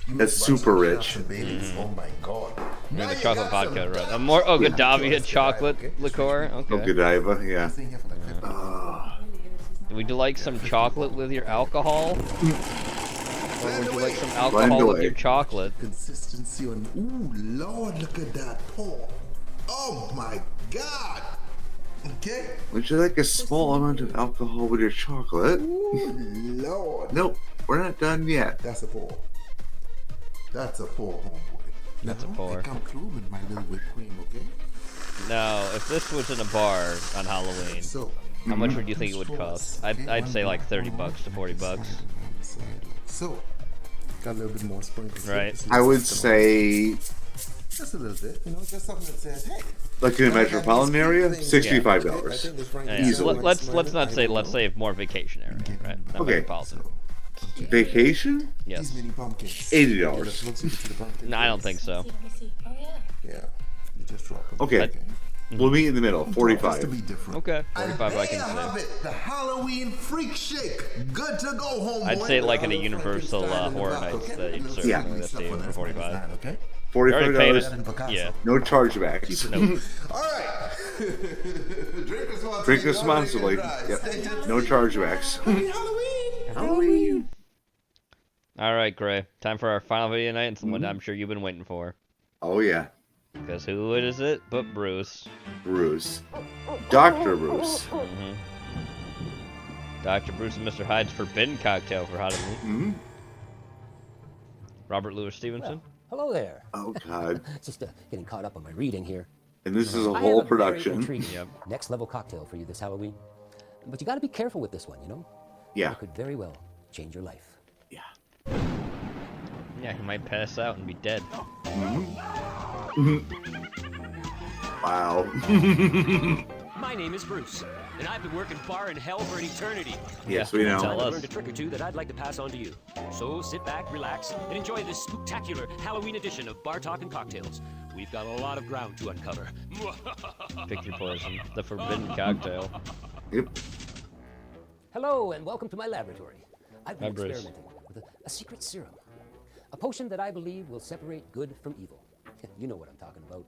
that's super rich. Babies. Oh my God. Yeah, the chocolate vodka, right? More Godiva chocolate liqueur. Oh, Okay. Godiva. Yeah. Would you like some chocolate with your alcohol? Or would you like some alcohol with your chocolate? Consistency on. Ooh, Lord, look at that pour. Oh my God. Okay. Would you like a small amount of alcohol with your chocolate? Ooh, Lord. Nope. We're not done yet. That's a pour. That's a pour, homeboy. That's a pour. Come through with my little whipped cream, okay? Now, if this was in a bar on Halloween, how much would you think it would cost? I'd say like $30 to $40. So, got a little bit more sprinkles. Right. I would say, Just a little bit, you know, just something that says, hey. like in a metropolitan area, $65. Yeah. Easily. Let's not say more vacation area, right? Not Okay. metropolitan. Vacation? Yes. $80. No, I don't think so. Let me see. Oh yeah. Yeah. You just drop them. Okay. We'll meet in the middle. 45. To be different. Okay. 45 I There you can have say. it, the Halloween freak shake. Good to go, homeboy. I'd say like in a Universal Horror Nights that you'd serve Yeah. this to you for 45. Okay. You already paid $45. it. Yeah. No chargebacks. Nope. All right. Drink responsibly. Yep. No chargebacks. Halloween. All right, Gray. Time for our final video tonight, and someone I'm sure you've been waiting for. Oh yeah. Because who is it but Bruce? Bruce. Dr. Bruce. Dr. Bruce and Mr. Hyde's Forbidden Cocktail for Halloween. Robert Louis Stevenson. Hello there. Oh God. Just getting caught up on my reading here. And this is a I whole have very production. intriguing next level cocktail for you this Halloween. But you got to be careful with this one, you know? Yeah. It could very well change your life. Yeah, he might pass out and be dead. Wow. My name is Bruce, and I've been working bar in hell for an eternity. Yes, we know. I've learned a trick or two that I'd like to pass on to you. So sit back, relax, and enjoy this spectacular Halloween edition of Bar Talk and Cocktails. We've got a lot of ground to uncover. Pick your poison. The Forbidden Cocktail. Yep. Hello, and welcome to my laboratory. I've been Hi, Bruce. experimenting with a secret serum. A potion that I believe will separate good from evil. You know what I'm talking about.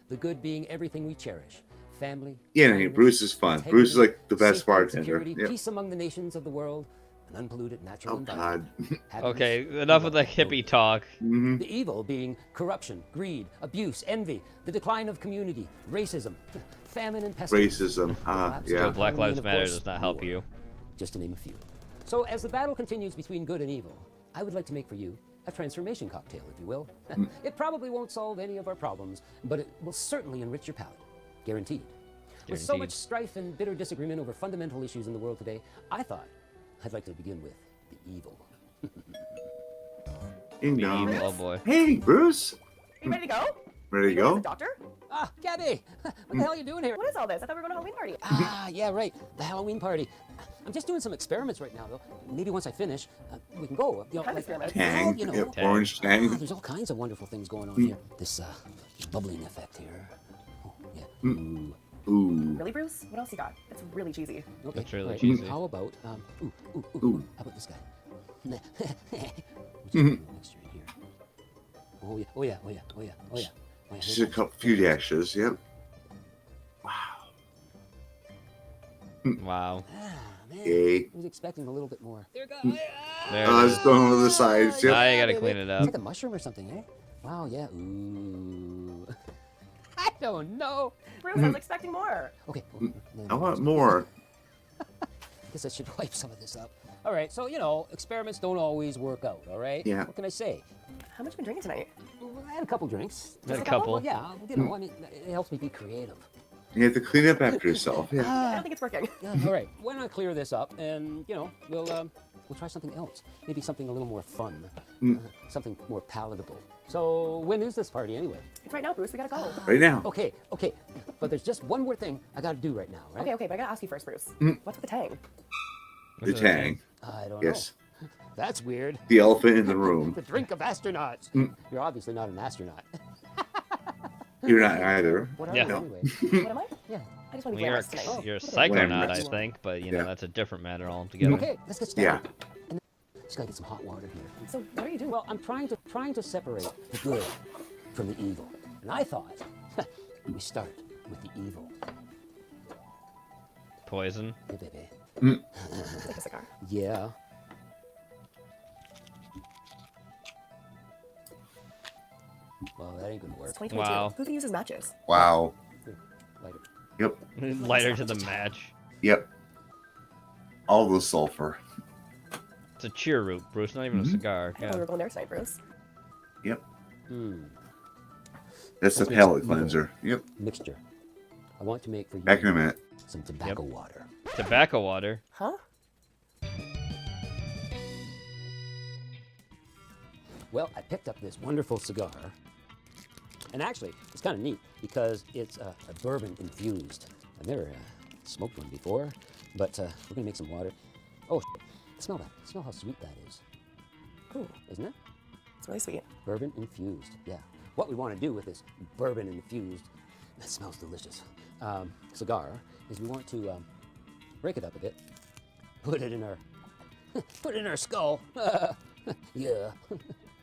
The good being everything we cherish. Family. Yeah, kindness, Bruce is fun. integrity, Bruce is like the best safety and bartender. security, Yep. peace among the nations of the world, an unpolluted natural Oh environment. God. Happiness, Okay, enough with the hippie talk. Mm-hmm. The evil being corruption, greed, abuse, envy, the decline of community, racism, famine, and pestilence. Racism. Yeah. So Black Lives And, of Matter course, does not help war, you. just to name a few. So as the battle continues between good and evil, I would like to make for you a transformation cocktail, if you will. It probably won't solve any of our problems, but it will certainly enrich your palate. Guaranteed. With so much strife and bitter disagreement over fundamental issues in the world today, I thought I'd like to begin with the evil. Ding dong. Oh boy. Hey, Bruce. You ready to go? Ready to go? Doctor? Ah, Gabby! What the hell are you doing here? What is all this? I thought we were going to a Halloween party. Ah, yeah, right. The Halloween party. I'm just doing some experiments right now, though. Maybe once I finish, we can go. You know, What kind of experiments? Tang. well, you know, Yep, orange tang. there's all kinds of wonderful things going on here. This bubbling effect here. Oh, yeah. Ooh. Really, Bruce? What else you got? That's really cheesy. Okay. That's really all right. cheesy. How about Ooh. How about this guy? We'll just put a little mixture in here. Oh yeah. Oh yeah. Oh yeah. Oh yeah. Oh yeah. Oh, yeah. Just a couple, few dashes. Yep. Wow. Man, Yay. I was expecting a little bit more. There goes. There Oh, it it's is. going over the sides. Yep. Now you gotta clean it It's up. like a mushroom or something, eh? Wow. Yeah. Ooh. I don't know. Bruce, I was expecting more. Okay. I want more. I guess I should wipe some of this up. All right. So you know, experiments don't always work out. All right. Yeah. What can I say? How much you been drinking tonight? Well, I had a couple drinks. Had a couple. Well, yeah. You know, I mean, it helps me be creative. You have to clean up after yourself. Yeah. I don't think it's working. All right. Why don't I clear this up and you know we'll try something else. Maybe something a little more fun. Something more palatable. So when is this party anyway? It's right now, Bruce. We gotta go. Right now. Okay. But there's just one more thing I gotta do right now, right? Okay, but I gotta ask you first, Bruce. What's with the tang? The tang. I don't Yes. know. That's weird. The elephant in the room. The drink of astronauts. You're obviously not an astronaut. You're not either. What are Yeah. you No. anyway? What am I? Yeah. I just want to be You're glamorous tonight. you're a Look at that. psychonaut, I Glamorous. think, but you know Yeah. that's a different matter altogether. Okay, let's get started. Yeah. And just gotta get some hot water here. So what are you doing? Well, I'm trying to separate the good from the evil. And I thought we start with the evil. Poison. Hey, baby. Like a cigar. Yeah. Well, that ain't gonna work. It's 2022. Wow. Who can uses matches? Wow. Lighter. Yep. Lighter to the match. Yep. All the sulfur. It's a cheer root, Bruce. Not even a cigar. I thought we Yeah. were going there tonight, Bruce. Yep. Hmm. That's the Let's make palate some cleanser. Yep. Mixture. I want to make for you Back in a minute. some tobacco water. Tobacco water. Huh? Well, I picked up this wonderful cigar. And actually, it's kind of neat because it's a bourbon infused. I've never smoked one before, but we're gonna make some water. Oh, smell that. Smell how sweet that is. Ooh, Isn't it? it's really sweet. Bourbon infused, yeah. What we want to do with this bourbon infused, that smells delicious, cigar, is we want to break it up a bit, put it in our skull. Yeah.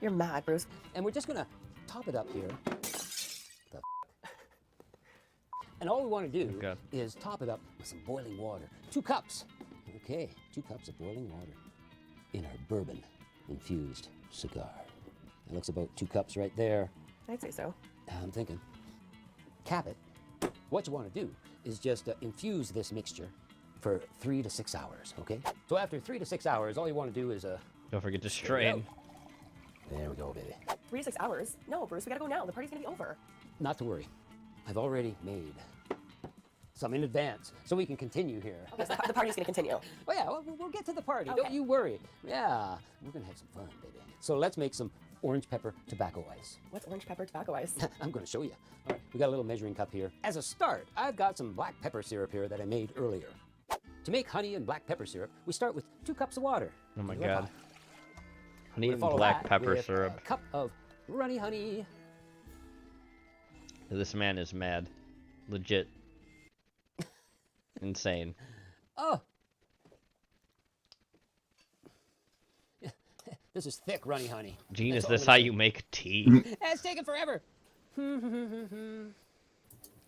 You're mad, Bruce. And we're just gonna top it up here. And all we want to do Okay. is top it up with some boiling water. 2 cups. Okay, 2 cups of boiling water in our bourbon infused cigar. That looks about 2 cups right there. I'd say so. I'm thinking. Cap it. What you want to do is just infuse this mixture for 3 to 6 hours, okay? So after 3 to 6 hours, all you want to do is Don't forget to strain. there we go, baby. 3 to 6 hours? No, Bruce, we gotta go now. The party's gonna be over. Not to worry. I've already made some in advance, so we can continue here. Okay, so the party's gonna continue. Oh yeah, we'll get to the party. Okay. Don't you worry. Yeah, we're gonna have some fun, baby. So let's make some orange pepper tobacco ice. What's orange pepper tobacco ice? I'm gonna show you. All right, we got a little measuring cup here. As a start, I've got some black pepper syrup here that I made earlier. To make honey and black pepper syrup, we start with 2 cups of water. Oh my Red god. hot. Honey We're and gonna follow black that pepper with syrup. A cup of runny honey. This man is mad. Legit. Insane. Oh! This is thick runny honey. Gene, That's is all I'm this gonna how say. you make tea? It's taking forever.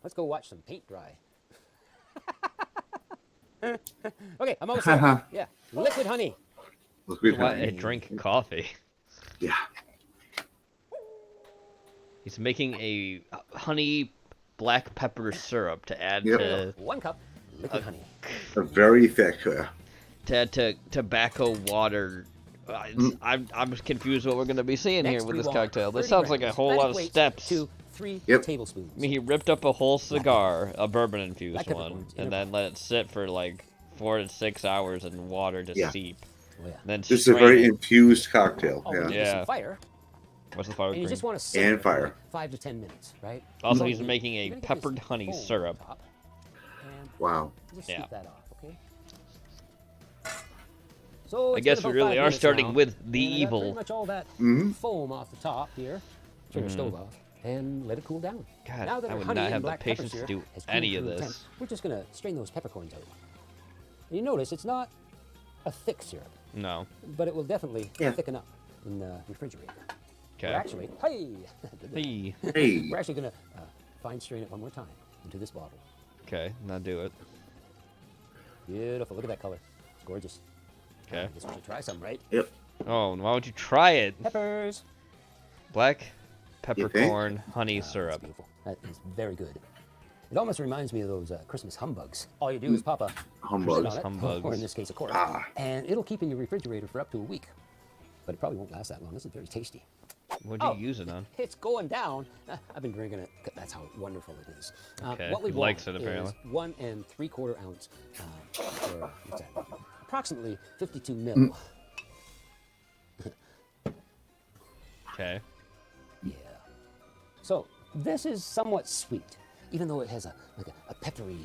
Let's go watch some paint dry. Okay, I'm almost there. Yeah, liquid honey. Why drink coffee? Yeah. He's making a honey black pepper syrup to add Yep. to 1 cup liquid honey. A very thick. to add to tobacco water. I'm confused what we're gonna be seeing Next, here with we this want cocktail. This 30 sounds like a grams. whole That lot of equates steps. to 3 Yep. tablespoons. I mean, he ripped up a whole cigar, a bourbon infused Black one, peppercorns in and a then let it sit for like 4 to 6 hours in water to Yeah. seep. Oh, yeah. Then This is a strain very it. infused cocktail. Oh, we Yeah. need some fire. What's the fire And you green? just want to simmer And it for fire. like 5 to 10 minutes, right? Also, So he's you're making gonna a get this peppered honey foam on syrup. top, and Wow. just Yeah. scoop that off, okay? So I it's guess been we about really 5 are minutes starting now, with the and I got evil. Pretty much all that Mhm. foam off the top here. Turn the Mhm. stove off and let it cool down. God, now that I our would honey not and have the black pepper patience to syrup do has cooled any of to room temp, this. we're just gonna strain those peppercorns out. And you notice it's not a thick syrup, No. but it will definitely Yeah. thicken up in the refrigerator. Okay. We're actually, hey, Hey. Hey. we're actually gonna fine strain it one more time into this bottle. Okay, now do it. Beautiful. Look at that color. It's gorgeous. Okay. I guess we should try some, right? Yep. Oh, why would you try it? Peppers. Black peppercorn honey syrup. Beautiful. That is very good. It almost reminds me of those Christmas humbugs. All you do is pop a Humbugs. on it, Humbugs. or in this case, a cork, Ah. and it'll keep in your refrigerator for up to a week. But it probably won't last that long. This is very tasty. What do you use it on? It's going down. I've been drinking it. That's how wonderful it is. Okay, What we he want likes it, apparently. is 1 3/4 ounce, or what's that? Approximately 52 mil. Okay. Yeah. So this is somewhat sweet, even though it has a peppery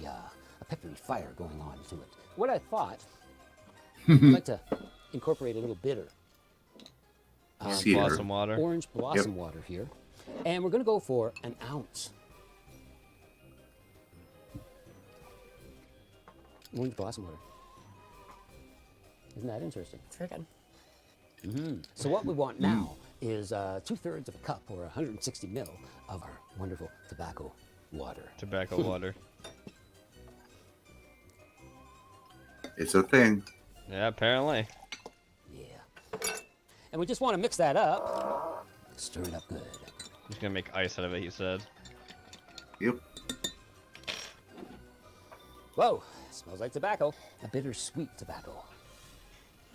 fire going on to it. What I thought, I'd like to incorporate a little bitter. Orange blossom water. Orange blossom water here, and we're going to go for an ounce. Orange blossom water. Isn't that interesting? It's very good. So what we want now is 2/3 of a cup, or 160 ml, of our wonderful tobacco water. Tobacco water. It's a thing. Yeah, apparently. Yeah. And we just want to mix that up. Stir it up good. He's gonna make ice out of it, he said. Yep. Whoa, smells like tobacco. A bittersweet tobacco.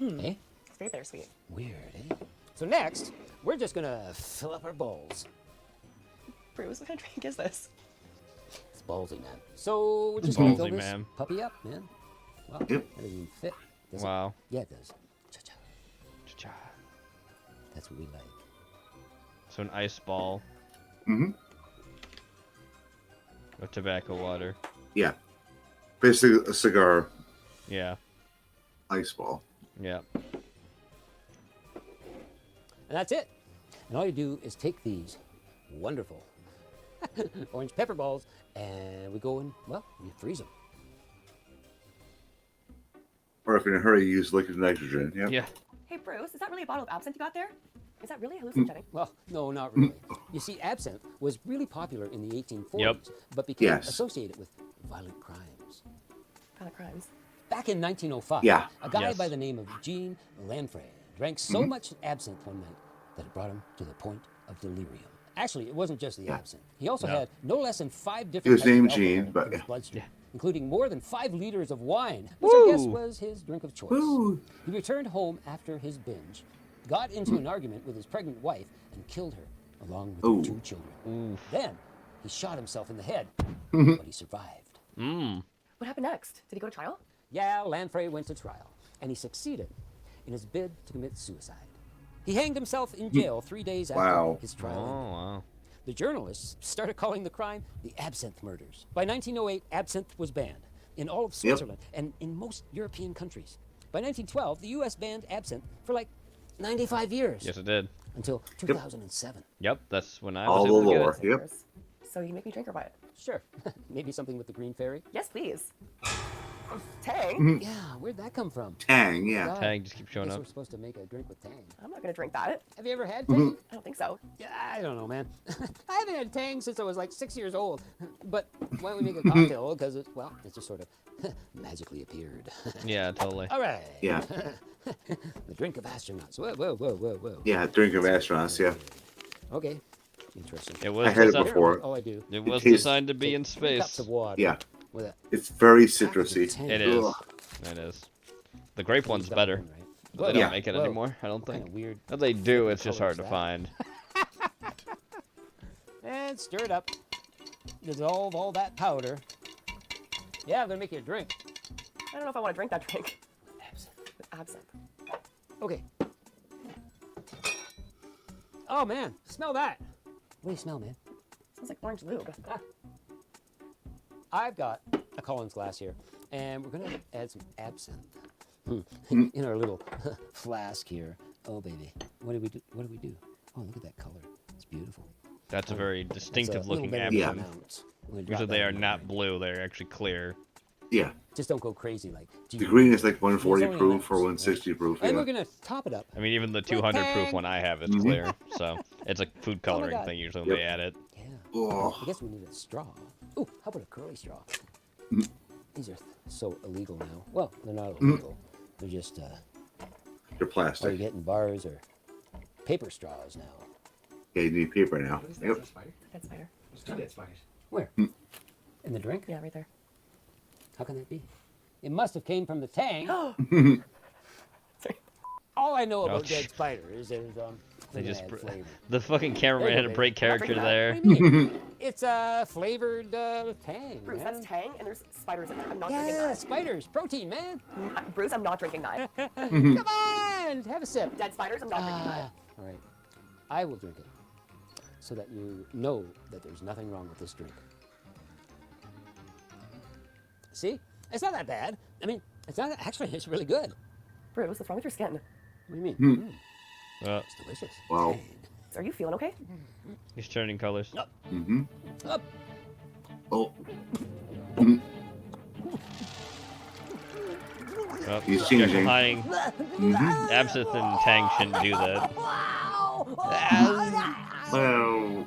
Eh? It's very bittersweet. Weird, eh? So next, we're just gonna fill up our bowls. Bruce, what kind of drink is this? It's ballsy, man. So we're just gonna fill Ballsy, this man. puppy up, man. Wow, Yep. that doesn't even fit. Does it? Wow. Yeah, it does. Cha-cha. Cha-cha. That's what we like. So an ice ball Mm-hmm. of tobacco water. Yeah. Basically a cigar Yeah. ice ball. Yeah. And that's it. And all you do is take these wonderful orange pepper balls, and we go and, well, we freeze them. Or if you're in a hurry, use liquid nitrogen. Yep. Yeah. Hey, Bruce, is that really a bottle of absinthe you got there? Is that really hallucinogenic? Well, no, not really. You see, absinthe was really popular in the 1840s, Yep. but became Yes. associated with violent crimes. What kind of crimes? Back in 1905, Yeah. a guy Yes. by the name of Jean Lanfray drank so much absinthe one night that it brought him to the point of delirium. Actually, it wasn't just the absinthe. He also No. had no less than 5 He different was types named of alcohol Gene, but in his yeah. bloodstream, including more than 5 liters of wine, which I guess Woo! was his drink of choice. Woo! He returned home after his binge, got into an argument with his pregnant wife, and killed her, along with Ooh. their 2 children. Then, he shot himself in the head, Mm-hmm. but he survived. What happened next? Did he go to trial? Yeah, Lanfray went to trial, and he succeeded in his bid to commit suicide. He hanged himself in jail 3 days after Wow. his trial Oh, ended. wow. The journalists started calling the crime the absinthe murders. By 1908, absinthe was banned in all of Switzerland and in most European countries. By 1912, the U.S. banned absinthe for like 95 years, Yes, it did. until 2007. Yep, that's when I All was the able to get lore. it. Yep. So you can make me drink or what? Sure, maybe something with the green fairy. Yes, please. Tang? Yeah, Where'd that come from? Tang, yeah. God, Tang just keeps showing guess up. We're supposed to make a drink with Tang. I'm not gonna drink that. Have you ever had Mhm. Tang? I don't think so. Yeah, I don't know, man. I haven't had Tang since I was like 6 years old. But why don't we make a cocktail? Because it just sort of magically appeared. Yeah, totally. All right. Yeah. The drink of astronauts. Whoa, whoa, whoa, whoa, whoa. Yeah, drink of astronauts, yeah. Okay. Interesting. It was I had it desi- before. Oh, I do. It was tastes- designed to be in Three cups space. of water. Yeah. With a It's very citrusy. It is. Ugh. It is. The grape one's got better. one, right? But they don't Yeah. make it Whoa. anymore, I don't think. Kinda weird. If they do, it's flipping just hard to colors find. And stir it up. Dissolve all that powder. Yeah, I'm gonna make you a drink. I don't know if I want to drink that drink. Absinthe. Okay. Oh man, smell that. What do you smell, man? Smells like orange lube. I've got a Collins glass here, and we're gonna add some absinthe in our little flask here. Oh baby, what do we do? What do we do? Oh, look at that color. It's beautiful. That's a very That's distinctive a little looking better than absinthe. an ounce. I'm gonna drop Usually that they in are there. not blue, they're actually clear. Yeah. Just don't go crazy like. The gee, green is like 140 only proof or an ounce, 160 proof. And Yeah. we're gonna top it up. I mean, even the 200 proof Tang. one I have is Mhm. clear. So it's a food coloring God. thing usually when Yep. they add it. Yeah. Oh. I guess we need a straw. Ooh, how about a curly straw? Mm. These are so illegal now. Well, they're not Mm. illegal. They're just They're are you plastic. getting bars or paper straws now? Yeah, you need paper now. Yep. Dead spider. There's two dead spiders. Where? Mm. In the drink? Yeah, right there. How can that be? It must have came from the Tang. Sorry. All I know about Ouch. dead spiders is They they're just gonna add br- flavor. the fucking cameraman There you had go, a baby. break character What there. do you mean? It's a flavored Tang. Bruce, man. that's Tang, and there's spiders in it. I'm not drinking Yeah, that. spiders, protein, man. Bruce, I'm not drinking that. Come on, have a sip. Dead spiders, I'm not drinking that. All right, I will drink it, so that you know that there's nothing wrong with this drink. See, it's not that bad. I mean, it's not actually. It's really good. Bruce, what's wrong with your skin? What do you mean? Mm. It's delicious. Wow. Are you feeling okay? He's turning colors. Mm-hmm. Up. Oh. Mm. Oh, He's careful changing. hiding. Mhm. Absinthe and Tang shouldn't do that. Well.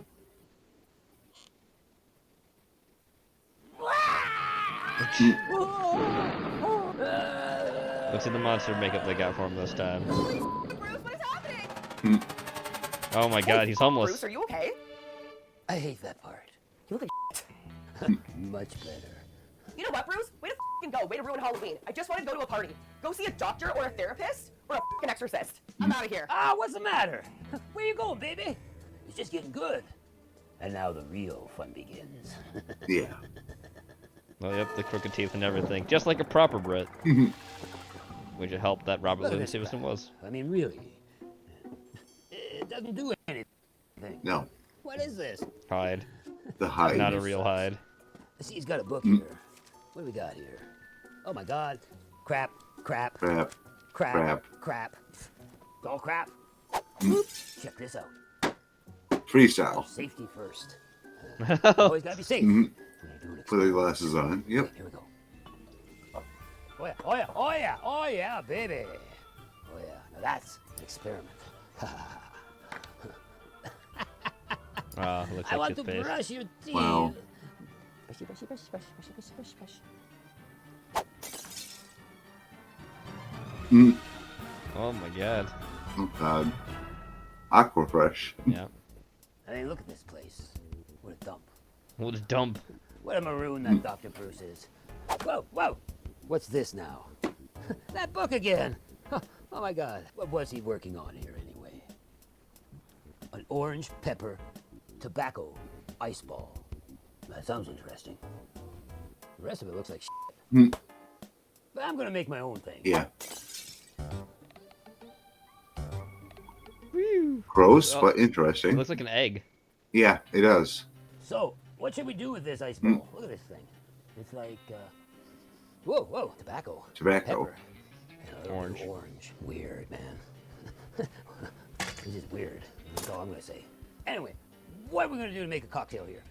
Let's see the monster makeup they got for him this time. Bruce, what is happening? Mm. Oh my god, he's homeless. Bruce, are you okay? I hate that part. You look like Much better. You know what, Bruce? Way to f***ing go. Way to ruin Halloween. I just want to go to a party. Go see a doctor or a therapist or a f***ing exorcist. I'm out of here. Ah, what's the matter? Where you going, baby? It's just getting good. And now the real fun begins. Yeah. Oh, yep, the crooked teeth and everything. Just like a proper Brit. Which would help that Robert Look at Louis this Stevenson was. I mean, really. It doesn't do anything. No. What is this? Hide. The hide. Not a real hide. See, he's got a book here. What do we got here? Oh my god. Crap, crap, Crap. crap, Crap. crap. It's all crap. Check this out. Freestyle. Safety first. Always gotta be safe. Mhm. When you're doing Put the glasses on. Yep. Here we go. Oh yeah, oh yeah, oh yeah, oh yeah, baby. Oh yeah, now that's an experiment. Looks I like want his to face. brush your teeth. Wow. Brushy, brushy, brushy, brushy, brushy, brushy, brushy, brushy. Mm. Oh my god. Oh God. Aquafresh. Yeah. I mean, look at this place. What a dump. What a dump. What a maroon that Dr. Bruce is. Whoa, whoa. What's this now? That book again. Oh my God. What was he working on here anyway? An orange pepper tobacco ice ball. That sounds interesting. The rest of it looks like shit. Mm. But I'm gonna make my own thing. Yeah. Gross, Oh. but It interesting. looks like an egg. Yeah, it does. So, what should we do with this ice ball? Look at this thing. It's like, whoa, whoa, tobacco. Tobacco. Pepper. And a little Orange. bit of orange. Weird, man. This is weird. That's all I'm gonna say. Anyway, what are we gonna do to make a cocktail here?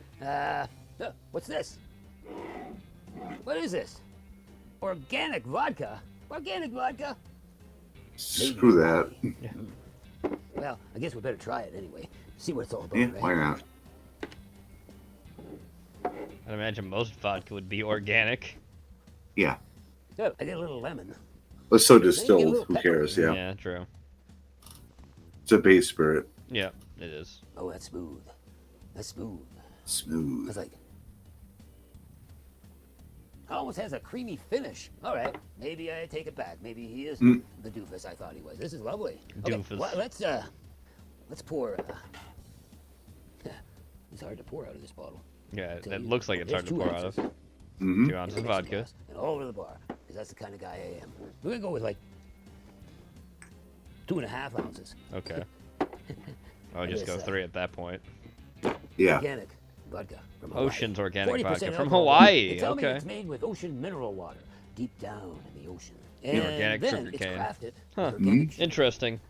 What's this? What is this? Organic vodka? Organic vodka. Screw that. Well, I guess we better try it anyway. See what it's all about, Yeah, right? why not? I'd imagine most vodka would be organic. Yeah. So, I get a little lemon. It's so Then you get a distilled. little Who pepper. cares? Yeah. Yeah, true. It's a base spirit. Yeah, it is. Oh, that's smooth. That's smooth. Smooth. That's like... Almost has a creamy finish. All right, maybe I take it back. Maybe he is the doofus I thought he was. This is lovely. Okay, Doofus. well, let's pour. It's hard to pour out of this bottle. Yeah, I'll tell it you. looks like it's There's hard to 2 pour out ounces. of. Mm-hmm. 2 ounces of In a mixing vodka. glass and all over the bar, because that's the kind of guy I am. We're gonna go with like 2.5 ounces. Okay. I'll just go Yes, 3 at that point. Yeah. Organic vodka from Hawaii. Ocean's organic 40% vodka from alcohol. Hawaii. They tell me Okay. it's made with ocean mineral water, deep down in the ocean. Yeah, And organic then sugar it's cane. crafted Huh. with organic sugar. Interesting.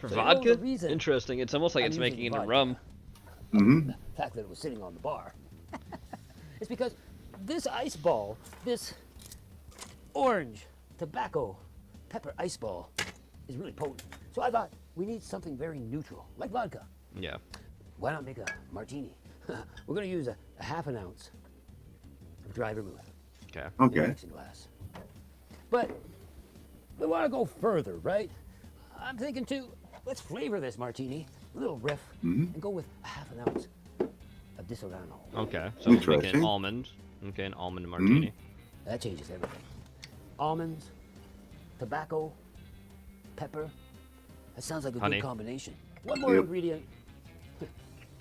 For So you know vodka? the reason Interesting. It's almost like I'm it's using making into vodka. rum. Mm-hmm. The fact that it was sitting on the bar. It's because this ice ball, this orange tobacco pepper ice ball, is really potent. So I thought we need something very neutral, like vodka. Yeah. Why not make a martini? We're going to use a 1/2 ounce of dry vermouth. Okay. In a Okay. mixing glass. But we want to go further, right? I'm thinking too, let's flavor this martini, a little riff, and go with a 1/2 ounce of Disaronno. Okay. So we'll make an Interesting. almond. Okay, an almond martini. That changes everything. Almonds, tobacco, pepper. That sounds like a Honey. good combination. One more Yep. ingredient,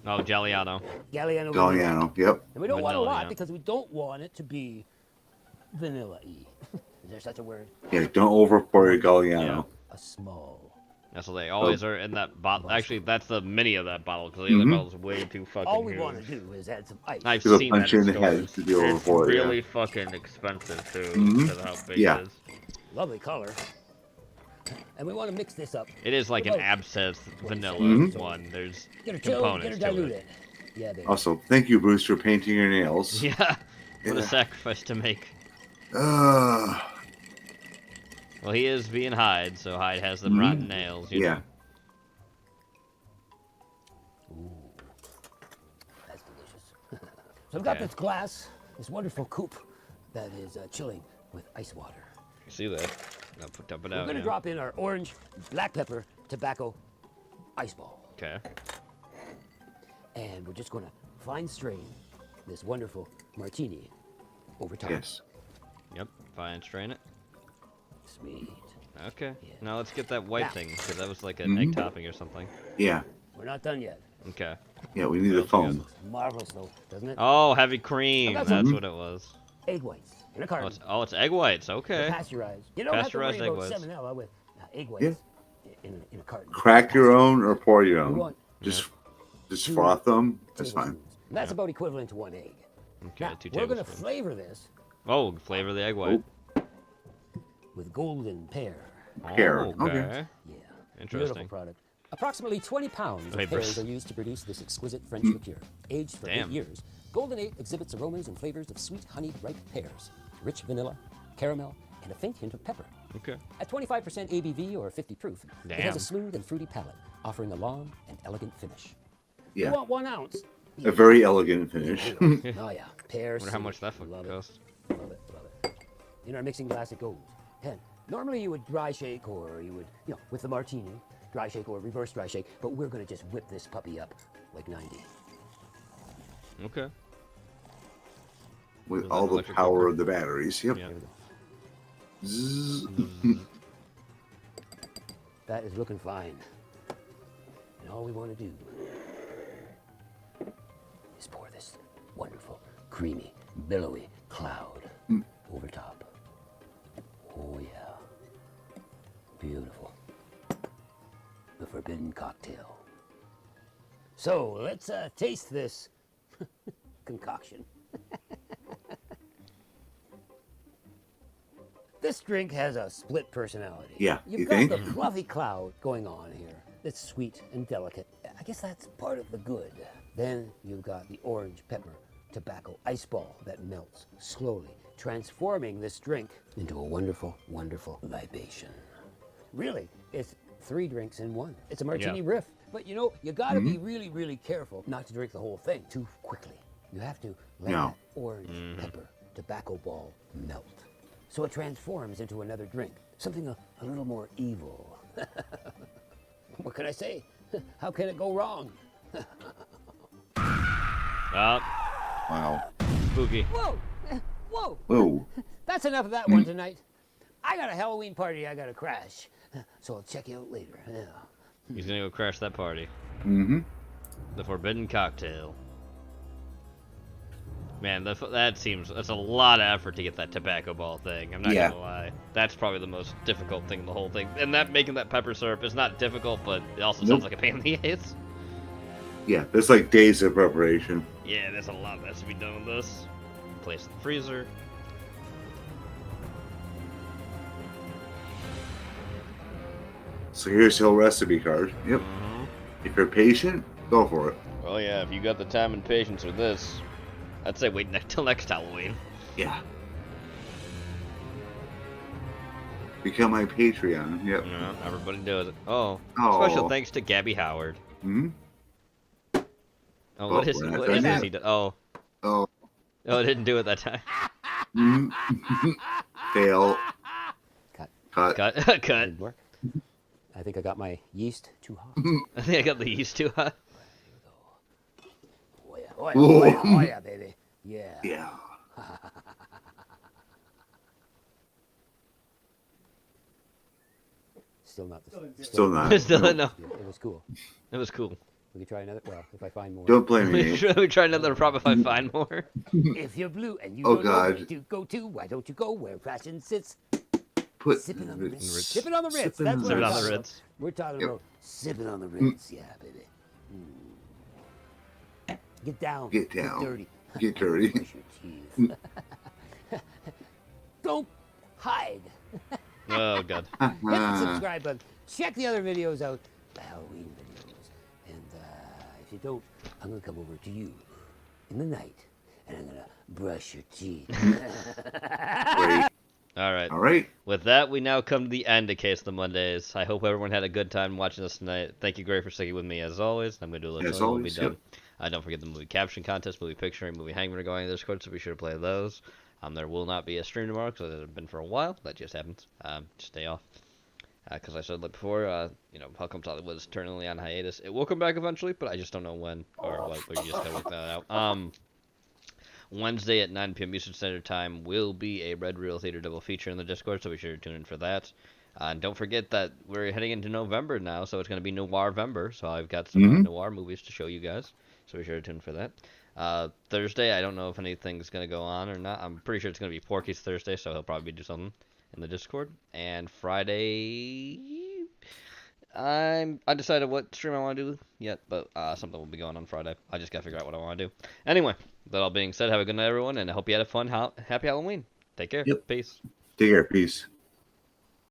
Oh, Galliano. Galliano. Galliano. Yep. And we don't want a Vanilla, lot yeah. because we don't want it to be vanilla-y. Is there such a word? Yeah. Don't overpour your Galliano. A small. That's what they always are in that bottle. Actually, that's the mini of that bottle because the other bottle's way too fucking All we huge. want to do is add some ice. I've Give a seen that punch in in the head stores. to be It's overboard, yeah. really fucking expensive too Mhm. because of how big Yeah. it is. Lovely color. And we want to mix this up. It is like an About- abscess vanilla Mhm. one. There's Get her chilled, components get her to diluted. it. Yeah, baby. Also, thank you, Bruce, for painting your nails. Yeah. What a sacrifice to make. Uh, Well, he is being Hyde, so Hyde has them rotten nails. You yeah. know. That's delicious. So I've got Okay. this glass, this wonderful coupe that is chilling with ice water. You see that? I'll put dump it We're out. going to yeah. drop in our orange, black pepper, tobacco, ice ball. Okay. And we're just going to fine strain this wonderful martini over top. Yes. Yep. Fine, strain it. Sweet. Okay. Now let's get that white Now- thing because that was like an egg topping or something. Yeah. We're not done yet. Okay. Yeah. We need a foam. Marvelous though, doesn't it? Oh, heavy cream. got That's some- what it was. Egg whites in a carton. It's egg whites. They're Okay. pasteurized. You don't have to Pasteurized worry egg about whites. salmonella with egg whites Yeah. in a carton. Crack your own or pour your We own. want Just two froth them. That's fine. tablespoons. And that's about equivalent to 1 egg. Okay. Now, 2 we're going to tablespoons. flavor this Oh, flavor the egg white. with golden pear. Pear. Oh, Okay. Yeah. Beautiful Interesting. product. Approximately 20 pounds Hey, of pears Bruce. are used to produce this exquisite French liqueur. Aged for Damn. 8 years, Golden 8 exhibits aromas and flavors of sweet honeyed ripe pears, rich vanilla, caramel, and a faint hint of pepper. Okay. At 25% ABV or 50 proof, it has Damn. a smooth and fruity palate, offering a long and elegant finish. Yeah. You want 1 ounce? A very elegant finish. Oh yeah, pears. Wonder how much that fucking cost. Love it, love it. In our mixing glass it goes. And normally you would dry shake or you would, with the martini, dry shake or reverse dry shake, but we're gonna just whip this puppy up like 90. Okay. With With all an the electric power cooker. of the batteries. Yep. Yeah. Zzz. That is looking fine. And all we want to do is pour this wonderful, creamy, billowy cloud over top. Oh yeah. Beautiful. The forbidden cocktail. So let's taste this concoction. This drink has a split personality. Yeah, You've you got think? the fluffy cloud going on here. It's sweet and delicate. I guess that's part of the good. Then you've got the orange pepper tobacco ice ball that melts slowly, transforming this drink into a wonderful, wonderful libation. Really, it's 3 drinks in one. It's a martini riff. But you know, you gotta be really, really careful not to drink the whole thing too quickly. You have to let that orange pepper tobacco ball melt. So it transforms into another drink, something a little more evil. What can I say? How can it go wrong? Wow. Spooky. Whoa! Whoa! Whoa. That's enough of that one tonight. I got a Halloween party I gotta crash. So I'll check you out later. Yeah. He's gonna go crash that party. Mm-hmm. The Forbidden Cocktail. Man, that's a lot of effort to get that tobacco ball thing. I'm not gonna lie. That's probably the most difficult thing in the whole thing. And that making that pepper syrup is not difficult, but it also sounds like a pain in the ass. Yeah, there's like days of preparation. Yeah, there's a lot that has to be done with this. Place in the freezer. So here's your recipe card. Yep. If you're patient, go for it. Well, yeah, if you got the time and patience for this, I'd say wait till next Halloween. Yeah. Become my Patreon. Yep. Yeah, everybody does it. Oh. Oh. Special thanks to Gabby Howard. Hmm. Oh, what is he? Oh. Oh. Oh, it didn't do it that time. Fail. Cut. Cut. Didn't work. I think I got my yeast too hot. I think I got the yeast too hot. Oh yeah, oh yeah, baby. Yeah. Yeah. Still not. Still not. Still no. It was cool. It was cool. We can try another. Well, if I find more. Don't blame me. We try another prop if I find more. If you're blue and you don't know where to go to, why don't you go where fashion sits? Sipping on the Ritz. Sipping on the Ritz. That's what on the Ritz. We're talking about sipping on the Ritz. Yeah, baby. Get down. Get down. Get dirty. Get dirty. Brush your teeth. Don't hide. Oh, God. Hit the subscribe button. Check the other videos out, the Halloween videos. And if you don't, I'm going to come over to you in the night, and I'm going to brush your teeth. Great. All right. All right. With that, we now come to the end of Case of the Mondays. I hope everyone had a good time watching this tonight. Thank you, Gray, for sticking with me as always. I'm going to do a little As we'll be always, done. Don't forget the movie caption contest, movie picture, and movie hangman are going in the Discord, so be sure to play those. There will not be a stream tomorrow because it hasn't been for a while. That just happens. Just stay off. Because I said like before, Welcome to Hollywood is eternally on hiatus. It will come back eventually, but I just don't know when or like. We just gotta work that out. Wednesday at 9 p.m. Eastern Standard Time will be a Red Reel Theater double feature in the Discord, so be sure to tune in for that. And don't forget that we're heading into November now, so it's going to be Noir-vember, so I've got some noir movies to show you guys, so be sure to tune in for that. Thursday, I don't know if anything's going to go on or not. I'm pretty sure it's going to be Porky's Thursday, so he'll probably do something in the Discord. And Friday, I decided what stream I want to do yet, but something will be going on Friday. I just got to figure out what I want to do. Anyway, that all being said, have a good night, everyone, and I hope you had a fun, happy Halloween. Take care. Yep. Peace. Take care. Peace.